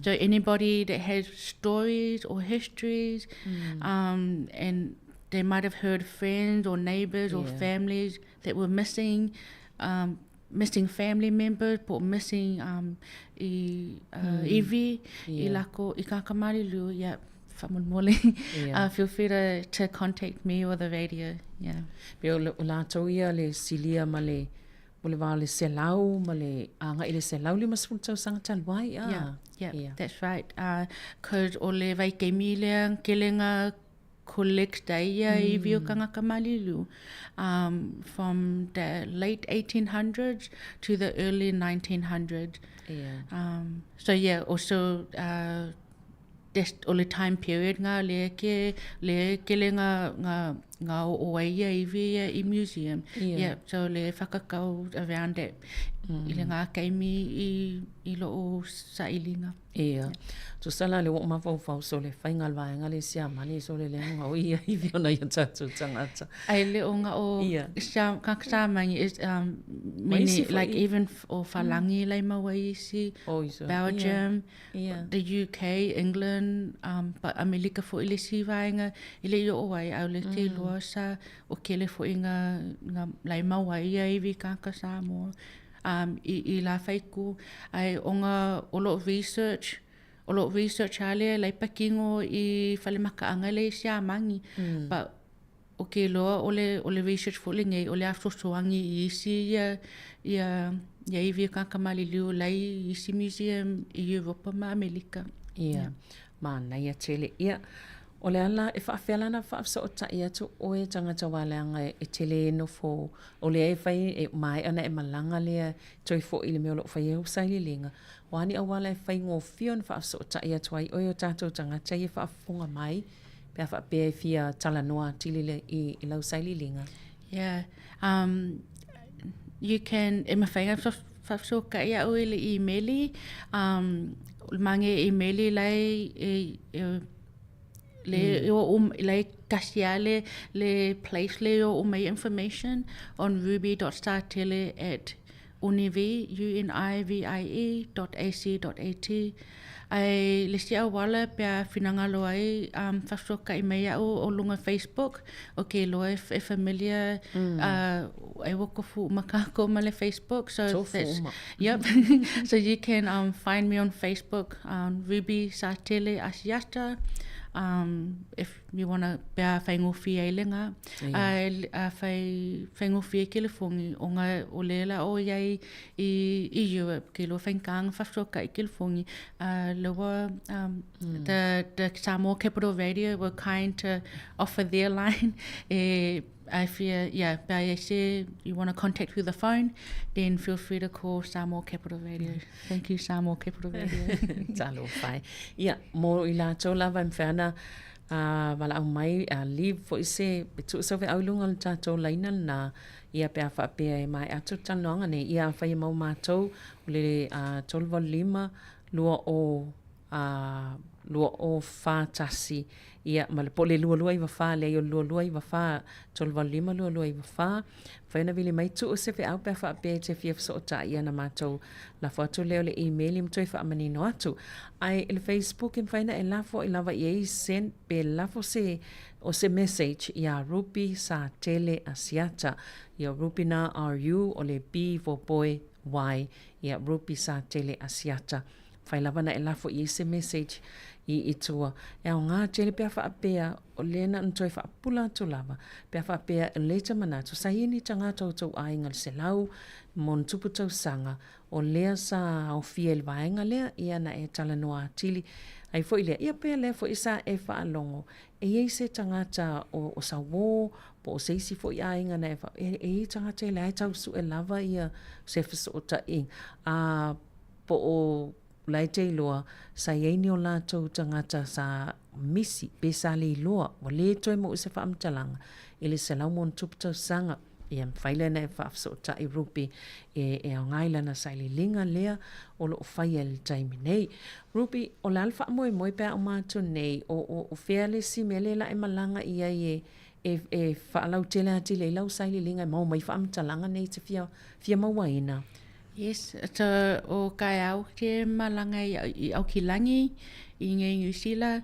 Speaker 14: so anybody that has stories or histories and they might have heard friends or neighbors or families that were missing family members, po missing iwi I lako I kakamalilu feel free to contact me or the radio.
Speaker 4: Peo la toia le silia male ole va le selau male anga ile selau le masfunta sanga talwai.
Speaker 14: That's right. Cause ole vai kemile kelenga collect daia I vio kanga kamalilu from the late 1800s to the early 1900s. So yeah, also ole time period nga le nga o ia I museum. So le whakakau around that. Ile ngā kaimi I lo sailinga.
Speaker 4: So sala le wak mawau so le whaingal vaenga le sia mani so le lenga o ia I viona ia tatu tangata.
Speaker 14: Ai le o nga o kaksamangi is many like even o whalangi lai mawaisi, Belgium, the UK, England, but Amerika fo ile si vaenga ile I o wai au le te loa sa o kele fo inga lai mawai ia I vi kaka Sāmoa. I la whaiku ai onga o lo research ale lai pakingo I whalemaka anga le sia mangi but o ke loa ole research fo le ngai ole asosoangi I isi ia I vi kakamali liu lai isi museum I Europa ma Amerika.
Speaker 4: Mana ia tele ia. O le ala e whaafela na whaafsota ia tu oe tangata waleanga e tele no fo. O le e whai e mai ana e malanga lea toi fo ili meo lo whai e usaili linga. Wani awala e whai ngō whion whaafsota ia tuai oe o tātou tangata i whaafunga mai. Pea whaapea e fia talanoa tilile i lau saili linga.
Speaker 14: Yeah. You can, e mawhainga whaafsoka ia oe le emaili. Mange emaili lai le kasiale le place le o my information on ruby.startele@univie.ac.at. Ai le sia wala pea finanga lo ai whasoka I mea o lunga Facebook. Okay, lo e familiar ai wako fu makako ma le Facebook. So that's, yep. So you can find me on Facebook on Ruby Satele Asiata. If you want to bea whaingofi ai lenga, whaingofi ke le fongi o ngā o lela o iai I Europe, ke lo whainkanga whafsoka I ke le fongi. The Sāmoa Capital Radio were kind to offer their line. I fear, yeah, I say you want to contact through the phone, then feel free to call Sāmoa Capital Radio. Thank you, Sāmoa Capital Radio.
Speaker 4: Talo whai. Ia, mo I la tō lava mwhana wala au mai live fo ise betu sa ve au lunga le tātou laina na ia pea whaapea e mai atu tanoanga ne ia whai mau mātou o le 12 lua o whātasi ia ma le pole lua I wawha le o lua I wawha 12 lua I wawha whaina vili mai tu o se fe au pea whaapea te fia so ta ia na mātou la whatu leo le email im toi whaamani no atu ai le Facebook im whaina e lafo I lava I send pe lafo se o se message ia Ruby Satele Asiata ia Ruby na RU o le B for boy Y ia Ruby Satele Asiata whai lava na e lafo I se message I tua. E au ngā tele pia whaapea o lena ntoi whaapula tu lava. Pia whaapea e leita manatu. Sa hini ta ngā tautou ainga le se lau mon tupu tau sanga. O lea sa au fia il vaenga lea ia na e talanoa atili. Ai fo ilea ia pia lea fo isa e whaalongo. E ei se tangata o sa wō po o seisi fo I ainga na e tangata e lea tau su e lava ia se fiso o ta ing. Po o lai te loa sa yeini o lātou tangata sa misi pe sa le loa o le toi mo se whaamtalanga ele se lau mon tuputau sanga e am whaile na e whaafsota I Ruby e au ngaila na sa ili linga lea o lo whai el taimi nei Ruby o le alfa moe moe pēr o mātou nei o whea si mele la e malanga ia e whaalau tele ati le lau sa ili linga e mau mai whaamtalanga nei te fia mawaina
Speaker 14: Yes, o kai au te malanga I au kilangi I ngai ngusila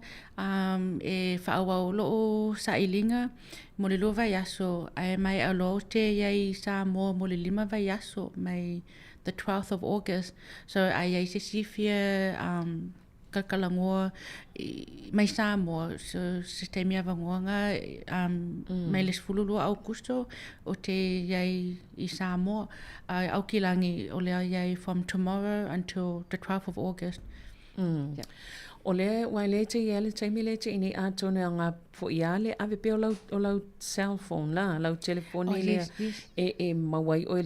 Speaker 14: e whaawau loo sa ilinga mo le lua vai aso ai mai au loo te iai Sāmoa mo le 5 vai aso mai the 12th of August so ai se sifia kakalangoa mai Sāmoa so se te mea vangoanga mai les fululua Augusto o te iai I Sāmoa au kilangi o lea iai from tomorrow until the 12th of August.
Speaker 4: Yeah. O le wai le te iale taimi le te ini atone a ngā fo iale ave pe o lau cell phone la lau telefoni le e mawai o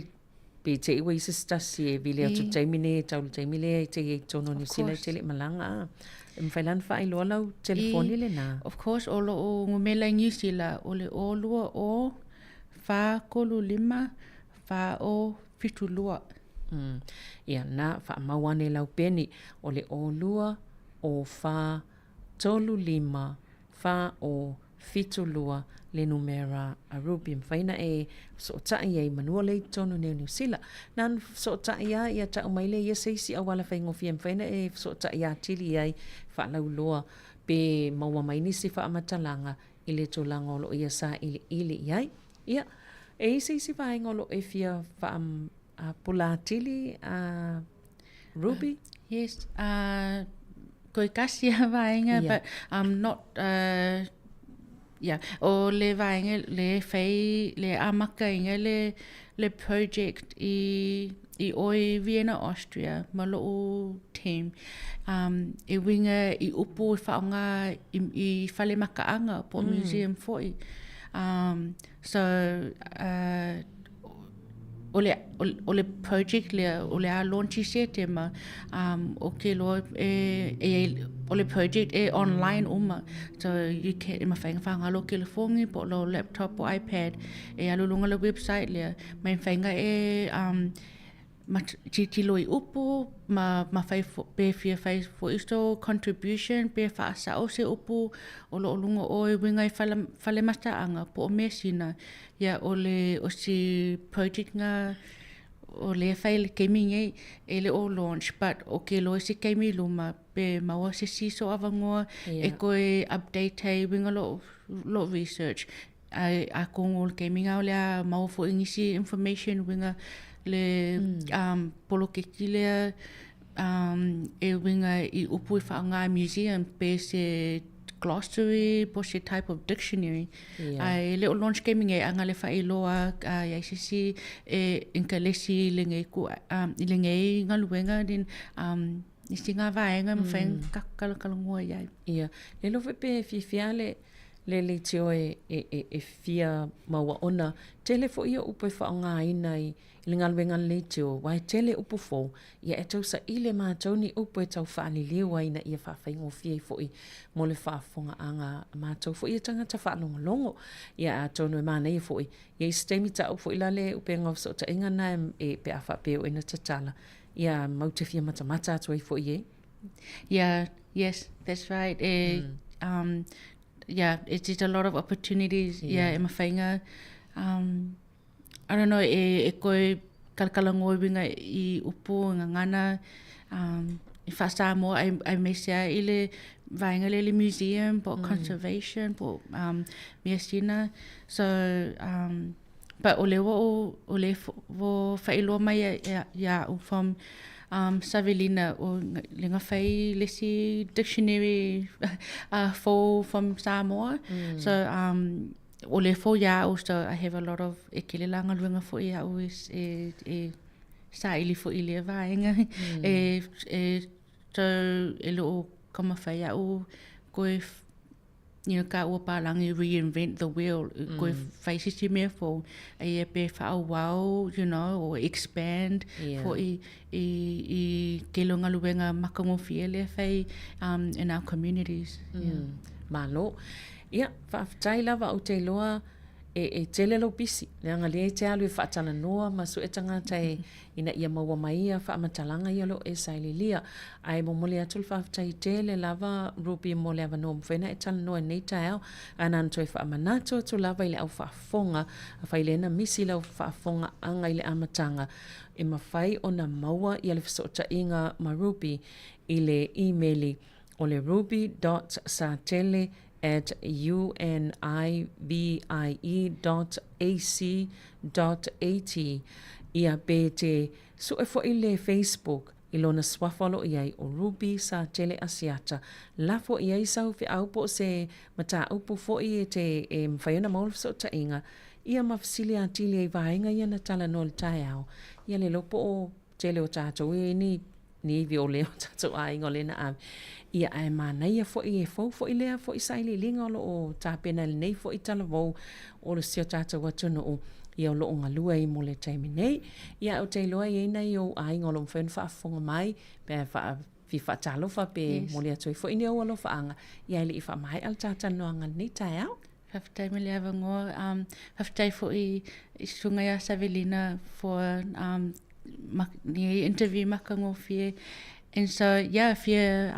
Speaker 4: pe te iwa isa stasi e vile atu taimi ne taulu taimi le te i tono ni sila te le malanga mwhailan wha i loa lau telefoni le na
Speaker 14: Of course o lo o ngumela New Zealand o le o lua o wha kolu 5 wha o fitu lua
Speaker 4: ia na wha mawane lau peni o le o lua o wha tolu 5 wha o fitu lua le numera a Ruby mwhaina e so tai e manua le tonu New Zealand nan so tai ia ta umaile ia seisi awala whaingofi mwhaina e so tai tili ai wha lau loa pe maua mai nisi wha amatalanga I le tolanga o lo ia sa ili iai ia e seisi whaingo lo e fia wha pulatili Ruby
Speaker 14: yes koe kasi vaenga but not yeah o le vaenga le fai le amaka inga le project I I oi Vienna, Austria, ma loo team. E winga I upu I whaonga I whale makaanga po museum foi. So, ole project le ole a launch se tema okay lo ole project online so you can ma fanga lo ke phone po lo laptop or iPad alo lunga le website le ma fanga ma ti lo upu ma fai pe fai for isto contribution pe fa sa o se upu o lo lunga o winga fale mata anga po mesina ya ole o si project nga o le fai gaming ele o launch but okay lo si gaming luma pe ma o se si so avango e ko update winga lo research a kong gaming ole ma fo ingisi information winga le polo ke kile e winga I upu whaanga museum pe se glossary po se type of dictionary ai le launch gaming anga le fa iloa ya si inka lesi lenge ku lenge ngaluenga din ni singa vaenga mfeng kakkalkalungo ya
Speaker 4: le lo pe fiale le tio e fia maua ona tele fo ia upu whaonga inai Lingalwenga le tio wai tele upu fo ia e tau sa ile ma tauni upu e tau whaani lewa ina ia whawhaingo fie fo I mo le whaafonga anga ma tau fo ia tangata whaanonga longo ia a taunu e mana ia fo ia I stemi ta upu ila le upe ngau ta inga na e pe a whapeo ina tatala ia maute fia matamata atu e fo ia
Speaker 14: yes that's right it's just a lot of opportunities e mawhainga I don't know, e koe kalkalango winga I upu ngana I wha Sāmoa ai mesia I le vaenga le museum po conservation po measina so but ole wo whailo mai ya from Savelina o linga whai lesi dictionary from Sāmoa so ole fo ya so I have a lot of ekilelanga luenga fo ia is sa ili fo ile vaenga so elo kama fa ya ko ka o palangi reinvent the wheel ko fa si me fo e pe fa wow or expand for I kelonga luenga makango fiele fa in our communities
Speaker 4: malo ia whaafitai lava au te loa e tele lo pisi. Leanga lea te alu e whaatala noa ma su e tangata ina ia maua mai a whaamatalanga ia lo e saililia. Ai momole atul whaafitai tele lava rupi mole ava noa mwhena e tala noa nei taeo anan toi whaamanato tu lava ile au whaafonga a whailena misi lau whaafonga anga ile amatanga e mawhai o na maua ia le whasota inga ma rupi ile e-maili o le ruby.satele@univie.ac.at ia pe te su e fo ile Facebook ilona swafalo iai o Ruby Satele Asiata lafo iai sau fi aupo se mata upu fo i te mwhaiona maul so ta inga ia mafsili atili ai vaenga ia na tala nol taiao ia le lopo o tele o tato ni vi o leo tato a ingo lena a ia ai mana ia fo i fo i lea fo i saili linga o ta pena nei fo i tala vau o le sio tato watuno o ia lo nga lua I mole taimi nei ia o te loa ia nei o ai ngolo mfen fa fonga mai pe fa fi fa talo fa pe mole atu fo i ne o lo fa anga ia li fa mai al tata no anga nei taiao
Speaker 14: haftai me leva ngo haftai fo I sunga ya Savelina for ni interview makango fie and so fie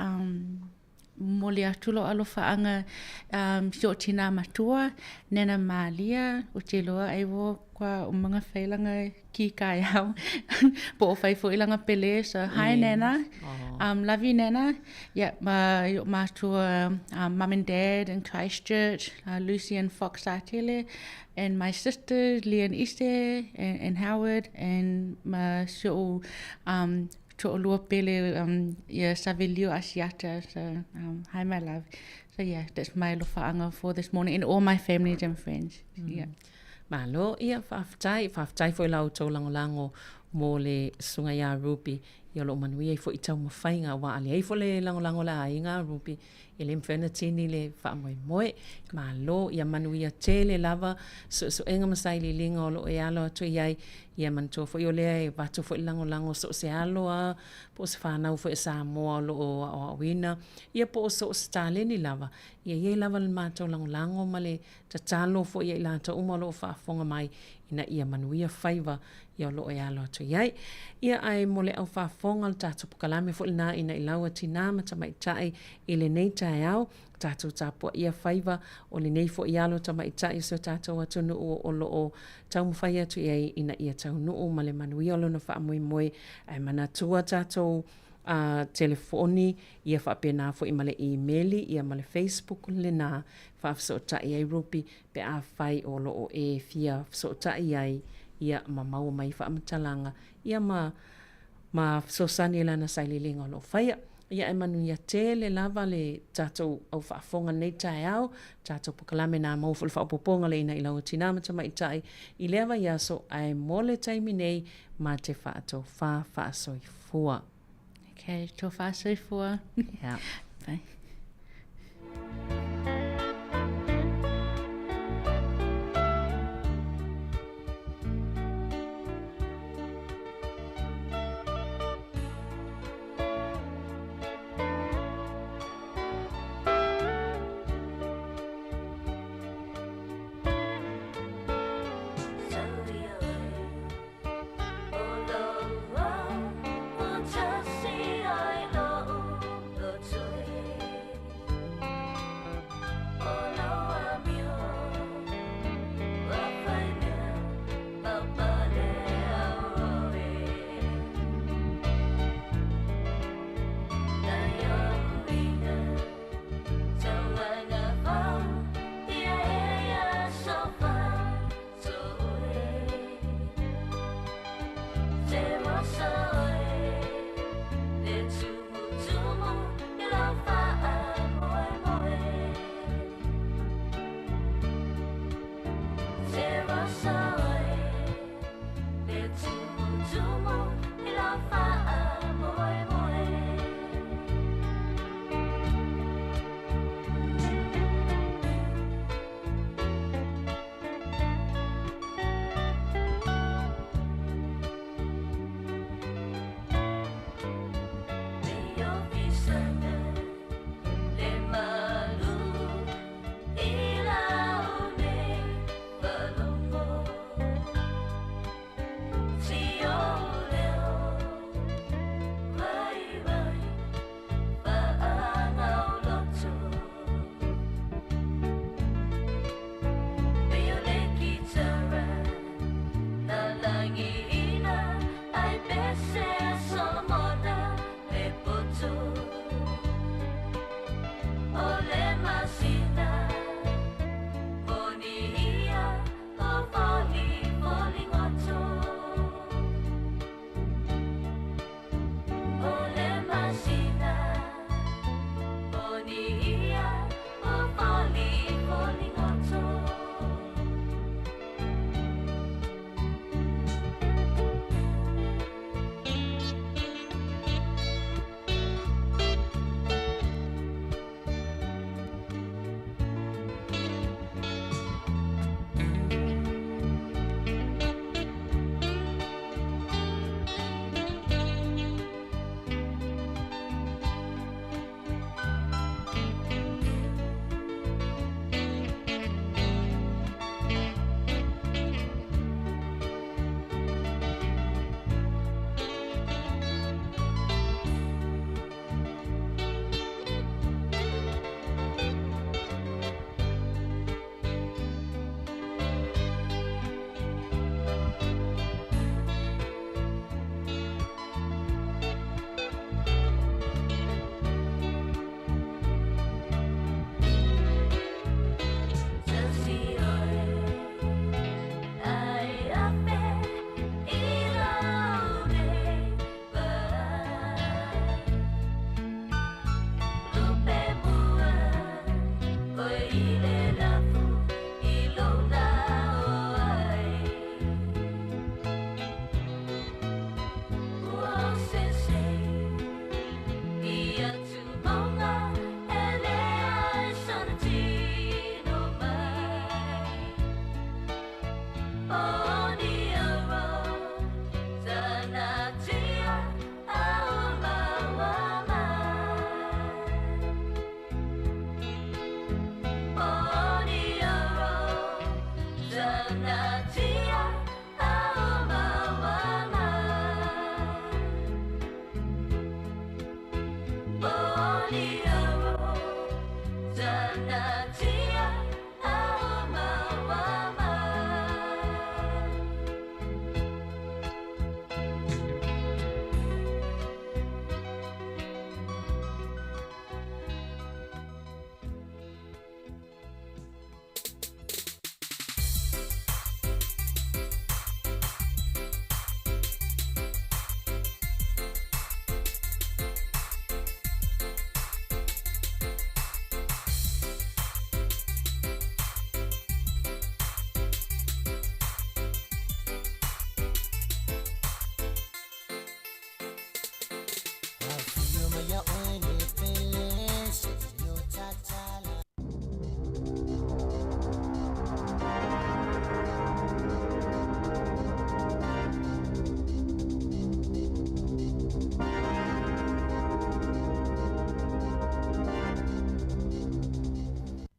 Speaker 14: mole atulo alo faanga sio tina matua nena malia o te loa ai wo kwa o mga whailanga ki kai au po o whai fo ilanga pele so hi nena love you nena ma tua mum and dad in Christchurch Lucy and Fox Satele and my sisters Leon Iste and Howard and ma sio to lua pele Savelio Asiata so hi my love so that's my lofaanga for this morning and all my family and friends
Speaker 4: Malo ia whaftai fo lau tau lango mo le sunga ia rupi ia lo manuia i fo i tau mawhainga wa ali ei fo le lango la inga rupi i le mwhena tini le wha moe ma lo ia manuia te le lava so enga masai li linga o lo e alo atu iai ia mantua fo i o lea e watu fo i lango so se alo a po se whanau fo i Sāmoa o lo o awina ia po so se tāleni lava ia iei lava le mātou lango ma le tatalo fo i lata uma lo whaafonga mai ina ia manuia whaiva ia lo e alo atu iai. Ia ai mole au whaafonga le tātou pukalame fo ina ina i laua tina ma tamai tai i le nei tai au tātou tāpua ia whaiva o le nei fo i alo tamai tai so tātou atu nuu o lo o tau mwhai atu iai ina ia tau nuu ma le manuia o lo na wha moe ai mana tua tātou telefoni ia whapena fo i male e-maili ia male Facebook le nā whaafsota i ai rupi pe a whai o lo o e fia fsota i ai ia mamau mai whaamatalanga ia ma sosani lana saililinga o lo whaia ia e manu ia te le lava le tātou au whaafonga nei tai au tātou pukalame nā mau fulu whaapoponga le ina i lau tinama tama i tai i lewa ia so ai mole taimi nei ma te whaatou whaasoi fua.
Speaker 14: Okay, tō whaasoi fua.
Speaker 4: Yeah.
Speaker 14: Bye.
Speaker 16: Just see I know the truth.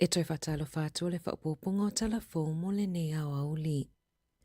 Speaker 10: E toi whatalo whātua le whapoponga o tala fō mo le nei au auli.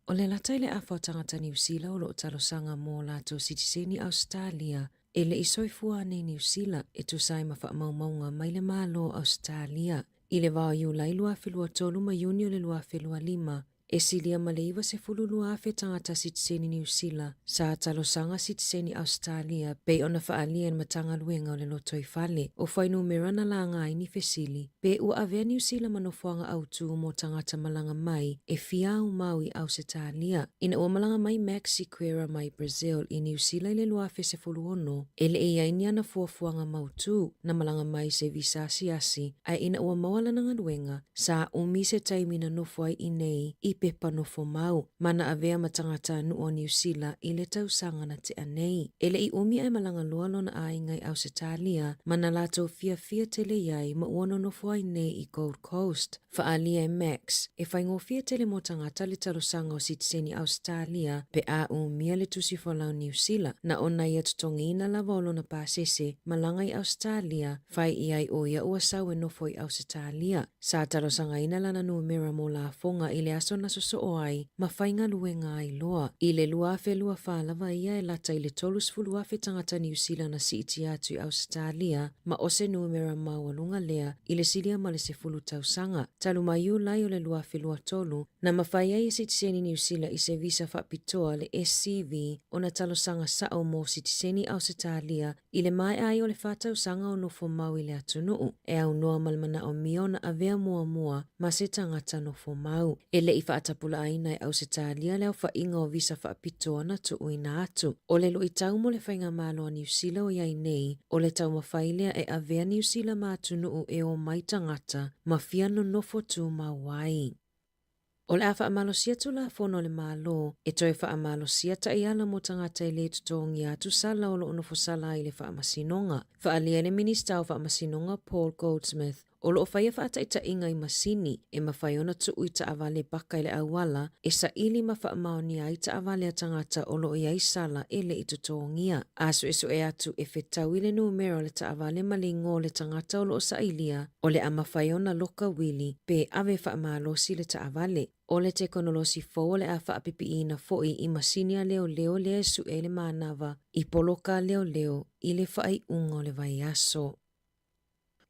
Speaker 10: O le latai le awha o tangata New Zealand o lo talo sanga mō lātou sitiseni Australia, e le isoifua nei New Zealand e tu sai ma whaamaumaunga mai le mālo Australia. I le wāo iu lai lua whilua tolu ma Iuni o le lua whilua 5, e silia ma le iwa se fululu afe tangata sitiseni New Zealand, sa talo sanga sitiseni Australia, pei ona whaalia en matanga luenga o le lotoi fale, o whainu merana la ngai ni fesili, pe ua avea New Zealand manofuanga autu mo tangata malanga mai, e fiau maui au Australia. Ina ua malanga mai Maxi Quera mai Brazil i New Zealand le lua se fulu ono, e le ia inia na fuafuanga mautu, na malanga mai se visa siasi, ai ina ua mawala nanga luenga, sa umi se taimina nofuai inei, i pepa nofo mau, mana avea matangata nu o New Zealand i le tausanga na te anei. Ele i umi ai malanga lualo na ai ngai Australia, mana lato fia tele iai ma uono nofo ai nei i Gold Coast. Faalia e Max, e whaingo fia tele mo tangata le talosanga o sitiseni Australia, pe a umia le tusi whalau New Zealand, na ona ia tutongina la volo na pasese, malanga i Australia, whai iai o ia ua sau e nofo i Australia. Sa talosanga ina lana numera mo la fonga i le aso na soso o ai, ma whainga luenga ai loa. I le luafe lua whalawa ia e lata i le tolus fuluafe tangata New Zealand na siiti atu i Australia, ma ose numera mawalunga lea, i le silia ma le se fulu tausanga. Talu maiu lai o le luafe lua tolu, na mawhaia i sitiseni New Zealand i se visa whapitoa le SCV, o na talosanga sao mo sitiseni Australia, i le mai ai o le whatausanga o nofo mau i le atunuu, e au noa malmana o miona avea mua, ma se tangata nofo mau. E le i whaatapula aina i Australia leo whainga o visa whaapitoa na tu uina atu. O le loi tau mo le whainga malo a New Zealand o iai nei, o le tau mawhailea e avea New Zealand ma atunuu e o mai tangata, ma fiano nofo tu mawai. O le a whaamalosia tu la fono le malo, e toi whaamalosia ta iala mo tangata i le tutongi atu sala o lo onofo sala i le whaamasinonga. Whaalia le minista o whaamasinonga Paul Goldsmith, o lo whaia whaataita inga i masini, e mawhaiona tu ui ta avale baka i le awala, e sa ili ma whaamaoni ai ta avale a tangata o lo iai sala e le i tutongia. Asu esu e atu e whetau i le numero le ta avale malingo le tangata o lo sa ilia, o le a mawhaiona loka wili, pe ave whaamalosi le ta avale. O le teknolosi fo le a whaapipi ina foi i masinia leo le su e le manava, i poloka leo i le whai ungo le vai aso.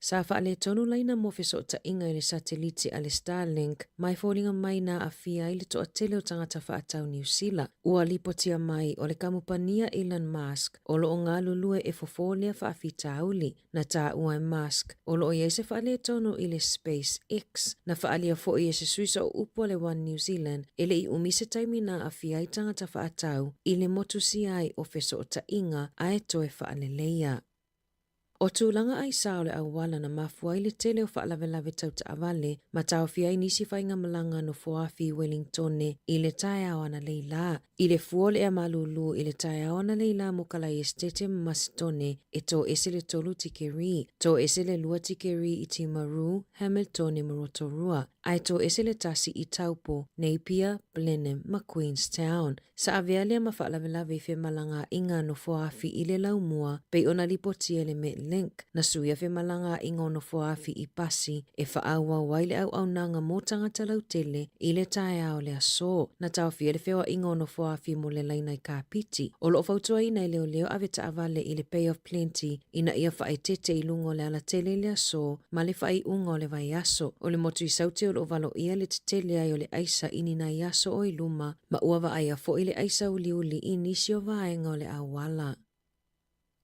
Speaker 10: Sa whaale tonu laina mo feso ta inga i le sateliti a le Starlink, mai fōringa mai na a fia i le toa tele o tangata whaatau New Zealand. Ua lipotia mai o le kamupania Elon Musk, o lo o ngā lulue e fofolea whaafita auli, na tā ua e Musk, o lo o iese whaale tonu i le SpaceX, na whaalia fo i ese suisa o upo le One New Zealand, ele i umise taimi na a fia i tangata whaatau, i le motusi ai o feso ta inga a e toe whaale leia. O tūlanga ai sao le awala na mafua i le tele o whaalawelawe tau ta avale, ma tau fia i nisi whainga malanga no Foafi Wellingtone i le tae awana leila. I le fuole e malulu i le tae awana leila mo kala i estete masitone e tō ese le tolu tikeri, tō ese le lua tikeri i Timaru, Hamilton e Morotorua, ai tō ese le tasi i Taupo, Napier, Blenheim, ma Queenstown. Sa avea lea ma whaalawelawe fe malanga inga no Foafi i le laumua, pei ona lipotia le me Link na suia fe malanga ingono foafi I pasi e whaaua waile au nanga mo tangata lau tele I le tae ao le aso na tau fia le whewa ingono foafi mo le laina I ka piti. O loo fautua ina I leo leo ave taavale I le Pay of Plenty ina ia whae tete I lungo le ala tele le aso ma le whae unga o le vai aso. O le motu I saute o lo valo ia le tele ai o le aisa ini na iaso o iluma ma uava ai fo I le aisa uli inisi o vaenga o le awala.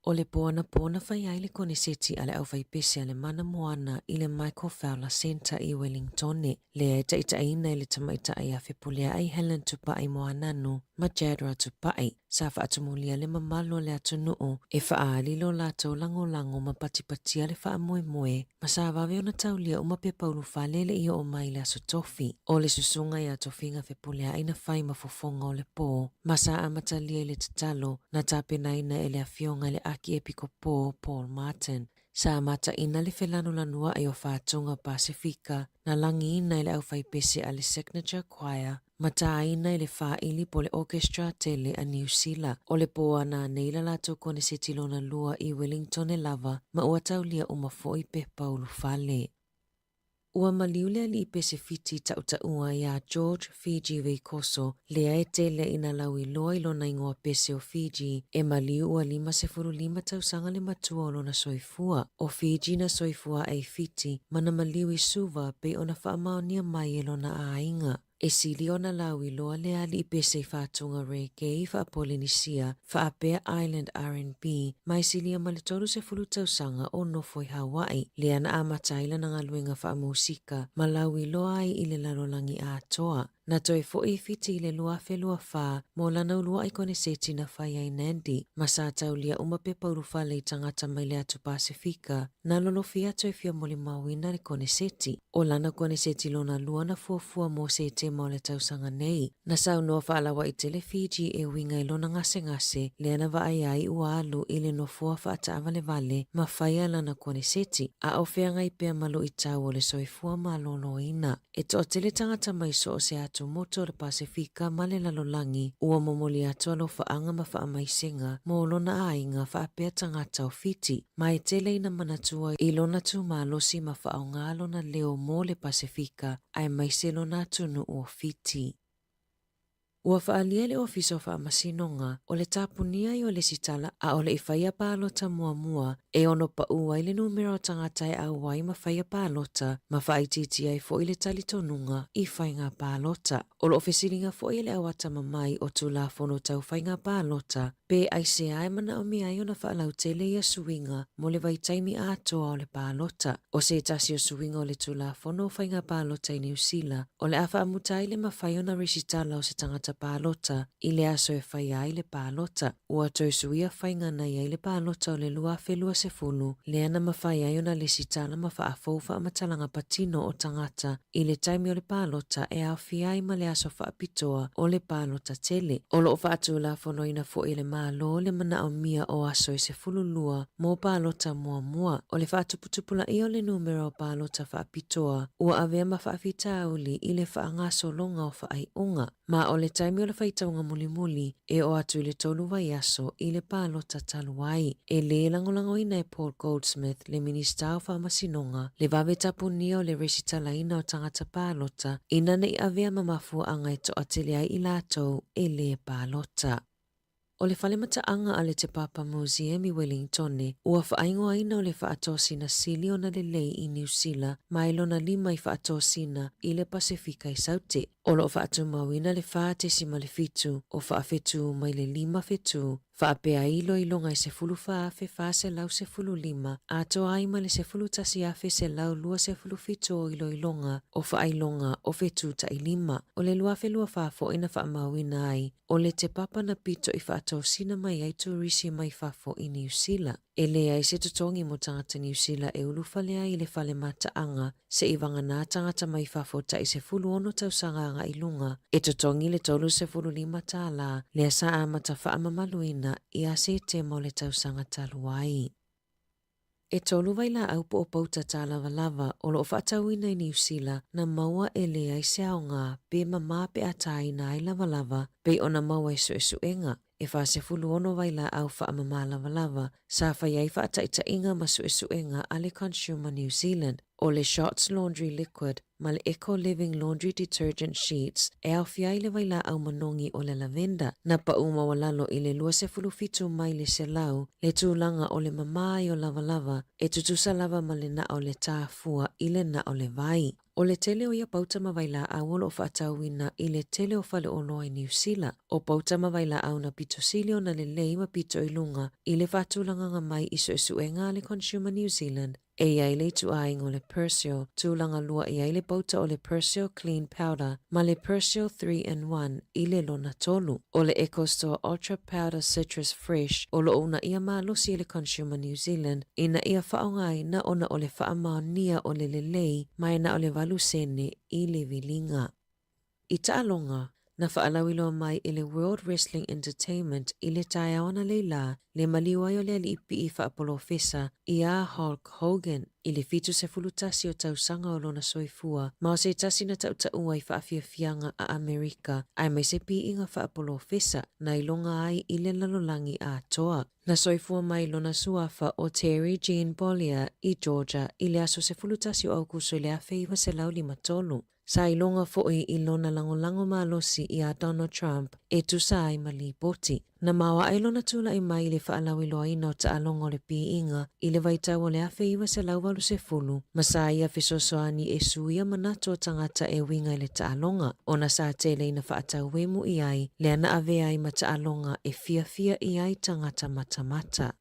Speaker 10: O le pona whai ai le kone seti ale au whai pese ale mana moana I le Michael Fowler Center I Wellingtone. Le e taita ina I le tamaita ai a whipulea ai Helen tupai moananu ma Jadra tupai. Sa whaatumulia le mamalo le atunuu e whaalilo lato lango ma patipatia le whaamoe ma sa wawe na taulia umape paulu whalele I o mai le aso tofi. O le susunga I a tofinga whipulea ai na whai mafofonga o le pō. Ma sa amatalia le tatalo na tapena ina ele a fionga le aki epiko pō Paul Martin. Sa mata ina le whelanu lanua ai o whātunga Pasifika na langi ina ele au whaipese a le Signature Choir mata ina ele whaili po le orchestra tele a New Zealand. O le poa na neila lato kone se tilona lua I Wellington e lava ma ua taulia umafoi pe paulu whale. Ua maliule li pese fiti tautaua ia George Fiji Veikoso lea e tele ina laui loa ilona ingoa pese o Fiji e maliu ua 5 tausanga le matua o lona soifua. O Fiji na soifua ai fiti mana maliu I suva pe ona whaamaonia mai e lona ainga. E sili ona laui loa lea li pese I whātunga reggae wha Polynesia, wha Bear Island R&B, mai sili ama le 30 tausanga o nofoi Hawaii, lea na amataila na ngaluenga wha musika, ma laui loa ai I le lalolangi a toa. Na toi fo'i fiti I le lua whelua wha, mo lana ulua I kone seti na whai ai Nandi, ma sa taulia umape paurufa le tangata mai le atu Pasifika, na lolofia toi fia moli mawina le kone seti. O lana kone seti lona lua na fuafua mo se te mo le tausanga nei. Na sau noa whaalawa I tele Fiji e winga I lona ngase le ana wa ai ua alu I le no fua whaataava le vale, ma whaia lana kone seti. A o whea ngai pia malo I tau o le soifua ma lolo ina. E to tele tangata mai so o se atu moto le Pasifika ma le lalolangi, ua momoli atu alo whaanga ma wha maisenga, mo lona ainga wha apea tangata o fiti. Ma e tele ina manatua I lona tu malosi ma wha o ngalo na leo mo le Pasifika, ai maise lona tunu o fiti. Ua whaalia le ofiso wha masinonga o le tapunia I o le sitala a o le iwhaia pālota mua e ono pa ua I le numero tangata e au wai ma whaia pālota ma whaititi ai fo I le talitonunga I whainga pālota. O lo ofisiringa fo I le awata mamai o tula fono tau whainga pālota pe ai se ai mana o mi ai ona whaalau tele I a suinga mo le vaitaimi atoa o le pālota. O se tasi o suinga o le tula fono whainga pālota I New Zealand o le awha amutai le ma whaiona resitala o se tangata pālota I le aso e whai ai le pālota. Ua toi suia whainga nei ai le pālota o le lua whelua se fulu, le ana ma whai ai ona le sitala ma wha afoufa matalanga patino o tangata I le taimi o le pālota e au whiai ma le aso wha apitoa o le pālota tele. O lo wha atu la fono ina fo I le mālo le mana o mia o aso I se fulu lua mo pālota mua. O le wha atuputupula I o le numero o pālota wha apitoa, ua avea ma wha afitauli I le wha angaso longa o wha ai unga. Ma o le taimi o le whaitaunga muli e o atu I le tolu vai aso I le pālota taluai. E le langolango ina e Paul Goldsmith, le minista o whamasinonga, le vawe tapunia o le resitala ina o tangata pālota, ina nei avea mamafua anga e to atele ai I lātou e le pālota. O le whalemata anga a le Te Papa Museum I Wellingtone, ua whaingoa ina o le whaatosina sili o na le lei I New Zealand, mai lona 5 I whaatosina I le Pasifika I Saute. O lo whaatu mawina le whaatesi ma le fitu, o whaafetu mai le 5 fetu, whaapea ilo ilonga I se fulu whaafe whaase lau se fulu 5, ato aima le se fulu tasi afe se lau lua se fulu fitu o ilo ilonga, o whaailonga o fetu ta I 5, o le luafe lua whaafo ina whaamawina ai, o le Te Papa na pito I whaatosina mai ai turisi mai whaafo I New Zealand. E lea I se tutongi mo tangata New Zealand e ulufalea I le whale mata anga, se I wangana tangata mai whaafo ta I se fulu ono tausanga anga I lunga, e tutongi le tolu se fulu 5 tala, lea sa amata whaamamaluina I a se te mo le tausanga taluai. E tolu vai la au po o pauta tā lava o lo whaatauina I New Zealand na maua e lea I se aonga pe mamā pe atai na I lava pe ona maua e suenga. e whaasefulu ono vai la au whaamama lava sa whaiai whaataitainga masuesuenga ale Consumer New Zealand o le Shots Laundry Liquid ma le Eco Living Laundry Detergent Sheets e au fiai le vai la au manongi o le lavenda na pa uma walalo i le 25 mai le selau le tūlanga o le mamai o lava e tutusa lava ma le na o le tāfua i le na o le vai. O le tele o ia pauta mawaila au o whaatauina i le tele o whale o loa i New Zealand. O pauta mawaila au na pito silio na le leima pito ilunga i le whatulanga mai iso esuenga le Consumer New Zealand. E iai le tuaing o le Persio, tūlanga lua iai le pauta o le Persio Clean Powder, ma le Persio 3-in-1 i le lona tolu. O le EcoStore Ultra Powder Citrus Fresh, o lo una ia maalosi le Consumer New Zealand, ina ia whaongai na ona o le whaamaonia o le lelei, mai na o le valusene i le vilinga. I taalonga, na whaalawilo mai i le World Wrestling Entertainment i le taiawana leila le maliwai o le alipi i whaapolofesa i a Hulk Hogan i le fitu se fulutasi o tausanga o lona soifua ma o se tasi na tautaua i whaafiafianga a Amerika ai mai se pi inga whaapolofesa na ilonga ai i le lalolangi a toa. Na soifua mai lona suafa o Terry Jean Bollier i Georgia i le aso se fulutasi o aukuso i le awheiva se lau 5. Sa ilonga fo'i i lona langolango malosi i a Donald Trump e tusa ai mali boti. Na mawa ai lona tula i mai le whaalawiloa i no taalongo le pi inga i le vaitau o le awheiva se lauwalu se fulu. Masa ia fisosoani e suia manato tangata e winga i le taalonga. Ona sa tele ina whaatau wemu i ai le ana ave ai ma taalonga e fia i ai tangata mata.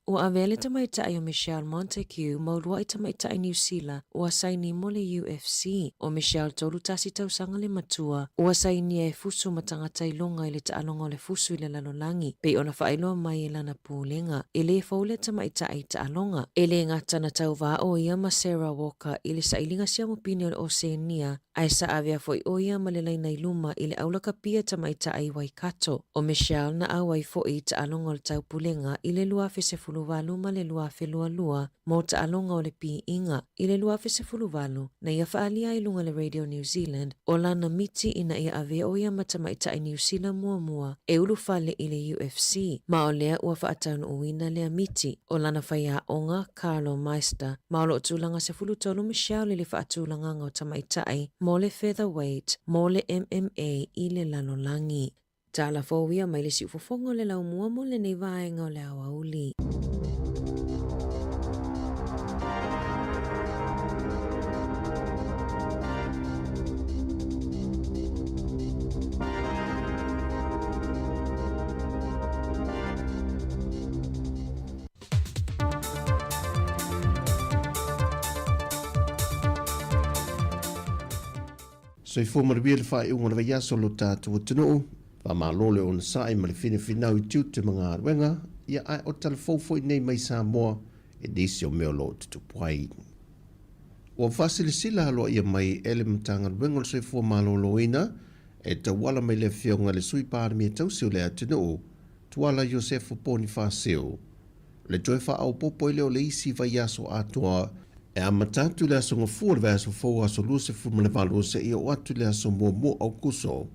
Speaker 10: O avele tamaitai o Michelle Montague maurua i tamaitai New Zealand o asaini mo le UFC o Michelle tolu tasi tausanga le matua o asaini e fusu matangata ilonga i le taalonga o le fusu i le lalolangi pe ona whaailoa mai e lana pūlenga e le faule tamaitai taalonga e le ngata na tauva o ia ma Sarah Walker i le sailinga sia mopini o le Oceania ai sa avea foi o ia ma le laina iluma i le aulaka pia tamaitai Waikato o Michelle na awai foi taalonga o le taupulenga i le luafe se fuluvalu ma le luafe lua mo taalonga o le pi inga i le luafe se fuluvalu na ia whaalia i lunga le Radio New Zealand o lana miti ina ia avea o ia matamaitai New Zealand mua e ulu fale i le UFC ma o lea ua whaataunu uina lea miti o lana whaia onga Carlo Meister ma o lo tūlanga se fulutolu Michelle i le whaatulanga ngau tamaitai mo le featherweight mo le MMA i le lalolangi. Tala fōwia mai le si ufofongo le lau mua mo le nei vaenga o le awauli.
Speaker 8: So i fōmaruia le whae unga na waiaso lo tātua tunuu, wa mālole o na sae ma le whina i tiute mga aruenga, ia ai o talafofo i nei mai Sāmoa e disi o meo lo tutupuai. Ua whasili sila haloa ia mai ele mtanga ruenga le soifua mālolo ina, e tawala mai le whionga le sui pārami e tausio le atunuu, tuala Josefo Poni Whaseo. Le joe wha au popo i leo le isi waiaso atua, e a matatu le aso ngafua le aso fau aso luse fuma le valo se ia o atu le aso mua au kuso.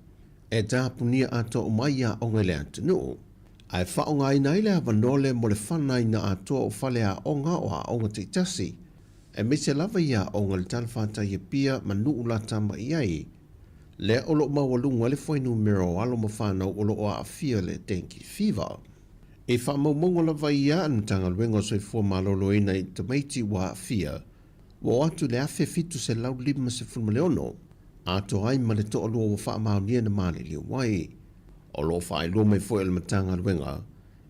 Speaker 8: E tāpunia ato o mai a onga le atunu. Ai whaonga ina ile a vanole mo le whana ina ato o whale a onga o a onga te tasi. E mese lava ia onga le talwhata ia pia manu ula tama iai. Le olo mawalunga le whainu mero alo mawhanau olo o a fia le denki fever. E whamaumongo lava ia anutanga luenga soi fua malolo ina i tamaiti wa a fia. Wa atu le afe fitu se lau lima se fulma leono. Ato ai ma le toa lua wa wha maonia na mani liu wai. O lo wha lua mai fo ele matanga luenga.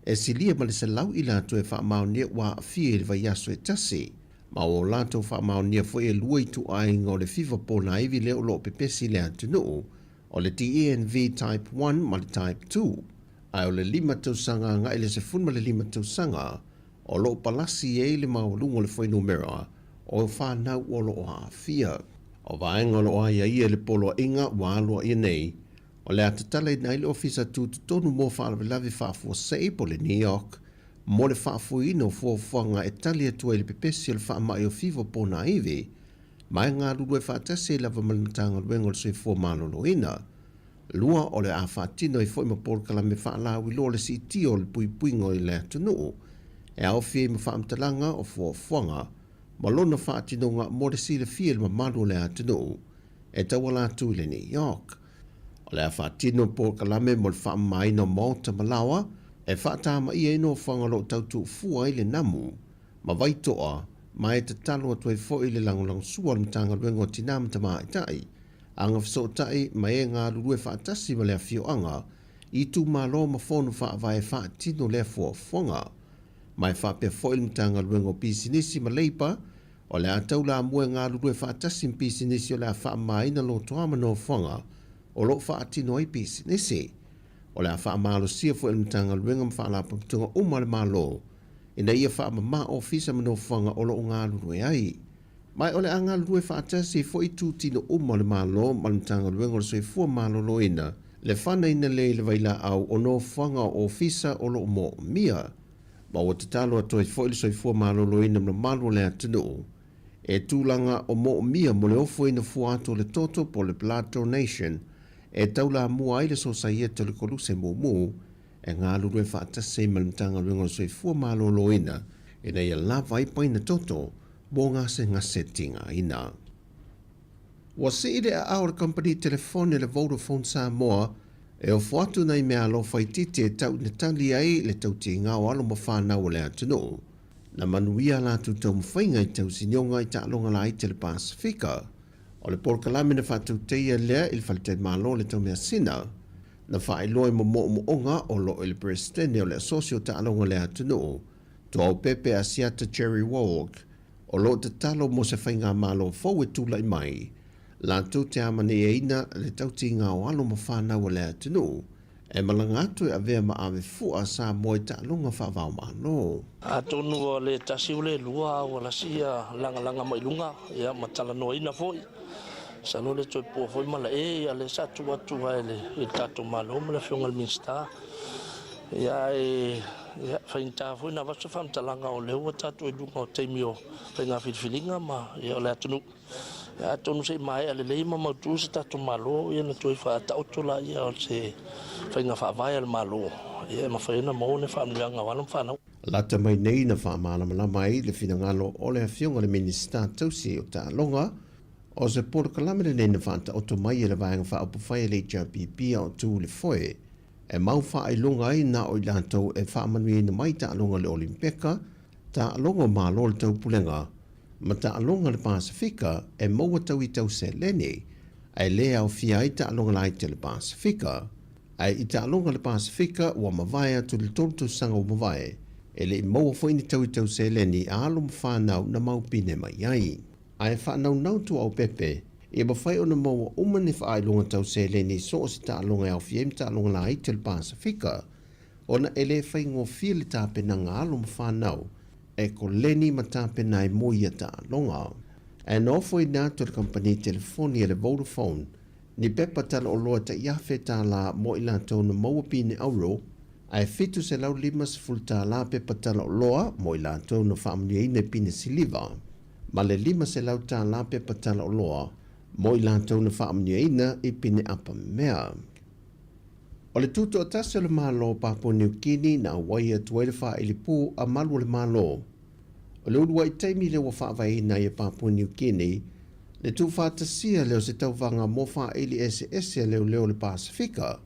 Speaker 8: E silia ma le se lau ila atu e wha maonia wa a fia ili vai aso e tasi. Ma o lato wha maonia fo e lua i tu ai ngā le fiva po na iwi leo lo pepesi le atu nuu. O le DENV type 1 ma le type 2. Ai o le lima tausanga nga ele se fulma le lima tausanga. O lo palasi e le maolungo le foi numera. O whanau o lo a fia. O vaenga lo a ia le polo inga wa aloa ia nei. O le atatale na ile ofisa tu tonu mo whaalawe whaafu sei po le New York. Mo le whaafu ino fuawhanga e tali atua ili pepesi le whaamai o fiva po na iwi. Mai ngā ruru e whaatase lava malinatanga luengo le soi fua malolo ina. Lua o le a whaatino i fwoi ma Paul Kalame whaalau i lo le si tio le pui puingo i le atunuu. E au fie ma whaamtalanga o fuanga, ma lona whaatino ngā mo le si le fie ma malu le atunuu, e tawala tu le New York. O le a whaatino Paul Kalame mo le whaamai no Malta Malawa, e whaatama i e no whanga lo tautu fua i le namu, ma vaitoa, ma e te talo atu e fo i le langulang sua le mtanga luengo tinam tama i tai, anga fiso tai ma e ngā lulue whaatasi ma lea fioanga, i tu malo ma whonu whaavai whaatino lea fuafonga. Mai whapea fo i le mtanga luengo pisinisi ma leipa, o le atau la mua ngā lulue whaatasi ma pisinisi o lea whaamaina lo toama no whanga, o lo whaatino i pisinisi. O le a whaamalo sia fo i le mtanga luenga ma whaalapaputunga umale malo, ina ia whaamama ofisa mano whanga o lo ngā lulue ai. Mai ole a ngā lulue whaatasi fo i tūtino umale malo ma le mtanga luenga o le soifua malo loina, le whana ina le waila au o no whanga o ofisa o lo mo mia. Ma o te talo atoe fo i le soifua malo loina ma malo le atunu. E tūlanga o mo mia mo le ofo ina fuato le toto po le blood donation, e taula mua ai le sosaieta le koluse mumu, e ngā lulue whaatasi ma le mtanga luenga o le soifua malo loina, e nei a lava i paina toto, mo ngase tinga ina. Wa se ide a our company telefone le Vodafone Sāmoa e o fuatu nei mea lo whaititi e tau ne tali ai le tau ti ngā o alo ma whanau le atunu. Na manuia la tu tau mwhainga i tau sinionga i ta longa la i te le Pasifika. O le Paul Kalame na whatu teia lea il whalite malo le tau mea sina. Na whaeloi mo onga o lo il presidente o le asosio ta longa le atunu. Tu au pepe asiata Jerry Walk. O lo te talo mo se whainga malo fau e tūlai mai, la tū te amane e ina le tauti ngā o alo ma whanau le atunu, e malangatu e avea ma ave fua sa mo e ta longa whawau malo.
Speaker 9: A tonu o le tasi ule lua o la sia langa mai lunga, ia matala no ina foi. Sa no le toi po foi mala e ale sa tua ele il tato malo ma le fiongal minsta. Ia ia whainta fwy na wasu whamtalanga o leo tatu e lunga o teimio whainga whilwhilinga ma ia o le atunu. Ia atonu se mai ale leima mautu se tatu malo ia na tui whaatautula ia o se whainga whaavai ale malo. Ia ma whaina mou ne whaamlianga walam whanau.
Speaker 8: Lata mai nei na whaamala mai le whingalo o le whionga le minista tausi o ta longa o se Paul Kalame nei na whaanta oto mai e le vaenga whaapawhai le JPP o tū le foe. E mau wha ai longa ai na o i lantou e wha amanui na mai ta alonga le Olimpeka, ta alonga malo le tau pulenga, ma ta alonga le Pasifika e maua tau i tau se leni, ai lea au fia ai ta alonga lai te le Pasifika. Ai i ta alonga le Pasifika ua mawai atu le toltu sanga o mawai, e le i maua fo ini tau i tau se leni a alo mwhanau na mau pine mai ai. Ai whanau nau tu au pepe, e ba fai ona maua umane wha ai longa tau se leni so o si ta alonga au fiem ta alonga la i te le Pasifika. Ona ele fai ngō fia le tāpena ngā alo mwhanau, e ko leni ma tāpena i moia ta alonga. E no foi nātu le company telefoni e le Vodafone, ni pepa tala o loa ta iafe ta la mo i lātou na maua pine auro, ai fitu se lau limas ful ta la pepa tala o loa mo i lātou na whaamuni ine pine siliva. Ma le lima se lau ta la pepa tala o loa, mo i lātou na whaamuni ina i pine apa mea. O le tuto o tase le malo Papua New Guinea na waia tuaile wha ili pū a malu le malo. O le urua i teimi le wa whaavai na i Papua New Guinea, le tu whātasia leo se tau wanga mo wha ili ese leo le Pasifika,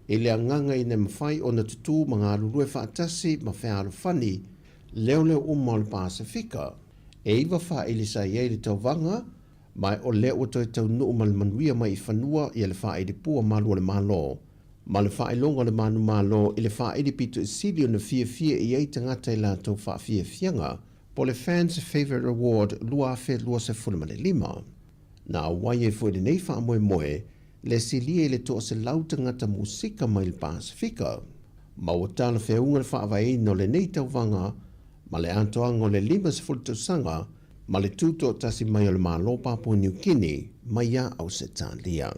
Speaker 8: i le anganga i ne mawhai o na tutu mga lulue whaatasi ma whaaro whani leo uma le Pasifika. E iwa wha ili sa iei le tau wanga, mai o leo toi tau nuu manuia mai i whanua i le wha ili pū a malu le malo. Ma le wha ilonga le manu malo i le wha ili pitu i silio na fia i ei tangata i la tau wha fianga, po le Fans Favorite Award lua se fulma le lima. Na wai e fwoi le nei wha moe, le silia i le toa se lau tangata musika mai le Pasifika. Ma o tala whiaunga le wha vai no le nei tau wanga, ma le antoanga o le lima se fulta sanga, ma le tuto tasi mai o le malo Papua New Guinea, mai ia au se tālia.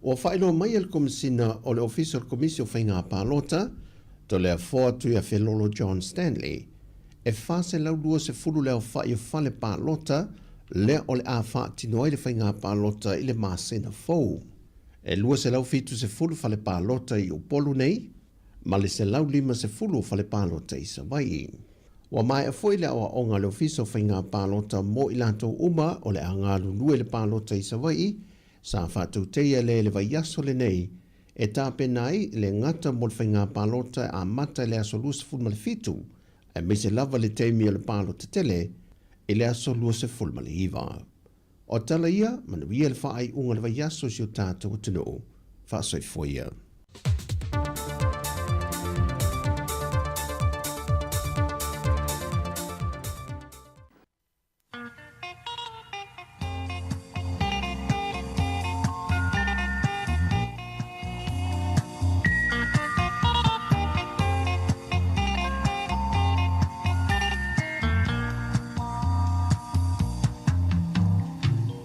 Speaker 8: O whaelo mai al komisina o le Official Commission whainga pālota, to lea whoatu ia Whelolo John Stanley, e whase lau lua se fulu leo whaio whale pālota, lea o le a wha tino ai le whainga pālota i le māsena fau. E lua se lau fitu se fulu fale pālota i upolu nei, ma le se lau lima se fulu fale pālota i Sawai. Wa mai a foi le awa onga le ofiso whainga pālota mo i lantou uma o le angalu lue le pālota i Sawai, sa whātou teia le vai aso le nei, e tāpe nai le ngata mo le whainga pālota a mata le aso lua se fulu ma le fitu, e me se lava le teimi o le pālota tele, e le aso lua se fulu ma le iwa. O tala ia, manuia le whaai unga le vai aso si o tātou tino, whaasoi foia.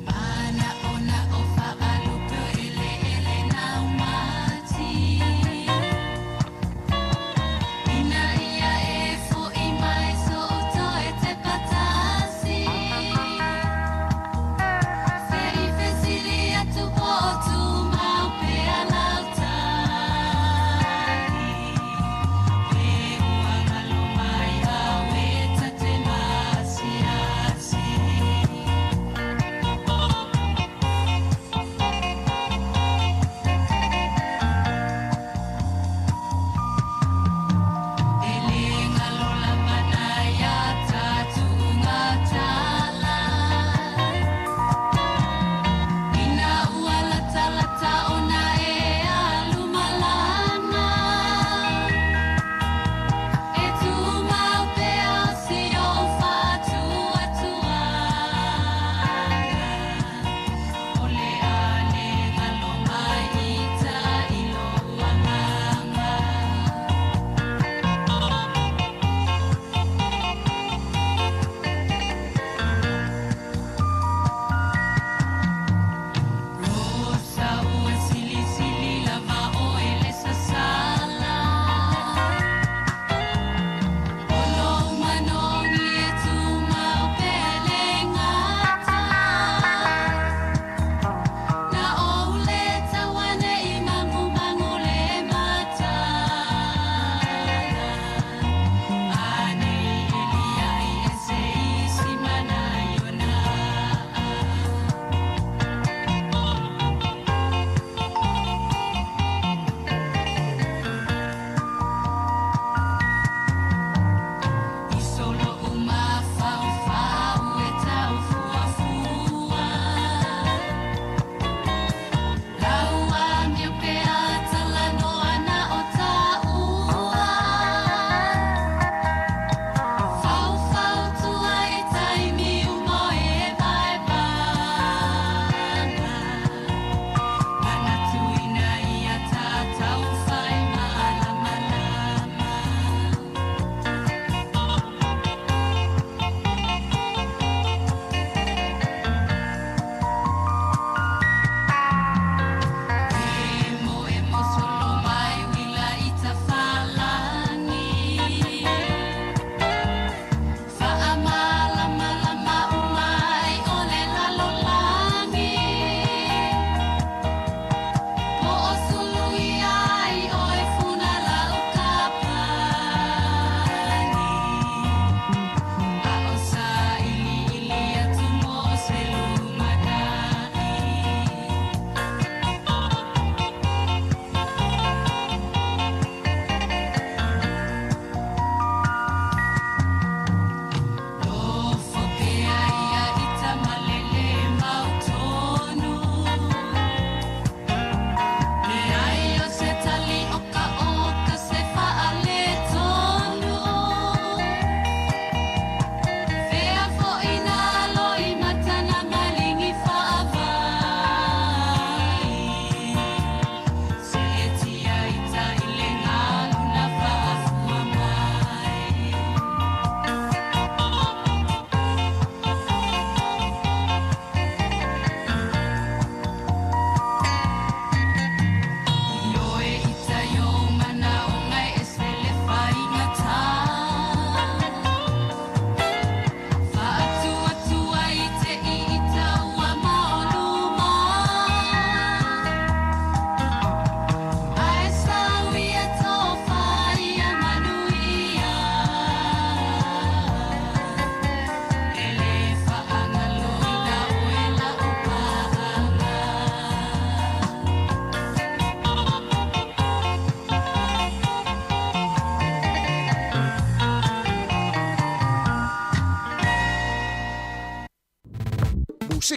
Speaker 11: Mana ona o whaalupu ele ele nau mati.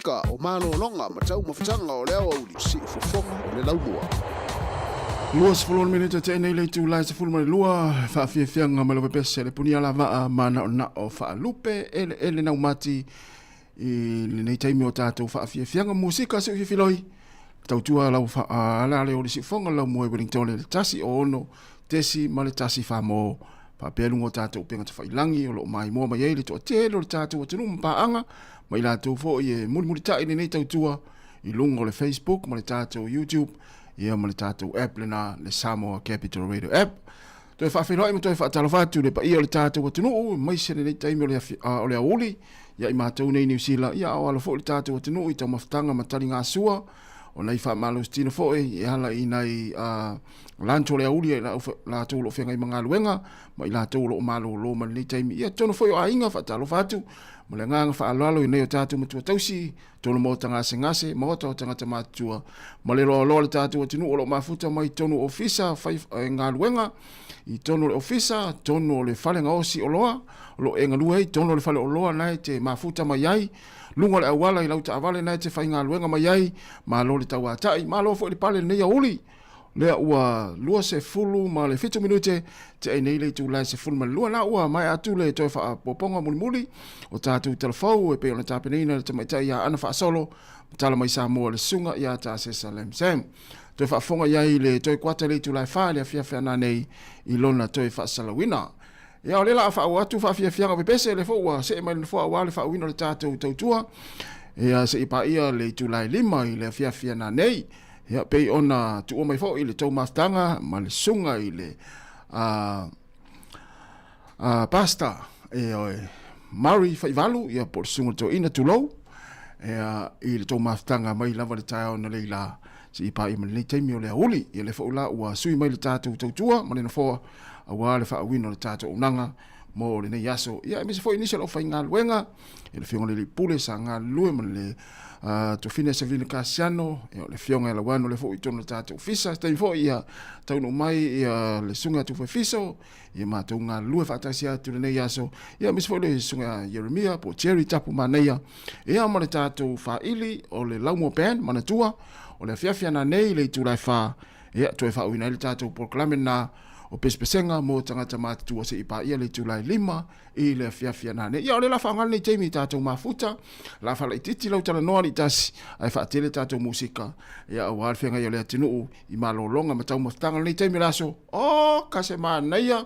Speaker 16: musika o malolonga ma tau mawhatanga o leo au si fofonga o le laumua.
Speaker 17: Lua se fulon minute te nei le tu lai se fulon lua fa fianga ma lo pese le punia la va mana na o fa lupe ele na umati i le nei taimi o tatou fa fianga musika se filoi tau tua la fa ala le o si fonga la mo Wellington le tasi o ono tesi ma le tasi fa mo pa pelu o tatou penga te failangi o lo mai mo mai ele to te lo tatou te numpa anga mai la tu fo e muri ta nei tau tua i lungo le Facebook ma le tatou YouTube ia ma le tātou app lena le Sāmoa Capital Radio app. Toi whawhenoi ma toi whaatalawhatu le pa ia o le tātou atunuu, mai sene nei taimi o le auli, ia i mātou nei New Zealand, ia o ala fo le tātou atunuu i tau mawhtanga matari ngā sua, o nei wha malo stina fo i hala i nei lanto le auli, la tau lo whengai mga luenga, ma i la tau lo malo lo ma nei taimi, ia tono fo i o ainga whaatalawhatu, ma le nganga whaalalo i nei o tātou matua tausi, tonu mo tanga se ngase, mo tau tanga te matua, ma le loa loa le tātou atinu o lo mafuta mai tonu ofisa, ngā luenga, i tonu le ofisa, tonu o le whalenga osi o loa, o lo enga luei, tonu o le whale o loa nai te mafuta mai ai, lunga le awala i lauta avale nai te whai ngā luenga mai ai, ma lo le tau atai, ma lo fo le pale nei a uli, lea ua lua se fulu ma le fitu minute te ei nei le tu lai se fulu ma lua na ua mai atu le toi wha poponga muli o tātou telefau e pe ona tāpenina le tamaitai ia ana wha solo tala mai Sāmoa le sunga ia tā se salem sam toi wha fonga iai le toi kwata le tu lai wha le fia fia nei i lona toi wha salawina ia o lela a wha atu wha fia fia ngawe pese le fua se e mai le fua wa le wha wina le tātou tautua ia se ipa ia le tu lai lima i le fia fia nei ia pei ona tu o mai fo i le tau mastanga ma le sunga i le pasta e oi Mari Faivalu ia por sunga to ina tu low i le tau mastanga mai lava le tai ona le la si i pa i le taimi o le uli i le fo la ua sui mai le tatu tautua ma le na fo a wa le fa wino le tatu unanga mo le nei yaso ia mi se fo initial of ngā luenga i le fionga le pule sa ngā lue ma le to fine se vile kasiano e le fionga la wano le fo i tonu tatu fisa stai fo ia tau mai ia le sunga tu fiso ia ma tau ngā lue fatasia tu le nei yaso ia mi se fo le sunga Jeremia po cherry tapu maneia ia ma le tatu fa ili o le laumo band manatua o le fiafia na nei le tu lai fa ia tu e fa uina le tatu proclame na o pespesenga mo tangata mātua se ipa ia le tulai lima i le fiafia nane. Ia o le la whangal nei teimi tātou mafuta, la whala i titi lau tala noa ni tasi, ai whaatele tātou musika. Ia o alwhenga i o le atinuu i malolonga ma tau maftangal nei teimi laso. O, kase maa neia,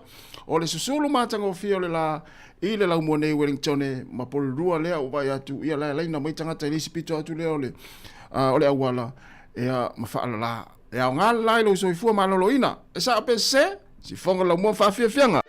Speaker 17: o le susulu mātanga o fio le la, i le lau mua nei Wellington ma pole rua lea o vai atu, ia lai leina mai tangata ilisi pito atu lea o le awala, ia ma whaala la. Ia o ngā lai lo soifua malolo ina, e sa ape se, si fonga la mua whawhiawhianga.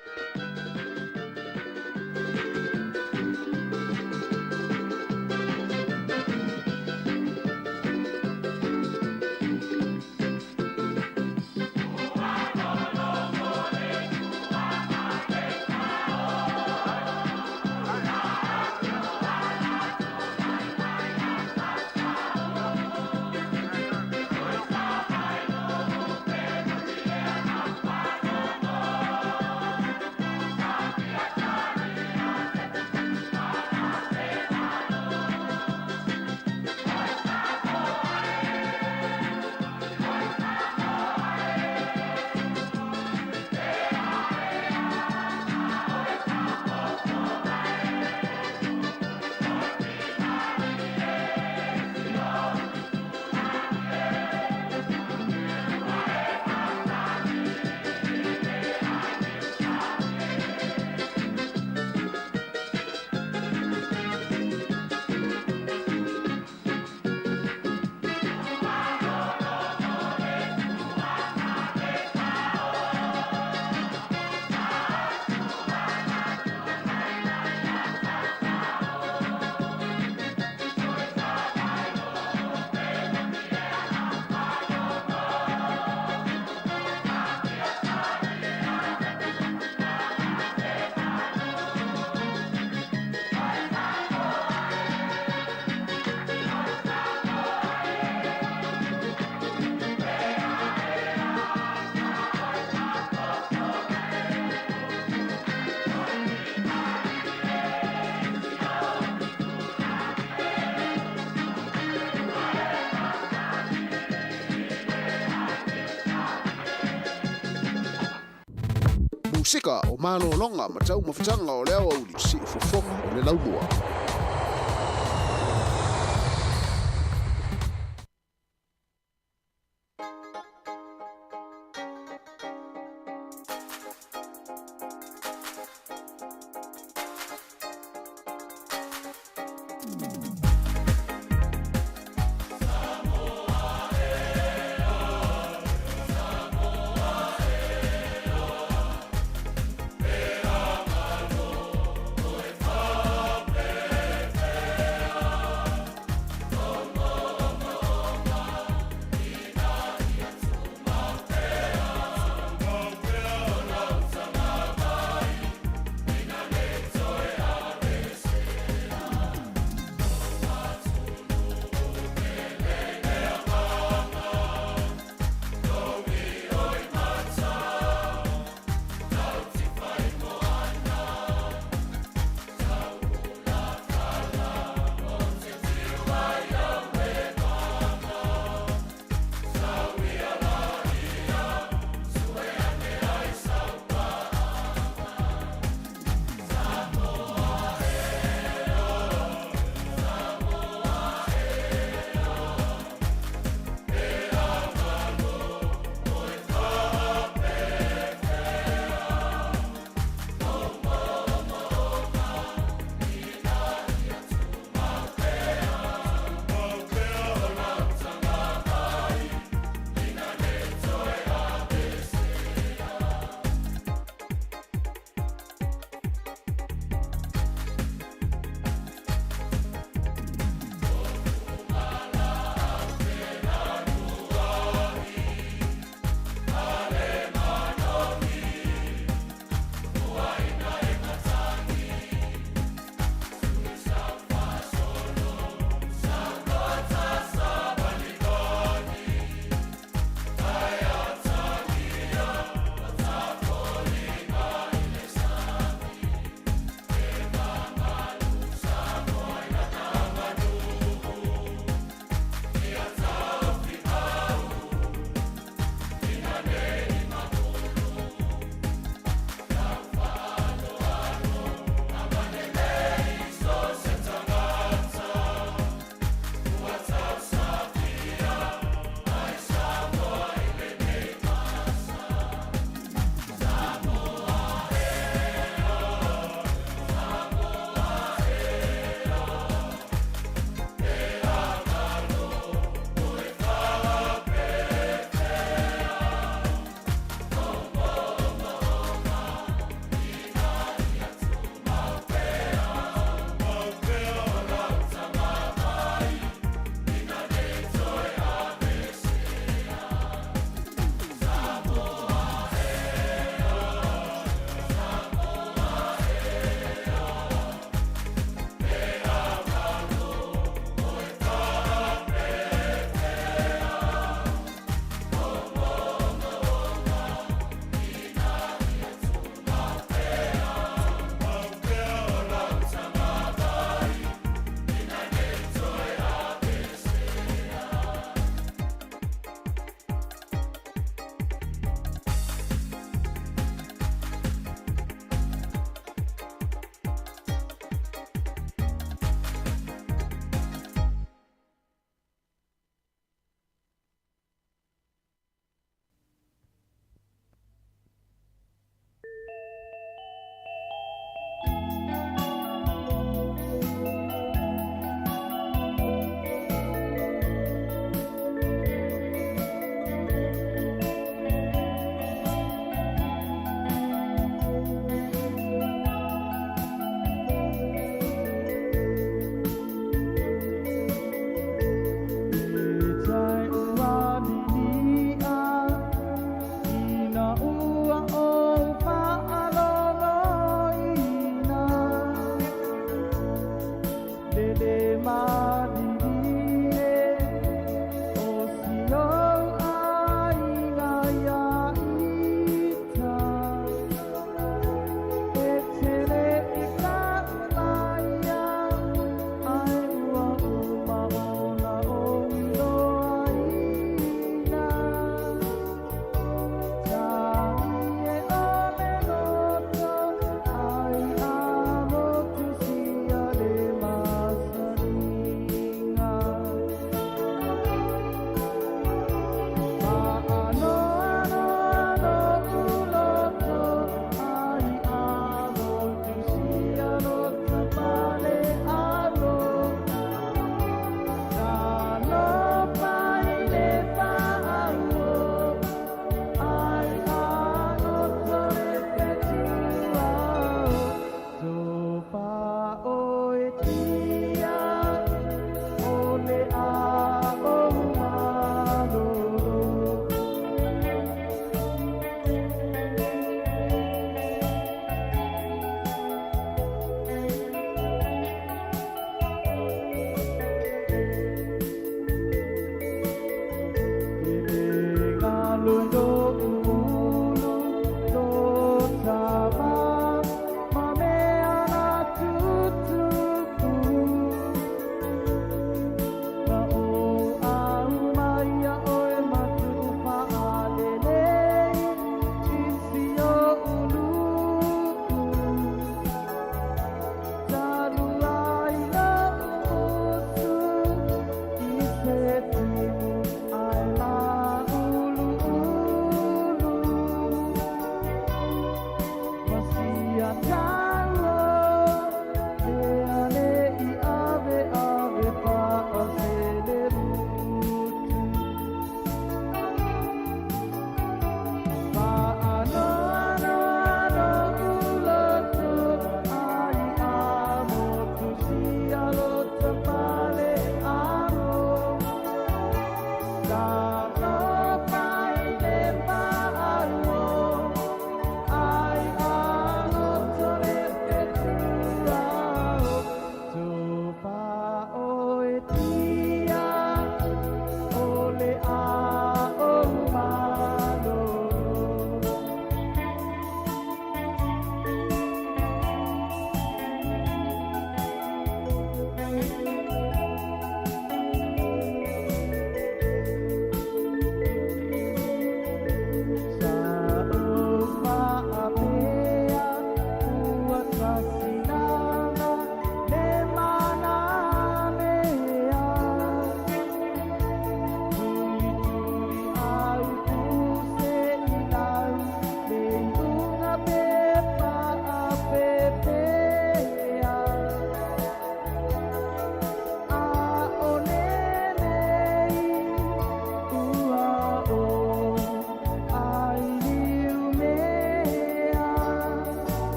Speaker 16: sika o malolonga ma tau mafutanga o leo au li si fofonga o le laumua.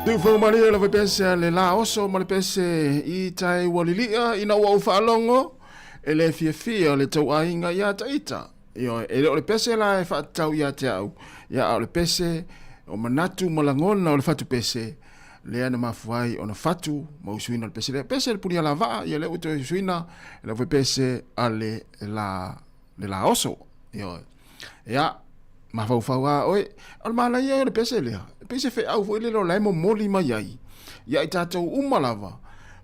Speaker 17: Tu fo maria la pese le la oso ma le pese I tai walilia ina wa falongo e le fia le tau ainga ia taita io e le pese la e fa tau ia tau ia le pese o manatu malangona o le fatu pese le ana mafuai ona fatu ma usuina le pese le punia la va ia le uto usuina le pese ale la oso io ia ma fa oi al mala ia le pese le pese fe au foi le lo lai mo moli mai ai ia I tatou umalava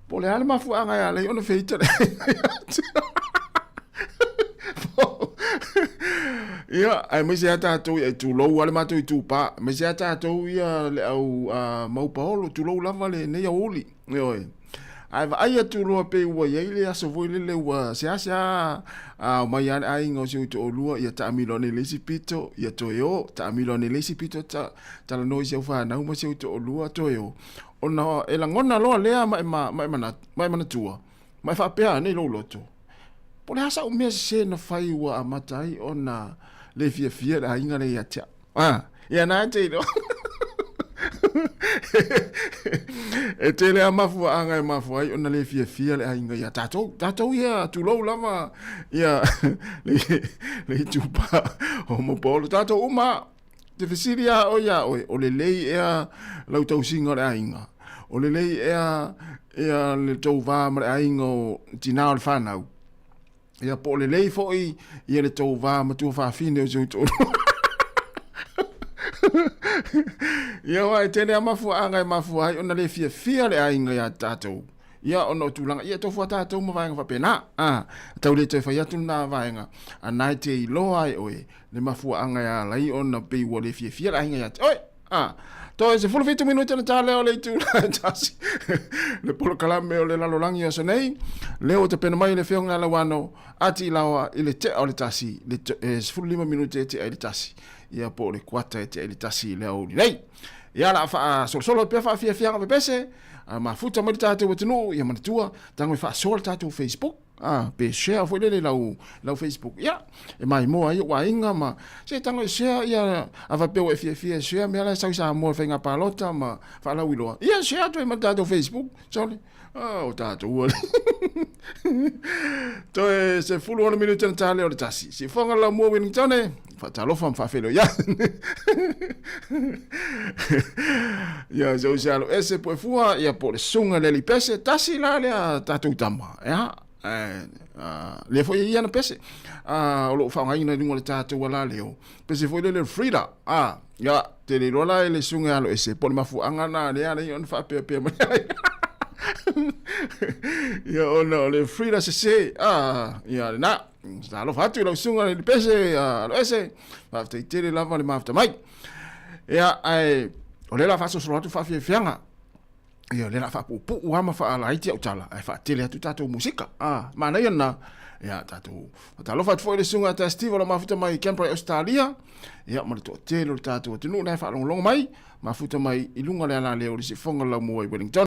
Speaker 17: po le ale mafu anga ia le ona feita ia ai me se tatou e tu lo ale matou I tu pa me se tatou ia le au mau paolo tu lo lava le nei oli oi ai va ai tu lo pe wa ia le aso foi le wa se asa mai ai ngo se tu lo ia ta milone le sipito ia to yo ta milone le sipito ta la no se fa na mo se tu lo to yo ona e la ngona lo le mai tua mai fa pe nei lo loto po le asa o me se na fai wa amatai ona le fia da inga le ia cha ia na te no e te le amafu anga e mafu ai ona le fia le ainga ia tatou ia tu lo lava ia le tupa o mo polo tatou uma te fisiria o ia o le lei ea lau tau singa le ainga o le lei ea le tau va ma le ainga o tinao le whanau ia po le lei foi ia le tau va ma tu fa fine o se tu ia wai tene amafu anga e mafu ai ona le fia le ainga ia tatou ia ono tulanga ia tofu tatou ma vainga fa pena tau le te fa ia tuna vainga anai te loa ai oe le mafu anga ia lai ona pe wo le fia le ainga ia oi to se full 20 minuti na tale o le tu tasi le polo kalame o le lalolangi o sonei le o te pena mai le feonga la wano ati lawa ile te o le tasi le full 5 minuti te ai le tasi ia po le kwata te ele tasi le o nei ia la fa solo pe fa fia pe pese ma futa mo tatu wetunu ia matua tango fa solo tatu Facebook pe share foi le lau Facebook ia e mai mo ai wa inga ma se tango share ia ava pe o fia share me la sa mo fa nga palota ma fa la wilo ia share to ma tatu Facebook sole o tatu to se full 1 minute na tale o tasi si fonga la mo Wellington fa talo fa felo ya ya zo jalo ese po fua ya po sunga le pese tasi la le tatu tama ya le foi ia na pese o lo fa ngai na lingo le tatu wala leo pese foi le frida ya te le rola le sunga lo ese po mafu anga na le on fa pe Ia ona le frida se ia na sta lo fatu lo sunga le pese lo ese va te tele lava le mafta mai ia ai o le la faso so atu fa fianga ia le la fa pu ama fa ala iti utala ai fa tele atu tatu musika mana ia na ia tatu talo fa foi le sunga ta Steve lo mafta mai Canberra Australia ia mo to tele tatu tunu na fa long mai mafuta mai ilunga le ala le o se fonga la mo i Wellington.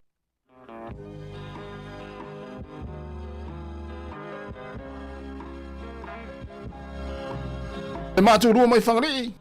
Speaker 17: E mātou rua mai whangarei.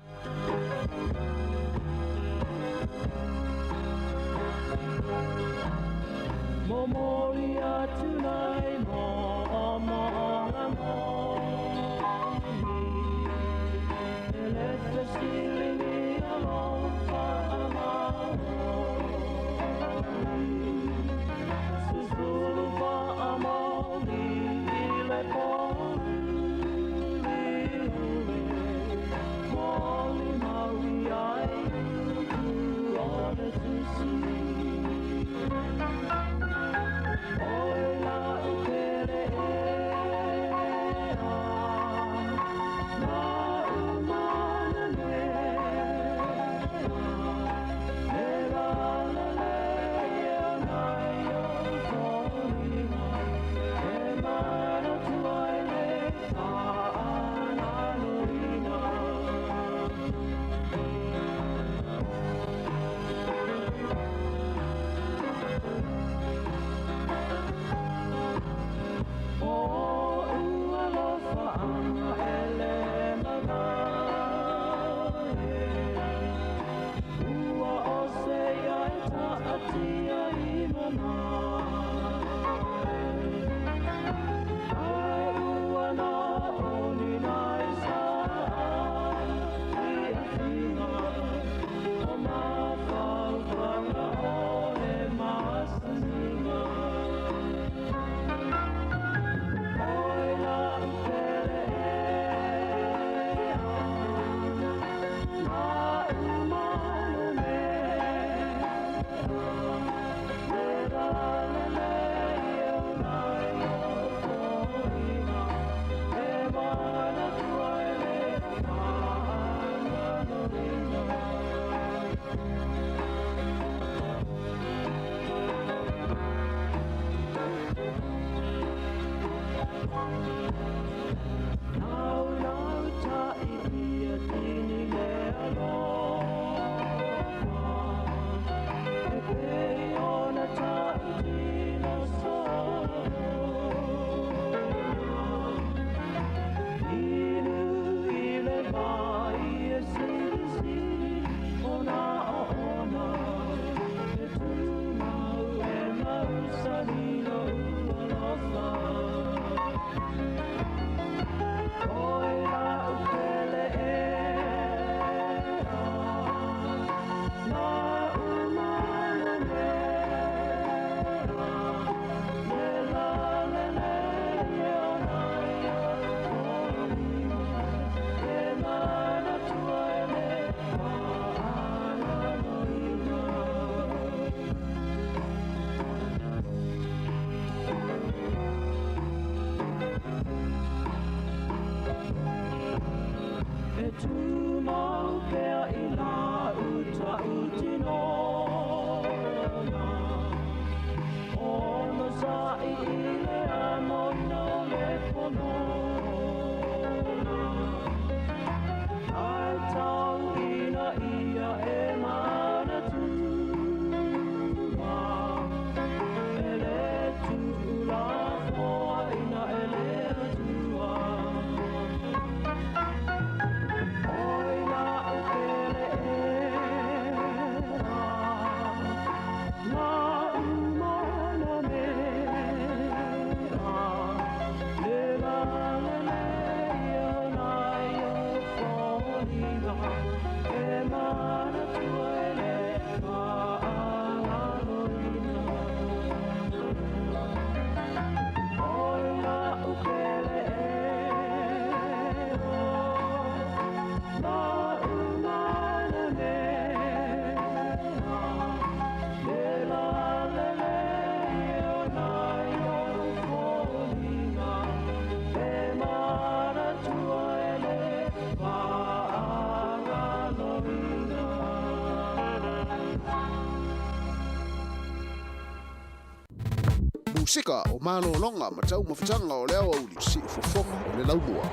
Speaker 16: sika o malo longa ma tau mawhitanga o leo au li si ufofonga o le laumua.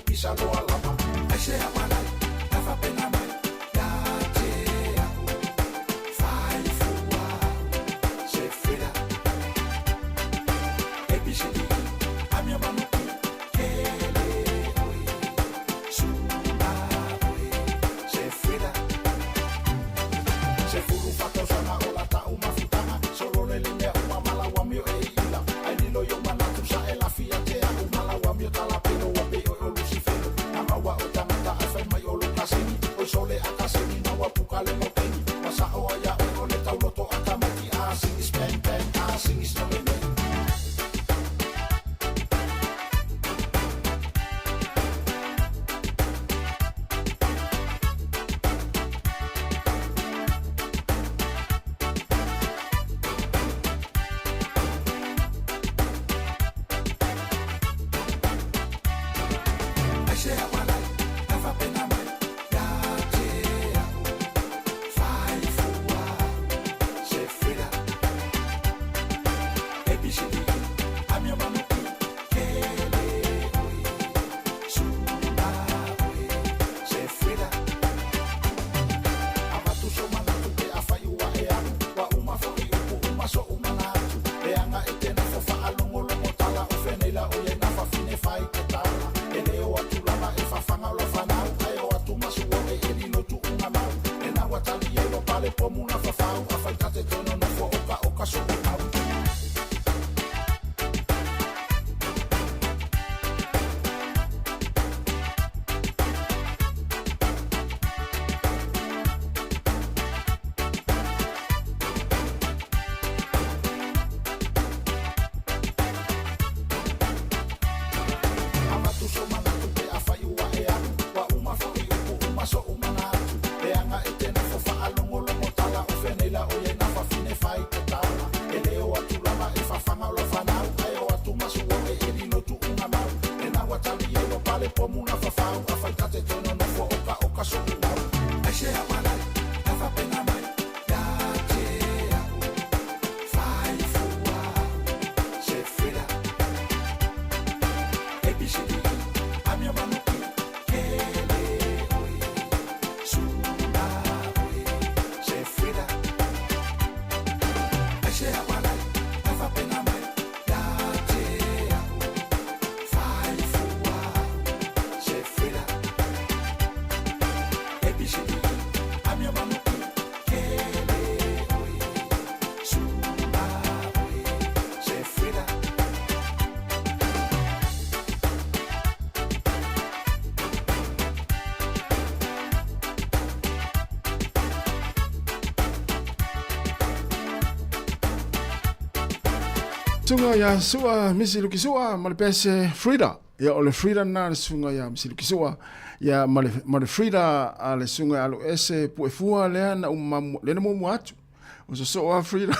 Speaker 3: Pisa lo alama, ese amanai, afa pena mai, ya te aku.
Speaker 17: Tunga ya sua misi lukisua malipese Frida ya ole Frida na sunga ya misi lukisua ya male Frida ale sunga alu ese puefua lea na lena mo muatu uso soa Frida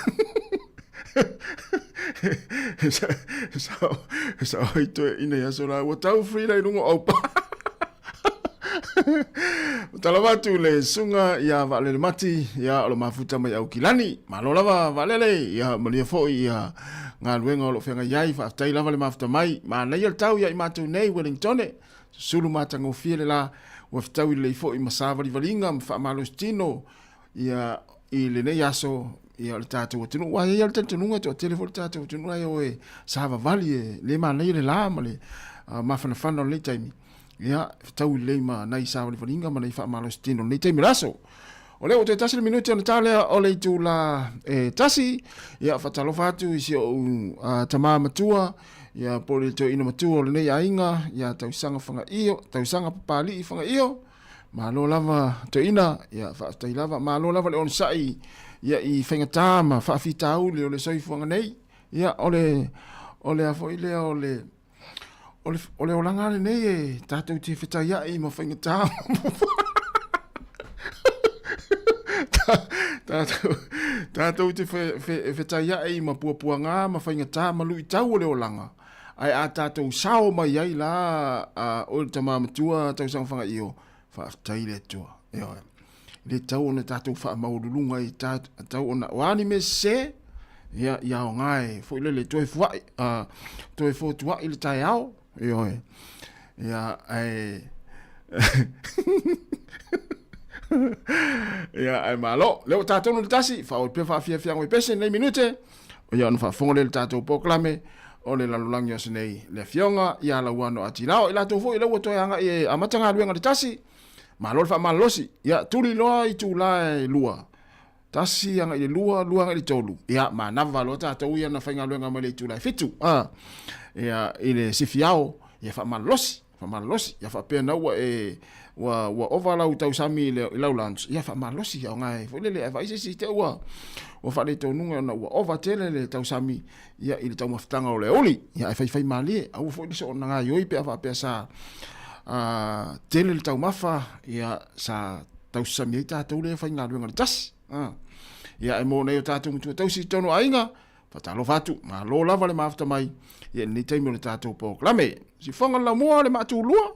Speaker 17: so ito ina ya sola watau Frida irungo opa Talavatu le sunga ya vale mati ya ole mafuta mai au kilani malolava valele ya malia foi ya ngā ruenga o lo whenga iai wha aftai lava le mafuta mai ma nei al tau ia i mātou nei Wellington sulu mātanga o fiele la wa ftau i le ifo i masawari valinga ma wha amalo stino ia i le nei aso ia le tātou atunu wa ia le tātununga to telefoni tātou atunu ai o e sawa vali e le ma nei le la ma le mawhanawhana o le taimi ia ftau i le ma nei sawari valinga ma nei wha amalo stino nei taimi raso o leo te tasi le minuti ana tālea o le tu la tasi ia whatalofa atu isi o tamā matua ia pole to ina matua o le nei ainga ia tausanga whanga iyo tausanga papali i whanga iyo malo lava to ina ia whaatai lava malo lava le on sai ia i whenga tāma whaafita au le o le soifuanga nei ia o le afo i le o le olanga nei e tātou te whitai ai ma whenga tāma Tātou te whetaya ei ma puapua ngā ma whainga tā ma lui tau o leo langa. Ai a tātou sao mai ai la o le tamā matua tau sangwhanga iyo whaaftai le tua. Le tau o na tātou wha maurulunga i tātou o na wani me se ia o ngai fo ile le toe fuai toe fo tua ile tai au. Ia ai ia ai malo leo tātou no tasi fa o pe fa fia fia ngoi pese nei minute o ia no fa fonga le tātou poklame o le lalulangi o senei le fionga ia la wano atilao ila to fo ila wo to anga e amatanga luenga le tasi malo fa malosi ia tuli loa i tu la lua tasi anga i lua anga i tolu ia ma nava lo tātou ia na fainga luenga mai le tu la fitu ia ile sifiao ia fa malosi ia fa pena wa ovala utau sami le laulans ia fa malosi ia ngai fo le va isi te wa fa le to nunga na wa ova tele le tau sami ia ile tau maftanga o le oli ia fa mali au fo so na ngai oi pe fa pe sa tele le tau mafa ia sa tau sami ta tau le fa ngalu ngal tas ia e mo nei tatu mutu tau si tono ainga fa talo fatu ma lo lava le mafta mai ia ni te mo le tatu po klame si fonga la mo le matu lua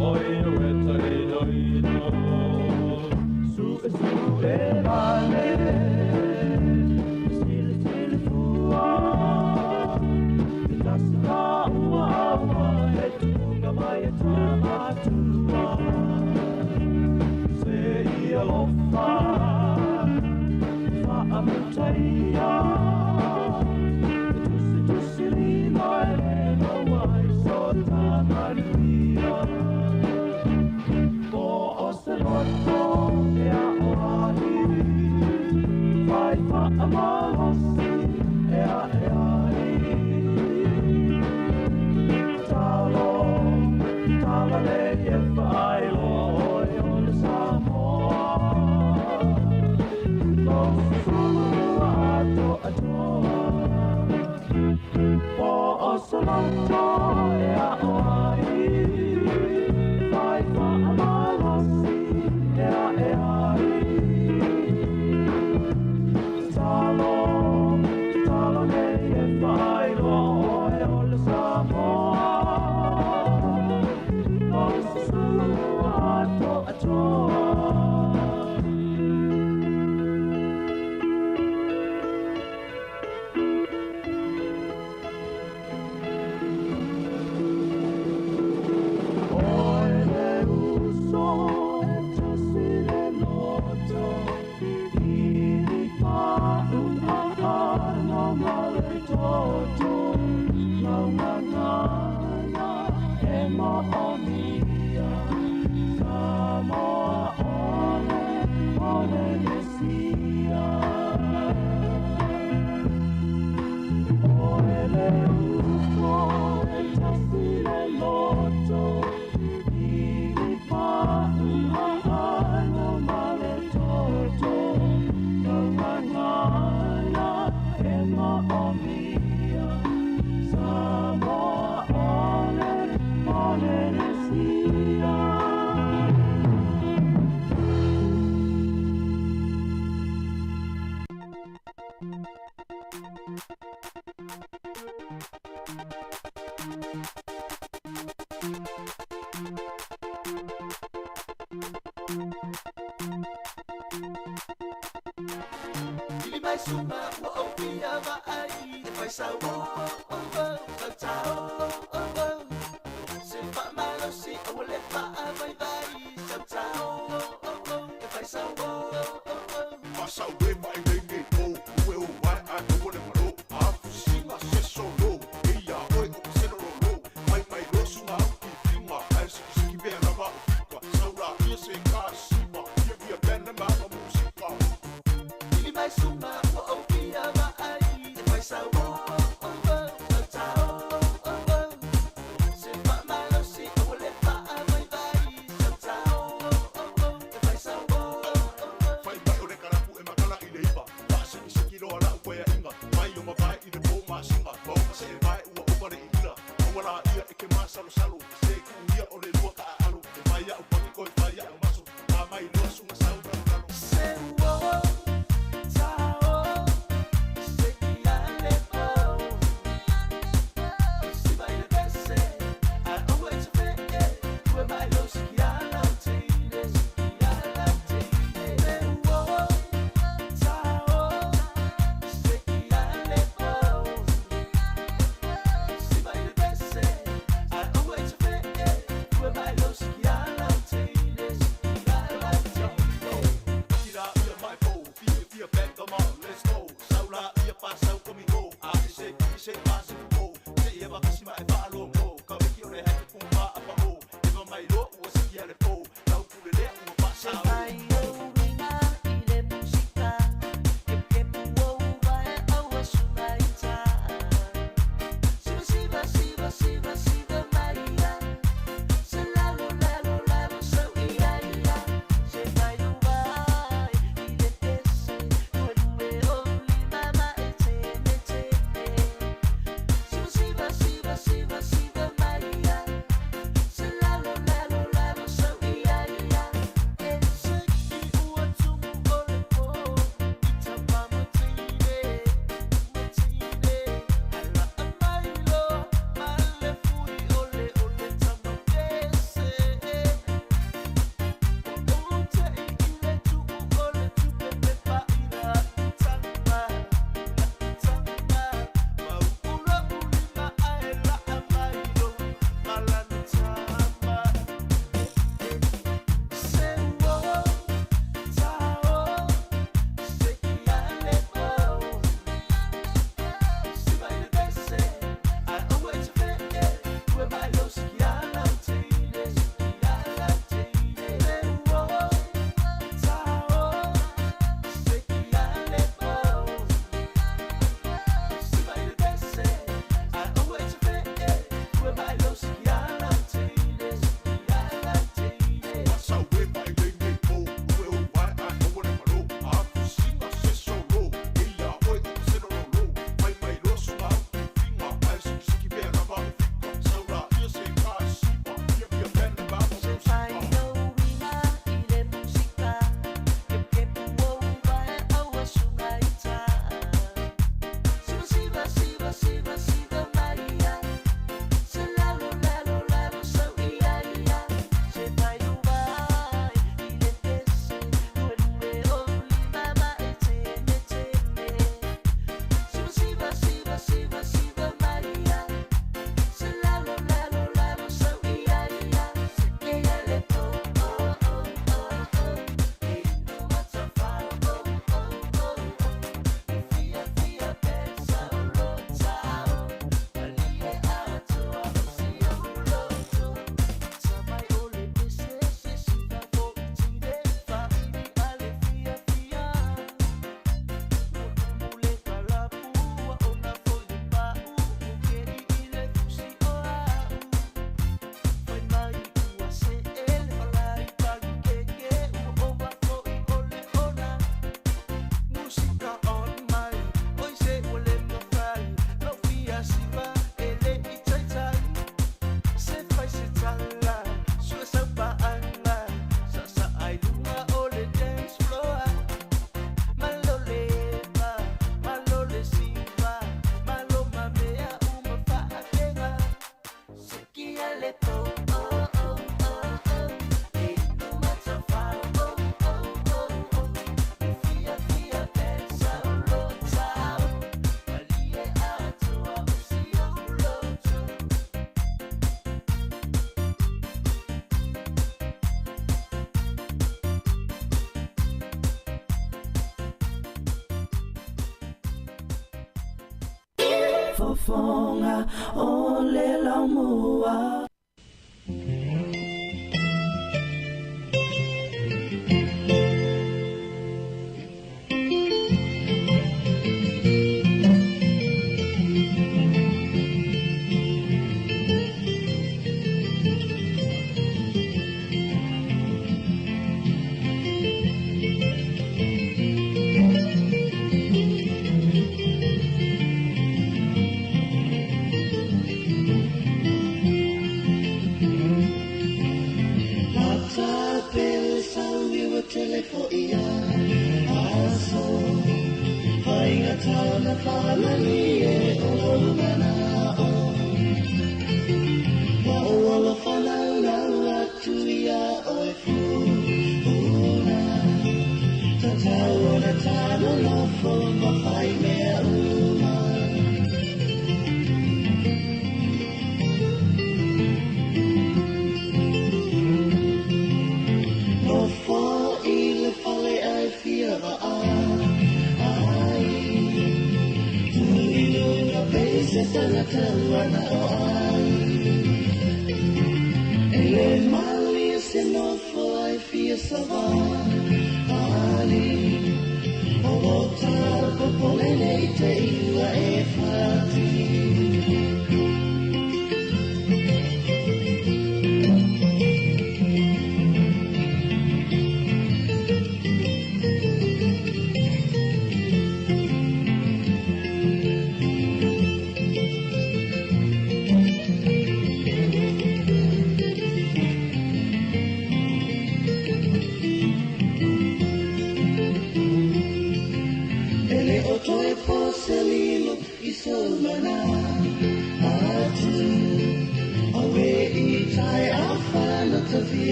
Speaker 17: Oi
Speaker 3: Suma, oh, oh,
Speaker 11: fonga o le lau mua.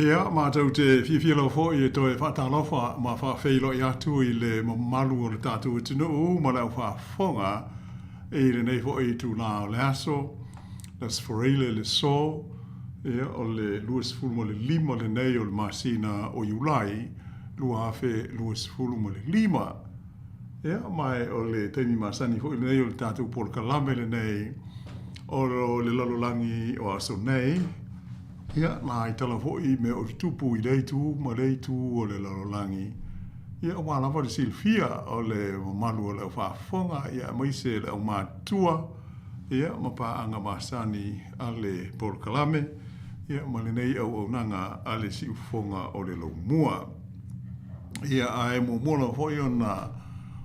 Speaker 18: Ia, mātou te whiwhilo fo i toi whatalofa ma whawhelo i atu i le malu o le tātou e tino u ma lau whafonga i le nei fo i tū nā o le aso, le sforeile le so, ia o le luas fulu mo le lima le nei o le masina o Iulai, lua hafe luas fulu mo le lima. Ia, mai o le teimi masani fo i le nei o le tātou por kalame le nei o le lalolangi o aso nei. Ia, nā i tala fo'i me o tupu i reitu, ma reitu o le lalolangi. Ia, o wālawa le silfia o le malu o le whaafonga, ia, maise le au mātua, ia, ma pāanga masani a le porkalame, ia, ma le nei au nanga a le siufonga o le laumua. Ia, a e mo mola fo'i o nā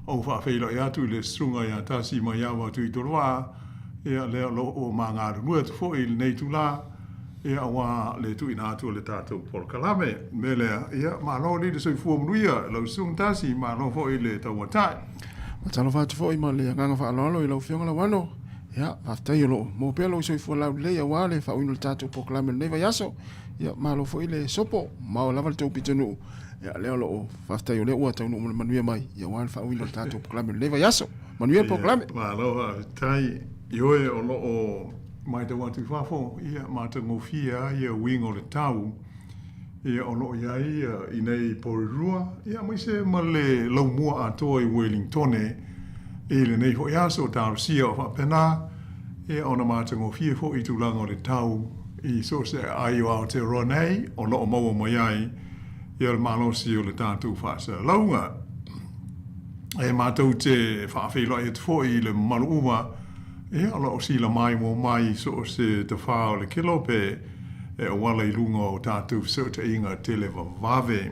Speaker 18: au whaafeila i atu i le strunga i atasi ma iawa tu i toroa, ia, lea lo o mā ngāru nua tu fo'i le nei tu la, ia wa le tu ina tu le tātou porkalame me lea ia ma lo li de soi fu mruia lo sung tasi ma lo fo i le tauatai
Speaker 17: ma talo fa tu fo i ma le nganga fa lo i lo fionga la wano ia after yo lo mo pelo soi fu la le ia wa le fa unu le tātou porkalame le va yaso ia ma lo fo i le sopo ma o lava le tau pitenu ia le lo after yo le ua tau no manuia mai ia wa fa unu le tātou porkalame le va yaso manuia porkalame
Speaker 18: ma lo tai yo e o lo o mai te watu whafo, ia māta ngofia, ia wingo le tau, ia ono iai i nei porirua, ia mai se ma le laumua atoa i Wellingtone, i le nei ho iaso tau sia o whapena, ia ona māta ngofia fo i tūlanga o le tau, i so se ai o Aotearoa nei, o loo maua mai ai, ia le malo si o le tātou whaasa launga. E mātou te whaafeilo e te fōi le malu uma, e ala o sila mai mō mai so o se te whao le kilope, e o wala I lunga o tātou so te inga te le vave.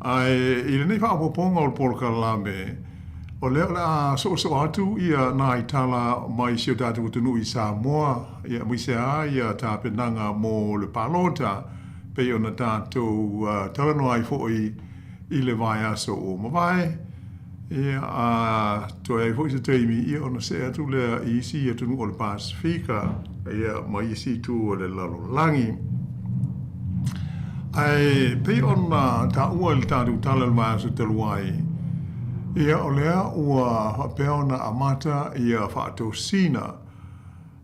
Speaker 18: Ai, I le nei whaapoponga o le polokalame, o leo la so atu ia nai tala mai si o tātou tunu I Sāmoa, ia muisea ia tāpenanga mō le palota, pe o na tātou talano ai fōi I le vai aso o mawai. Ia to ai fōi se teimi ia o na se atu lea I isi ia tunu o le Pasifika, ia mai isi tu o le lalolangi. Ai, pe o na ta ua le tātou tala le vai aso te luai, ia o lea ua hapea na amata ia whaatou sina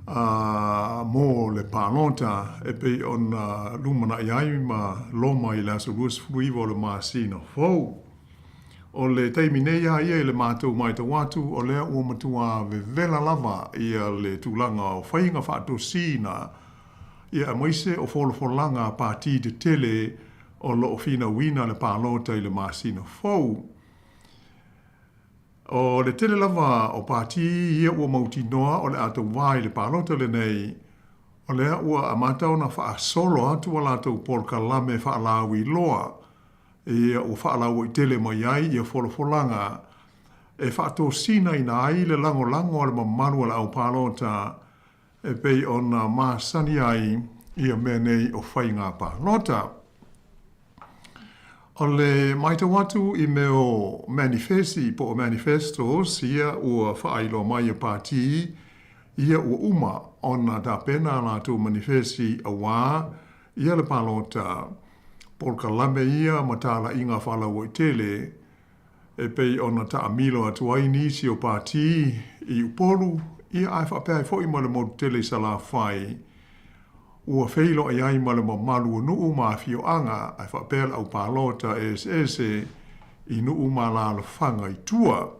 Speaker 18: mō le pālota e pei o na lumana iai ma loma I la so ruas fruiva o le māsina fau. O le teimi nei ia I le mātou mai te watu o lea ua matua vevela lava ia le tūlanga o whainga whaatou sina ia moise o wholofolanga pāti te tele o lo fina wina le pālota I le māsina fau. O le tele lava o pāti ia ua mauti noa o le atou vai le pālota le nei, o lea ua amatau na wha solo atu a lātou polkalame wha alawi loa, ia ua wha alawi tele mai ai ia wholofolanga, e wha ato sina ina ai le lango le mamaru ala au pālota, e pei o na māsani ai ia mea nei o whainga pālota. O le maita watu I meo manifesti po o manifestos ia ua whaailo mai a pāti ia ua uma o na ta pena la tu manifesti a wā ia le pālota polkalame ia matala inga whalawo I tele e pei o na ta amilo atu ai nisi o pāti I upolu ia ai whapea I fōi ma le motu tele sa la whai ua feilo ai ai ma le mamalu nuu ma fio anga ai whapea au pālota ese I nuu ma la le whanga I tua.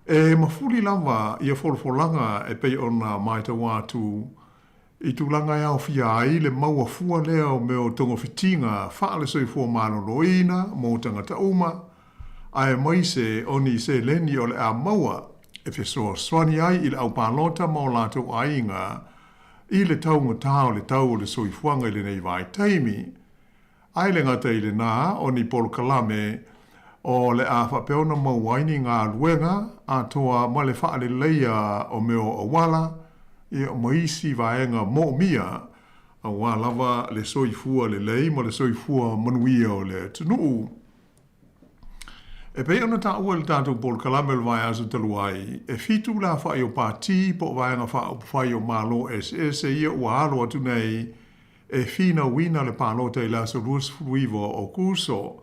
Speaker 18: E mafuli lava ia wholfolanga e pei ona maita watu I tūlanga iau fia ai le maua fua leo me o tongo fitinga whaale soi fua mano loina mo tangata uma ai maise oni se leni o le a maua e fesoa swani ai I le au pālota ma o lato ainga I le taunga tau le tau le soifuanga I le nei vai taimi. Ai le ngata I le nā o ni polokalame o le a whapeona mauaini ngā luenga a toa ma le whaale leia o meo o wala I o maisi vaenga mo mia a walawa le soifua le lei ma le soifua manuia o le tunuu. E pei ona ta ua le tātou polokalame le vai aso taluai, e fitu la whai o pāti po vaenga whai o malo SS ia ua alo atu nei e fina wina le pālota I la so ruas fruivo o kuso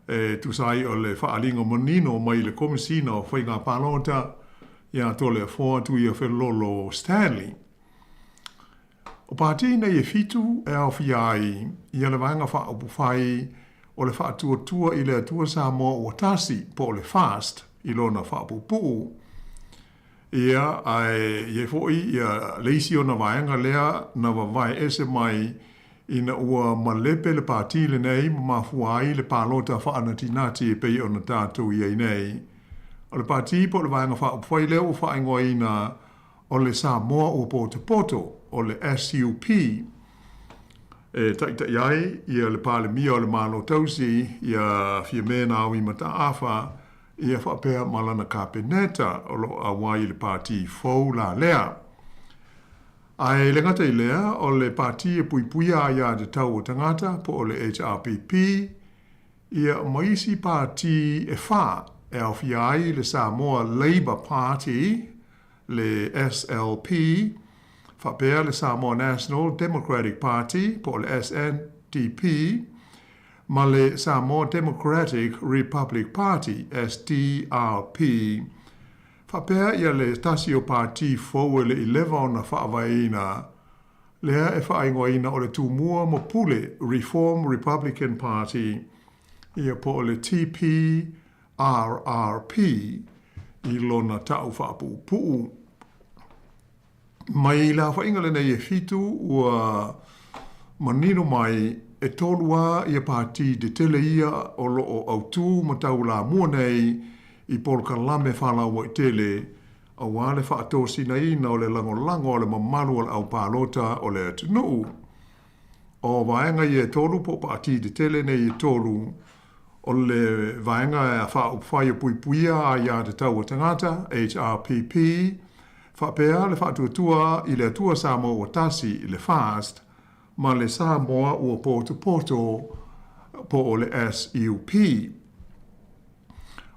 Speaker 18: e tusai o le whaalinga manino mai le komisina o whai ngā pālota ia tole a fōa tu ia whelolo Stanley. O pāti nei e fitu e au fiai ia le vaenga whai o le whaatua I le atua Sāmoa o tasi po o le fast I lona whaapupu. Ia ai ie fōi ia leisi o na vaenga lea na wawai ese mai ina ua malepe le pāti le nei ma fuai le pālota whaanatinati e pei o na tātou ia nei. O le pāti po le vaenga whaapuai leo o whaingoa ina o le Sāmoa o Poto o le SUP. E taita iai, ia le pāle mia o le mālo tausi, ia fia mena au I mata awha, ia whapea malana kāpeneta o lo awai le pāti fau la lea. Ai le ngata I lea, o le pāti e puipuia ia de tau o tangata po o le HRPP, ia maisi pāti e wha e au fia ai le Samoa Labour Party, le SLP, whapea le Samoa National Democratic Party, po le SNDP, ma le Samoa Democratic Republic Party, SDRP. Whapea ia le tasio parti fau le 11 na whaavaina, lea e whaingoina o le tūmua mo pule Reform Republican Party, ia po le TPRRP, I lona tau whaapupuu. Mai la whainga le nei e fitu ua manino mai e tolua ia pāti de tele ia o lo o autu ma tau la mua nei i polka lame whala wa i tele a wale wha ato sina ina o le lango o le mamalu o le au pālota o le atunu. O vaenga i e tolu po pāti de tele nei i tolu o le vaenga e a wha upwhai pui puia a ia te tau o tangata, HRPP, wha pēa le wha tuatua i le atua Sāmoa o tasi i le fast, ma le Sāmoa ua poto po o le SUP.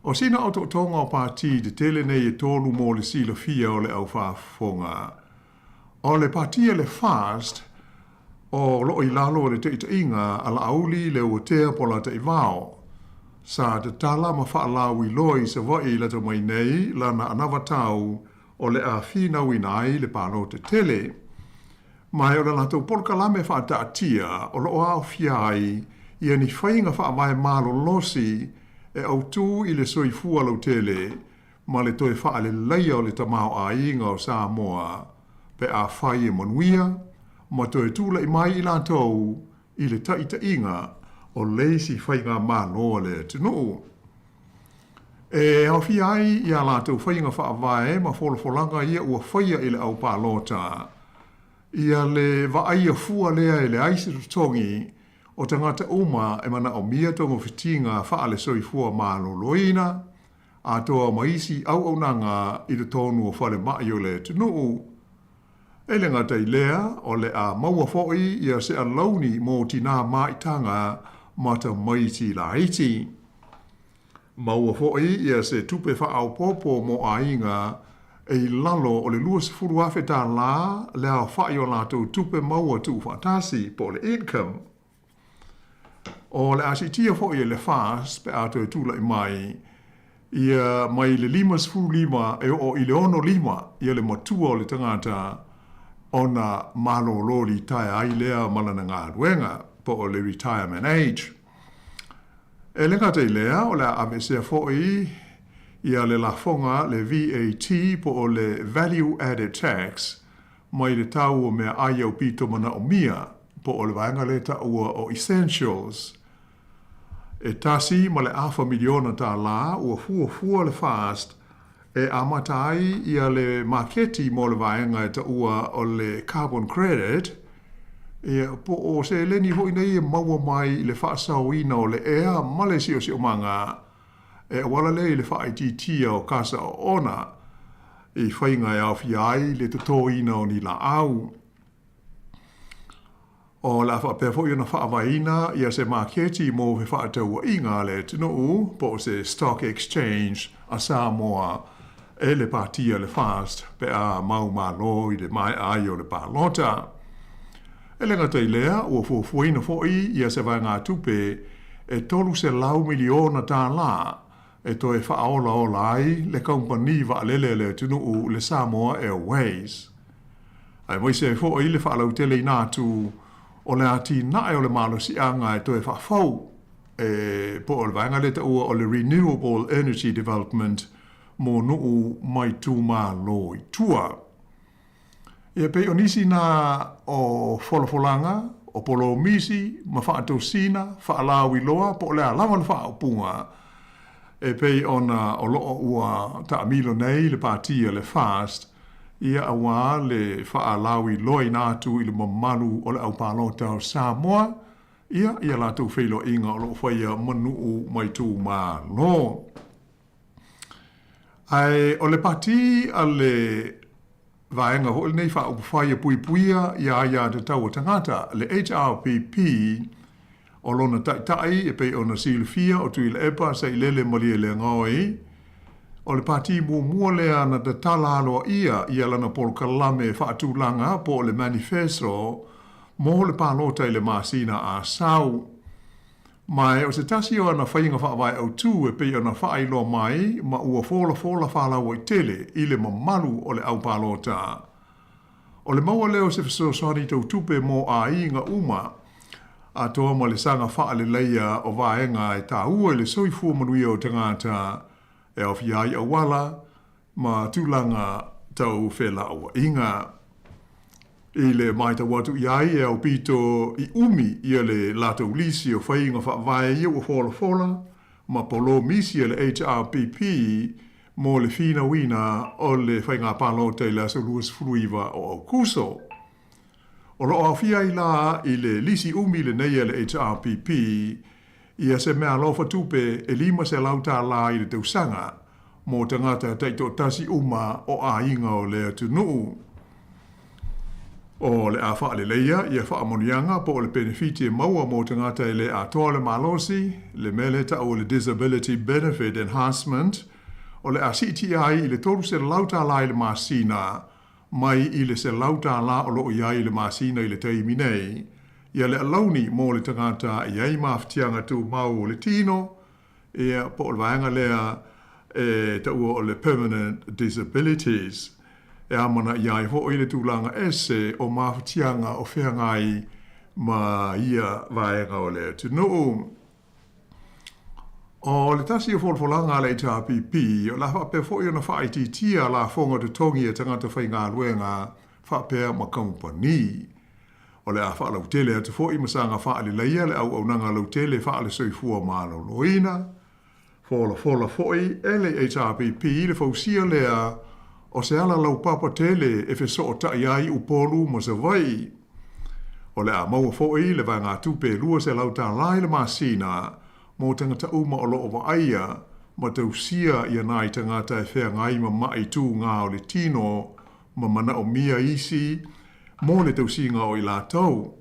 Speaker 18: O sina o tonga o pāti de tele nei e tolu mo le sila fia o le au whaafonga. O le pāti e le fast, o lo i lalo le te ita inga ala auli le ua tea pola te ivao. Sa te tala ma whaalau i loi sa vai la te mai nei lana anawa tau o le a whina winai le pāno te tele. Mai o le lato polka lame whaata atia o lo au fiai i ani whainga whaamai malo losi e au tū i le soi fua lau tele ma le toi wha le leia o le tamau a inga o Sāmoa pe a whai e manuia ma toi tūla i mai i lantou i le taita inga o leisi whainga malo le tunu. E au fiai i a lato whainga whaavae ma wholofolanga ia ua whaia i le au pālota. Ia le vaaia fua lea e le aisi tutongi o tangata uma e mana o mia tongo fitinga faa le soi fua malo loina, a toa maisi au nanga i le tonu o whale mai o le tunu. E le ngata i lea o le a maua foi ia se a launi mo tina maitanga ma ta maiti la iti. Maua foi ia se tupe faa au popo mo a inga e lalo o le lua sifuru afe tā la le au whai o lātou tupe maua tu whatasi po le income. O le asitia fo i le fast pe ato e tula i mai ia mai le 5 e o i le 5 ia le matua o le tangata ona malo lori tai ai lea malana ngā ruenga po o le retirement age. E le ngata i lea o le avesea fo ia le lafonga le VAT po o le value added tax mai le tau o mea ai au pito mana o mia po o le vaenga le tau o essentials. E tasi ma le afa miliona tā la ua fua le fast e amatai ia le maketi mo le vaenga e taua o le carbon credit e po o se leni hoi nei e maua mai le whaasauina o le ea ma le si o manga e wala le whaititia o kasa o ona i whainga e au fiai le totoina o ni la au. O la whapefo i na whaavaina ia se maketi mo he whaataua inga le tinu po se stock exchange a Sāmoa e le pātia le fast pe a mau malo i le mai ai o le pālota. E le ngata i lea ua fuafuina foi ia se vai ngā tupe e tolu se lau miliona tā la e to e whaola o lai le kompani waalele le tinu le Samoa Airways. Ai moi se fo i le whaalau tele i nātu o le ati nae o le malo si anga e to e whaafau e po o le vaenga le taua o le Renewable Energy Development mo nuu mai tū malo i tua. Ia pe o nisi na o wholofolanga, o polo misi, ma whaatou sina, whaalau i loa, po o le alawa le whaapunga. E pei ona o loo ua ta amilo nei le pātia le fast, ia awa le whaalau i loa i nātu i le mamalu o le au pālota o Sāmoa, ia lātou whailo inga o loo whaia manu mai tū mā lo. Ai o le pāti a le vaenga ho nei wha whaia puia ia te tau tangata, le HRPP o lona tai e pei ona silfia o tui le epa sa i lele malia le ngoi. O le pāti mua lea na te tala aloa ia lana polka lame whaatūlanga po le manifesto mo le pālota i le māsina a sau. Mai o se tasi o ana whainga whaawai au tū e pei ona whaailoa mai ma ua fola whaalawa i tele i le mamalu o le au pālota. O le maua leo se whasoani tau tupe mo a inga uma a toa ma le sanga whaale leia o vaenga e tā ua i le soifua manuia o tangata e au fiai awala ma tūlanga tau whela o inga. I le mai ta watu iai e au pito I umi ia le lato lisi o whainga whaavae ia o fola ma polo misi le HRPP mo le fina wina o le whainga palo te la so luas fruiva o au kuso. O lo au fia I la I le lisi umi le neia le HRPP ia se mea lofa tupe e lima se lauta la I le tausanga mo tangata teito tasi uma o a inga o le atunuu. O le a wha le leia, ia wha amonianga po le benefiti maua mo tangata le a toa le malosi, le meleta o le Disability Benefit Enhancement, o le a CTI I le toru se lauta la I le masina, mai I le se lauta la o lo iai le masina I le teimi nei, ia le alauni mo le tangata iai maftianga tu mau o le tino, ia po le vaenga lea ta ua o le Permanent Disabilities, e amana iai ho ile tūlanga ese o mawhatianga o whengai ma ia vaenga o le tunu. O le tasi o wholwholanga le HRPP, o la whape fo i ona whaititia la whonga te tongi e tangata whainga luenga whapea ma kompani. O le a whaalautele atu fo I masanga whaali leia le au nanga lautele whaale soifua malo loina. Fola fo I ele HRPP le fausia lea o se ala lau papa tele e fe so o ta iai upolu mo se vai. O le a maua fo I le vai ngā tupe lua se lau ta lai le masina mo tangata uma o loo wa aia ma tausia ia nai tangata e whea ngai ma mai tū ngā o le tino ma mana o mia isi mo le tausi ngā o I la tau.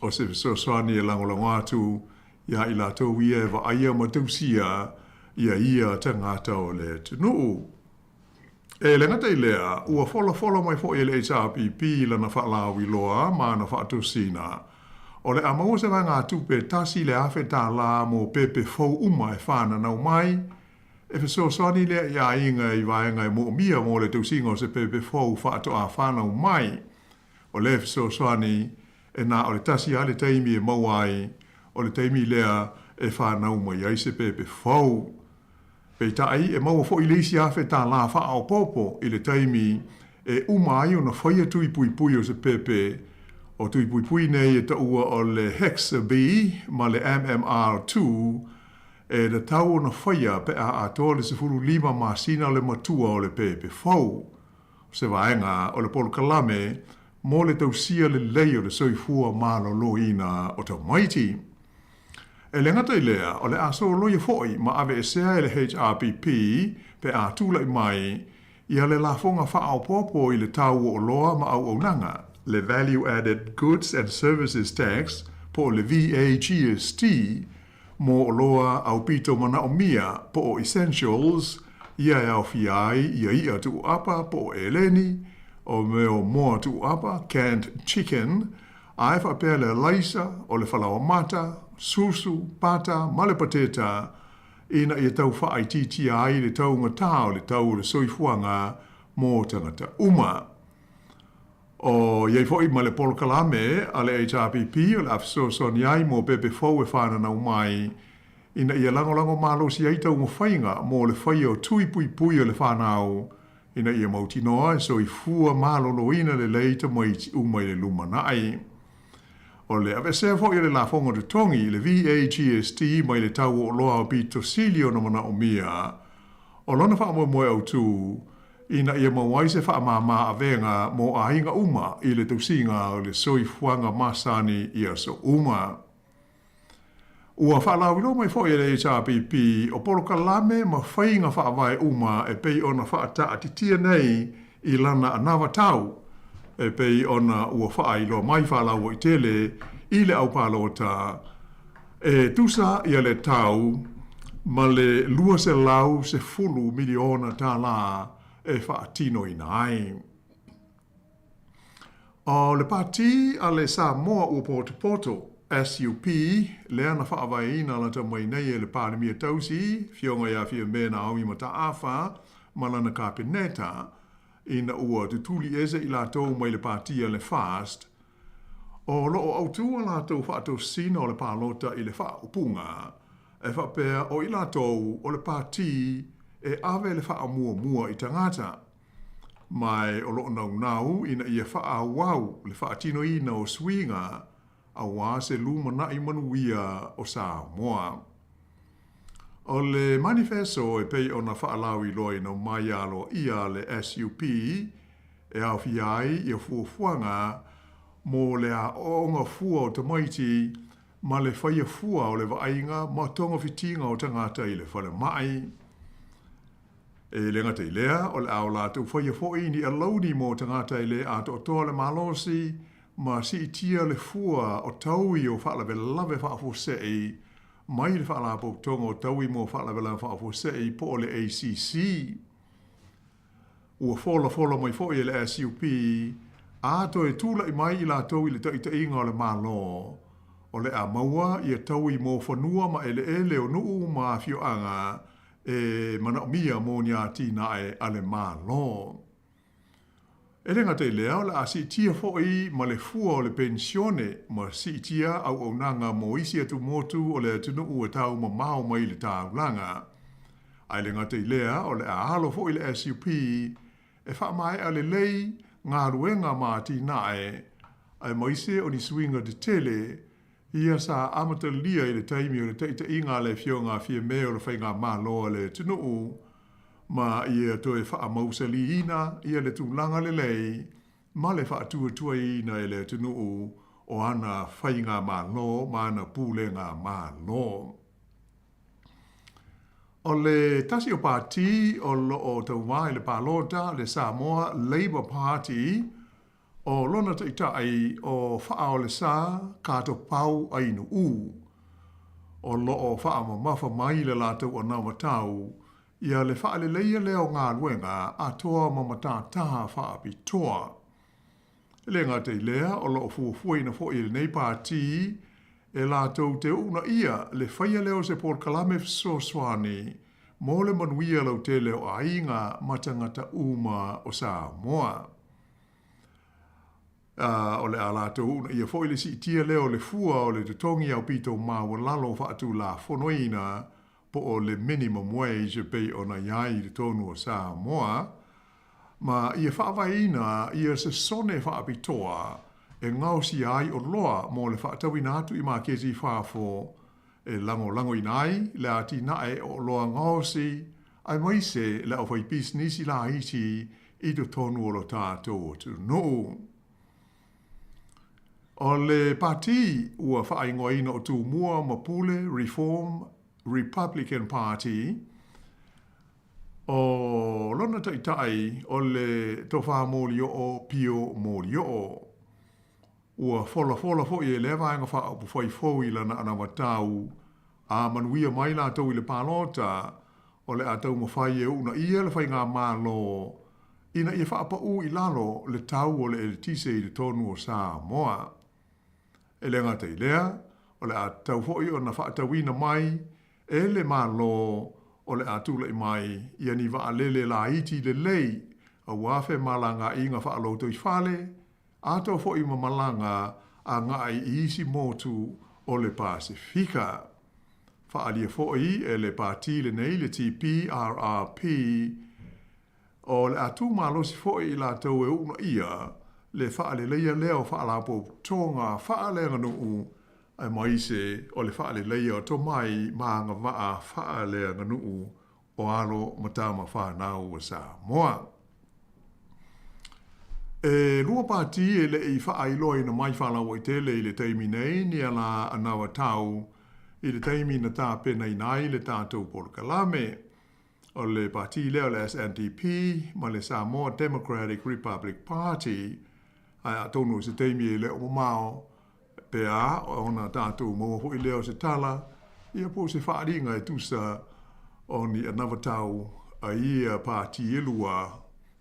Speaker 18: O se so swani e langolango atu ia I la tau ia e wa aia ma tausia ia tangata o le tunuu. E le ngata I lea, ua fola mai fo I le HRPP lana whaalao I loa ma na whaatusina. O le amaua se ngā tupe tasi le awhi tā la mo pepe fau uma e whana nau mai, e whi soni lea ia inga I vaenga I mo mia mo le tausinga o se pepe fau whaato a whanau mai. O le whi soni e nā o le tasi a le teimi e mauai, o le teimi lea e whanau mai ai se pepe fau. Pei tai e maua fo I leisi awhi tā la wha o popo I le taimi e uma ai o na whaia tui pui o se pepe o tui pui nei e ta ua o le Hexa B ma le MMR2 e le tau o na whaia pe a atoa le se furu lima masina le matua o le pepe fau. Se vaenga o le polo kalame mo le tausia le lei o le soifua malo loina o tau maiti. E le ngata I lea, o le aso loia foi ma ave e sea le HRPP pe a tūla I mai, ia le lafonga whaao popo I le tau o loa ma au nanga, le Value Added Goods and Services Tax po le VAGST, mo o loa au pito mana o mia po o Essentials, ia e au fiai, ia tu apa po o eleni, o meo moa tu apa, Canned Chicken, a e whapea le laisa o le whalawa mata, susu, pata, male pateta, ina I tau whaaititi ai le tau ngatao le tau le soifuanga mō tangata uma. O iei fo I male polo kalame a le HRPP o le afso soni ai mō pepe fau e whana mai, ina ia lango malo si ai tau ngawhainga mō le whaia o tui pui o le whanau, ina ia mautinoa e soifua malo loina le leita maiti umai le lumanai. O le ave se fo I le la fonga de tongi le VAGST mai le tau o loa o pito silio na mana o mia. O lona wha moe au tū, ina ia mawai se wha mama a venga mo a hinga uma I le tausinga o le soifuanga masani ia so uma. Ua wha lauilo mai fo I le HRPP o polo kalame ma whainga wha vai uma e pei ona wha ata atitia nei I lana anawa tau. E pei ona ua whaai lo mai whalau I tele I le au palota e tusa ia le tau ma le lua se lau se fulu miliona tā la e whaatino I nai. O le pati a le Sāmoa ua poto SUP le ana whaavaina la ta mai nei e le pānemia tausi fionga ia fia mena au I mata awha ma lana kāpeneta ina ua tutuli ese I lātou mai le pātia le fast, o loo autua lātou whaatou sina o le pālota I le whaupunga, e whapea o I lātou o le pāti e ave le whaamua I tangata. mai o loo nau ina ia wha wau le wha tino ina o swinga a wā se luma na i manuia o Sāmoa. O le manifesto e pei o na wha alawi loi no mai alo ia le SUP e au fiai i o fuafuanga mo le a onga fua o tamaiti ma le whaia fua o le vainga ma tonga fitinga o tangata i le whale mai. E le ngata i lea o le au la tu whaia fwoi ni a launi mo tangata i le a to toa le malosi ma si itia le fua o taui o wha lave wha sei mai le wha la po tonga o taui mo wha lave wha sei po o le ACC. Ua fola mai fwoi le SUP a to e tūla i mai i la tau i le ta inga o le malo. O le a maua i a tau i mō whanua ma ele o nuu ma fioanga e mana mia mō ni a tina e ale malo. E renga te lea o le a si tia fōi ma le fua o le pensione ma si tia au nanga mo isi atu motu o le tunuu e tau ma mao mai le tāulanga. Ai renga te lea o le a halo fōi le SUP e wha mai ale lei ngā ruenga mā tinae, ai maise o ni swinga de tele, ia sa amata lia i le taimi o le teita inga le fionga fia mea o le whainga mā loa le tunuu, ma ia toe wha mausa li ina, ia le tūlanga le lei, ma le wha tua ina i le tunuu o ana whainga mā loa, ma ana pūlenga mā loa. O le tasi o pāti o lo o tau wai le pālota le Sāmoa Labour Party o lona taitai o wha o le sā kato pau ainu u. O lo o wha ma mafa mai le lātou o nā matau ia le wha le leia leo ngā luenga a toa ma mata taha wha api toa. Le ngā te lea o lo o fuafui na fo i le nei pāti e lātou te una ia le whaia leo se Port Kalame Soswani mo le manuia lau te leo a inga matangata uma o Sāmoa. O le a lātou una ia fo i le si tia leo le fua o le tutongi au pito maua lalo whaatu la fonoina po o le minimum wage pei o na iai le tonu o Sāmoa. Ma ia whaavaina ia se sone whaapitoa e ngau si ai o loa mo le whaatawina atu i mā kesi whaafo e lango inai le ati nae o loa ngau si ai maise le au whai business i la iti i to tonu o lo tātou tu no. O le pati ua whaingoina o tū mua mapule Reform Republican Party o lona taitai o le tofa molio o pio molio o. Ua fola fo i e lewa anga wha upu whai fōi lana ana watau a manuia mai la tau i le pālota o le a tau mawhai e una ia le whai ngā mālo ina ia wha apa u i lalo le tau o le elitise i le tonu o Sāmoa. E le ngata i lea o le a tau fōi o na wha atawina mai e le mālo o le a tula i mai ia ni wa alele la iti le lei a wafe malanga inga wha aloto i whale ato fo i mamalanga a ngai isi motu o le Pasifika. Whaalia fo i e le pāti le nei le TPRRP o le atu malosi fo i la tau e una ia le whaale leia leo whaalapo tonga whaale nganu u ai maise o le whaale leia o to mai maanga waa whaale nganu u o alo matama whanau o Sāmoa. E lua pāti e le i whaailoi na mai whanau i tele i le teimi nei ni ala anawa tau i le teimi na tā pena i nai le tātou Port Kalame o le pāti leo le SNDP ma le Samoa Democratic Republic Party ai atonu se teimi e le o mao pea o ona tātou mo ho i leo se tala ia po se whaaringa e tusa o ni anawa tau a ia pāti e lua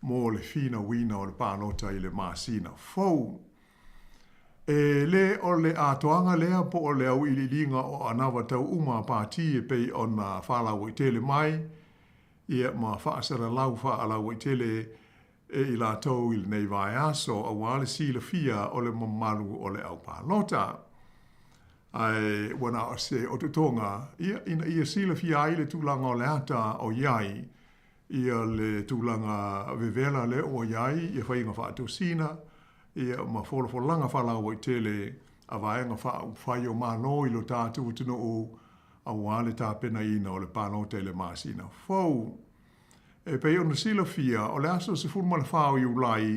Speaker 18: mo le fina wina o le pānota i le māsina fau. E le o le atoanga lea po o le au ililinga o anawa tau uma pāti e pei o na whalau i tele mai, ia ma whaasara lau whaalau i tele e i la tau i le nei vai aso a wale sila fia o le mamalu o le au pānota. Ai wana o se o tutonga, ia ina ia sila fia i le tūlanga o le ata o iai, ia le tūlanga vevela le o iai, ia whai ngā whaatosina, ia ma wholanga whalau i tele, a vaenga whai o mālo i lo tātu tino o a wale tāpena ina o le pāno te le māsina. Fau, e pei ona sila fia, o le aso se fulma le whao i ulai,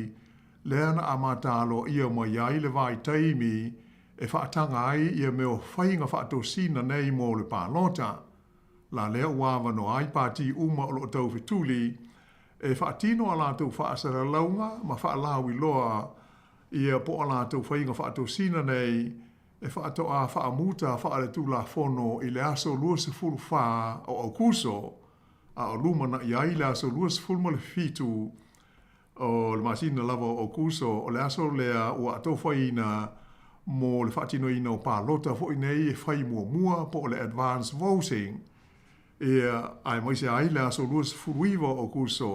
Speaker 18: le ana a mātalo ia mo iai le vai taimi, e whaatanga ai ia meo whainga whaatosina nei mo le pānota, la lea wawa no ai pāti uma o lo tau fituli, e whaatino a lātou whaasara launga, ma whaalau i loa, ia po a lātou whainga whaatosina nei, e whaatoa whaamuta whaare tūla whono i le aso lua se furu wha o au kuso, a o lumana i ai le aso lua se furu ma le fitu, o le masina lava o kuso, o le aso lea ua ato whaina mo le whaatino ina o pālota fo i nei e whai mua po le advance voting, ia ai maise ai le aso lua se furu iwa o kuso,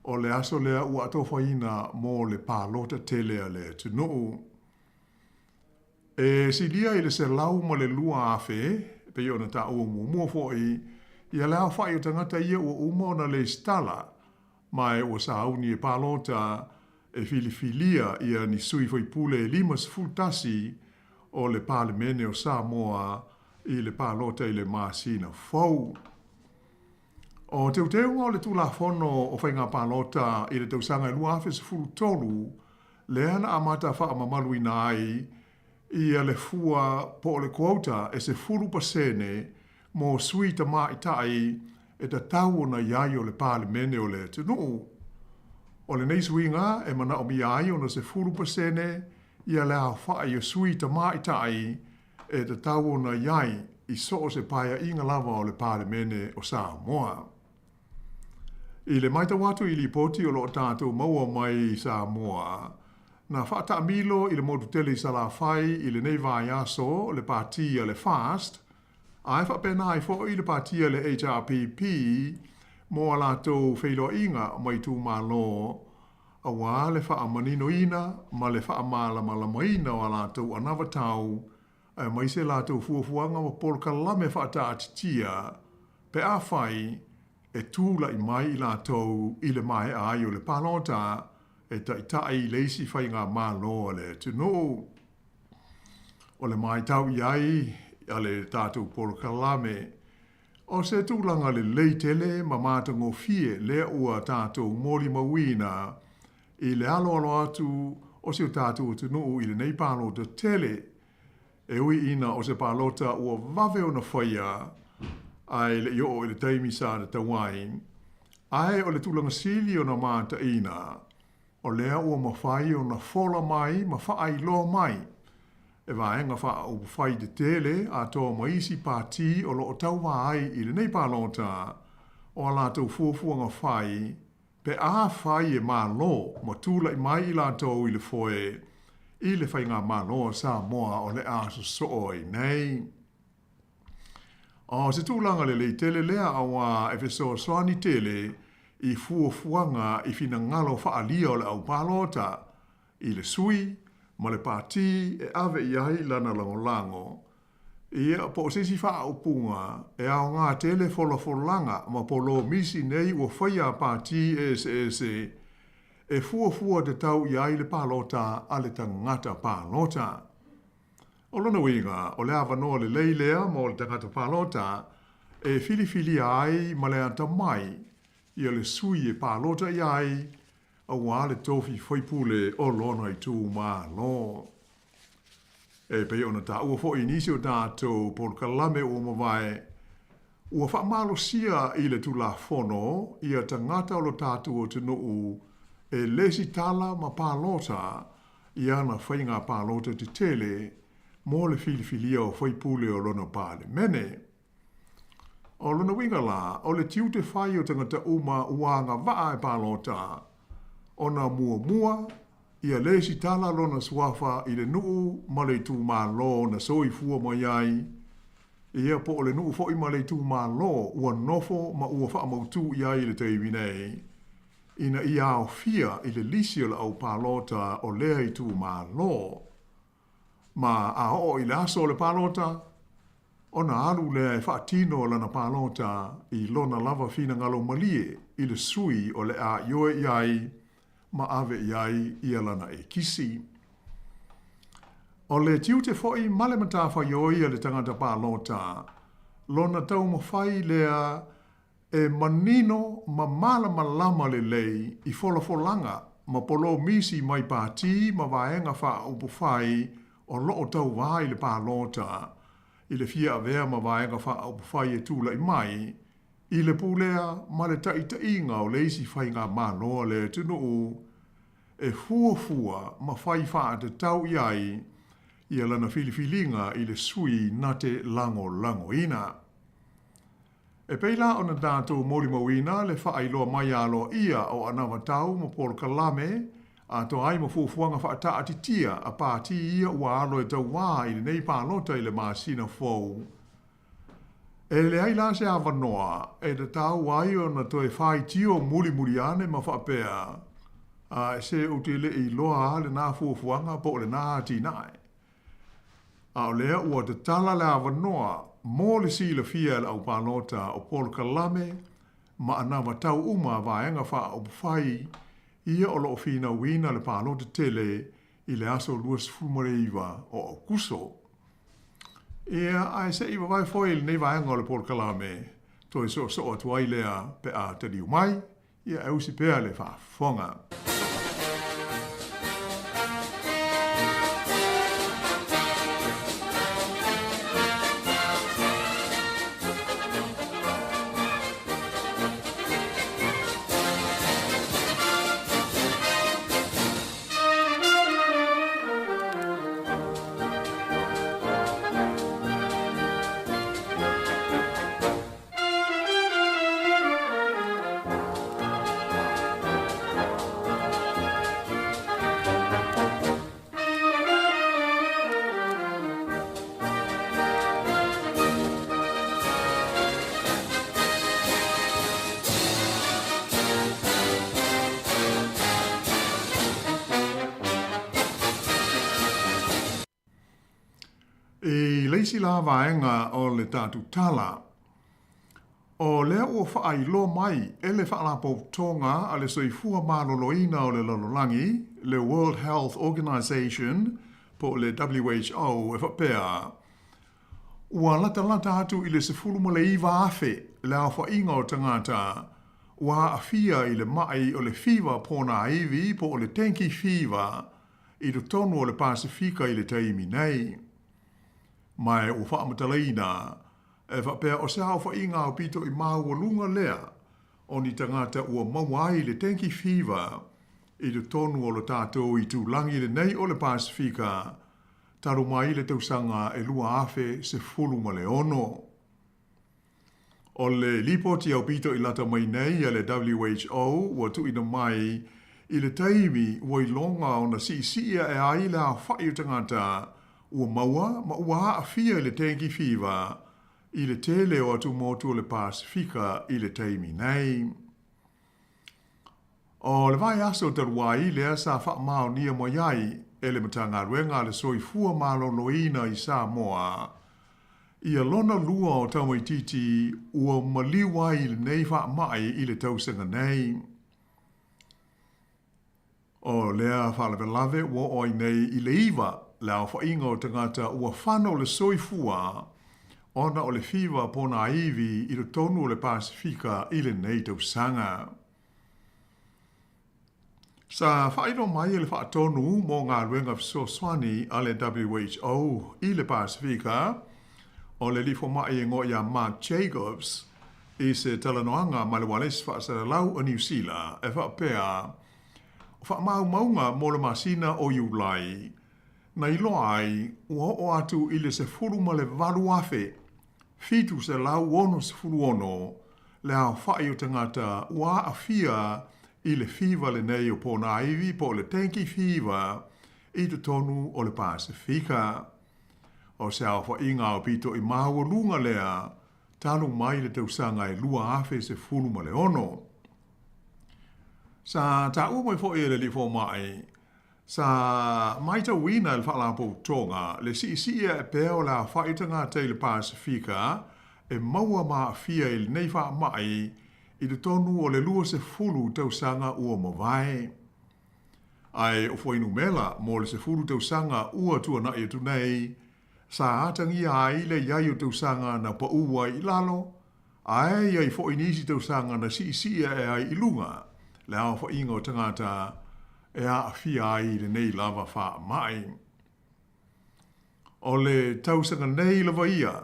Speaker 18: o le aso lea ua ato whaina mo le pālota telea le tunu. E si lia i le se lau ma le lua afe, pe iona ta ua mua fōi, ia lea whai o tangata ia ua umona le stala, mai o sauni e pālota e filifilia ia ni sui foi pule e limas fultasi o le palemene o Sāmoa i le pālota i le māsina fau. O teuteunga o le tūlafono o whainga pālota i le tausanga i lua afe se fulu tolu, le ana amata wha mamalu ina ai, ia le fua po le quota e se fulu pasene mo sui ta mai tai e ta tau na iai o le palemene o le tunu. O le nei suinga e mana o mi ai o na se fulu pasene ia le a whai o sui ta mai tai e ta tau na iai i so se paia inga lava o le palemene o Sāmoa. I le maita watu i li poti o lo tātou maua mai Sāmoa, na whaata amilo i le modu tele i sala whai i le nei vai aso le pātia le FAST, ai whapena i fo i le pātia le HRPP mo a lātou wheilo inga mai tū mālo, a wā le wha manino ina ma le wha malama ina o a lātou anawa tau, a mai se lātou fuafuanga wa polka lame whaata atitia, pe a whai e tūla i mai i lātou i le mai ai o le pālota, e tai leisi whai ngā mālo le tunu. O le mai tau iai, a le tātou polka lame, o se tūlanga le leitele ma mātango fie lea ua tātou mori mawina, i le alo atu o se tātou tunu i le nei pālota tele, e ui ina o se pālota ua vave o na whaia, ai le i o le taimi sa na tawain, ai o le tūlanga sili o na māta ina, o lea ua mawhai o na whola mai, ma whaai lo mai. E vaenga wha o whai de tele a tō maisi pāti o lo o tau ai i le nei pālota, o a lātou fuafuanga whai, pe a whai e mālo, ma tūla i mai i lātou i le foe, i le whai ngā mālo a Sāmoa o le aso sooi nei. O se tūlanga le tele lea awa e fesoa soani tele, i fuafuanga i fina ngalo whaalia o le au pālota, i le sui, ma le pāti e ave i ai lana lango. Ia po sisi wha upunga e au ngā tele wholanga ma polo misi nei ua whaia pāti e fuafua te tau i ai le pālota a le tangata pālota. O lona winga, o le awanoa le leilea mo le tangata pālota e filifili ai ma le anta mai ia le sui e pālota i ai a wā le tofi whaipule o lona i tū mālo. E pei ona tā ua fo inisi o tātou polka lame o mawai, ua wha malo sia i le tula fono ia tangata o lo tātou o tunu e lesi tala ma pālota i ana whainga pālota te tele mo le filifilia o whaipule o lona pāle mene. O lona winga la, o le tiu te whai o tangata uma uanga waa e pālota, o na mua, ia lesi tala lona suafa i le nuu ma le tū mālo na soi fua mai ai, ia po o le nuu fo i ma le tū mālo ua nofo ma ua wha mautu i ai le teiwi nei, ina ia au fia i le lisi o le au pālota o lea i tū mālo. Ma a o i le aso o le pālota, ona alu le e whaatino lana pālota I lona lava fina ngalo malie I le sui o le a ioe iai ma ave iai ia lana e kisi. O le tiu te foi male mata whaioi le tangata pālota, lona tau mawhai lea e manino ma mala malama le lei I wholafolanga ma polo misi mai pāti ma vaenga wha upu whai o loo tau vai le pālota I le fia avea ma vaenga wha upu whai e tūla I mai I le pūlea ma le taita inga o leisi whai ngā mānoa le tunu o e fua ma whai wha te tau iai Ia lana filifilinga I le sui nate lango ina. E peila o na tātou mori mawina le whaailoa mai aloa ia o anawa tau ma polo kalame a to ai ma fuafuanga whaata atitia a pāti ia ua alo e tau wā I le nei pālota I le māsina fau. E le ai la se awanoa e te tau ai o na toi whai tio muri ane ma whaapea a se uti le I loa le nā fuafuanga po le nā tinae. A o lea ua te tala le awanoa mō le si le fia le au pālota o polo kalame ma anawa tau uma vaenga wha o whai ia o loo fina wina le pālota tele I le aso luas fumareiva o kuso. Ia ai se iwa vai foi le nei vaenga o le polo kalame toi so atuai lea pe a te riu mai ia eusi pea le wha fonga. E leisi la vaenga o le tatu tala. O lea ua whaai mai e le whaalapo tonga a le soifua maloloina o le lololangi, le World Health Organization, po le WHO e whapea. Ua lata atu I le sefulu ma le iwa afe, le a whainga o tangata, ua afia I le mai o le fiva pōna iwi po o le tenki fiva, I le tonu o le Pasifika I le taimi nei. Mai o whaamataleina, e whapea o sao whainga o pito I mau o lunga lea, o ni tangata ua mawai le tenki fiva, I le tonu o le tātou I tūlangi le nei o le Pasifika, taru mai le tausanga e lua afe se fulu ma le ono. O le lipoti au pito I lata mai nei a le WHO, ua tuina mai, I le taimi ua I longa o na siisia e aile a whai o tangata, ua maua ma ua afia I le tenki fiva, I le tele o atu motu o le Pasifika I le taimi nei. O le vai aso taruai lea sa wha mao nia mo iai e le matanga ruenga le soifua maloloina I Sāmoa. Ia lona lua o taumaititi ua maliwa I le nei wha mai I le tausanga nei. O lea whalavelave ua oi nei I le iwa la whainga o tangata ua whano le soifua ona o le fiwa pona iwi I le tonu o le Pasifika I le nei tausanga. Sa whaino mai le whaatonu mō ngā ruenga fisoswani a le WHO I le Pasifika o le lifo mai ngo ia Mark Jacobs I se talanoanga ma le wales whaasaralau o New Zealand e whaapea whaamau maunga mō le masina o JUL na ilo ai ua o atu I le se furu ma le valu afe fitu se lau ono se furu ono le au whai o tangata ua afia I le fiva le nei o pōna iwi po le tenki fiva I te tonu o le Pasifika. O se au whainga o pito I maua lunga lea tanu mai le tausanga I lua afe se furu ma le ono. Sa ta umoi fo I le lifo mai Sa mai ta wina le whaala po tonga, le si e peo la whaitanga te le Pasifika, e maua maa fia i le nei wha mai, i te tonu o le lua se fulu tau sanga ua mawai. Ai o fwai numela mo le se fulu tau sanga ua tua na i tunei, sa atangi a ile iai o tau sanga na pa ua i lalo, ai ai fwai nisi tau sanga na si e ai ilunga, le au fwai ingo tangata e a fia ai le nei lava wha mai. O le tau sanga nei lava ia,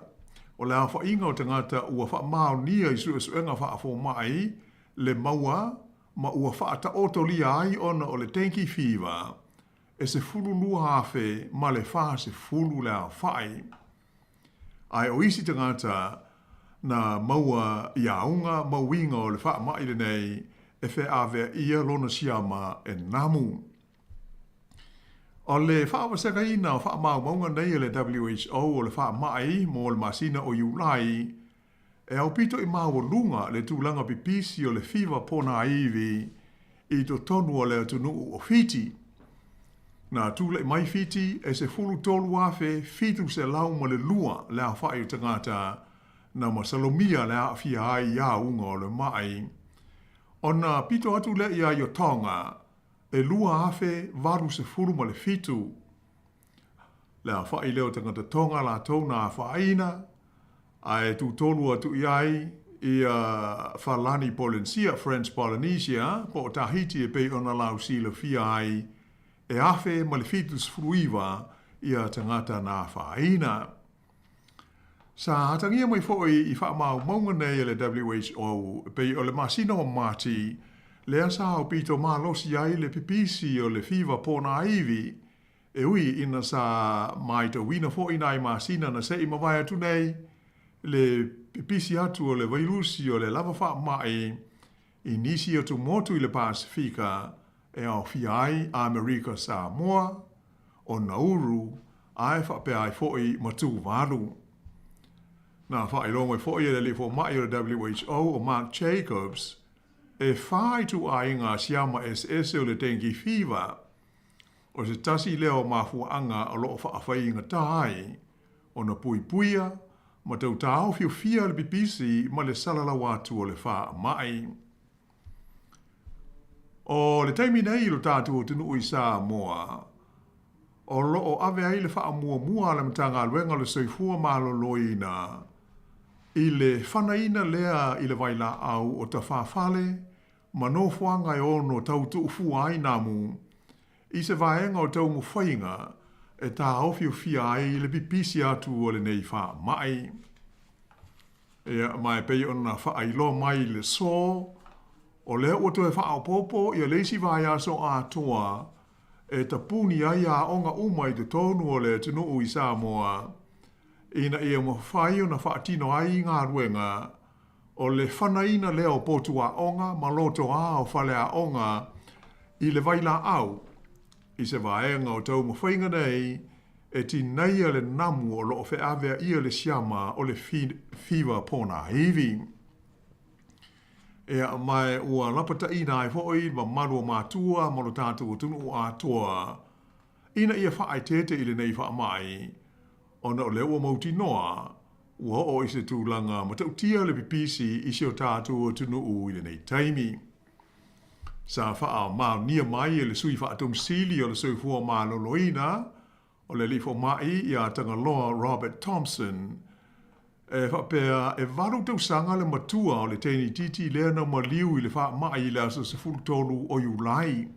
Speaker 18: o le a wha inga o tangata ua wha mao nia i suenga wha fo mai, le maua, ma ua wha ta otolia ai ona o le tenki fiwa, e se fulu lua hafe ma le wha se fulu le a whai. Ai o isi tangata na maua iaunga mauinga o le wha mai le nei, e fe ave ia lona siama e namu. O le whaawasaka ina o wha maunga nei le WHO o le wha mai mo le masina o Iulai, e au pito i maua lunga le tūlanga pipisi o le whiwa pona aivi i to tonu o le atunu o Fiti. Na tūle mai Fiti e se fulu tolu afe fitu se lau ma le lua le a whai tangata na masalomia le a fia ai ia unga o le mai. Ona pito atu le ia i o Tonga, e lua afe varu se fulu ma le fitu. Le a whai leo tangata Tonga la tona a whaina, a e tu tolu atu iai i Falani Polynesia, French Polynesia, po Tahiti e pei ona lau sila fia ai, e afe ma le fitu sfruiwa i a tangata na whaina. Sa hatangia mai foi i wha mau maunga nei le WHO pei o le masina o mati le asa o pito maa losi ai le pipisi o le fiwa pona aivi e ui ina sa mai to wina foi nai masina na sei mawai atu nei le pipisi atu o le vairusi o le lava wha mai i nisi atu motu i le Pasifika e au fiai Amerika Sāmoa o Nauru ai wha pe ai foi matu waru. Na whaelongo e fo le fo mai o WHO o Mark Jacobs e whai tu a inga siama SS o le tengi fiwa o se tasi leo mafuanga o loo whaafai inga tai o na pui puia ma tau tau fiu fia le bibisi ma le salala watu o le wha mai. O le taimi nei lo tātu o tunu i Sāmoa o loo ave ai le wha mua le mtanga luenga le soifua malo loina i le whanaina lea i le waila au o ta whawhale, ma no whanga e ono tau tu ufu ai namu, i se vaenga o tau mwhainga e tā awhiu fia ai i le pipisi atu o le nei wha mai. E mai pei ona wha ailo mai le so, o le o to e wha au popo i a leisi vai aso a toa, e ta puni ai a onga umai te tonu o le tunu i Sāmoa, ina ia mo whai o na whaatino ai ngā ruenga, o le whanaina leo potu a onga, ma loto a o whale a onga, i le waila au, i se vaenga o tau mwhainga nei, e ti neia le namu o loo whe awea ia le siama o le fiwa pona hivi. Ea mai ua lapata ina ai foi, ma maru o mātua, ma lo tātu o tunu o atoa, ina ia whaai tete i le nei wha mai, ona o leo o mauti noa, ua o i se tūlanga ma tau tia le pipisi i se o tātu o tunu u i le nei taimi. Sa wha maa nia mai e le sui wha atum sili o le sui fua maa loloina, o le lifo mai i a tangaloa Robert Thompson, e wha pēr e varu tau sanga le matua o le teini titi lea na maliu i le wha mai i le asa se fulutolu o Iulai.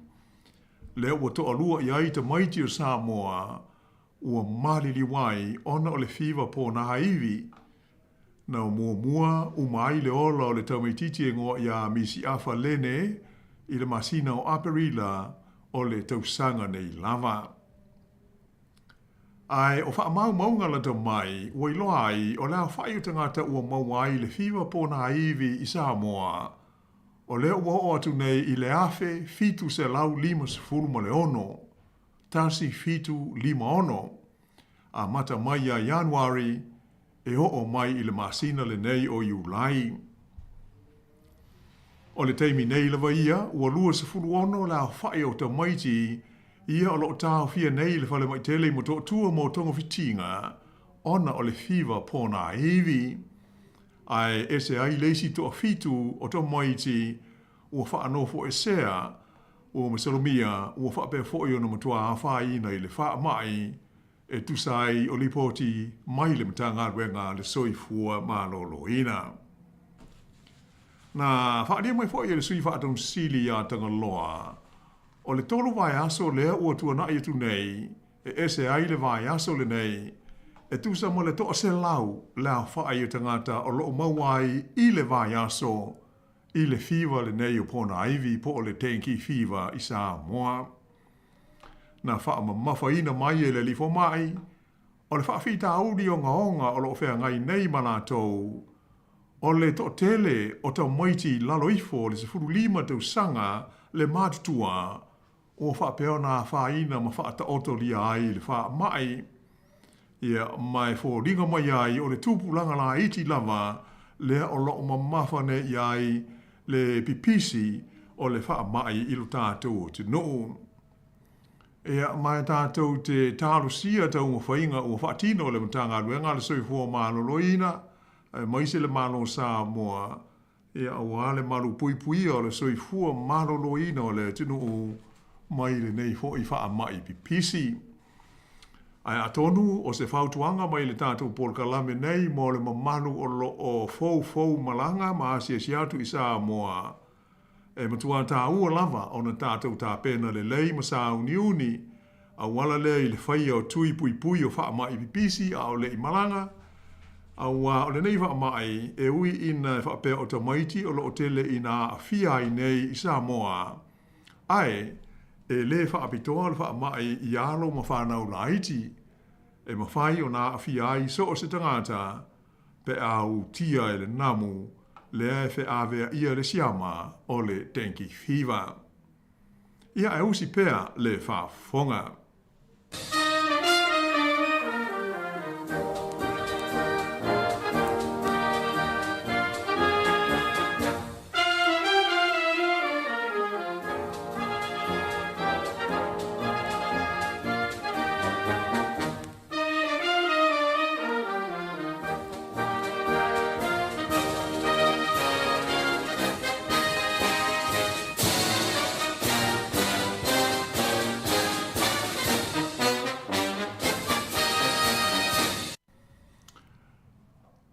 Speaker 18: Leo ua toa lua i aita maiti o Sāmoa, ua malili wai ona o le fiwa po na haivi. Na mua umai le ola o le taumaititi e ngoa ia misi afa lene i le masina o Aperila o le tausanga nei lava. Ai o wha maunga la tau mai, ua iloa ai o lea whai o tangata ua mauai le fiwa po na haivi i Sāmoa. O lea ua o atu nei i le afe fitu se lau 5 ma le ono. Tasi fitu 5 ono. A mata mai a Januari e o mai i le masina le nei o Iulai. O le teimi nei lewa ia, ua 20 ono la whai o ta maiti Ia o lo tau fia nei le whale mai tele mo tō tua mo tonga fitinga, ona o le fiwa pōna hivi. Ai ese ai leisi tō fitu o tō moiti ua whaano fo e sea, ua masalomia ua whaapea fo i ona matua hawhai ina i le wha mai, e tusai o lipoti mai le matanga wenga le soifua malolo ina. Na whaadia mai fo i le sui whaatong sili a tanga loa, o le tolu vai aso lea ua tua na i tu nei, e ese ai le vai aso le nei, e tusa mo le toa se lau lea whaai o tangata o loo mauai i le vai aso, i le fiwa le nei o pona aivi po o le tenki fiwa i Sāmoa. Na wha mawhaina mai e le lifo mai, o le whaafita auri o ngaonga o loo whea ngai nei manatou, o le to tele o tau moiti laloifo le se furu lima tau sanga le matutua, o whaapeo nā whaina ma whaata oto lia ai le wha mai, ia mai fo ringa mai ai o le tūpulanga la iti lava, lea o loo mamawhane iai le pipisi o le wha mai ilo tātou te noo. Ea mai tātou te tārusia tau ngā whainga o whaatino le matanga ruenga le soifua maloloina, mai se le malo Sāmoa, ea awa le malu pui pui o le soifua maloloina o le tino o mai le nei fo i wha mai pipisi. Ai atonu o se whautuanga mai le tātou polkalame nei mo le mamalu o lo o fou malanga ma asia siatu i Sāmoa. E matua tā ua lava o na tātou tā pena le lei ma Sāuniuni, a wala le i le whaia o tui pui pui o wha mai pipisi a o le i malanga, a wa o le nei wha mai e ui ina wha pēr o tamaiti o lo o tele ina a fiai nei i Sāmoa. Ai, e le wha apitoa le wha mai i alo ma whanau laiti, e ma whai o nā a fiai so o se tangata, pe au tia e le namu, le e whe awea ia le siama o le tenki fiwa. Ia e usi pēr le wha fonga.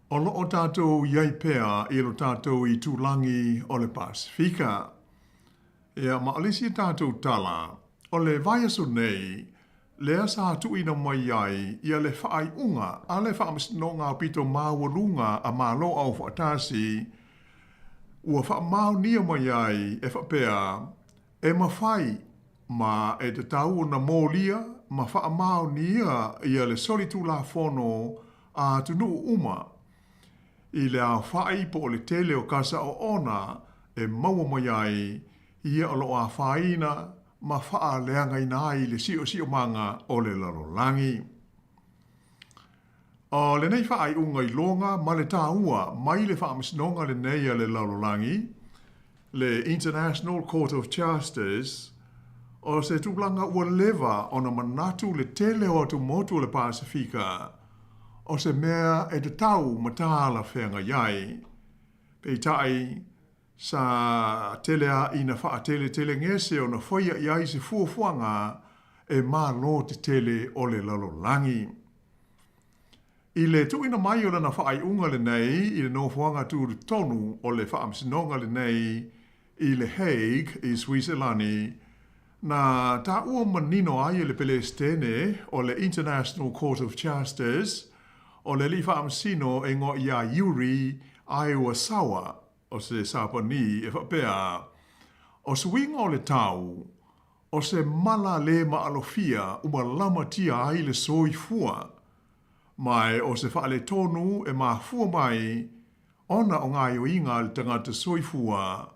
Speaker 18: O lo o tātou iai pēa i lo tātou i tūlangi o le Pasifika. Ea maalisi tātou tala, o le vaiaso nei, lea sa tuina mai ai ia le whaai unga, a le whaamasino ngā pito māwalunga a mālo au whaatasi, ua whaamau nia mai ai e whapea, e mawhai ma e te tau na mōlia, ma whaamau nia ia le solitu la whono a tunu uma, i le a whai po o le tele o kasa o ona e maua mai ai ia o lo a whaina ma wha leanga ina i le si o manga o le larolangi. O le nei whaai unga i longa ma le tāua mai le whaamasinonga le nei a le larolangi, le International Court of Justice, o se tūlanga ua lewa o na manatu le tele o atu motu le Pasifika, o se mea e te tau mataala whenga iai. Pei tai sa telea ina wha tele ngese o na whaia iai se fuafuanga e mā lo te tele o le lalolangi. I le tuina mai o lana whaai unga le nei i le nofuanga tūru tonu o le whaamsinonga le nei i le Hague i Switzerlandi, na tā ua manino ai le Pelestene o le International Court of Justice o le li whaamsino e ngō ia Yuri Aiwa Sawa o se Sapani e whapea. O swinga o le tau, o se mala le maalofia uma lama tia ai le soifua, mai o se whaale tonu e mafua mai, ona o ngā ioinga le tangata soifua,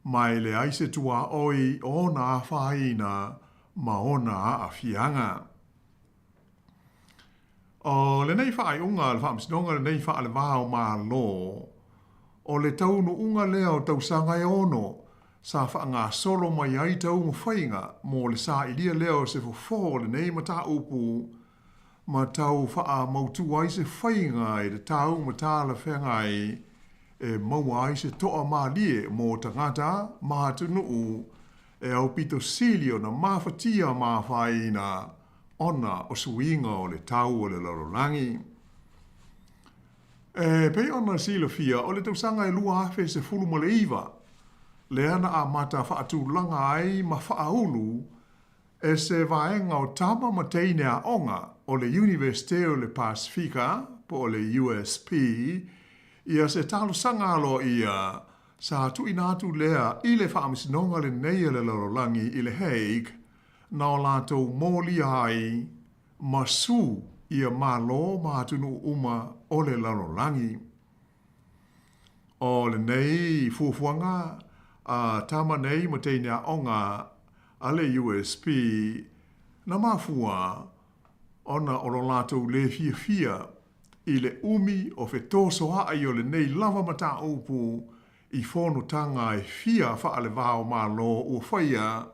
Speaker 18: mai le aise tua oi ona a whaina ma ona a fianga. O le nei whaai unga le whaamsinonga le nei whaale wāo mā lo, o le taunu unga leo tau sanga e ono, sa wha ngā solo mai ai tau mo whainga mō le sa ilia leo se fo le nei mata upu ma tau wha mautu ai se whainga e le tau mata la whenga e maua ai se toa mā lie mō tangata maha tunuu e au pito silio na mawhatia mā whaina ona o suinga o le tau o le lorolangi. Pei ona sila fia o le tausanga e lua afe se fulu ma le iwa. Le ana a mata whaatu langa ai ma whaahulu e se vaenga o tama ma teine a onga o le Universite o le Pasifika po o le USP ia se talo sanga alo ia sa tu inatu lea i le whaamisinonga le neia le lorolangi i le Hague na o lātou mōli ai ma su ia malo mātunu uma o le lorolangi. O le nei fuafuanga a tama nei ma teine a onga a le USP na mafua ona o lo lātou le fia i le umi o fetoso a i o le nei lava mata upu i fono tanga e fia wha le vāo malo ua whaia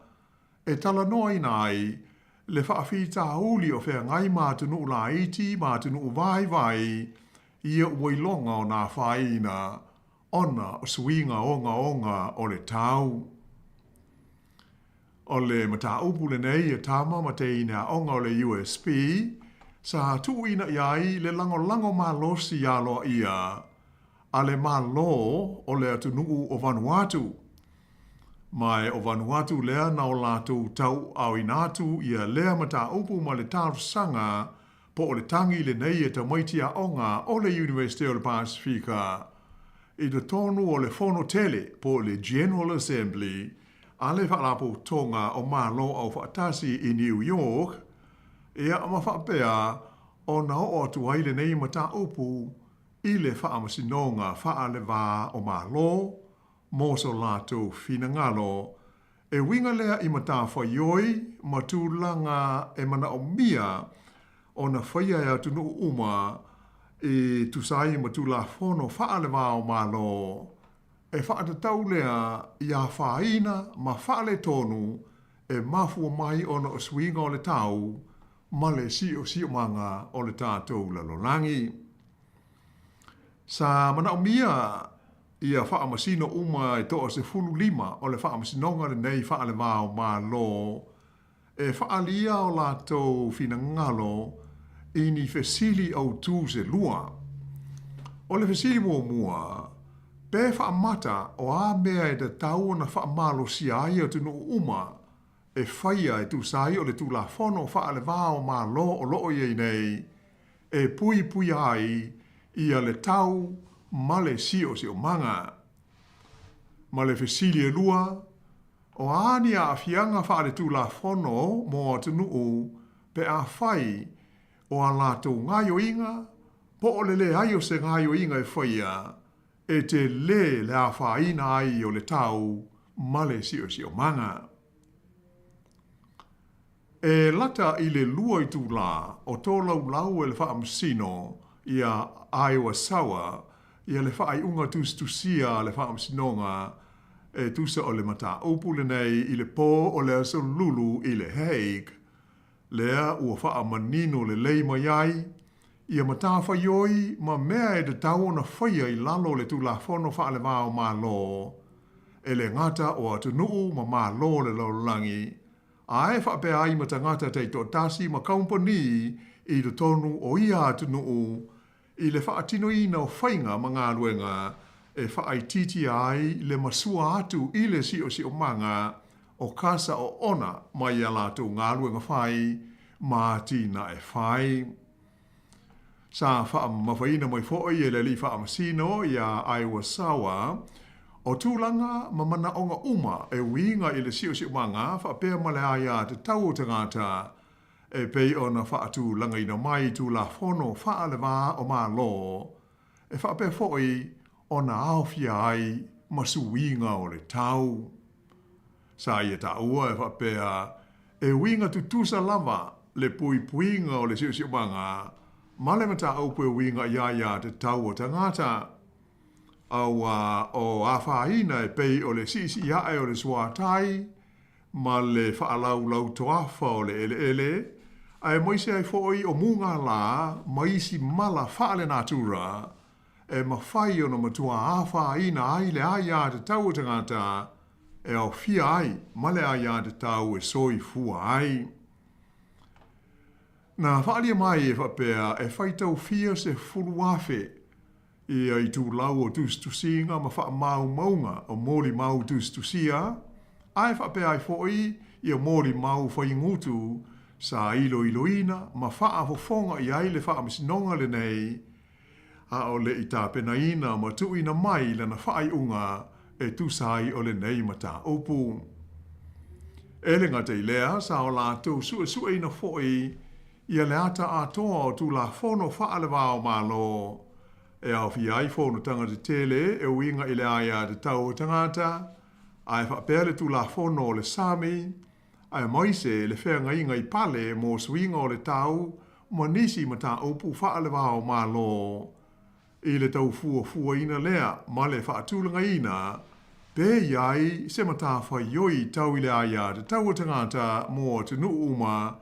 Speaker 18: e tala noa inai le wha whita uli o whea ngai mātunu la iti mātunu vai ia uailonga o nā whaina ona o suinga onga o le tau. O le mata upu le nei e tama ma te ina onga o le USP sa tuuina iai le lango malosi alo ia a le malo o le atunuu o Vanuatu. Mai o Vanuatu lea na o lātou tau au inatu ia lea mata upu ma le tārsanga po o le tangi le nei e tamaitia onga o le Universite o le Pasifika. I te tonu o le fono tele po le General Assembly a le whaalapo tonga o malo au whaatasi i New York ea ama whaapea o na o atu ai le nei mata upu i le whaamasinonga whaale wā o malo moso lato fina ngalo e winga lea i mata whaioi matulanga e mana o mia o na whaia e atu nuu uma e tusai matula fono whaale wā o malo e whaata tau lea i a whaina ma whaale tonu e mafua mai ona o swinga o le tau ma le si o manga o le tātou lalolangi. Sa mana o mia ia whaamasino uma e toa se fulu lima o le whaamasinonga le nei whaale wā o malo e whaalia o lātou fina ngalo i ni fesili au tū se lua. O le fesili mua pe whaamata o a mea e te tau na whaamalo si ai o tunu uma e whaia e tu sai o le tu la fono whaale wā o malo o loo iei nei e pui ai ia le tau ma le si o manga. Ma le fesili e lua o ani a fianga whaale tu la fono mo tunu pe a whai o a lātou ngaio inga po o le aio se ngaio inga e whaia e te le a whaina ai o le tau ma le si o manga. E lata i le lua i tu la o tō lau e le whaamsino ia Iowa Sawa ia le whaai unga tusia le whaamsinonga e tusa o le mata upu le nei i le pō o le aso lulu i le Hague. Lea ua wha manino le lei mai ai, ia mata whaioi ma mea e te tau na whaia i lalo le tula whono wha le wāo mā lo. E le ngata o atu nuu ma lo le laulangi. Ae wha pe ai ma ta ngata te to tasi ma kaumpani i te tonu o ia atu nuu i le wha atino i na o whainga ma ngā luenga e wha ai titi ai le masua atu i le si o manga o kasa o ona mai a lātou ngā luenga whai mā tina e whai. Sa wha mawhaina mai fōi e le li wha amasino i a Iowa Sawa o tūlanga ma mana o ngā uma e winga i le si o manga wha pēr male aia te tau o tangata e pei o na wha atu langa ina mai tū la whono wha le wā o mā lo e wha pēr fōi o na awhia ai masu winga o le tau. Sa ia ta ua e wha pēr e winga tu tusa lava le puinga o le si manga ma le mata au pue winga ia te tau o tangata. o a whaina e pei o le sisi iae o le suatai, ma le whaalau lau toafa o le ele, ai moise ai foi o munga la, maisi mala whaale natura, e mawhai o na matua a whaina ai le ai a te tau tangata, e au fia ai, male ai a te tau e soi fua ai. Na whaalia mai e whapea, e whaitau fia se fuluafe, ia i tū lau o tūstusinga ma wha mau maunga o mōri mau tūstusia, ai whapea ai fōi ia mōri mau whaingutu sa ilo iloina ma wha fofonga i aile wha misinonga le nei, a o le i tā penaina ma tuina mai lana whai unga e tūsai o le nei ma tā opu. Elenga te lea sa o la tō sua ina fōi ia le ata atoa o tū la whono wha le wāo mālo, e au fi ai whono tanga te tele e uinga i le aia te tau o tangata, ai whapele tu la whono o le Sami, ai moise le whenga inga i pale mō swinga o le tau, ma nisi ma tā opu wha le wāo mā lo. I le tau fua ina lea, ma le wha atulanga ina, pe iai se ma tā whaioi tau i le aia te tau o tangata mō te nuu uma,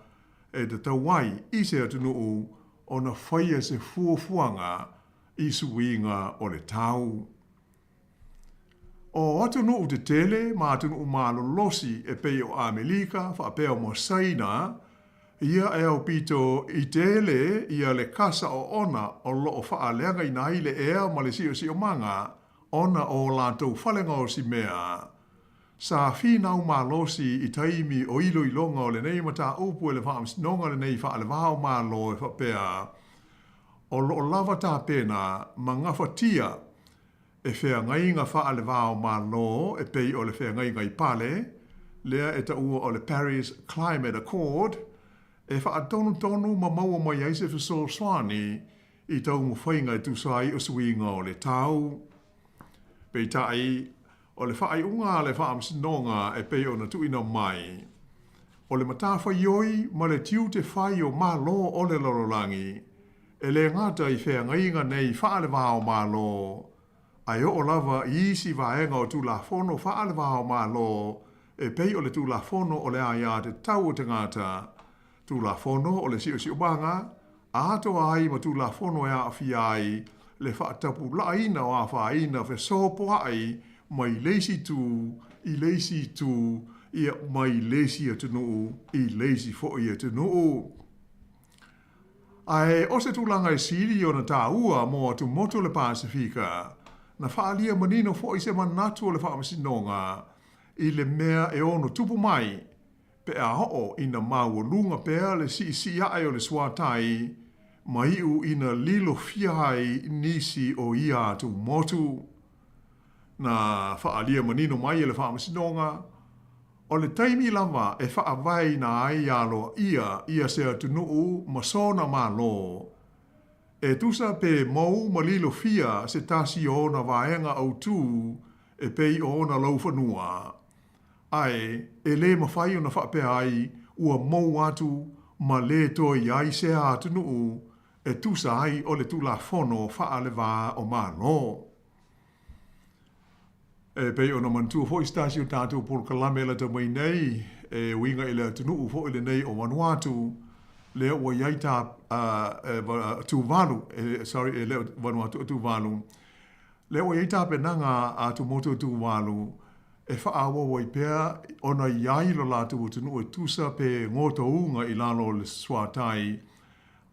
Speaker 18: e te tau wai i se atu nuu o na whaia se fuanga i suinga o le tau. O atu nuu te tele, ma atu nuu malo losi e pei o Amerika, wha peo mo saina, ia e au pito i tele, ia le kasa o ona o loo wha leanga i nai le ea ma le si o manga, ona o lātou whalenga o si mea. Sa whinau mā losi i taimi o ilo i longa o le nei mata upu e le whaams nonga le nei wha le wahao mā lo e whapea. O lo lava tā pena ma ngawhatia e whea ngainga wha le wahao mā lo e pei o le whea ngainga i pale, lea e ta ua o le Paris Climate Accord, e wha tonu ma maua mai aise whisol swani i tau mo whainga e tūsai o suinga o le tau. Pei tai, o le whaai unga le whaamsinonga e pei o na tuina mai. O le matawha ioi ma le tiu te whai o mā lo o le lorolangi, e le ngata i whea ngainga nei wha le wāo mā lo. Ai o lava i isi vaenga o tū la whono wha le wāo mā lo, e pei o le tū la whono o le aia te tau o te ngata. Tū la whono o le si o banga, a ato ai ma tū la whono e a whiai, le whaatapu laina o a whaina whe sopo ai, mai leisi tu, i leisi tu, ia mai leisi atu nuu, i leisi fo i atu nuu. Ai, o se tūlanga e siri o na tā ua mo atu moto le Pasifika, na whaalia manino fo i se manatu o le whaamasinonga, i le mea e ono tupu mai, pe a hoo ina maua lunga pea le si ai o le suatai, mai u ina lilo fiai nisi o ia atu motu. Na whaalia manino mai e le whaamasinonga, o le taimi lava e whaawai na ai alo ia se atu nuu masona ma lo. E tusa pe mau malilo fia se tasi o na vaenga au tu e pei o na laufanua. Ai, e le mawhai o na whapea ai ua mau atu ma le toi ai se atu nuu e tusa ai o le tula fono whaalewa o ma lo. E pei o na mantua fo i stasi o tātou por kalame la ta mai nei, e winga i le atunuu fo i le nei o Vanuatu, le ua iai tā Tuvalu, le Vanuatu Tuvalu, le ua iai tā penanga a tumoto Tuvalu, e whaawa wai pēr ona iai lo la tu atunuu e tusa pe ngoto unga i lalo le swatai,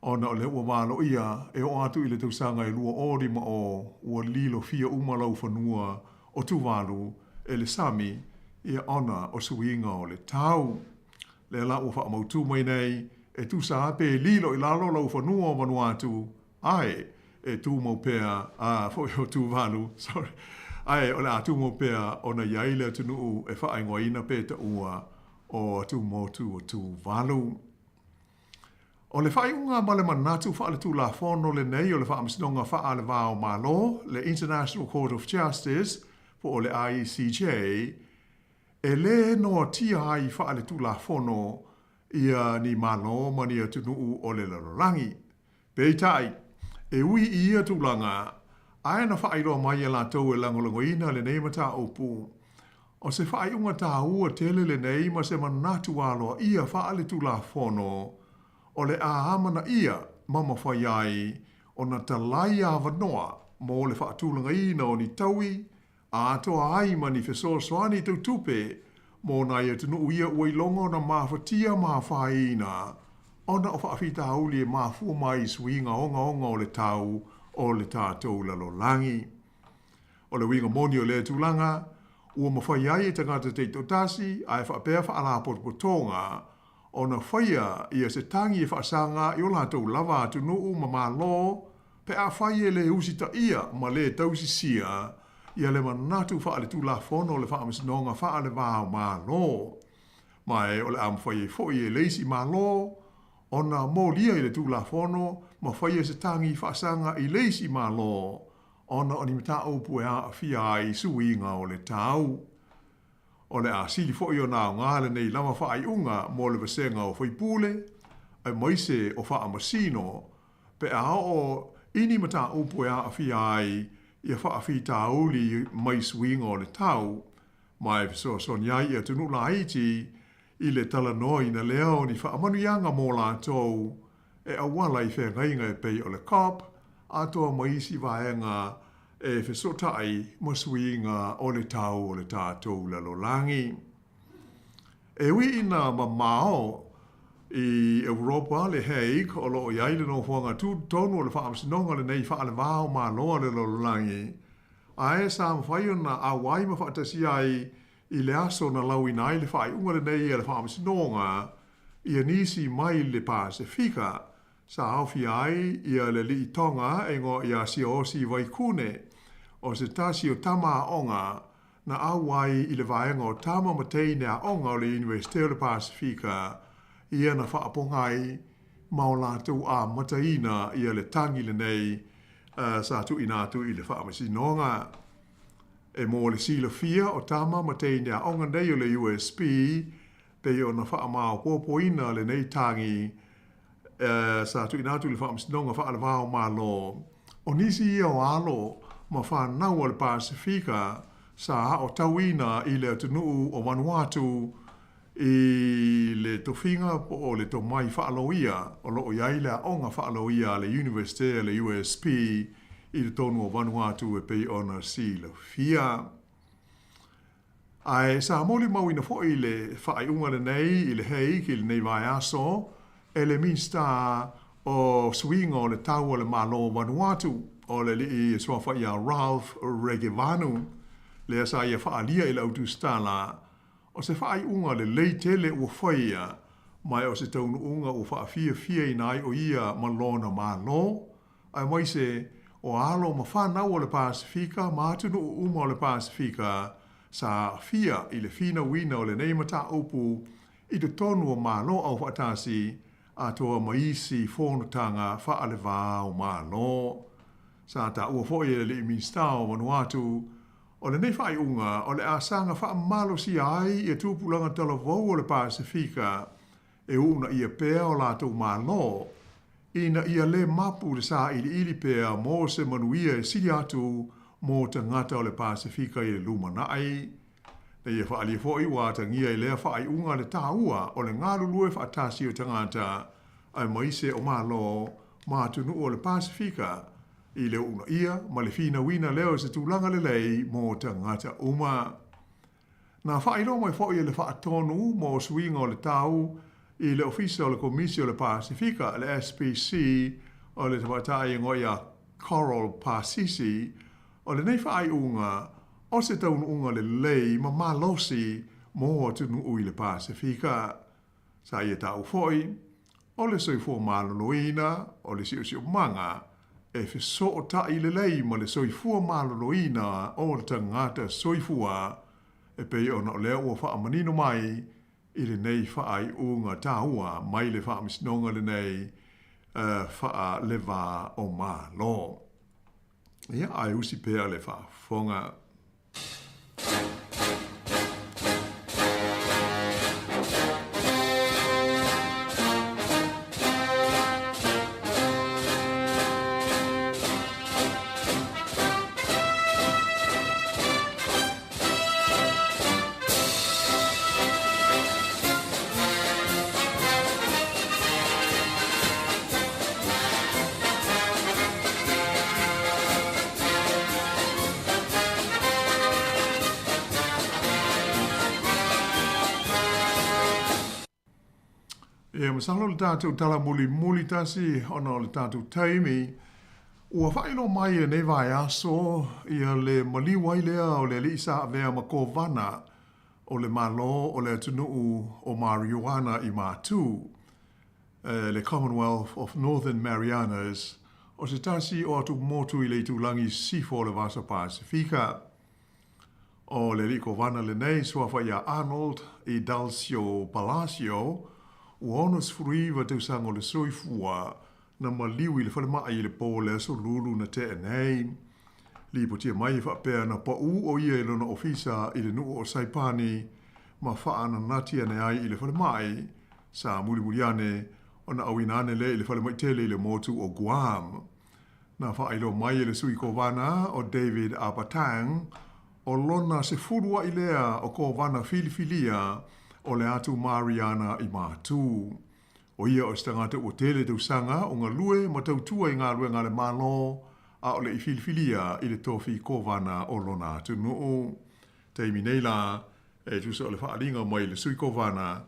Speaker 18: ona o le ua walo ia, e o atu i le tausanga i lua ori ma o, ua lilo fia umalau whanua, o Tuvalu, e le Sami, ia ona o suinga o le tau. Le la ua whaamautu mai nei, e tu sa ape lilo i lalo lau whanua o Vanuatu, ai, e tu mau pēr, fo o Tuvalu, sorry, ai, o le a tu mau pēr, ona iaile tunuu e whaingoa ina pēta ua o tu motu o Tuvalu. O le whaiunga ma le manatu wha le tu la whono le nei o le whaamsinonga wha le wāo malo, le International Court of Justice, po o le ICJ, e le no tia ai wha le tu la whono ia ni malo mani atu nuu o le larangi. Peitai, e ui ia tūlanga, Ae na whaairoa mai e la tau e langolongoina le nei mata o pū. O se whaai unga tā ua tele le nei ma se manatu aloa ia whaale tu la whono. O le āhamana ia mama whai ai o na talai a wanoa mo le whaatulanga ina o ni taui a atoa ai mani whesoa soani tau tupe mo na ia tunu uia uailongo na mawhatia mawhaina ona o whaafita auli e mawhua mai suinga onga o le tau o le tātou lalolangi. O le winga moni o le tūlanga, ua mawhai ai e tangata te totasi, ai whaapea whaala potopotonga, o na whaia ia se tangi e whaasanga i o lātou lava atu nuu ma malo, pe a whai e le usita ia ma le tausi sia, ia le manatu whaale tū la whono le whaamisinonga whaale wāo malo. Mai o le am whai e fhoi e leisi malo, o na mōlia i le tū la whono, ma whai e se tangi whaasanga i leisi malo, ona o ni mata o pue a fia ai suinga o le tau. O le a sili fo i o nao ngāle nei lama whaai unga mo le vasenga o whaipule, ai maise o wha masino, pe a o ini mata o pue a fia ai ia wha fi tauli mai suinga o le tau, mai so niai ia tunu la iti i le tala noi na leo ni wha amanuianga mō lātou, e awala i whengainga e pei o le kop, atoa maisi vaenga e whesotai masuinga o le tau o le tātou lalolangi. E wi ina mamao i Europa le Hague o loo iaile no whanga tū tonu o le whaamsinonga le nei whaale wāo mā loa le lalolangi. A e sa mwhai na a wai ma whaatasi ai i le aso na lau ina i le whaai unga le nei e le whaamsinonga i anisi mai le Pasifika. Sa hawhi ai ia le li tonga e ngo ia si osi vai kune o se tasi o tama onga na awai i le vaenga o tama matei nea onga o le Universite o le Pasifika ia na whaapongai mao lātou a mataina ia le tangi le nei sa tu inatu i le whaamasinonga. E mo le sila fia o tama matei nea onga nei o le USP pe o na whaamao popoina le nei tangi sa tu inatu le whaamsinonga whaale wāo malo. O nisi ia o alo ma whanau o le Pasifika sa o tauina i le atunuu o Vanuatu i le tofinga po o le tomai whaaloia o loo iai le onga whaaloia le Universite le USP i le tonu o Vanuatu e pei ona si le fia. Ai sa moli mau ina fo i le whaaiunga le nei i le hei ki le nei vai aso e le minsta o swinga o le tau o le malo Vanuatu o le li i swa whaia Ralph Regevanu le asa ia whaalia i le Autustala o se whaaiunga le leitele ua whaia mai o se taunu unga o whaafia fia i nai o ia malona malo ai mai se o alo ma whanau o le Pasifika ma atunu o uma o le Pasifika sa fia i le fina wina o le neimata upu i te tonu o malo au whaatasi a toa maisi whonutanga whaale vāo malo. Sa ta ua whoi le minsta o Vanuatu o le nei whai unga o le asanga wha malo si ai i tūpulanga tala vau o le Pasifika e una ia pēa o lātou malo ina ia le mapu le sa ili pēa mō se manuia e siri atu mō ta ngata o le Pasifika i le lumanai. Na ia whaalia fhoi wā ta ngia i lea whaai unga le tāua o le ngāru lue whaatasi o tangata ai maise o malo mātunu o le Pasifika i leo una ia ma le fina wina leo se tūlanga le lei mō ta ngata uma. Na whairo mai fhoi le whaatonu mō suinga o le tau i le ofisa o le komisi o le Pasifika le SPC o le tawatai ngoia Coral Pasisi o le nei whaai unga o se taunu unga le lei ma malosi mo tunu ui le Pasifika. Sa ia tau foi, o le soifua maloloina, o le siu manga, e fiso o ta i le lei ma le soifua maloloina o le tangata soifua, e pei ona o lea ua wha manino mai i le nei whaai unga taua mai le wha misnonga le nei wha lewa o malo. Ia ai usi pēa le wha fonga. E masalo le tātou tala muli tasi ona le tātou taimi. Ua whaino mai e nei vai aso ia le maliwai lea o le li isa avea ma kovana o le malo o le tunuu o marijuana i mātū. Le Commonwealth of Northern Marianas o se tasi o atu motu i le tulangi sifo le Vasa Pasifika. O le li kovana le nei sua whaia Arnold i Dalcio Palacio ua ono sfruiva te usango le soifua na maliwi le whalemai i le pō le aso lulu na te nei. Li potia mai whapea na pa o ia i lona ofisa i le nuu o Saipani ma whaana natia nei ai i le whalemai sa muliane o na awinane le i le whalemai tele i le motu o Guam. Na whailo mai i le sui kovana o David Apatang o lona se furua i lea o kovana filifilia o le atu Mariana i mātū. O ia o stangata o tele te usanga o ngā lue ma tautua i ngā lue ngā le malo a o le i filifilia i le tofi kovana o lona atu nuu. Teimi nei la e tusa o le whaaringa mai le sui kovana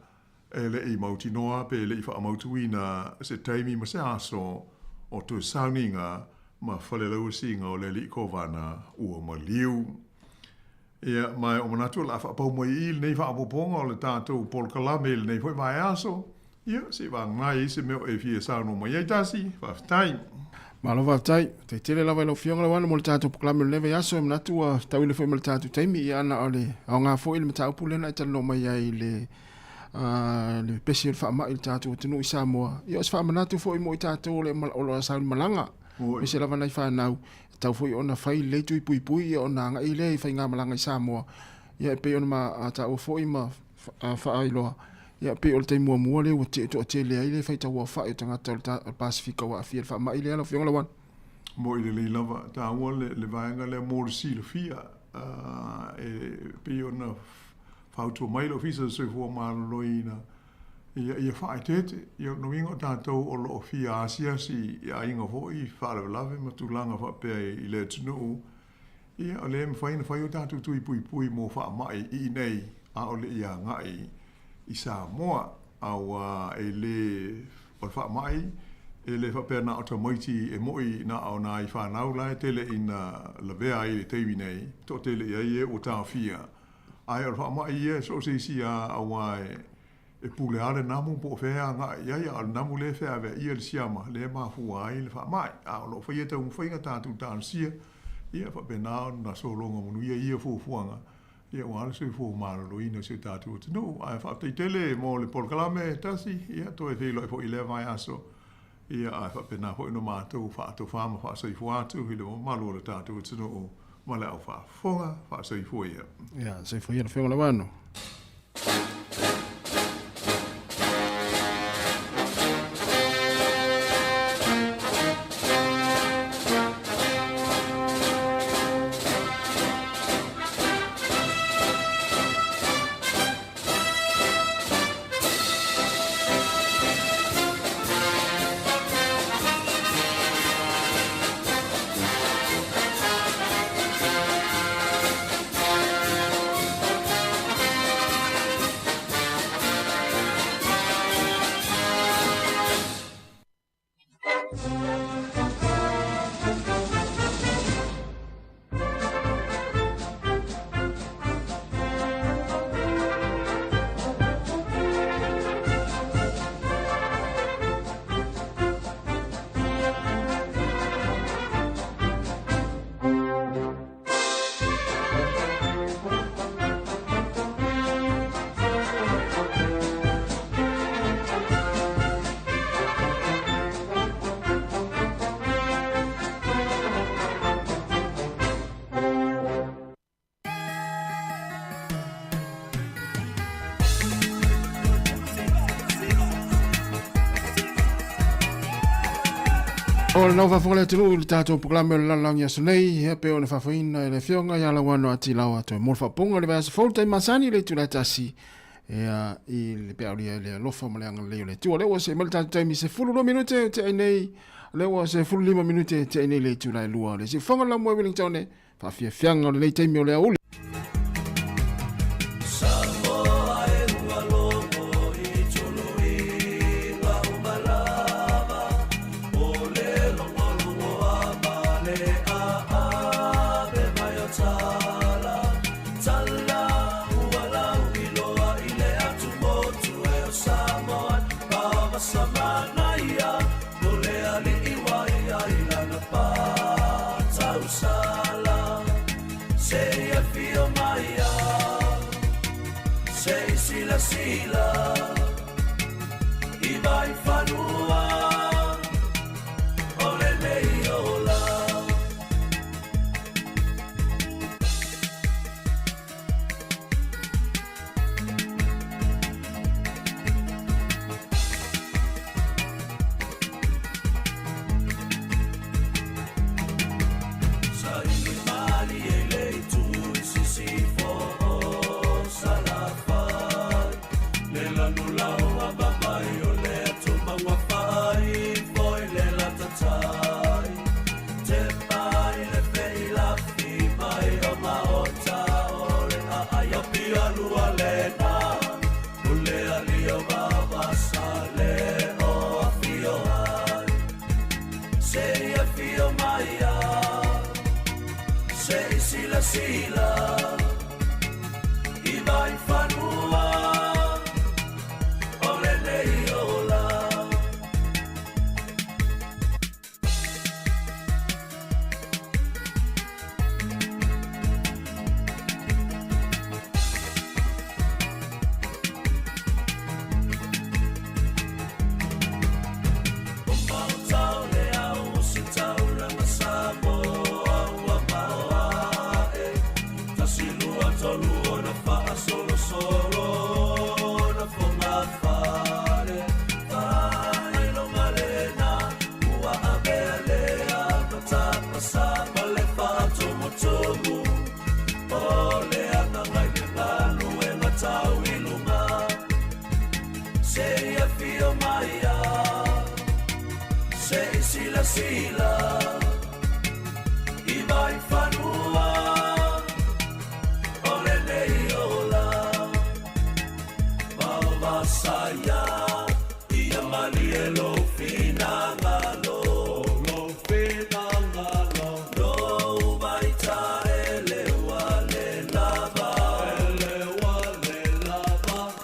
Speaker 18: e le i mautinoa pe le i whaamautuina se teimi ma se aso o tu sauninga ma whalelau singa o le li kovana ua maliu. Ia mai o manatu la whaapau mai il nei whaapoponga o le tātou Paul Kalame le nei whai mai aso. Ia, se wang mai se meo e fia sauno mai ai tasi, whaftai.
Speaker 17: Malo whaftai, te tele lawa ilo fionga la wana mo le tātou Paul Kalame le neve aso, manatu a tau ile whai mo le tātou taimi i ana o le au ngā fo ile matau pulena i talo mai ai le pesi le whaama i le tātou o tenu i Sāmoa. Ia os whaamanatu fo i mo i tātou le olo a sauni malanga. Me se lava nei whanau. Tau foi ona fai le tui pui ia ona nga i le i fai ngā malanga i Sāmoa. Ia e pe ona ma tau foi ma whaailoa. Ia pe o le tei mua le ua te to te le ai le fai tau a whai o tangata o le Pasifika wa awhia le wha mai le ala whionga lawan.
Speaker 18: Mo i le lava ta ua le vaenga le mōrisi le fia. E pe ona whautua mai lo fisa soi fua māloina. Ia whae tete, ia no ingo tātou o lo fia asiasi ia inga hoi whaarewalawe ma tūlanga whapea i le tunuu. Ia o le mwhaina whai o tātou tui pui mō wha mai i nei a o le ia ngai i Sāmoa au e le o wha mai e le whapea na o ta moiti e moi na au na i whanau lai tele ina lawea i le teimi nei to tele ia i e o tā fia. Ai o wha mai i e so se si a awai e pule ale namu po fea nga ia al namu le fea ve ia le siama le ma fua ai le fa mai a lo fa ia te un fainga tatu tansia ia fa bena na so longa munu ia fu fuanga ia wa se fu ma lo ina se tatu no ai fa te tele mo le Paul Kalame tasi ia to e lo fo ile vai aso ia ai fa bena fo no ma to fa ma fa se fu atu hi le ma lo le tatu no ma le fa fonga fa se fu ia
Speaker 17: se fu ia le fo la wano. O le nau whawhonga le tunu le tātou programe o le lalangi aso nei, hea pe o le whawhaina e le whionga ia la wano ati lau atu e mol whaponga le vasa whautai masani le tū le tasi ea i le peauria le lofa ma le anga leo le tua lewa se mali tātou taimi se fulu 2 minute te ai nei lewa se fulu 5 minute te ai nei le tū lai lua le se whanga la mua Wellington e whawhia whianga o le nei taimi o le auli.
Speaker 3: Sāmoa e ua lomo i tolo i samanaya ole ali iwai ai lana pa tausala se ia fio maia se sila sila i vai fanua ole meiola Sila i vai fanua ole leiola Sila i vai fanua ole leiola va saya i amali lo finanga lo finanga lo vai ta ele wale lava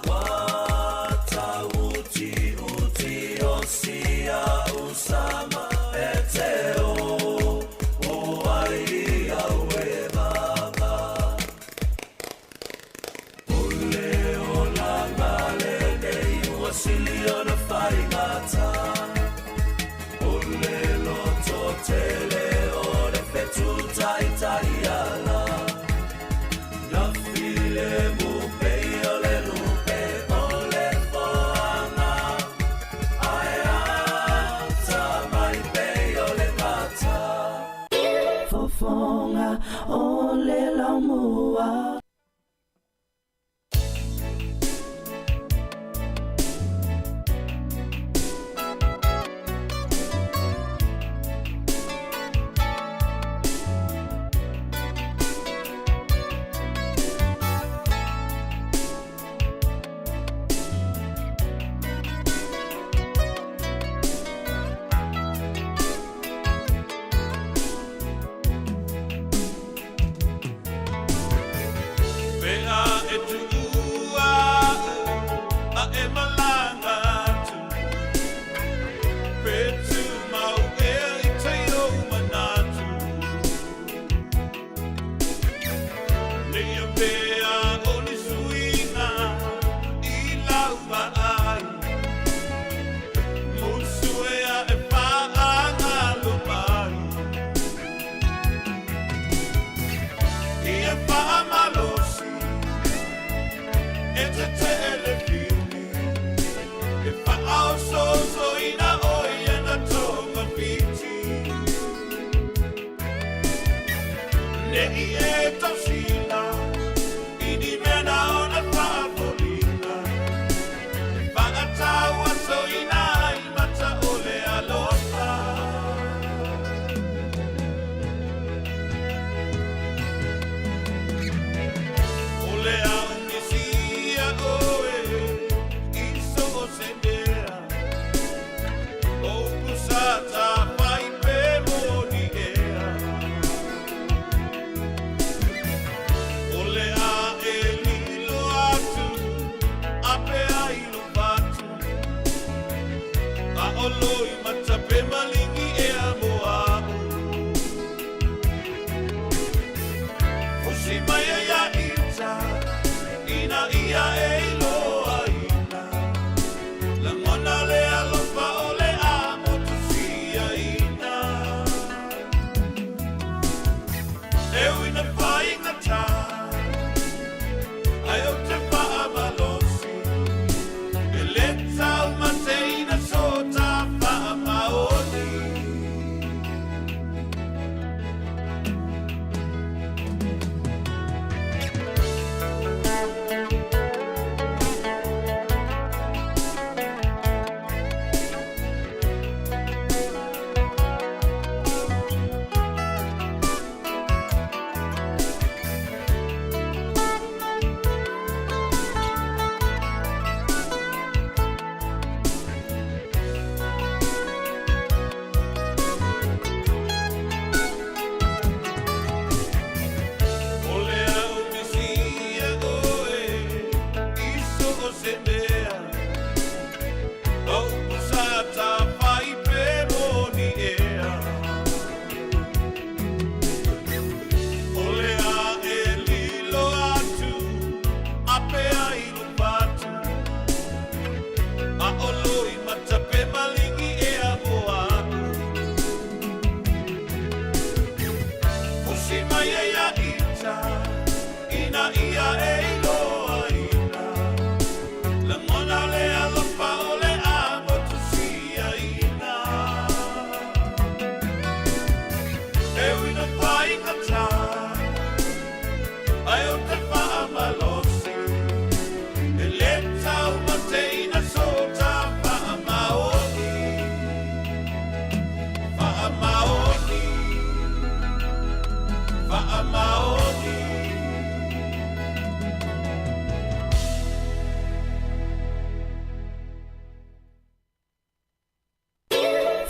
Speaker 3: wata uti osia usama ole la mua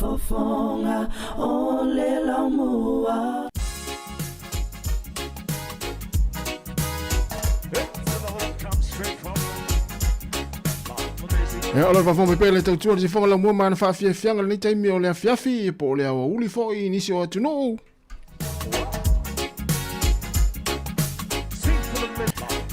Speaker 11: fofonga o le laumua.
Speaker 17: E ola fa fome pele tau tua si fonga la mua mana fa fia fianga ni taimi o le fiafi e po le awa uli fo i nisi o atuno.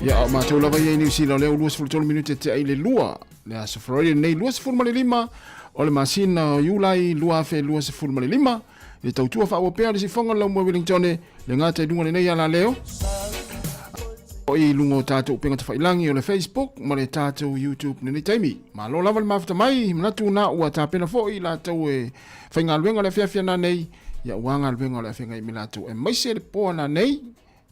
Speaker 17: Ya ma tau lava ia ni sila le ulua sifuru minute te ai le lua le aso Florida nei lua sifuru mali lima o le masina Julai lua fe lua sifuru mali lima le tau tua fa awa pea le si fonga la mua Wellington le ngata dunga le nei ala leo. O i lungo tātou penga te whailangi o le Facebook, ma le tātou YouTube ni taimi. Ma lo lava le mawhata mai, manatu nā ua tāpena fo i lātou e whainga luenga le whiawhia nā nei, ia uanga luenga le whianga i mi lātou e maise le poa nā nei,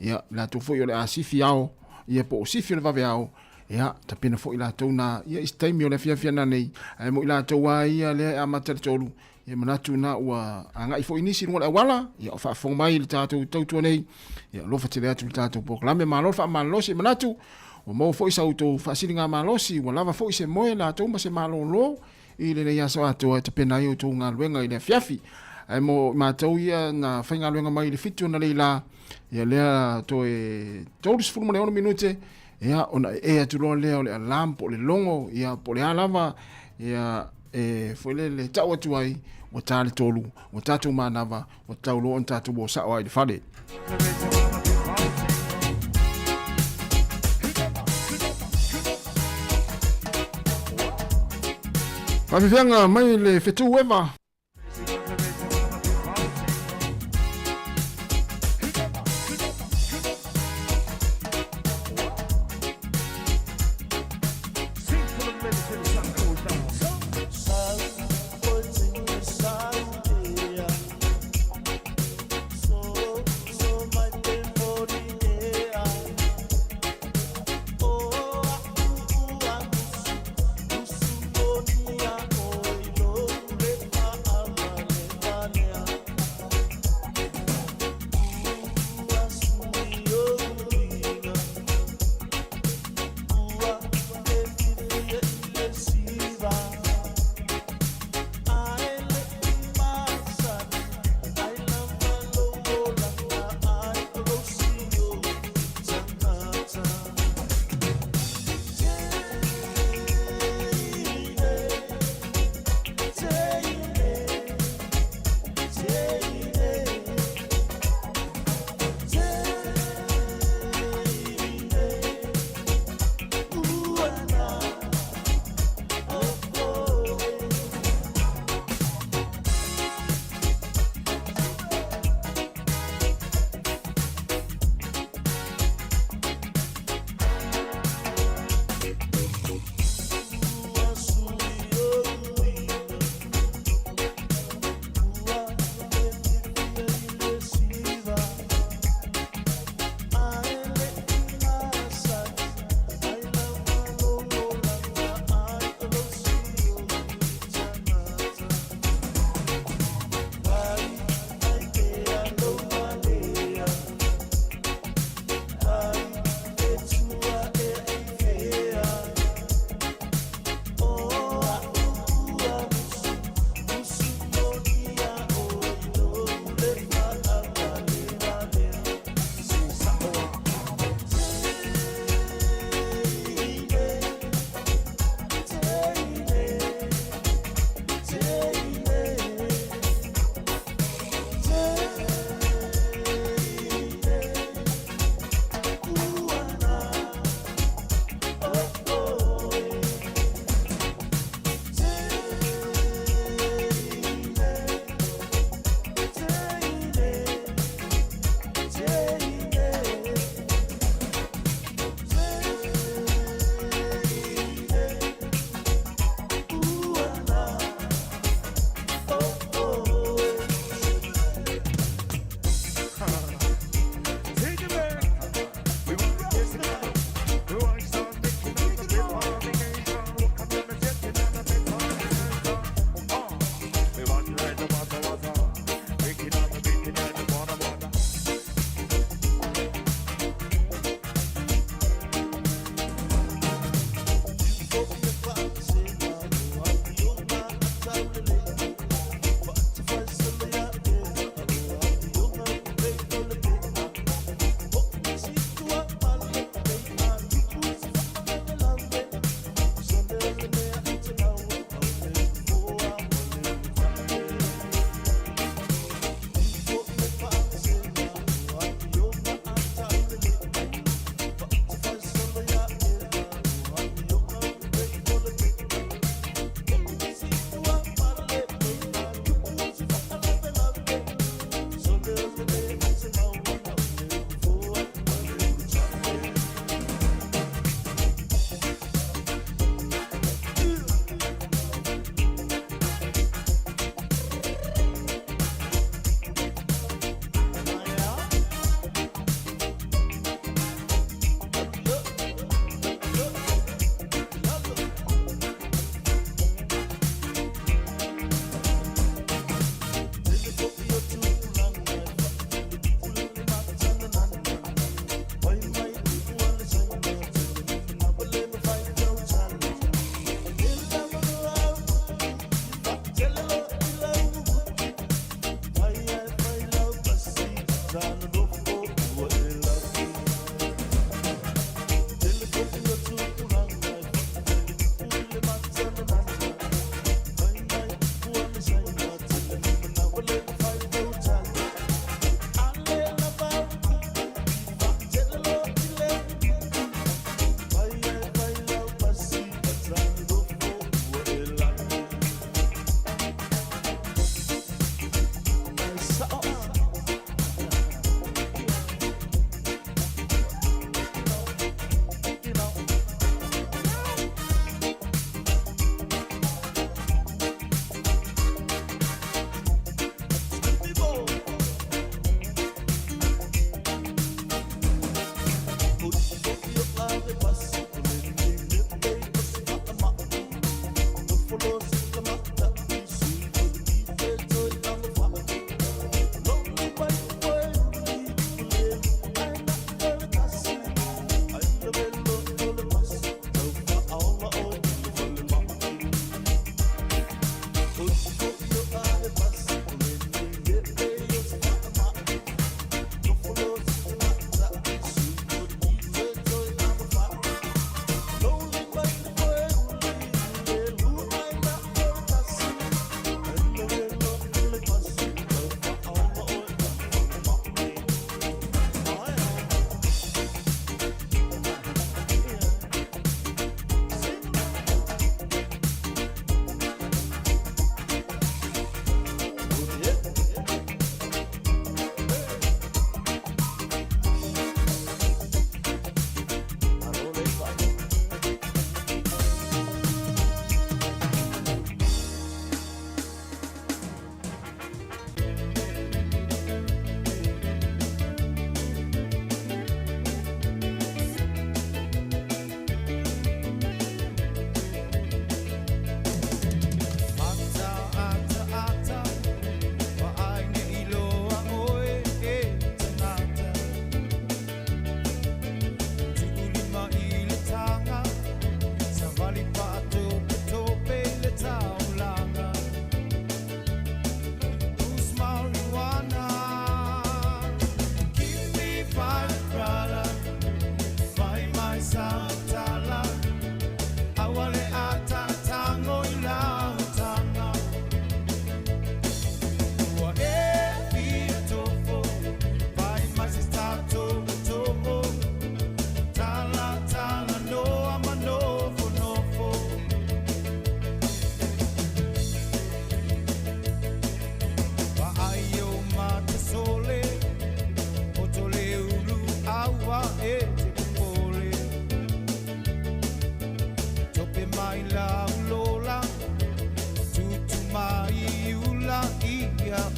Speaker 17: ia lātou fo i o le asifi ao, ia po o sifi o le vave ao, ia tāpena fo i lātou nā, ia is taimi o le whiawhia nā nei, ai mo i lātou wā ia le amata le tolu, ia manatu nā ua anga i fo inisi runga le awala, ia o whaafonga mai le tātou tautua nei, ia lofa te atu le tātou poklame, ma lofa a malosi manatu, o mau fo i sautou whaasiringa malosi, wa lava fo i se moe la tau ma se malolo, i le nei aso ato te pena i o tō ngā luenga i le fiafi, ai mo mātou ia na whainga luenga mai le fitu na leila, ia lea to e tōrus furu mane ono minute, ia ona e atu roa lea o le alam po le longo, ia po le alava, ia e foi le tau atu ai, o tāle tolu, o tātou mānawa, o tau lo on tātou o sao ai le whare. Pawhiwhianga mai le whetu ewa.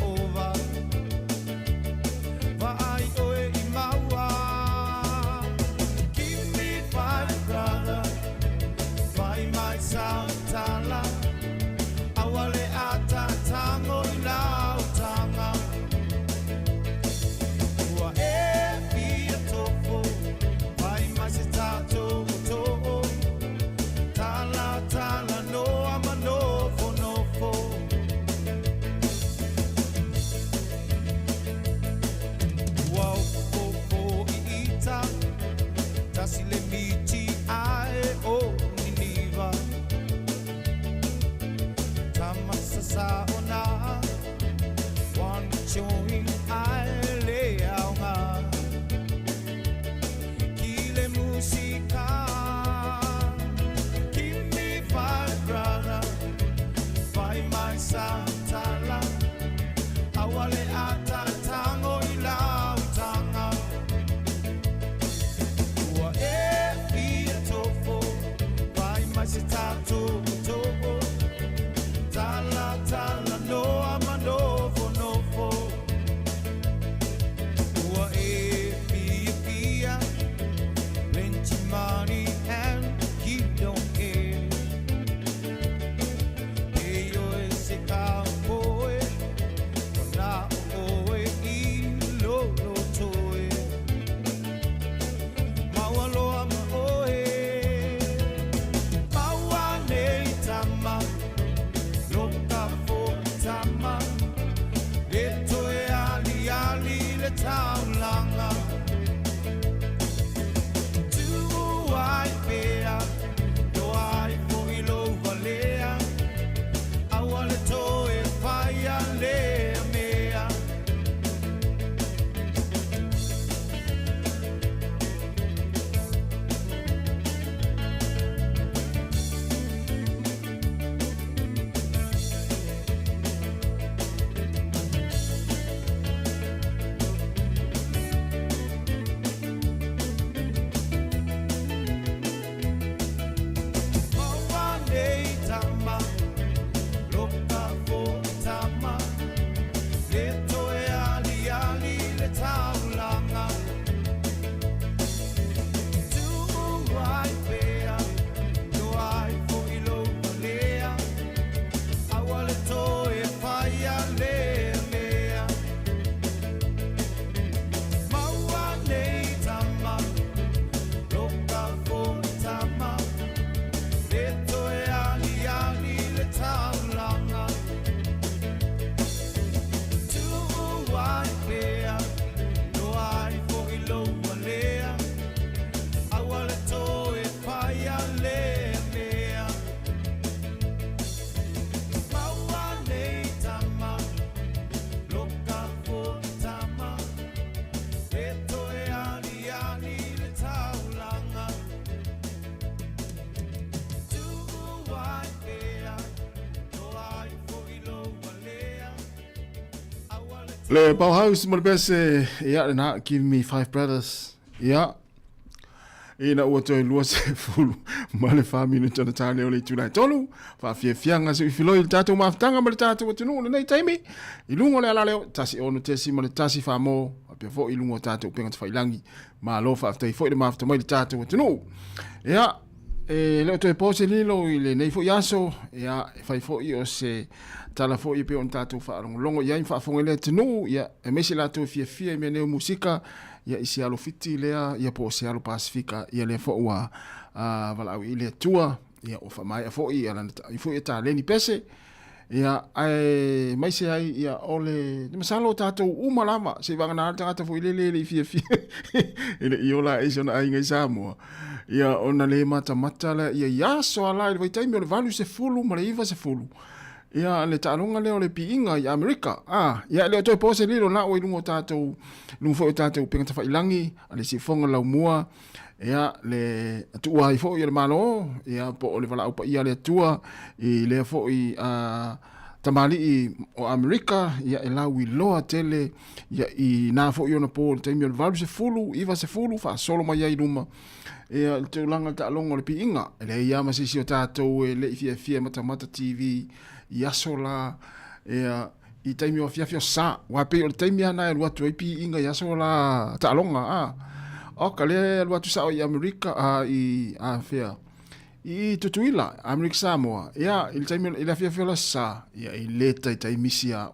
Speaker 6: over. Vai oe I maua. Give me 5 brother. Vai mai sautala. Awale ata tango I lautanga. Ua e pia tofo. Vai mai se tato to'o. Tala tala no ama nofo nofo. Wow fo I ita. Tasi le miti ae o niniva. Tamasa sa ona. Wan choing ae le aunga. Kile musika. Give me 5 brother. Vai mai santala. Awale ata tango I lautanga. Ua e pia tofo. Vai mai se tato to'o. Tala tala no ama nofo nofo. Ua e pia pia. Plenty money and you don't care. Eyo e se cowboy. Na oe I lolo toe. Mawalo ama oe. Mawa nei tama. Loka fo tama. Le toe ali ali le taulanga. Tu ai pea. Do ai fo I lo valea. Awale toe faya le mea. Maua nei tama. Loka fo tama. Le toe ali ali le taulanga. Tu ai pea. Do ai fo I lo valea. Awale toe faya le mea. Maua nei tama. Loka fo tama. Le toe ali ali le taulanga. Tu ai pea. Do ai fo I lo valea. Awale toe faya le mea. Maua nei tama. Loka fo tama. Le toe ali ali le taulanga. Tu ai pea. Do ai fo I lo valea. Awale
Speaker 17: Le Bauhaus mo le pese ia na Give Me 5 Brothers. Ia. Ina ua toi lua se fulu. Ma le faminu tana tane o le tunai tolu. Fa fie fianga se filoi le tatou maftanga ma le tatou atunu le nei taimi. I lungo le ala leo tasi onu tesi ma le tasi fa mo. Apia fo I lungo tatou penga te whailangi. Ma lo fa aftai fo I le mafta mai le tatou atunu. Ia. Leo toi pose lilo I le nei fo yaso. Ia. Fai fo I o se tala fo I pe on tatou fa longo ia fa fonga le tunu. Ia. E mesi la tu fie fie me neo musika. Ia isi alo fiti lea, ia po se alo Pasifika, ia le fo ua walau I le tua, ia o fa mai a fo I fo I ta leni pese, ia ai mai se ai ia ole, masalo tatou umalama, se vanga na tangata fo I le fie fie, ile iola e sona ai ngai Sāmoa, ia ona le mata le, ia yaso ala, ile vaitai me o le valu se fulu, ma le iwa se fulu, ia le taronga leo le piinga I Amerika. Ia leo toi pose lilo na o I lungo tātou, lungo fo I tātou pengata whailangi, ale si fonga lau mua, ia le atua I fo I le malo, ia po o le wala upa ia le atua, I le fo I tamali o Amerika, ia e lau I loa tele, ia I nā fo I ona po, le taimi o le valu se fulu, iwa se fulu, wha solo mai ai luma, ia le te ulanga ta alonga le piinga, ele ia masisi o tātou, le I fia mata TV, ia sola, ia I taimi o fiafio sa. Wa pe o taimi ana e luatu e pi inga yaso la ta'alonga. O ka le luatu sa o i Amerika i fea. I tutuila, Amerika Sāmoa. Ia, il taimi i la fiafio la sa. Ia, i leta i taimisia.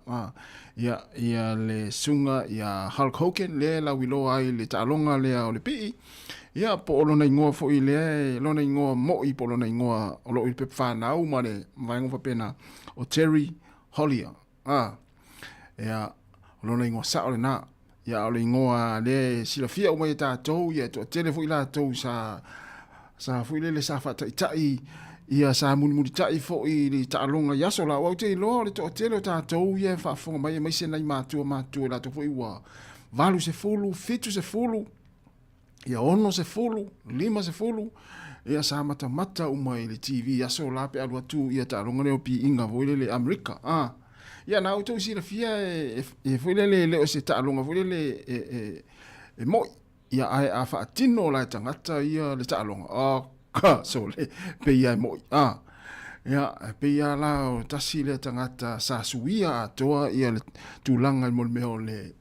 Speaker 17: Ia le sunga, ia Hulk Hogan, le la wilo ai le ta'alonga le o le pi. Ia, po olo na ingoa fo i le, lo na ingoa mo i po olo na ingoa, olo i pepe whanau ma le, vaengo fa pena, o Terry Hollier. Ia, olo na ingoa sa o le na. Ia, o le ingoa le sila fia o mai tātou, ia, to tele fo i la tau sa fo i le sa whata i tai, ia sa muni tai fo i le ta'alonga yaso la, wau te ilo, le to tele o tātou, ia, whaafonga mai, mai se nai mātua, la to fo i wa, valu se fulu, fitu se fulu, ia ono se fulu, 5 se fulu, ia sa mata umai le TV, yaso la pe alua tu, ia ta'alonga leo pi inga vo le Amerika, ia na auto si la fia e fo le o se ta'alonga vo le moi, ia ai a whaatino la tangata ia le ta'alonga, so le pe ia moi, ia pe ia la o tasi le tangata sa suia atoa ia le tūlanga mo le meo le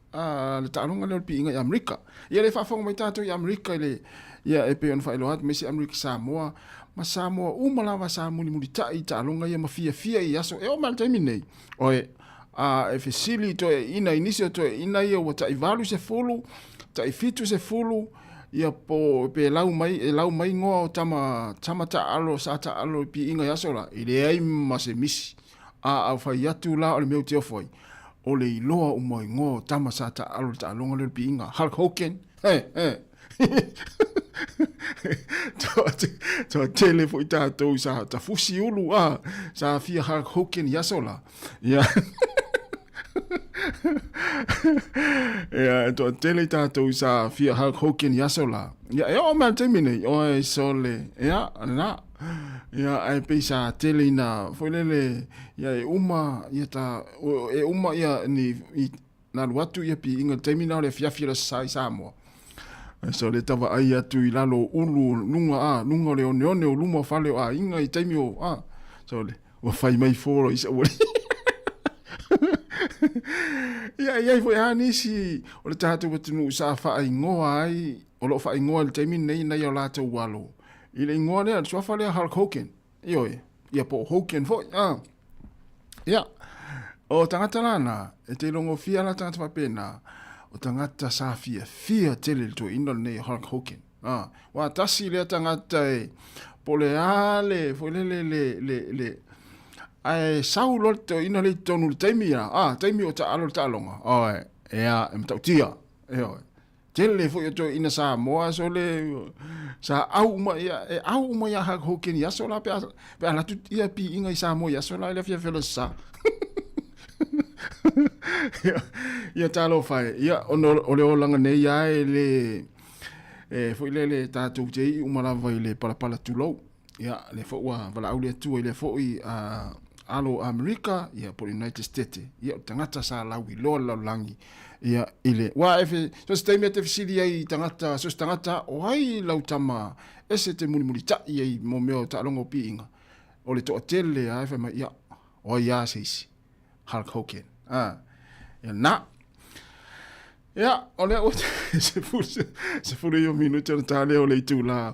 Speaker 17: ta'alonga leo pi inga i Amerika. Ia le whaafonga mai tātou i Amerika ia e pe on whaelohat me se Amerika Sāmoa, ma Sāmoa umalawa sa muni tai ta'alonga ia ma fia i aso e o maltaimi nei. Oe, e fesili to e ina inisio to e ina ia wata i valu se fulu, ta i fitu se fulu, ia po pe lau mai ngoa o tama ta'alo sa ta'alo pi inga yaso la, i le ai ma se misi, au whai atu la o le meu te ofoi. O le iloa umoi ngō tama sa ta'alo ta'alonga le pi inga. Hulk Hogan, to tele fo i tātou sa ta fusi ulu, sa fia Hulk Hogan yaso la. Ia, ia, to tele tātou sa fia Hulk Hogan yaso la. Ia, e o mea temine, o e sole, ia, na. Ia ai pesa tele na foilele ia e uma ia ta e uma ia ni na luatu ia pi inga terminal le fiafia sai Sāmoa. So le tava ai atu i lalo ulu nunga le one o luma fale o inga i taimi o so le o fai mai foro isa o ia foi nisi o le tatu watunu sa fa ingoa ai o lo fa ingoa le taimi nei na ia lata walo. I le ingoa lea, sua whalea Hulk Hogan. Ia po Hogan fo. Ia. O tangata lana, e te longo fia la tangata whapena, o tangata sa fia tele to ino nei Hulk Hogan. Wa tasi lea tangata e, po le ale, fo le, ai sau lorto ino le tonu le taimi ya, taimi o ta alo ta longa. Ia, e mtau tia. Tele fo to ina Sāmoa so le sa au ma ia Hulk Hogan ya so la pe ala tu ia pi inga i Sāmoa ya so la le fia fela sa. Ia talo fai ia o le olanga nei ia le fo le tātou te umala vai le pala tulou. Ia le fo wa vala au le tu le fo i alo Amerika ia po United States. Ia tangata sa lawi lo langi. Ia ile wa efe so stay me te fisili ai tangata so tangata o ai lautama ese te muli ta ai mo meo ta longo pinga o le to tele ai fa ia o ia sis Hulk Hogan ia na ia o le se fu yo minuto ta le o le tu la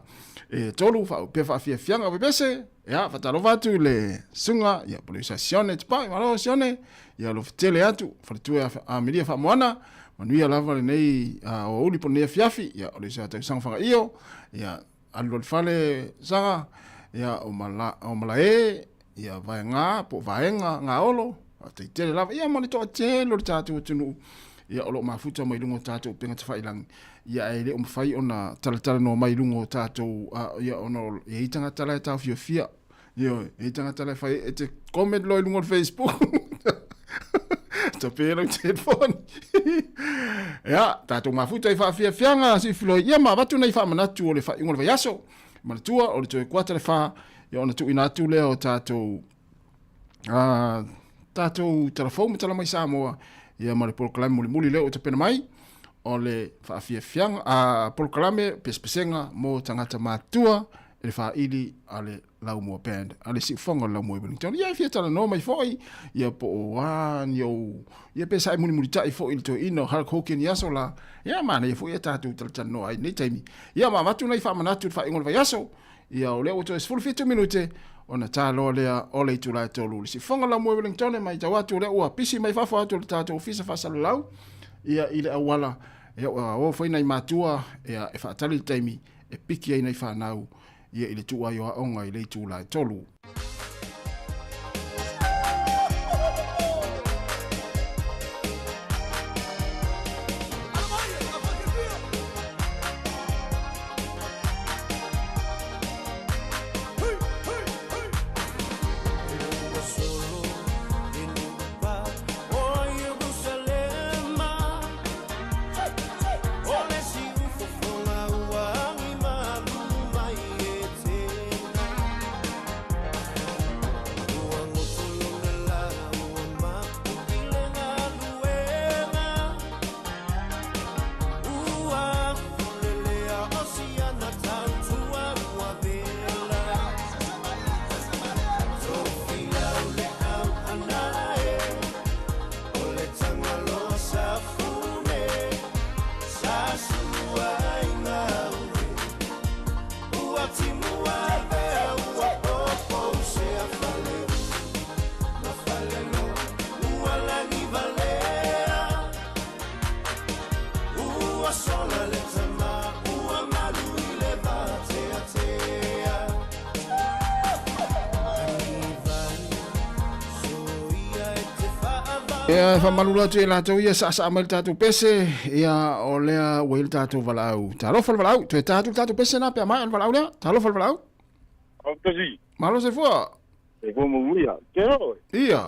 Speaker 17: tolu fa pe fa fianga be bese ia fa talo va tu le sunga ia polisione pa malo sione ia lo tele atu fa tu a media fa moana manuia lava le nei o uli po nei fiafi ia o le sa te sang fanga io ia allo fale sanga ia o mala ia vaenga po vaenga nga olo te tele lava ia mo le to tele le tatu tunu ia o lo mafuta mai lungo tatu penga te failang ia ele o fai ona tala no mai lungo tatu ia ono e itanga tala ta fia ia e itanga tala fai e te comment lo lungo Facebook to pelo telefone ia tatu mafuta i fa fianga si flo ia ma watu nei fa manatu o le fa ingol yaso matua o le to kwata le fa ia ona tu ina tu le o tatu tatu telefone tala mai Sāmoa ia ma le proclame muli le o te pena mai o le fa fianga proclame pespesenga mo tangata matua e fa ili ale lau mo band ale si fonga lau mo Wellington ia fia tala no mai foi ia po wan yo ia pe sai muni tai foi to ino har koken yaso la ia mana ia foi ta tu tal no ai nei taimi ia ma matu nei fa manatu fa ingol va yaso ia o le o to es full 2 minute ona talo lea ole tu la tolu si fonga lau mo Wellington mai tawatu le o pisi mai fa fa tu ta to ofisa fa salau ia ile awala ia o foi nei matua ia e fa tali taimi e piki ai nei fa nau ia ile tu ai o onga ile tu la tolu ia fa malula te la to ia sa mal tatu pese ia o lea wel tatu valau talo fal valau te tatu pese na pe mai valau lea talo fal valau
Speaker 19: o tasi
Speaker 17: malo se fua
Speaker 19: e como muia quero
Speaker 17: ia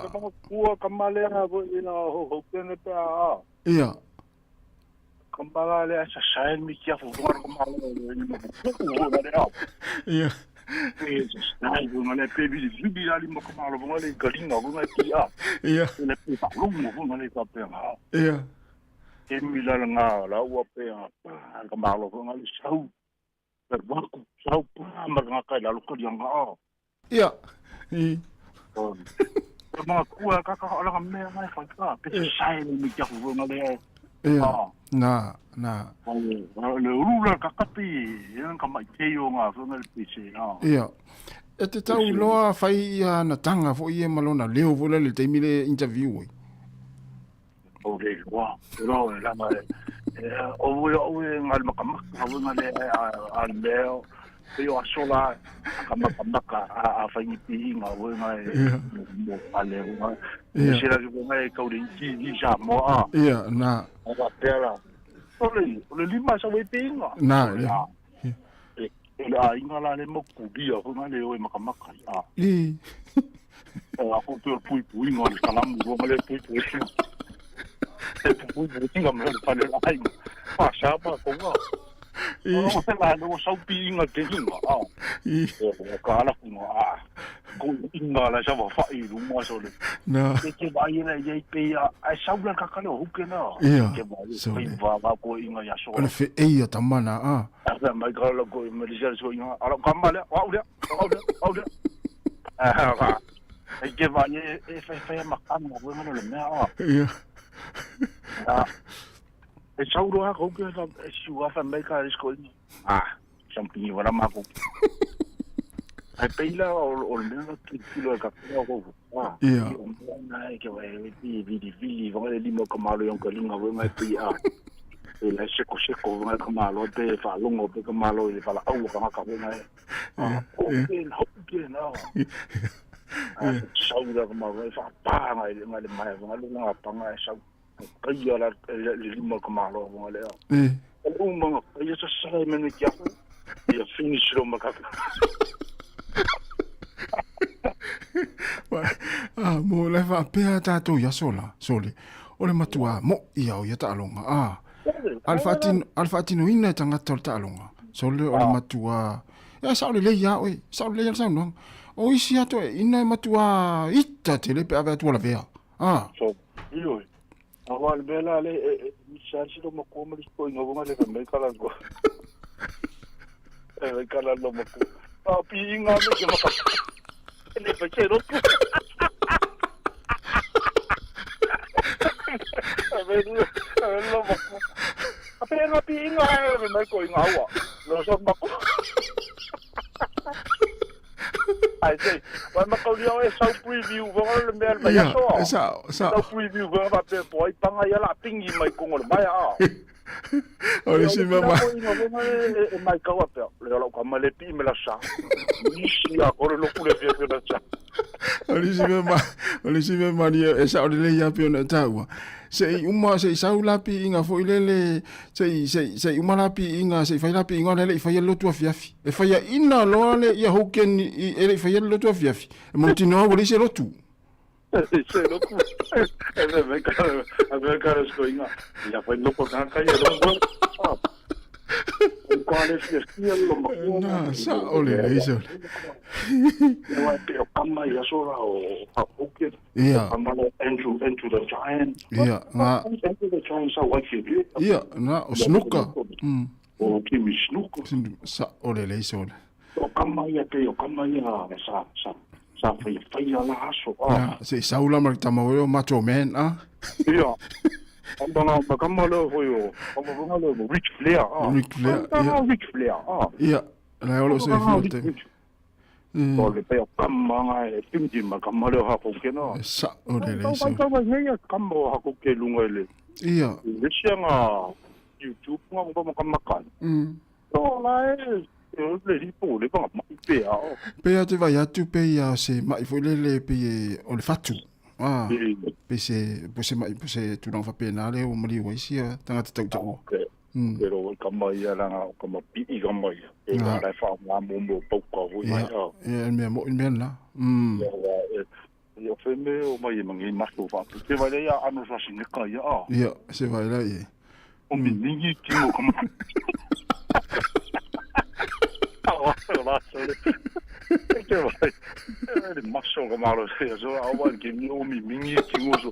Speaker 19: kua kamale na vo ina ho pene pe a
Speaker 17: ia
Speaker 19: kamale sa sai mi kia fu kamale
Speaker 17: ia
Speaker 19: Ai, bunga le pebi libi ali mo kamalo bunga le galinga bunga tia.
Speaker 17: Ia.
Speaker 19: Le pe pa lumo bunga le pa pe ha.
Speaker 17: Ia.
Speaker 19: E mi la nga la ua pe kamalo bunga le sau. Per banco sau pa ma ka la lu ko yang ha.
Speaker 17: Ia. I.
Speaker 19: Ma ku ka ala me mai fa ka pe sai mi kia bunga le.
Speaker 17: Ia. Na.
Speaker 19: Le rula kakapi yang kamai keio nga funga le pise ha.
Speaker 17: Ia. E te tau loa fai ia na tanga fo ia malona leo vola le te mile interview.
Speaker 19: O le wa, ro la ma. O ngal makamaka ngale a leo. Yo asola kamaka a fai pi nga o ngai mo ale nga. Sira ke ngai ka uri ki Sāmoa.
Speaker 17: Ia, na.
Speaker 19: Ora pera. Ole lima sa we pinga.
Speaker 17: Na.
Speaker 19: Ela inga la le mo kudia ko ngale o makamaka.
Speaker 17: I.
Speaker 19: A ko pui ngol kalamu go ngale pui. Pui tinga me fa le ai. Pa sa pa ko nga. O se la no sa pinga te inga. I. Ka ala ko nga. Ko inga la sa fa i lu mo so le.
Speaker 17: Na.
Speaker 19: Ke ba ina ye pe ai sa bla ka ka no ke na. Ke ba va ko inga ya so.
Speaker 17: Ole fe e ta mana a.
Speaker 19: Asa mai ka lo ko me dise so inga. Ala kamale wa ulia. E ke va ye e fe makana mo mo le mea.
Speaker 17: Ia.
Speaker 19: E sauro a ko ke si wa fa mai ka sko. Champion wala ma ko. Ai peila o le mea kilo ka ko.
Speaker 17: Ia.
Speaker 19: Ai ke va e vi va le limo kamalo yon ka linga we mai pi a. E la seko nga kamalo te fa longo pe kamalo e fa la au ka we mai. Okay, no. Saura kamalo e fa pa mai le mai nga pa nga sa kai ala le limo kamalo nga le. O mga e sa sai men ki a. E finish ro maka.
Speaker 17: Mo le fa pe ta to ya sola sole ole matua mo ia o ya ta longa alfatino ina tanga tol ta longa sole ole matua ya sa le ya oi sa le ya sa no o isi ato ina matua ita te le pe ave tu la vea
Speaker 19: so io awal bela le sa si do mo ko mo ko no mo le me kala go e kala lo mo Pinga me ke maka. Ne pa che rotu. Lo mako. Apa pinga me ko inga wa. Lo so mako. Ai sei, vai mako lia e sau preview va le mer vai so. Sau preview va pa pe poi panga ya la pingi mai ko ngol mai a.
Speaker 17: Ole si mama.
Speaker 19: Mai ka wa pe. Le lo ka male pi me la sa. Isi a ore lo kule pe pe la sa.
Speaker 17: Ole si mama ni e sa ole le ya pe na taua. Sei uma sei sau lapi inga fo ilele sei uma lapi inga sei fai lapi inga le fai lo tua fiafi. E fai ina lo le ia hoken e fai lo tua fiafi. E montino o le se lo tu.
Speaker 19: Se lo tu. E me cara scoinga. Ya fai lo po kan kai lo. Quale fiestia lo mo.
Speaker 17: Na sa ole iso.
Speaker 19: Wa pe o kama ya sora o hoken.
Speaker 17: Yeah.
Speaker 19: Into the giant.
Speaker 17: Yeah. Na.
Speaker 19: Into the giant sa wa ki.
Speaker 17: Yeah. Na o snuka.
Speaker 19: O kimi snuka.
Speaker 17: Sa ole le iso.
Speaker 19: O kama ya pe o kama ya sa fai la aso.
Speaker 17: Se saula mar tamao macho man
Speaker 19: Yeah. Andana kama lo foi kama lo Ric Flair. Ric Flair.
Speaker 17: Yeah. La olo se flote.
Speaker 19: Ole pe kama e pinji ma kama lo ha ko ke no.
Speaker 17: Sa ole le iso.
Speaker 19: Kama ya kama ha ko ke lunga le.
Speaker 17: Yeah.
Speaker 19: Lesianga YouTube ngam kama kan. So la le ripo le pa ma pe a.
Speaker 17: Pe te vai atu pe ya se mai foi le pe o le fatu. Pe se mai pe se tu non fa pena le o mali wa sia tanga te tau.
Speaker 19: Pero kama ya la kama pi kama ya. E la fa ma mo po ko vo ya.
Speaker 17: Me na.
Speaker 19: Yo fe me o mai mangi masto fa. Se vai ya anu sa singa ka ya.
Speaker 17: Ya, se vai la ye.
Speaker 19: O mi ningi ki mo kama. Que vai. Ele macho como malo se so awan que no mi mingi tingoso.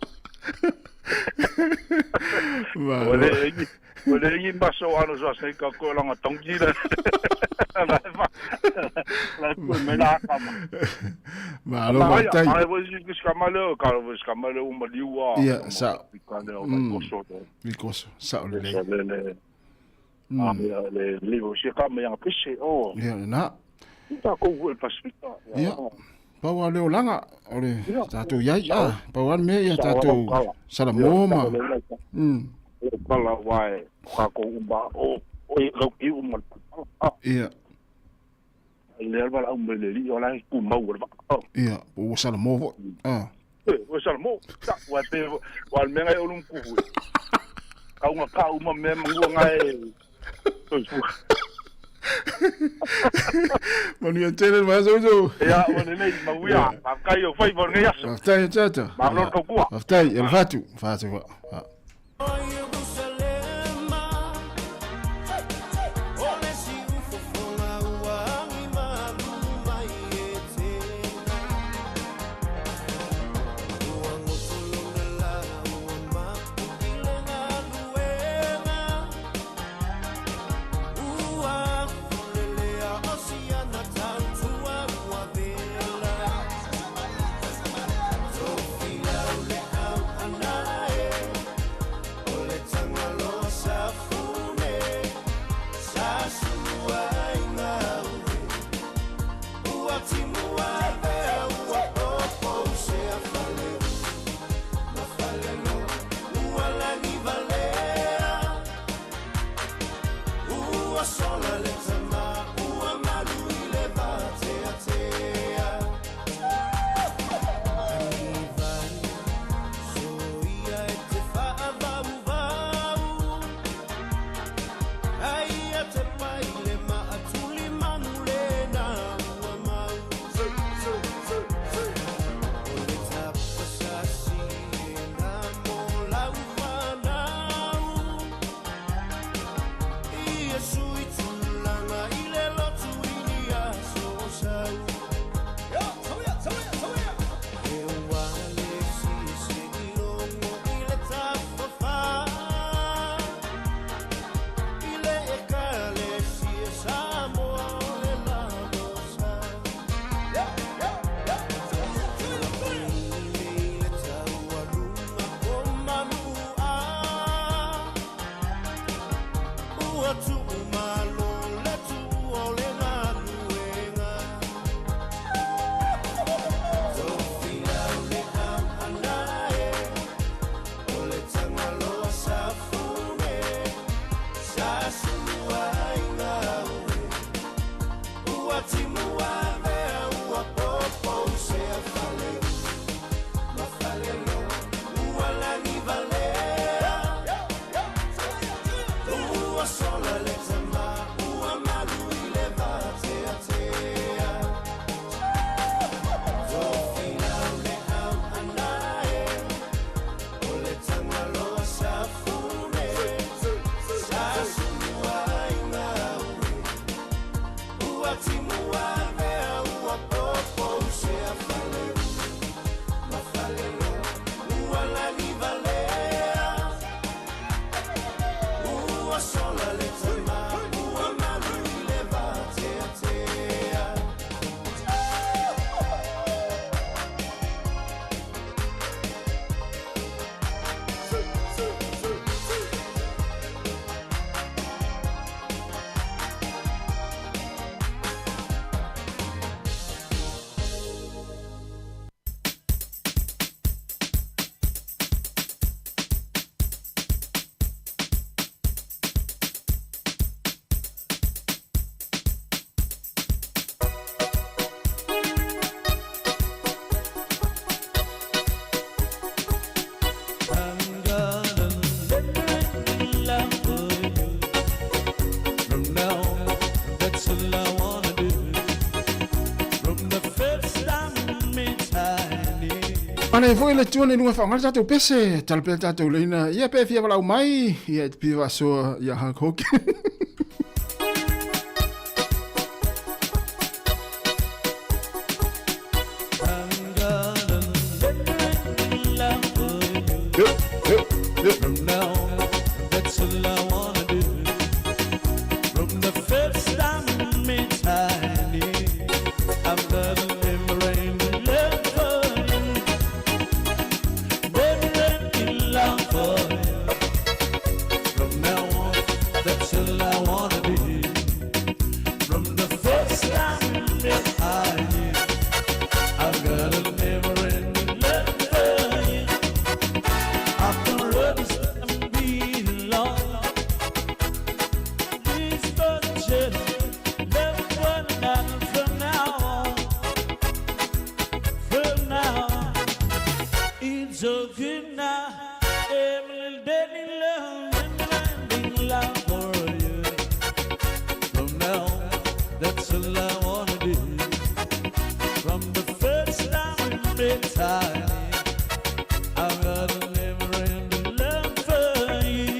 Speaker 19: Ole yi macho ano so se ka ko la ngongi la. La ko me la kama.
Speaker 17: Malo ba tai.
Speaker 19: Ai vos escamalo, cara, vos escamalo uma liua.
Speaker 17: Ya, sa.
Speaker 19: Because
Speaker 17: sa ole.
Speaker 19: Le livro se kama yang pese o.
Speaker 17: Ya na.
Speaker 19: Ta ko o Pasifika.
Speaker 17: Ya. Pawa leo langa ole tatu yai pawa me ya tatu Sāmoa ma.
Speaker 19: Kala wai ka ko umba o lo ki umma.
Speaker 17: Ya.
Speaker 19: Le bala umbe le li ola ku mau ba.
Speaker 17: Ya, o Sāmoa.
Speaker 19: O Sāmoa. Ta wa te wa me ngai olum ku. Ka uma me mangu ngai.
Speaker 17: Manu ya tele ma so.
Speaker 19: Ya, ona nei mauia, kai o fai bon ngia.
Speaker 17: Aftai tata.
Speaker 19: Ma lo ko kua.
Speaker 17: Aftai el fatu wa. Ana foi le tuone lunga fa ngata tu pese tal pe tatu leina ia pe fia wala mai ia pe va so ia ha kok
Speaker 3: From now, that's all I wanna do. From the first time we met, honey, I'm gonna never end in love for you. Never end in love for you. From now on, that's all I wanna do. From the first time we met, honey, I'm gonna never end in love for you. After all this time being long, please don't just love one another from now on. From now on, it's okay now. Every day in love and in love for you. From now on, that's all I wanna do. From the first time we met, honey, I'm gonna never end in love for you.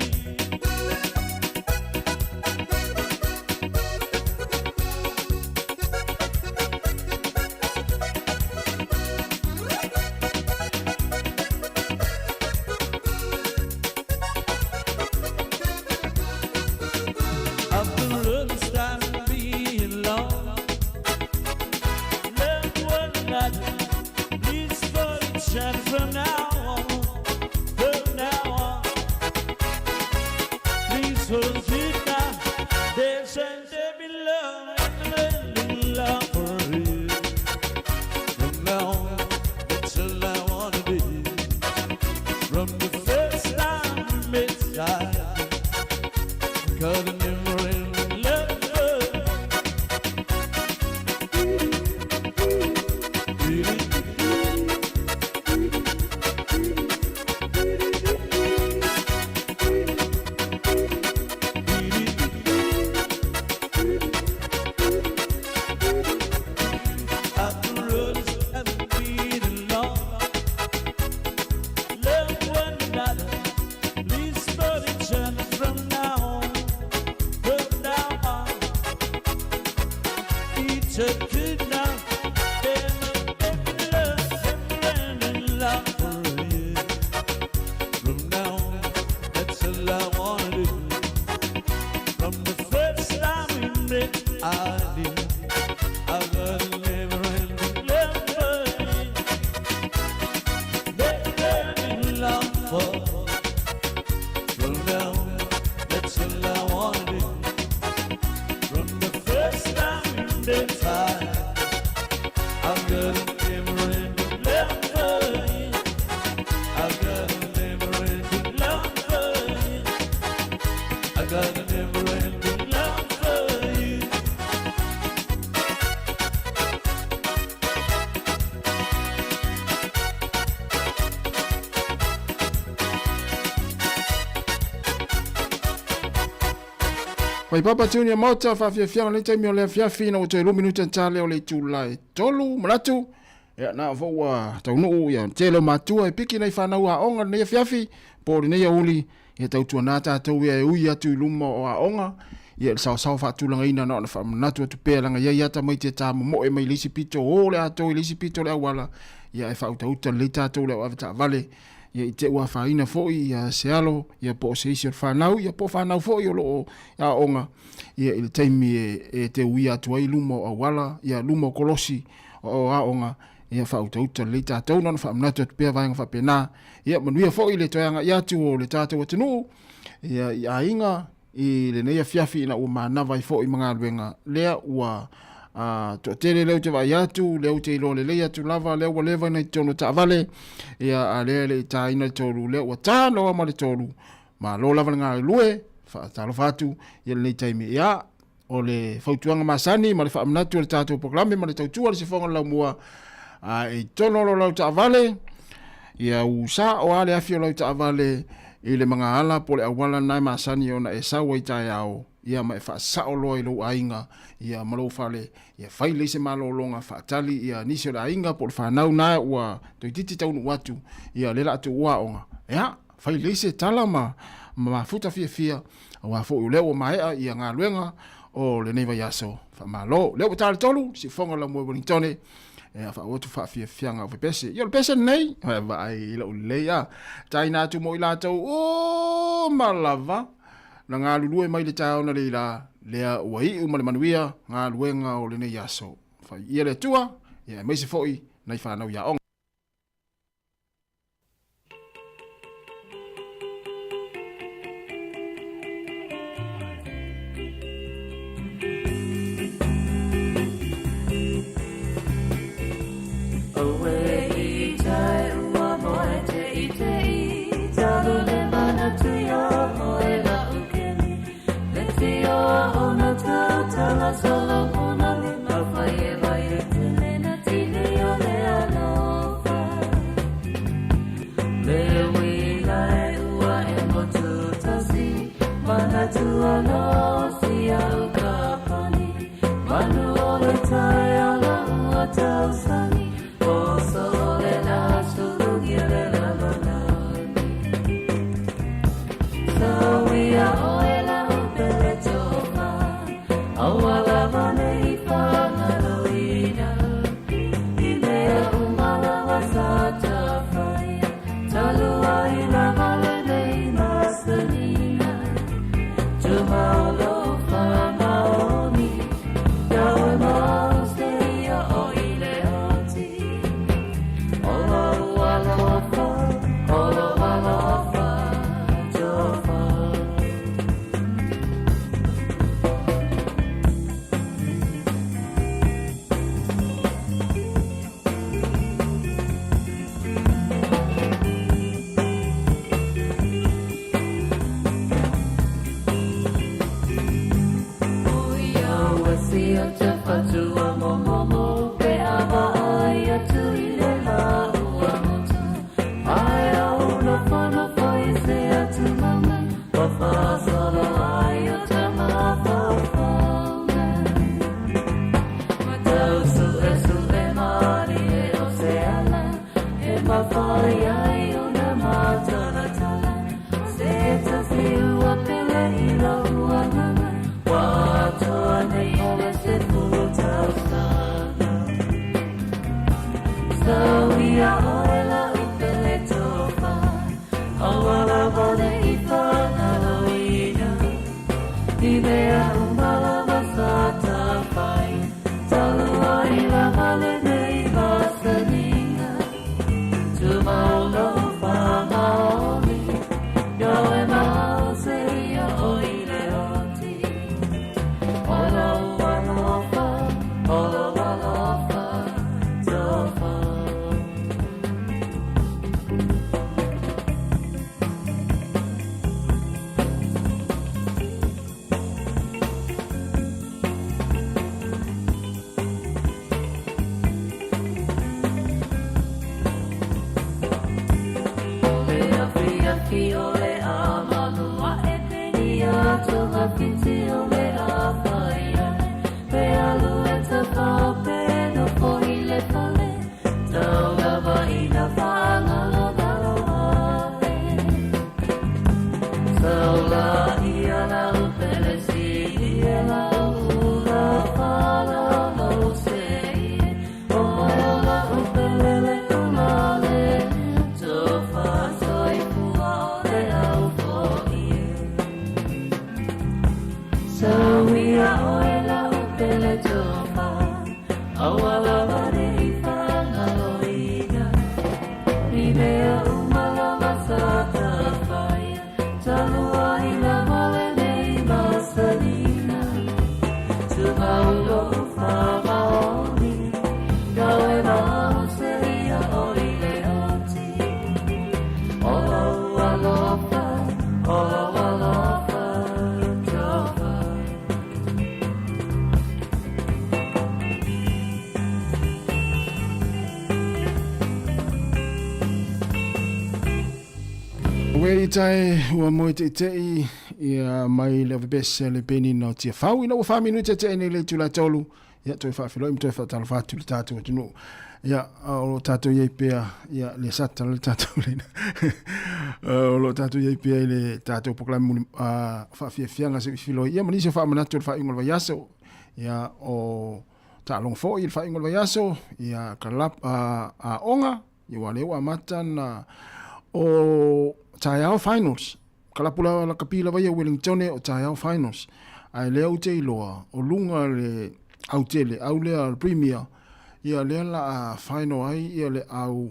Speaker 17: Wai papa tuni mota fa fianga le taimi o le fiafi na o te minuta tale o le Julai tolu manatu ya na vo wa taunu ya telo matua e piki nei fana wa onga nei fiafi po nei uli ya tau tu na ta tau ya ui atu luma o onga ya sa fa tu langa ina na fa manatu tu pe langa ya ta mai te ta mo e mai lisi pito o le ato lisi pito le wala ya e fa uta le ta to le wa ta vale ya te wa fa ina fo ya sealo ya po se sir fa nau ya po fa nau fo yo lo ya onga ya il taimi e te ui atu ai luma o wala ya luma kolosi o a onga ia fa uta le tatou non fa mna tot pe va fa pena ia manuia fo ile toanga ia tu o le tatou tunu ia inga i le nei fiafi na o mana vai fo i manga luenga le ua to tele le te vai atu le te lo le atu lava le o leva nei tono ta vale ia ale ta ina tolu le o ta no ma le tolu ma lo lava nga lue fa ta lo fatu ia le taimi ia o le fautuanga masani ma le fa mna tu le tatou programe ma le tautua le se fonga la mua e tono lo lau ta vale ia usa o ale afio lau ta vale i le mga ala po le awala nai masani ona e sawa i tai au ia ma e fa sa o lo i lo ainga ia malo fale ia fai le se malo longa fa tali ia nisi o la ainga po le fa nau na ua toititi taunu watu ia le la atu ua onga ia fai le se tala ma futa fia wa fo u leo mai ia ngā luenga o le neiva yaso fa malo leo tali tolu si fonga la mo Wellingtone e fa o tu fa fianga o pese yo pese nei va ai lo le ya taina tu mo ila to o malava na nga lulu e mai le tau na le la le wai u male manuia nga luenga o le nei yaso fa ia le tua ia mai se foi na fa na ya
Speaker 11: Tomorrow
Speaker 17: Ue tai ua moe te tei ia mai le bese le peni no tia fau ina ua whaminu te tei nei le tula tolu ia toi whawhilo im toi whatalo whatu le tātou tunu ia o tātou iei pia ia le sata le tātou le o lo tātou iei pia le tātou poklami muni whawhiawhianga se whilo ia manisi o whamanatu le whaingol wa yaso ia o tālong fo i le whaingol wa yaso ia kalap a onga ia wale ua mata na o Taiao Finals. Kalapula la kapila vai Wellington o Taiao Finals. Ai leo te iloa o lunga le au tele, au le Premier. Ia le la final ai, ia le au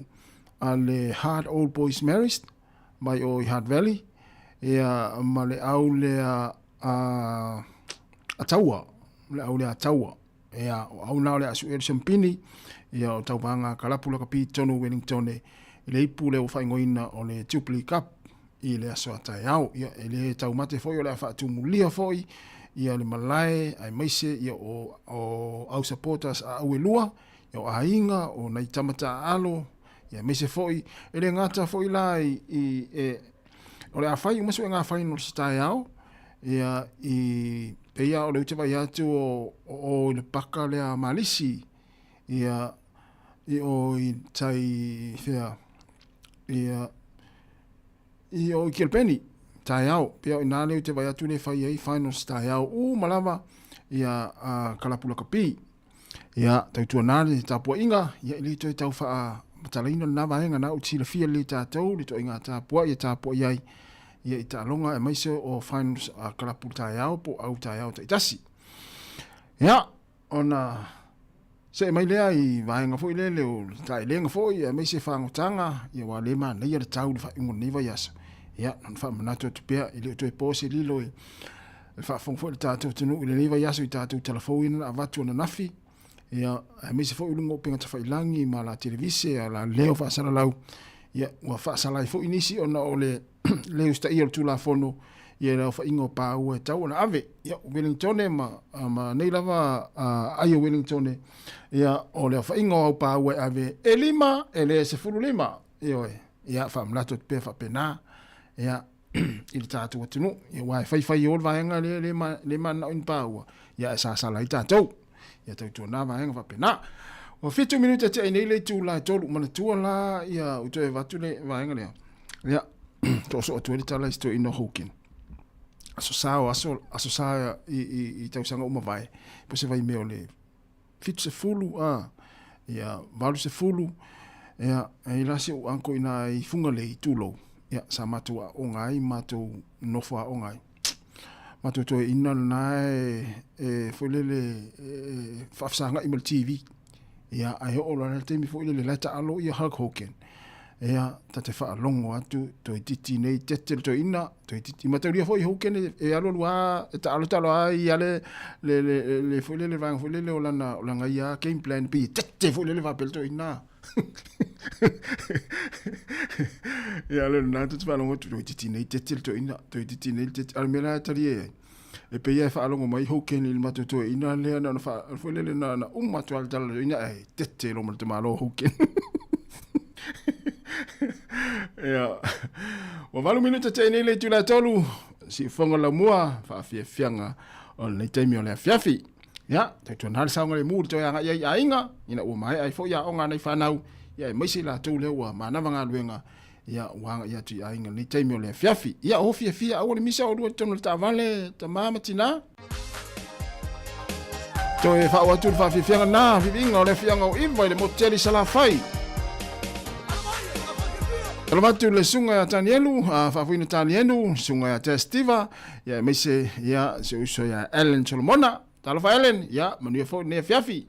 Speaker 17: le Hard Old Boys Marist mai o Hard Valley. Ia ma le au le a taua. Le au le a taua. Ia au nao le asu Champini. Ia o taupanga kalapula kapi tonu Wellington le ipu le o whaingoina o le Jubilee Cup i le aso a Taiao. Ia le taumate foi o le a whaatumulia foi. Ia le malae ai maise ia o au supporters a au elua. Ia o ainga o nei tamata alo. Ia maise foi. E le ngata foi la o le a whai umasu e ngā whai no si Taiao. Ia i peia o le utewai atu o le paka le a malisi. Ia i o i tai whea. Ia i o Kilpeni Taiao pia ina leo te vai atu le fai ai finals Taiao malava ia kalapula kapi ia tautua nane tapua inga ia ili toi tau faa matalaina na vaenga na uti le fia le tātou le toi inga tapua ia tapua iai ia i talonga e maise o finals kalapula Taiao po au Taiao taitasi ia ona se mai lea i vaenga foi le leo tai lenga foi e maise whangotanga ia wa le man ia le tau le whaingo niva yasa ia non fa manato tu pea i le toi pose lilo e fa fongfo le tātou tunu i le niva yasa i tātou telefoni na avatu na nafi ia e maise foi ulungo penga tawhailangi ma la televise a la leo whaasara lau ia ua whaasala i foi nisi ona o le leo sta ia o tu la fono ia rau whaingo pā ua e tau na ave ia Wellington ma nei lava ai o Wellington ia o le whaingo au pā ua e ave e lima e le se furu lima ia whamlato te pēwha pēnā ia i le tātou atunu ia wai whai o vaenga le mana in pā ua ia e sāsala i tātou ia tautua nā vaenga wha pēnā o 5 minuta te ai le tū la tolu mana tua la ia utoe vatu le vaenga lea ia toso atu le tala isto ino hokin aso saa i tausanga uma vai po se vai meo le fitu se fulu ia valu se fulu ia e lasi o anko ina i funga le i tūlou ia sa matua o ngai matou nofa o ngai matou to ina na e folele fafsanga i mal TV ia ai o la te mi folele lata alo ia Hulk Hogan ia tate wha longo atu toi titi nei tete to ina toi titi matauria foi Hogan e alo lua e ta alo talo ai ale le folele vang folele o langa ia game plan pi tete folele va pelto ina ia le na tu wha longo toi titi nei tete to ina toi titi nei tete almela tarie e pe ia fa longo mai Hogan il matu to ina le na fa folele na umatu al talo ina e tete lo mal malo Hogan ia wa valu minuta te nei le tula tolu si fonga la mua fa fianga o nei taimi o le fiafi ia te tu na sa ngale mu to ia ia inga ina o mai ai fo ia o nga nei fa nau ia mai si la tu le wa mana vanga luenga ia wanga ia tu ia inga nei taimi o le fiafi ia o fia o le misa o lu tonu ta vale ta mama tina to e fa wa tu fa fianga na vivinga o le fianga o ivo le moteli sala fai Talamatu le sunga ya Tanielu, fafuina Tanielu, sunga ya Testiva, ya meise ya se uso ya Ellen Solomona, talofa Ellen, ya manuia fo ne fiafi.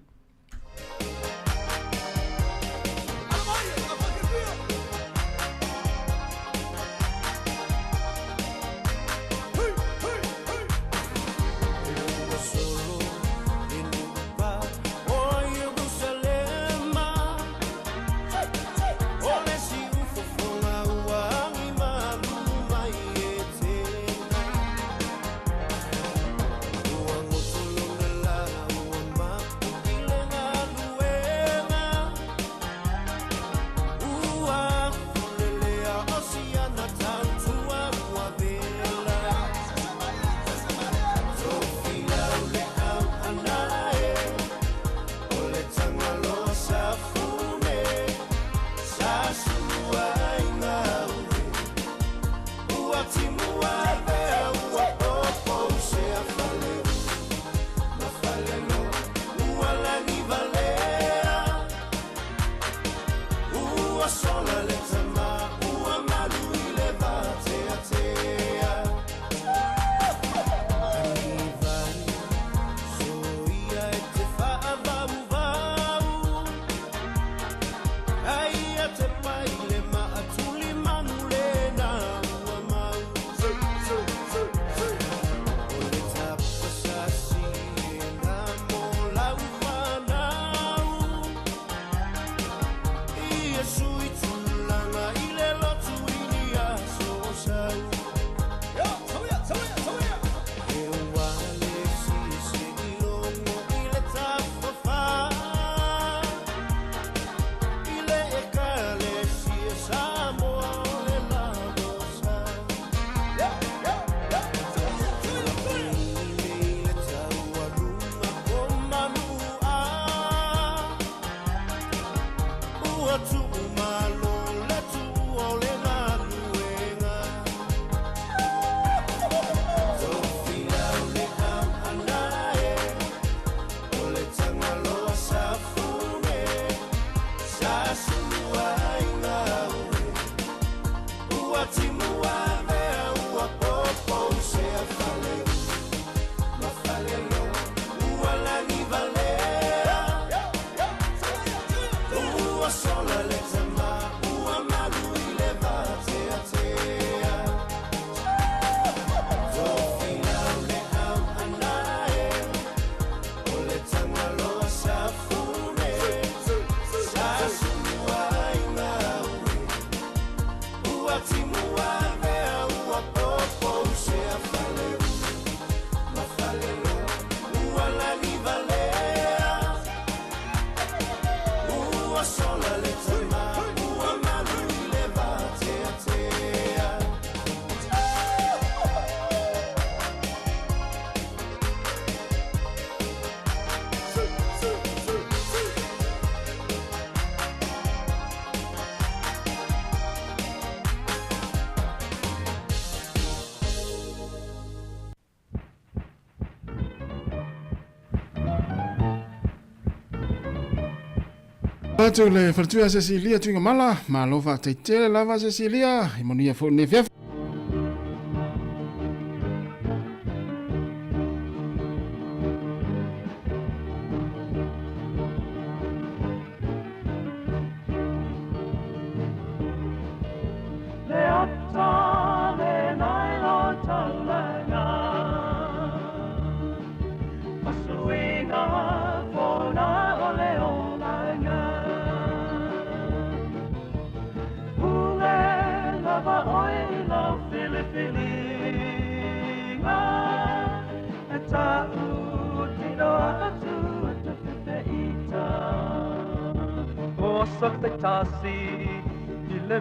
Speaker 17: Atu le fartua Cecilia tuinga mala, ma lofa teitele lava Cecilia, imonia fo ne fiaf.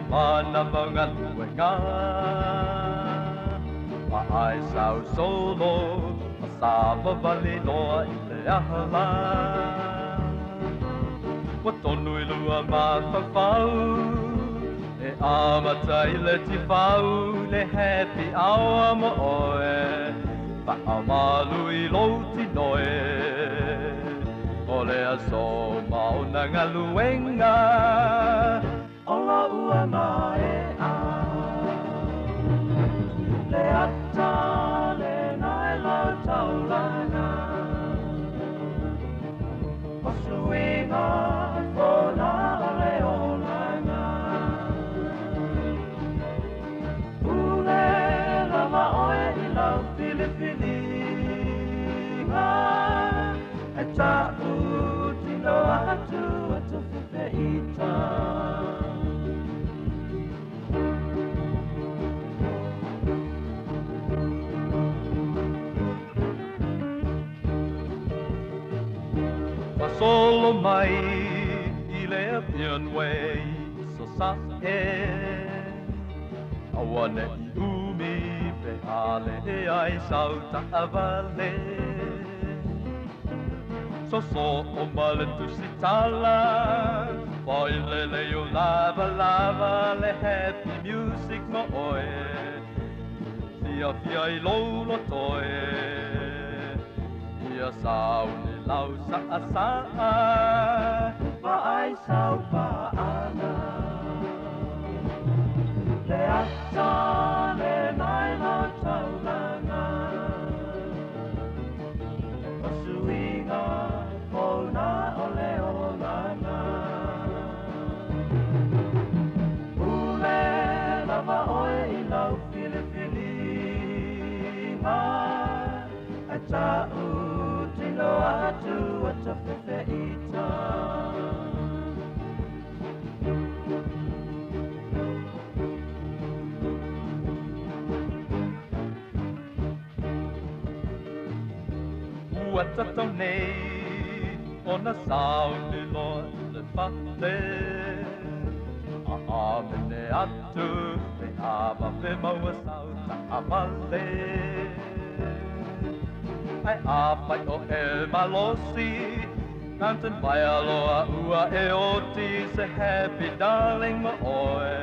Speaker 20: Mana mga luwenga Maay sao solo Masama valino ileahala Watonui lua matawhau E amatai le tifau Le happy hour mo oe Whaamalu I loti noe Ole aso mauna ngā luwenga Ola ua mai a Le ata le nai lo taulana O suinga kona ole olanga Ule lava oe I lau Filipininga E ta utino atu atu whiwheita Solo mai I le apian wei so sa e Awane I umi pe ale e ai sau ta avale So o malentu si tala Poi le o lava lava le happy music mo oe Fia fia I lolo toe Ia sau ne lau saa Pa ai sau pa ana Le ata le nai lau taulanga O suinga kona ole olanga Ule lava oe I lau Filipininga E tau tino atu atu whiwheita Ua tatau nei o na sao ni loa le whate A amene atu me ama me maua sao ta amale Ai apai o e malosi Mountain vai aloha ua e oti Se happy darling ma oe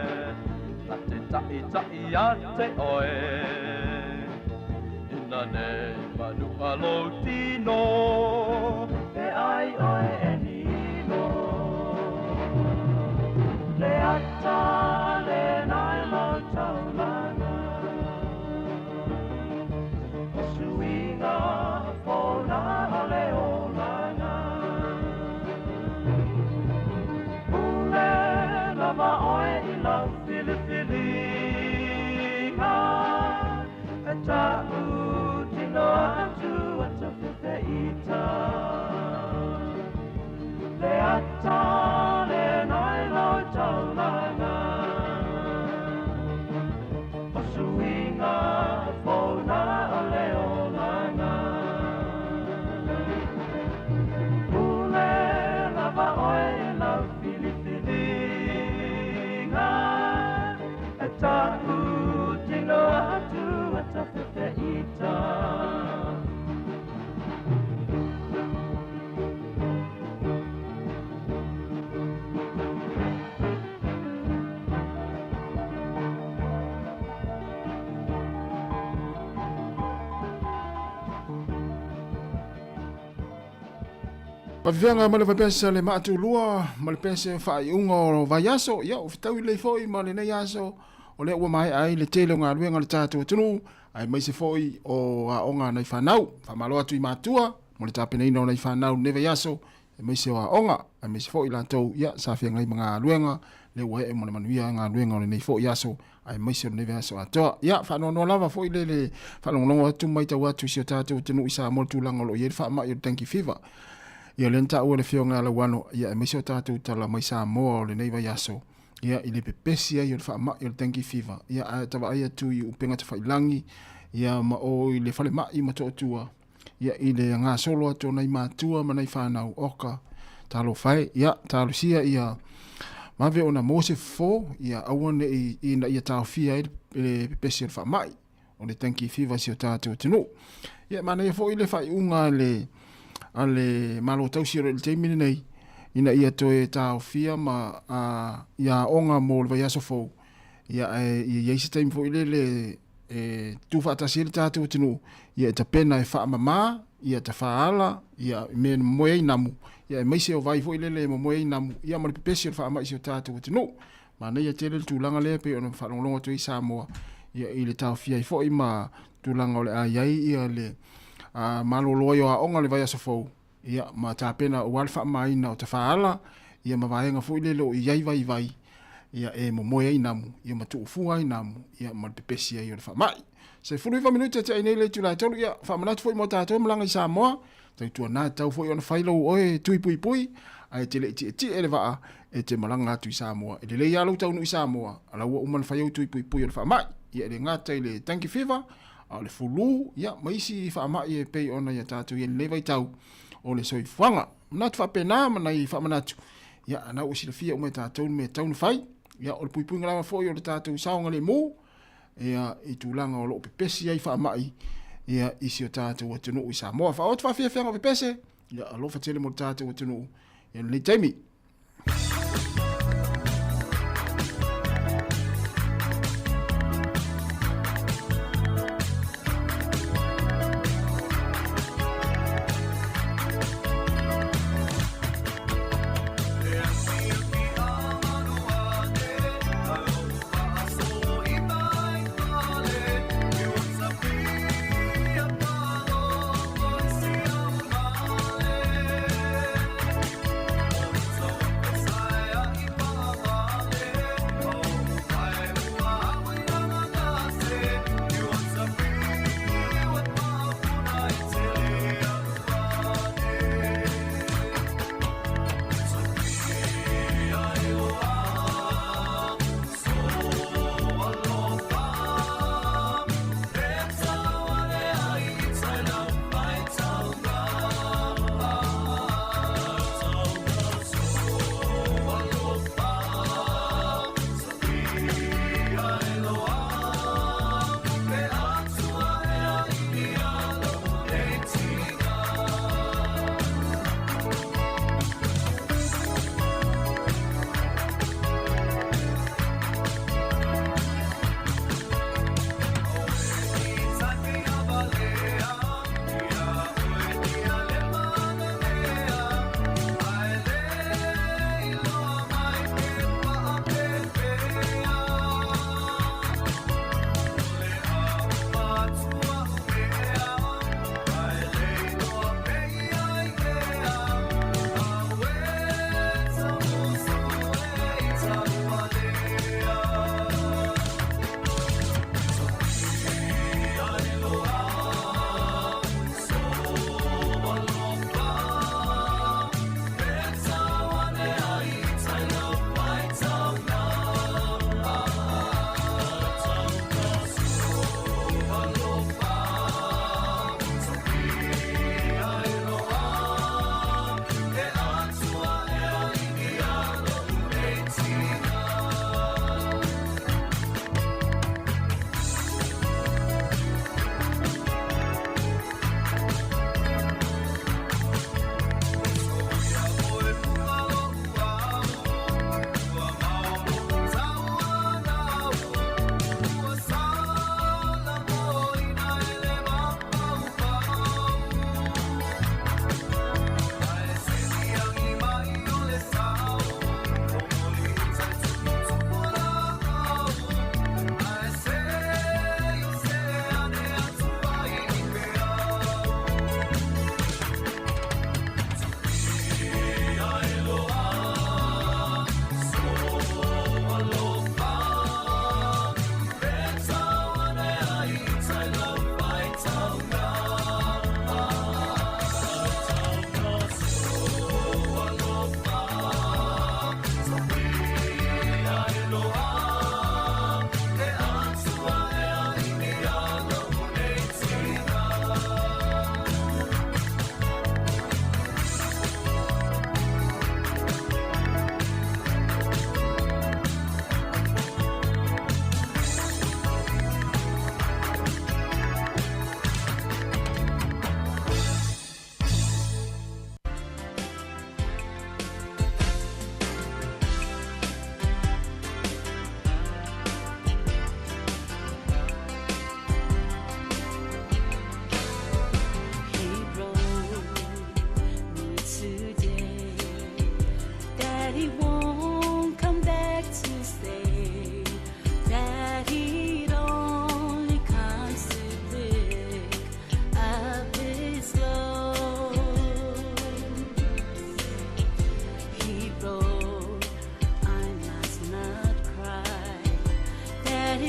Speaker 20: Na te tai tai a te oe Ina nei manu alo tino E ai oe e nino Le ata le nai lo tau
Speaker 17: Pavianga ma le pese le matu lua, ma le pese fai ungo vaiaso, ia o fitau le foi ma le nei aso, o le ua mai ai le tele ngā luenga le tātua tunu, ai mai se foi o a onga nei whanau, whamaloa tui mātua, mo le tāpena ina o nei whanau ne vaiaso, e mai se o a onga, ai mai se foi lantou, ia sa fia ngai mga luenga, le ua e mo le manuia ngā luenga o le nei foi aso, ai mai se o nei vaiaso atoa, ia whanau lava foi le whanau atu mai tau atu si o tātua tunu isa mo tu langa lo i e whamai o tanki fever. Ia lenta ua le whionga ala wano, ia e meisio tātou tala mai Sāmoa o le neiva yaso. Ia i le pepesi ai o le whaama i o le tangi fiva. Ia a tawa ai atu i upenga ta whailangi. Ia ma o i le whale mai ma tō tua. Ia i le ngā solo ato nei mātua ma nei whanau oka. Talo whai, ia talo sia ia. Mawe o na Mose fo, ia awane i na ia tāo fia i le pepesi o le whaama i. O le tangi fiva si o tātou tinu. Ia mana ia fo i le whai unga ale malo tau siro le teimine nei ina ia toe tau fia ma ia onga mo le vaiaso fou ia ia se taim fo ile le tu fata sile tatu tinu ia ta pena e fa mama ia ta faala ia me moe namu ia mai se o vai fo ile le moe namu ia mo le pepesi fa mai se tatu tinu ma nei tele tu langa le pe ona fa longo tu Sāmoa ia ile tau fia fo i ma tu langa le ai ia le malo loyo a onga le vaiaso fou ia ma tapena o alfa mai na o te faala ia ma vaenga fo ile lo ia vai ia e mo moe inamu ia ma tu fuai inamu ia ma pepesi ia fa mai se fulu 5 minuta te nei le tula tolu ia fa manat fo mo tato mlanga i Sāmoa te tu na tau fo ona failo oe tui pui ai te le ti ele va e te malanga tu Sāmoa e le ia lo tau no i Sāmoa ala o man faio tui pui o fa mai ia le ngata ile thank you fever a le fulu ia maisi fa mai e pe ona ia tatu ia le vai tau o le soi fuanga nat fa pena mana i fa manatu ia ana o sila fia o me tatu me tau fai ia o pui ngala fo o le tatu saunga le mo ia i tulanga o lo pepesi ai fa mai ia i si o tatu o tunu i Sāmoa fa o fa fia o pepese ia alo fa tele mo tatu o tunu ia le taimi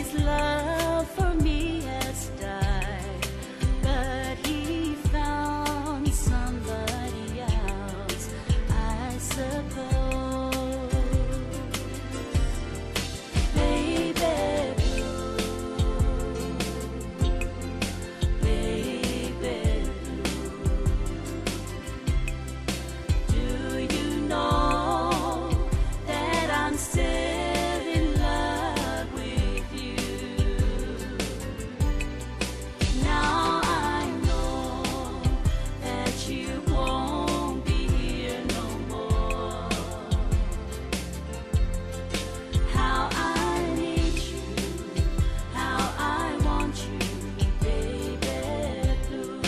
Speaker 11: his love for me has died, but he found somebody else, I suppose. Baby blue, baby blue, do you know that I'm still in love with you? Now I know that you won't be here no more. How I need you, how I want you, baby blue.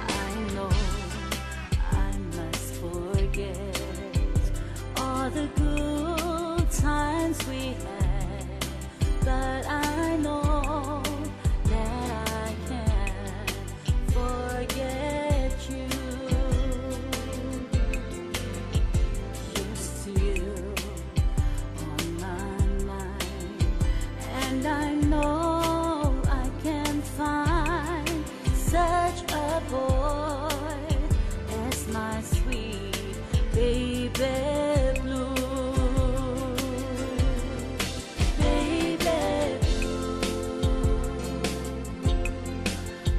Speaker 11: I know I must forget all the good times we had, but I know that I can't forget you. You're still on my mind, and I know I can find such a boy as my sweet baby blue. Baby blue,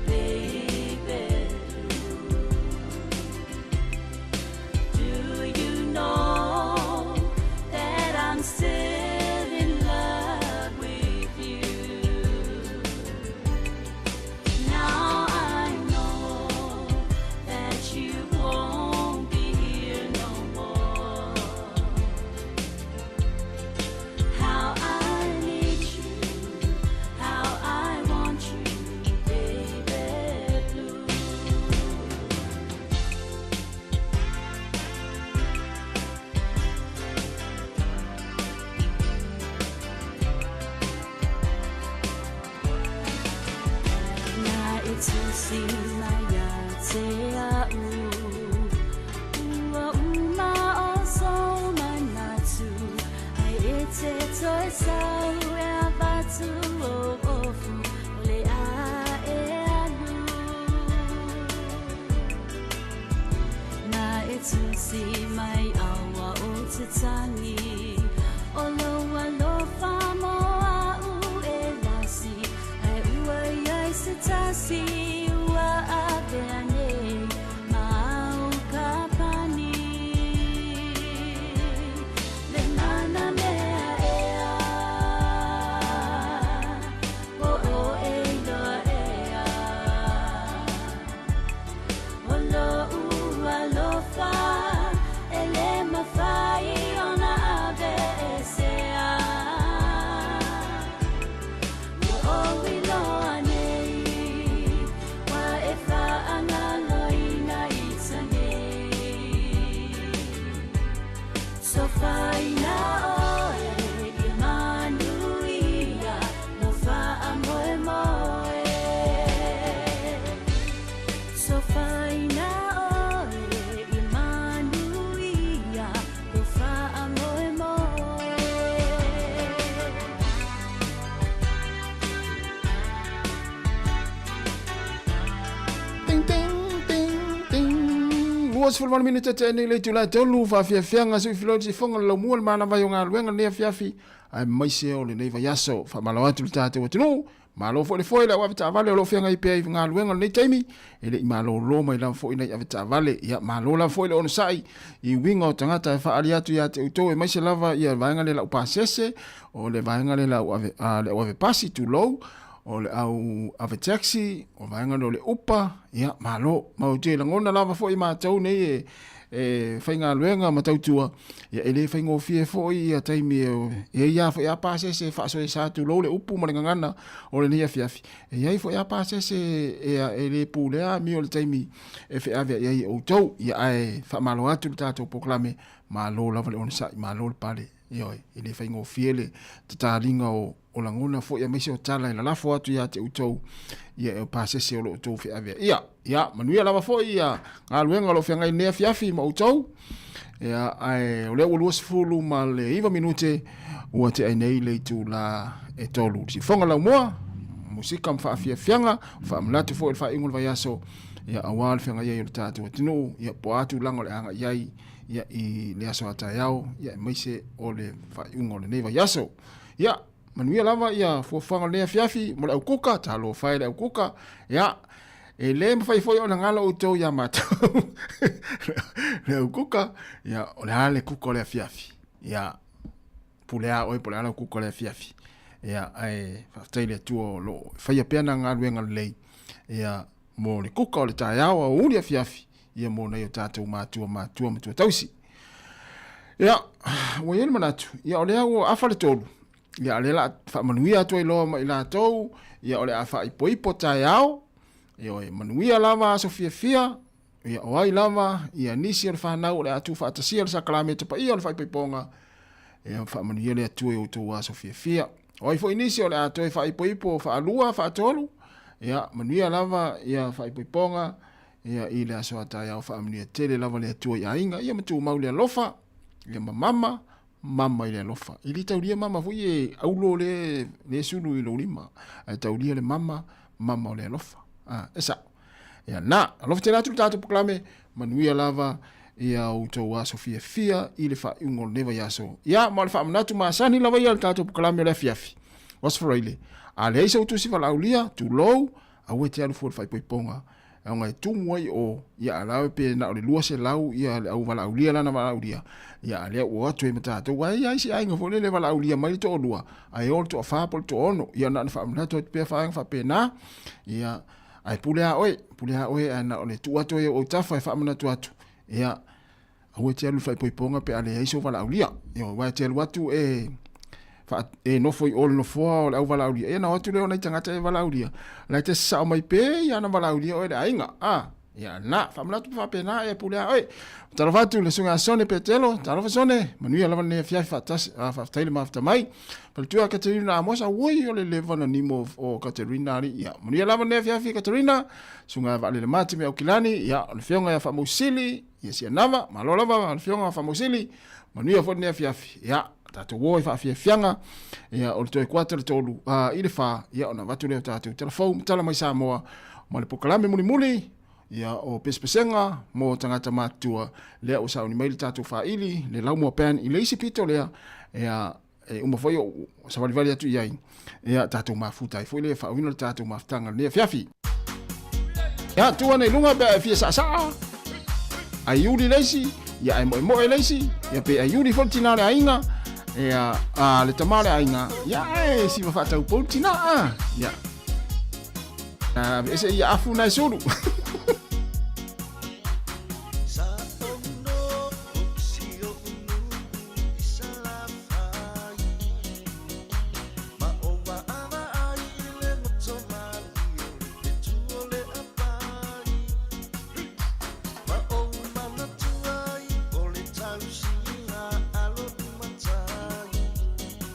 Speaker 11: baby blue, do you know that I'm still in love with you? Now I know that you won't be here no more. How I need you, how I want you, baby blue. Na itusina yate au ua uma o so manatu ai ete toi sau e abatu o ofu ole a e alu. Na etusi mai awa o te tangi o loa lo famo au e lasi ai ua iai se tasi ua a veane mau kapani le mana mea ea o o e loa ea o lo ua lo fa ele mawhai ona ave e sea o loa nei wa e whaanga loina i tanei so whaina oe i manuia no wha moe moe so whaina oe i manuia no wha moe moe.
Speaker 17: Ting ting ting ting. Luas fulman minute te nei le tula tolu fa fia fianga su filo si fonga lo mua mana vai nga luenga ne fiafi ai mai se o le nei vai aso fa malo atu tate o tunu malo fo le foi la wa ta vale lo fianga i pe nga luenga nei taimi ele malo lo mai la fo nei ta vale ya malo la fo le on sai i winga o tangata fa ali atu ya te uto e mai se lava ia vai nga le la pasese o le vai nga le la le ave pasi tu low o le au ave taxi o vai nga le upa ya malo mau te la ngona lava fo i ma tau nei e whainga luenga matautua ia ele whainga o fie fo i a taimi e ia fo ia pase se whaaso e sātu lo le upu marenga ngana o le nia fiafi e iai fo ia pase se e le pūlea mi o le taimi e whi avea iai o tau ia ae whaamalo atu le tātou poklame ma lo lava le onasai ma lo le pale ioi ele whainga o fie le tataringa o o langona fo ia mese o tala ila lafo atu ia te utou ia e pasese o lo utou fi avea ia manuia lava fo ia ngā luenga lo whianga i nea fiafi ma utou ia ai o lea ua luasifulu ma le 1 minute ua te ai nei le tu la e tolu si fonga lau moa musika mfaafiafianga whaamulatu fo il whaingo le vaiaso ia awal whianga ia i le tātua tinu ia po atu lango le anga iai ia i le aso ataiao ia e maise o le whaingo le nei vaiaso ia manuia lava ia fuafanga lea fiafi mo le au kuka talo whai le au kuka ia e le mawhai foi o na ngala utou ia matau le au kuka ia o le hale kuka o le fiafi ia pulea oi pulea le kuka o le fiafi ia ai whaftai le tua lo whaia peana ngā ruenga lei ia mo le kuka o le tāiao a uri a fiafi ia mo nei o tātou mātua tausi ia wa ienu manatu ia o le au afa le tolu ia le la whaamanuia atua i loa ma i la tau ia o le afa i poipo tāiao ia o e manuia lava aso fia ia o ai lava ia nisi o le whanau o le atu whaatasia le sakalame te pa ia o le whaipoiponga ia whaamanuia le atua i o tau aso fia o ai fo inisi o le atu e whaipoipo whaalua whaatolu ia manuia lava ia whaipoiponga ia i le aso ataiao whaamanuia tele lava le atua i ainga ia matu mau le alofa ia mama i le alofa i li tauria mama fui e aulo le sulu i lo lima ai tauria le mama o le alofa esa ia na alofa tēnā tulu tātou proklame manuia lava ia o tau aso fia i le whaungo neva iaso ia ma le whaamanatu maasani lava ia le tātou proklame le fiafi wasfaraile a le eisa utusi walaulia tu lou au e te alu fuol whaipoiponga au ngai tumuai o ia alawe pe na o le lua se lau ia le au walaulia lana walaulia ia le o atu e matatu wai ai si ainga fo le walaulia mai to lua ai ol to fa to ono ia na whaamanatu pe whaanga whapena ia ai pulea oe ana o le tuato e o tafa e whaamanatu atu ia au e te alu whaipoiponga pe ale eiso walaulia ia wai te alu atu e no foi ol no fo au valaulia e na atu le ona tangata e valaulia la te sa mai pe ia na valaulia o le ainga ia na famlatu fa pena e pulea oi taro fatu le sunga sone petelo taro fa sone manuia lava ne fia fatas fa taile mafta mai pel tua Katerina mosa woi o le levana nimo o Katerina ia manuia lava ne fia Katerina sunga va le mate me o kilani ia le fionga ya famosili ia sia nava malo lava le fionga famosili manuia fo ne fia ia tato woi fa fianga ia o le 4 tolu i le fa ia ona vatu le tato telefon tala mai Sāmoa mo le pokalame muli ia o pespesenga mo tangata matua le o sauni mai le tato fa ili le lau mo pen i le isi pito le ia uma foi o savali atu iai ia tato mafuta foi le fa wino tato maftanga le fiafi ia tua nei lunga be fia sa ai uli leisi ia ai mo leisi ia pe ai uli fortina le ainga ia le tamale ainga ia si va fata upotina ia ese ia afu na suru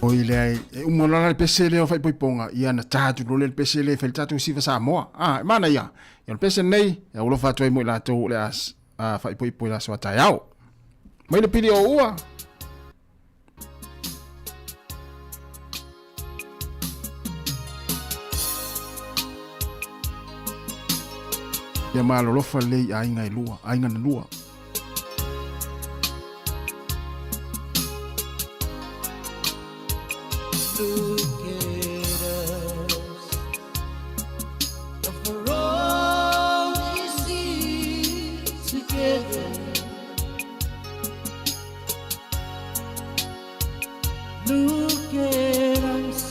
Speaker 17: o ile ai umona le pesele o fai poiponga ia na tatu lo le pesele fel tatu si va Sāmoa mana ia le pesele nei ya ulo fa toi mo la to le as fai poipo la so taiao mai le pili o ua ya malo lo fa le ainga na lua
Speaker 3: Look at us, and for all these years together. Look at us,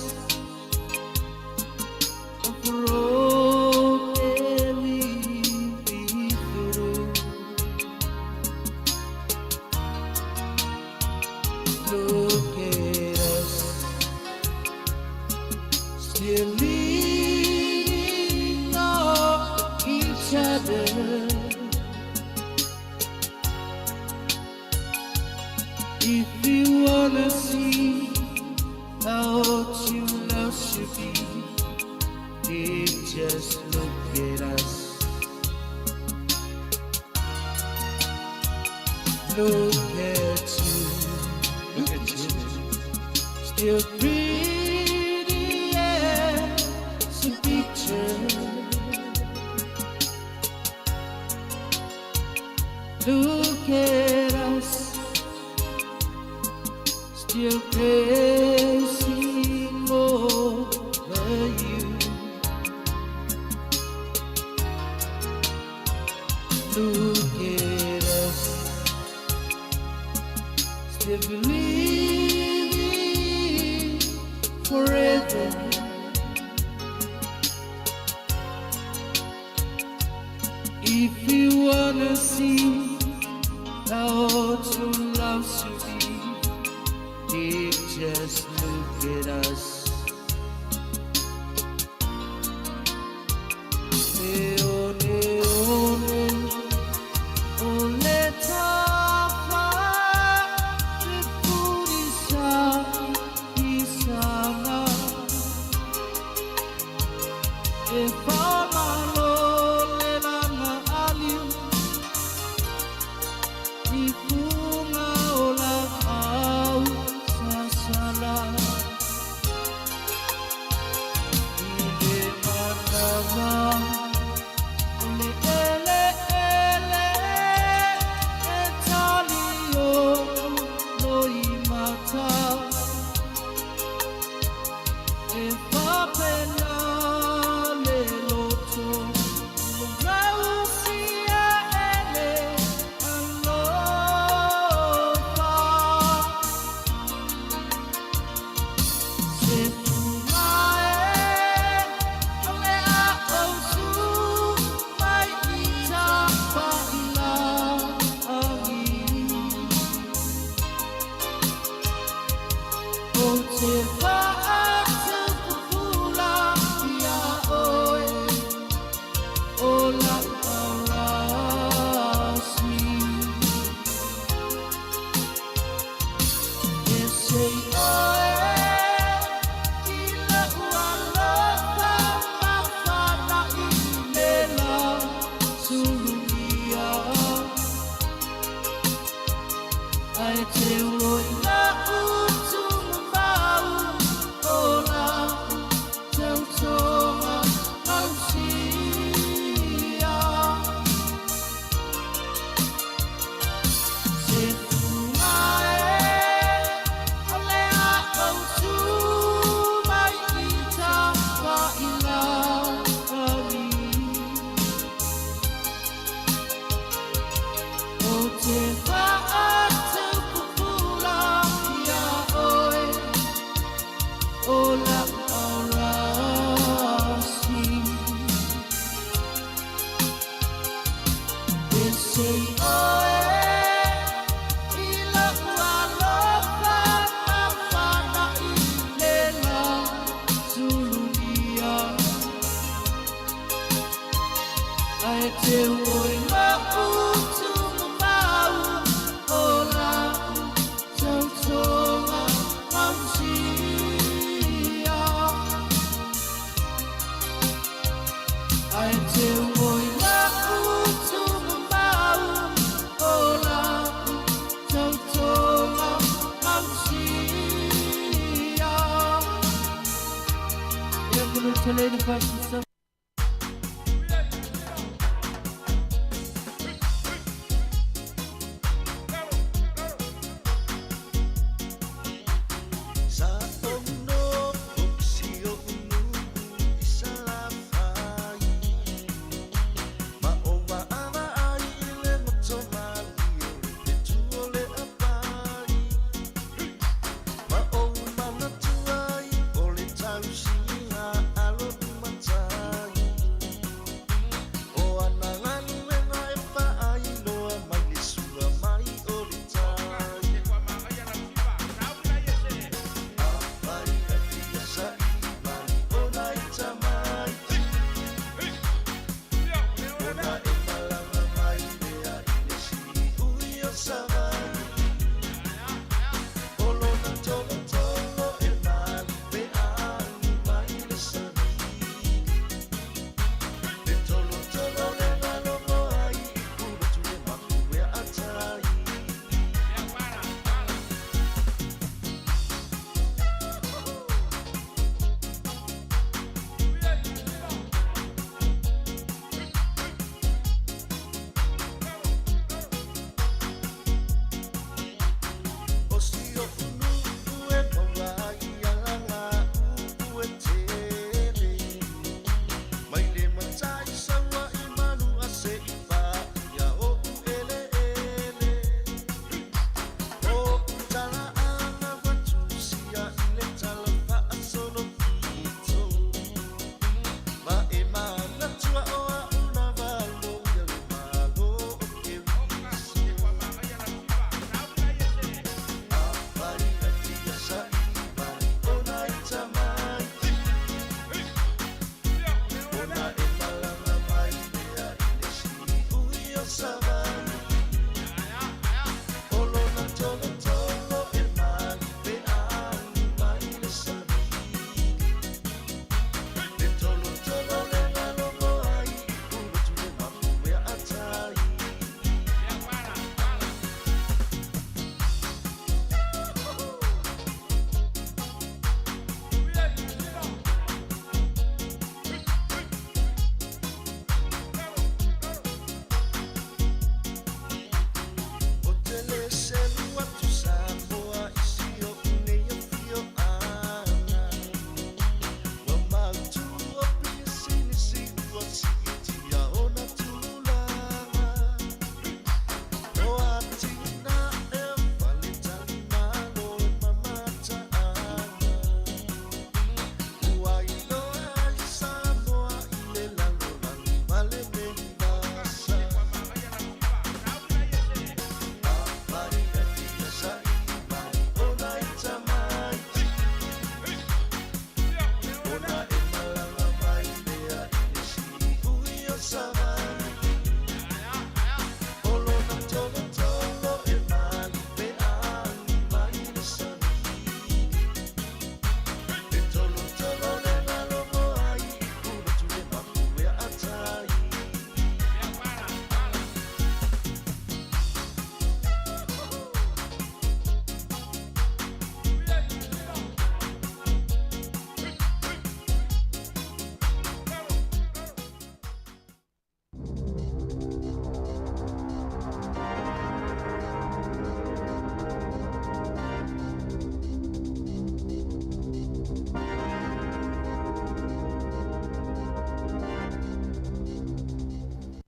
Speaker 3: and for all that we've been through. Look at us. Still leaning on each other. If you wanna see how you love at us. Look at you, still pretty as a picture. Look at us, still crazy over you. Look at us, still believing forever. If you wanna see how true love should be, just look at us.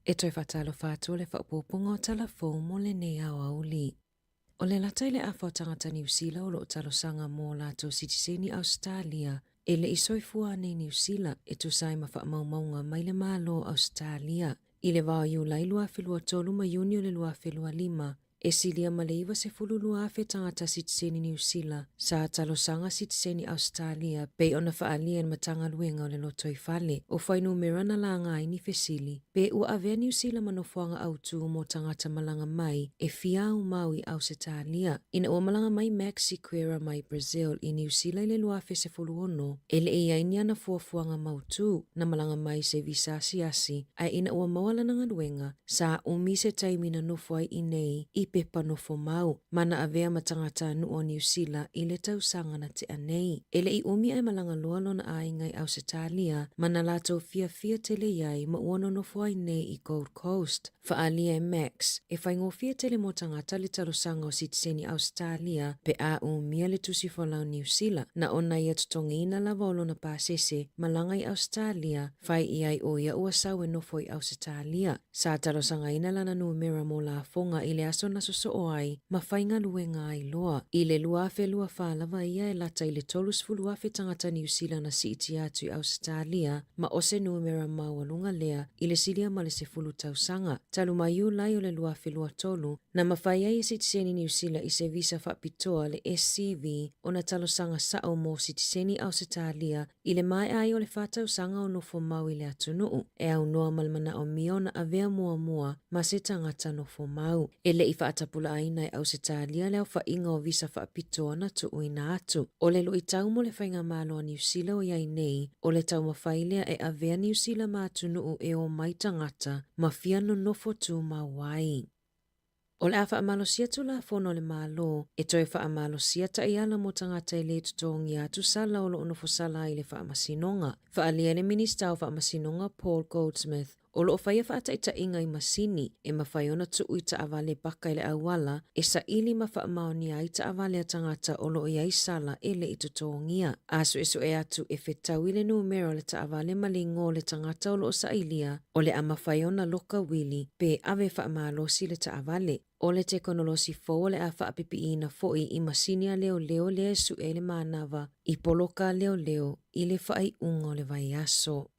Speaker 10: E toi whatalo whātua le whapopunga o talafou mo le nei au auli. O le latai le awha o tangata New Zealand o lo talo sanga mō lātou sitiseni Australia e le isoifua nei New Zealand e tu sai ma whaamaunga mai le mālo Australia. I le wao iu lai lua whelua tolu ma Iuni o le lua whelua 5 e silia ma le iwa se fulu lua awhe tangata sitiseni New Zealand sa talo sanga sitiseni Australia pe ona whaalia en matanga luenga o le loto i whale o whainu mera na la ngai ni fesili pe ua avea New Zealand manofuanga autu mo tangata malanga mai e fiau maui au se talia. Ina ua malanga mai Maxi Quera mai Brazil i New Zealand le lua awhe se fulu ono e le ia inia na fuafuanga mautu na malanga mai se visa asiasi ai ina ua mawala na luenga sa umi se taimina nofuai i nei i pepa nofo mau mana avea matangata nu o New Zealand i le tausanga na te anei. Ele i umi ai malanga loalo na aingai au se talia mana lato fia tele iai ma uono nofuai nei i Gold Coast. Faalia e Max e whaingo fia tele mo tangata le talosanga o sitiseni Australia pe a umia le tusi folau New Zealand na ona ia tutongi ina la volo na pasese malanga i Australia fai iai o ia ua sawe nofoi au se talia. Sa talosanga ina lana numera mo la fonga i le aso na soso o ai ma whainga luenga ai loa. I le luafe lua whalava ia e lata i le tolus fuluafe tangata New Zealand na siiti atu i Australia ma ose numera mawalunga lea i le silia ma le se fulu tausanga. Talu mayu lai o le luafe lua tolu na mawhai ai sitiseni New Zealand i se visa whapitoa le SCV o na talosanga sao mo sitiseni Australia i le mai ai o le whatausanga o nofo mau i le atunuu e au noa malmana o mio na avea mua ma se tangata nofo mau. E le i whaatapula aina e Australia leo whainga o visa whaapitoa na tu uina atu. O le lo i tau mo le whainga malo a New Zealand o iai nei o le tau mawhailea e avea New Zealand ma atunuu e o mai tangata ma fia no nofo tu mawai. O le a whaamalosia tu la fono le malo, e toi whaamalosia ta iala mo tangata i le tutongi atu sala o lo onofo sala i le whaamasinonga. Whaalia le minista o whaamasinonga Paul Goldsmith o lo whaia whaataita inga i masini e mawhaiona tu ui ta avale baka i le awala e sa ili ma whaamaoni ai ta avale a tangata o lo iai sala e le i tutongia. Asu esu e atu e whetau i le numero le ta avale malingo le tangata o lo sa ilia o le a mawhaiona loka wili pe ave whaamalosi le ta avale. O le teknolosi fo le a whaapipi ina foi i masinia leo le su e le manava i poloka leo i le whai ungo le vai aso.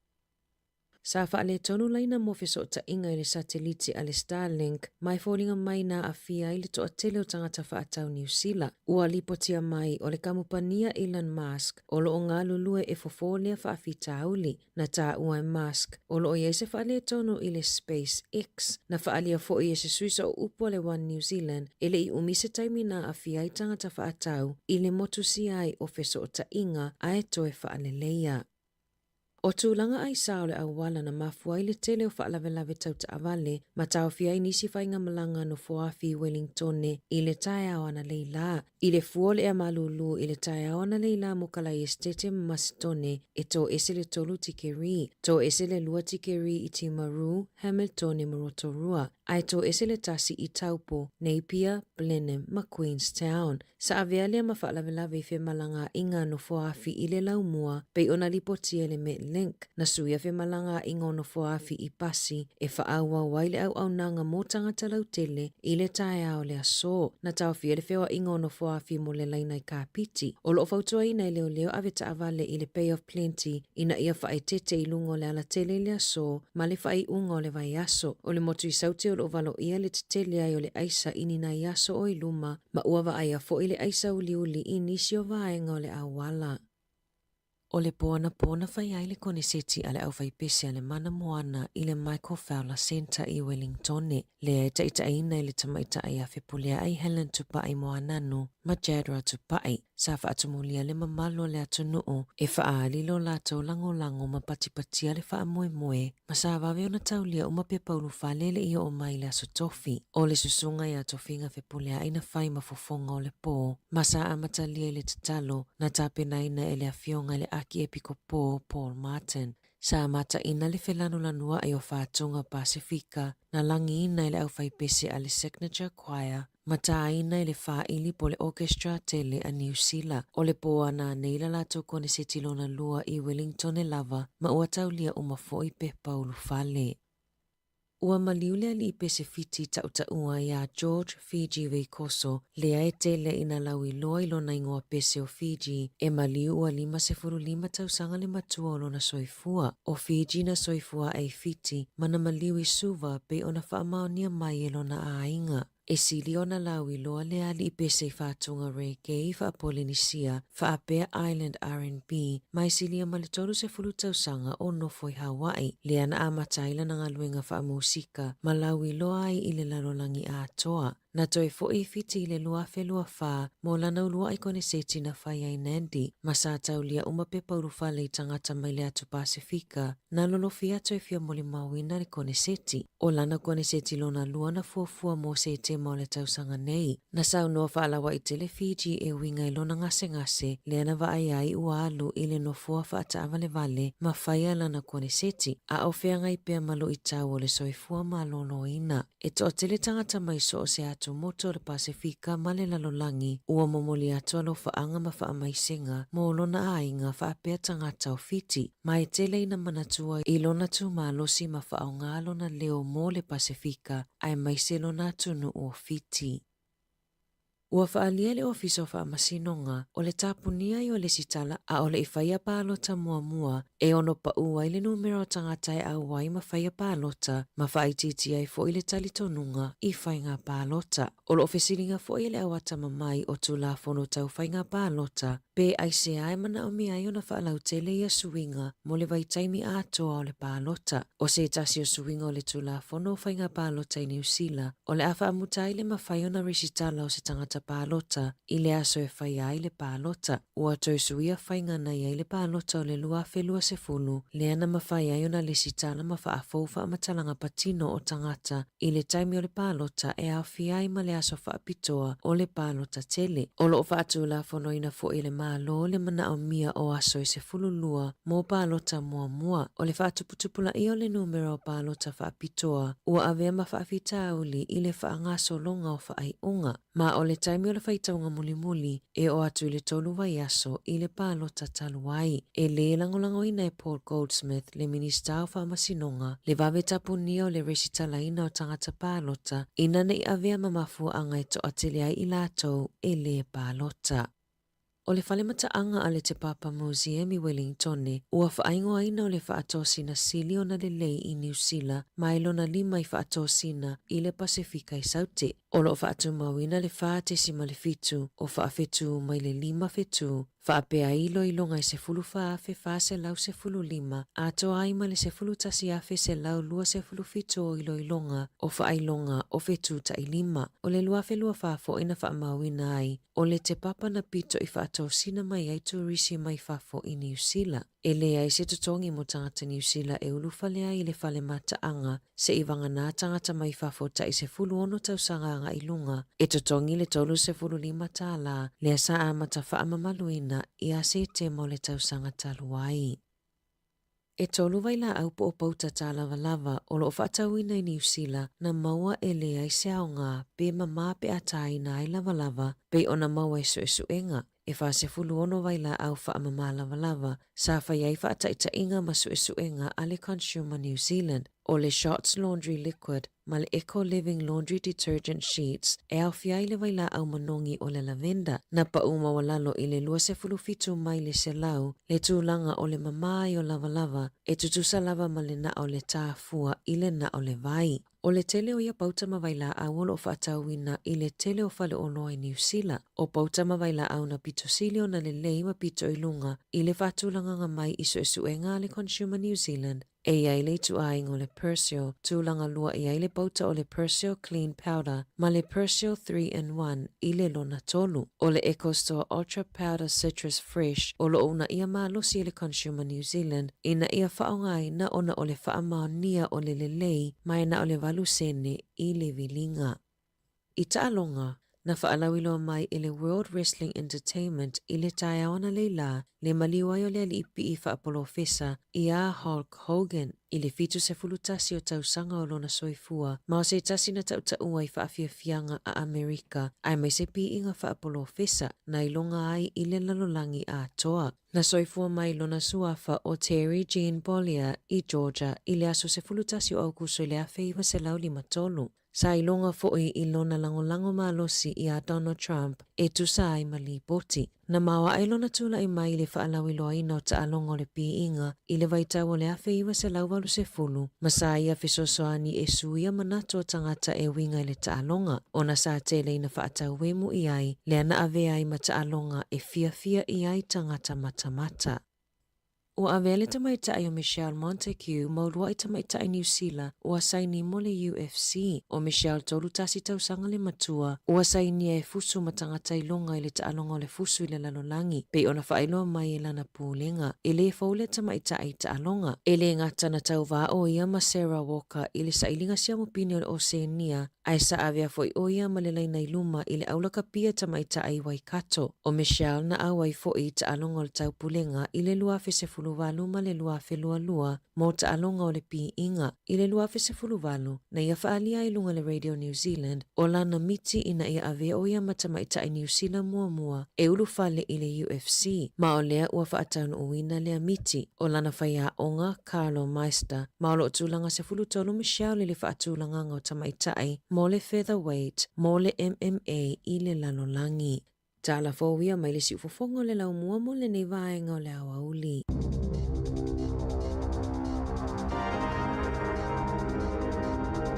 Speaker 10: Sa whaale tonu laina mo fiso ta inga i le sateliti a le Starlink mai fōlinga mai na a fia i le toa tele o tangata whaatau New Zealand. Ua lipotia mai o le kamupania Elon Musk o lo o ngā lulue e fofolea whaafita auli na tā ua e Musk o lo o iei se whaale tonu i le SpaceX na whaalia fo i e se suisa o upo le One New Zealand ele i umise taimi na a fia i tangata whaatau i le motusi ai o fiso o ta inga a e toe whaale leia. O tūlanga ai sao le awala na mafua i le tele o whaalawelawe tau ta avale, ma tau fia i nisi whainga malanga no foafi Wellingtone i le tae awana leila. I le fuo le a malulu i le tae awana leila mo kala i estete masitone e tō ese le tolu tikeri. Tō ese le lua tikeri i Timaru, Hamilton e Morotorua. Ai tō ese le tasi i Taupo, Napier, Blenheim, ma Queenstown. Sa avea lea ma whaalawelawe i malanga inga no foafi i le laumua, pei ona lipotia le Metlink. Na suia malanga inga no foafi i pasi, e whaaua waile au nanga mo tangata lau tele i le tae au le aso. Na tau fia le whiwa inga no foafi mo le laina i kāpiti. O loo fautua ina i leo ave ta avale i le Bay of Plenty, ina ia whae tete i lungo le ala tele le aso, ma le whae unga o le vai aso. O le motu i saute o lo valo ia le tele ai o le aisa inina i aso o i luma, ma uava ai a fo i le aisa uli i nisi o vaenga o le awala. O le pōna whai ai le kone seti ale au whai pese ale mana moana i le Michael Fowler Center i Wellingtone. Le taita aina i le tamaita ai a whipulea ai Helen tupai moananu, ma Jadra tupai. Sa whaatumulia le mamalo le atunuu e whaalilo lato lango ma patipatia le wha moe, ma sa wawe ona taulia umapia paulu whalele ia o mai le aso tofi. O le susunga ia tofinga whipulea aina whai mafofonga o le pō, ma sa amatalia le tatalo na tapena ina ele afionga le aki epiko pō Paul Martin. Sa mata ina le whelano lanua ai o whātunga Pasifika na langi ina ele au whaipese a le Signature Choir, mata ina ele whaili po le orchestra tele a New Zealand. O le poa na neila lato kone se tilona lua i Wellington e lava, ma ua taulia umafo i pe paulu whale. ua maliu le li pese fiti taʻutaʻua ia George Fiji Veikoso lea e tele ina lau iloa i lona ingoa pese o Fiji e maliu ua 5.5 tausaga le matua o lona soifua o Fiji na soifua ai fiti mana maliu i suva pei ona faamaonia mai e lona aiga. E sili ona lau iloa le ali i pese i whātunga reggae i Polynesia, Whaapea Island R&B, mai silia ma le 30 tausanga o nofo i Hawaii, le ana amataila na ngaluenga whaamusika, ma lau iloa ai i le lalolangi a toa. Na toi fo'i fiti i le lua wha, mo lana ulua i kone seti na whai ai Nandi, ma sa taulia umape paurufa le tangata mai le atu Pasifika, na lolofia toi fia moli mawina le kone seti, o lana kone seti lona lua na fuafua mo se te mo le tausanga nei. Na sau noa whaalawa i tele Fiji e winga i lona ngase le ana wa ai ua alu i le nofua whaata le vale, ma whaia lana kone seti, a ofea ngai pia malu i tau o le soifua ma lolo ina. E to tele tangata mai so o se atu moto le Pasifika ma le lalolangi, ua momoli atu alo whaanga ma whaamaisenga, mo lona ainga whaapea tangata o Fiti, ma e tele ina manatua i lona tu malosi ma whaonga lona leo mo le Pasifika, ai maise lona tunu o Fiti. Ua whaalia le ofisa o whaamasinonga o le tapunia i o le sitala a o le i whaia pālota mua e ono pa ua i le numero o tangatai au wai ma whaia pālota ma whaititi ai fo i le talitonunga i whainga pālota. O le ofisiringa fo i le awata mamai o tula fono tau whainga pālota pe ai se ai mana o mi ai o na whaalau tele i a suinga mo le vaitaimi atoa o le pālota. O se tasi o suinga o le tula fono whainga pālota i New Zealand o le awha amutai le ma whai o na resitala o se tangata pālota i le aso e whai ai le pālota. Ua toi suia whainga nei ai le pālota o le lua se fulu, le ana ma whai ai o na le sitala ma whaafou whaamatalanga patino o tangata i le taimi o le pālota e au ai ma le aso whaapitoa o le pālota tele. O lo whaatu la fono ina fo i le malo le mana o mia o aso i se fulu lua mo pālota mua. O le whaatuputupula i o le numero o pālota whaapitoa ua avea ma whaafita auli i le whaangaso longa o whaai unga. Ma o le taimi o le whaitaunga muli e o atu i le tolu vai aso i le pālota taluai. E le langolango ina e Paul Goldsmith le minista o whaamasinonga le vawe tapunia o le resitala ina o tangata pālota ina nei avea mamafua anga e to atele ai i lātou e le pālota. O le whalemata anga a le Te Papa Museum i Wellington ua whaaingoa ina o le whaatosina sili o na le lei i New Zealand mai lona 5 i whaatosina i le Pasifika i Saute. O lo whaatu mawina le whaatesi ma le fitu o whaafetu mai le 5 fetu. Whaapea ilo i longa i se fulu whaafe se lau se fulu 5 a toa ai ma le se fulu tasi afe se lau lua se fulu fitu o ilo i longa o whaailonga o fetu ta i 5. O le luafe lua whaafo ina whaamawina ai o le Te Papa na pito i whaatosina mai ai turisi mai whaafo i New Zealand. E lea i se tutongi mo tangata New Zealand e ulufalea i le whale mata anga se i wangana tangata mai whaafo ta i se fulu ono tausanga anga i lunga. E tutongi le tolu se fulu 5 tala lea sa amata whaamamaluina i a se te mo le tausanga taluai. E tolu vai la aupo o pauta tā lava o lo whaatauina i New Zealand na maua e lea i se aonga pe mama pe ataina i lava pe ona maua e suenga. E wha se fulu ono vai la au wha mama lava sa whai ai whaataita inga ma suenga a le Consumer New Zealand o le Shots Laundry Liquid ma le Eco Living Laundry Detergent Sheets e au fiai le vai la au manongi o le lavenda na pa uma walalo i le 25 mai le se lau le tūlanga o le mamai o lava e tutusa lava ma le na o le tāfua i le na o le vai. O le tele o ia pauta mawaila au o whaatauina i le tele o whale o noa i New Zealand. O pauta mawaila au na pito silio na le lei ma pito i lunga i le whaatulanga mai i suenga le Consumer New Zealand. E iai le tuaing o le Persio, tūlanga lua i ai le pauta o le Persio Clean Powder ma le Persio 3-in-1 i le lona tolu. O le EcoStore Ultra Powder Citrus Fresh o lo una ia maalosi i le Consumer New Zealand ina ia whaongai na ona o le whaamaonia o le lei mai na o le valusene i le vilinga. I taalonga, na whaalawilo mai i le World Wrestling Entertainment i le taiaona leila le maliwai o le alipi i whaapolofesa i a Hulk Hogan I le fitu se fulutasi o tausanga o lona soifua, ma o se tasi na tautau ai whaafiafianga a Amerika, ai mai se pi inga whaapolo fesa, na ilonga ai I le lalolangi a toa. Na soifua mai lona suafa o Terry Jean Bollier I Georgia, I le aso se fulutasi o aukuso I le awheiwa se lauli matolu. Sa ilonga fo'i I lona lango malosi I a Donald Trump e tusa ai mali poti. Na mawa ai lona tula I mai le whaalawi loa ina o taalongo le pi inga I le vaitau o le awheiwa se lauwalu se fulu. Masa ia fisosoani e suia manato tangata e winga I le taalonga. Ona sa tele ina whaatau wemu I ai, le ana ave ai ma taalonga e fia I ai tangata mata. O avele tamaitai o Michelle Montague maulua I tamaitai New Zealand o asaini mo le UFC. O Michelle tolu tasi tausanga le matua o asaini e fusu matangata ilonga I le taalonga o le fusu I le lalolangi. Pe ona whaailoa mai e lana pūlenga. E le faule tamaitai taalonga. E le ngata na tau vaa o ia ma Sarah Walker I le sailinga siamo pini o le Oceania. Ai sa avea foi o ia ma le laina I luma I le aulaka pia tamaitai Waikato. O Michelle na awai foi taalonga o le tau pulenga I le luafe se fuluvalu ma le luafe lua mo taalonga o le pi inga. I le luafe se fuluvalu na ia whaalia I lunga le Radio New Zealand o lana miti ina ia avea o ia matamaitai New Zealand mua e ulu fale I le UFC. Ma o lea ua whaatanu uina lea miti o lana whaia onga Carlo Meister ma o lo tulanga se fulutolu Michelle le whaatulanga ngau tamaitai mo le featherweight mo le MMA I le lalolangi. Tala fōwia mai le si ufofongo le lau mua mo le nei vaenga o le awauli.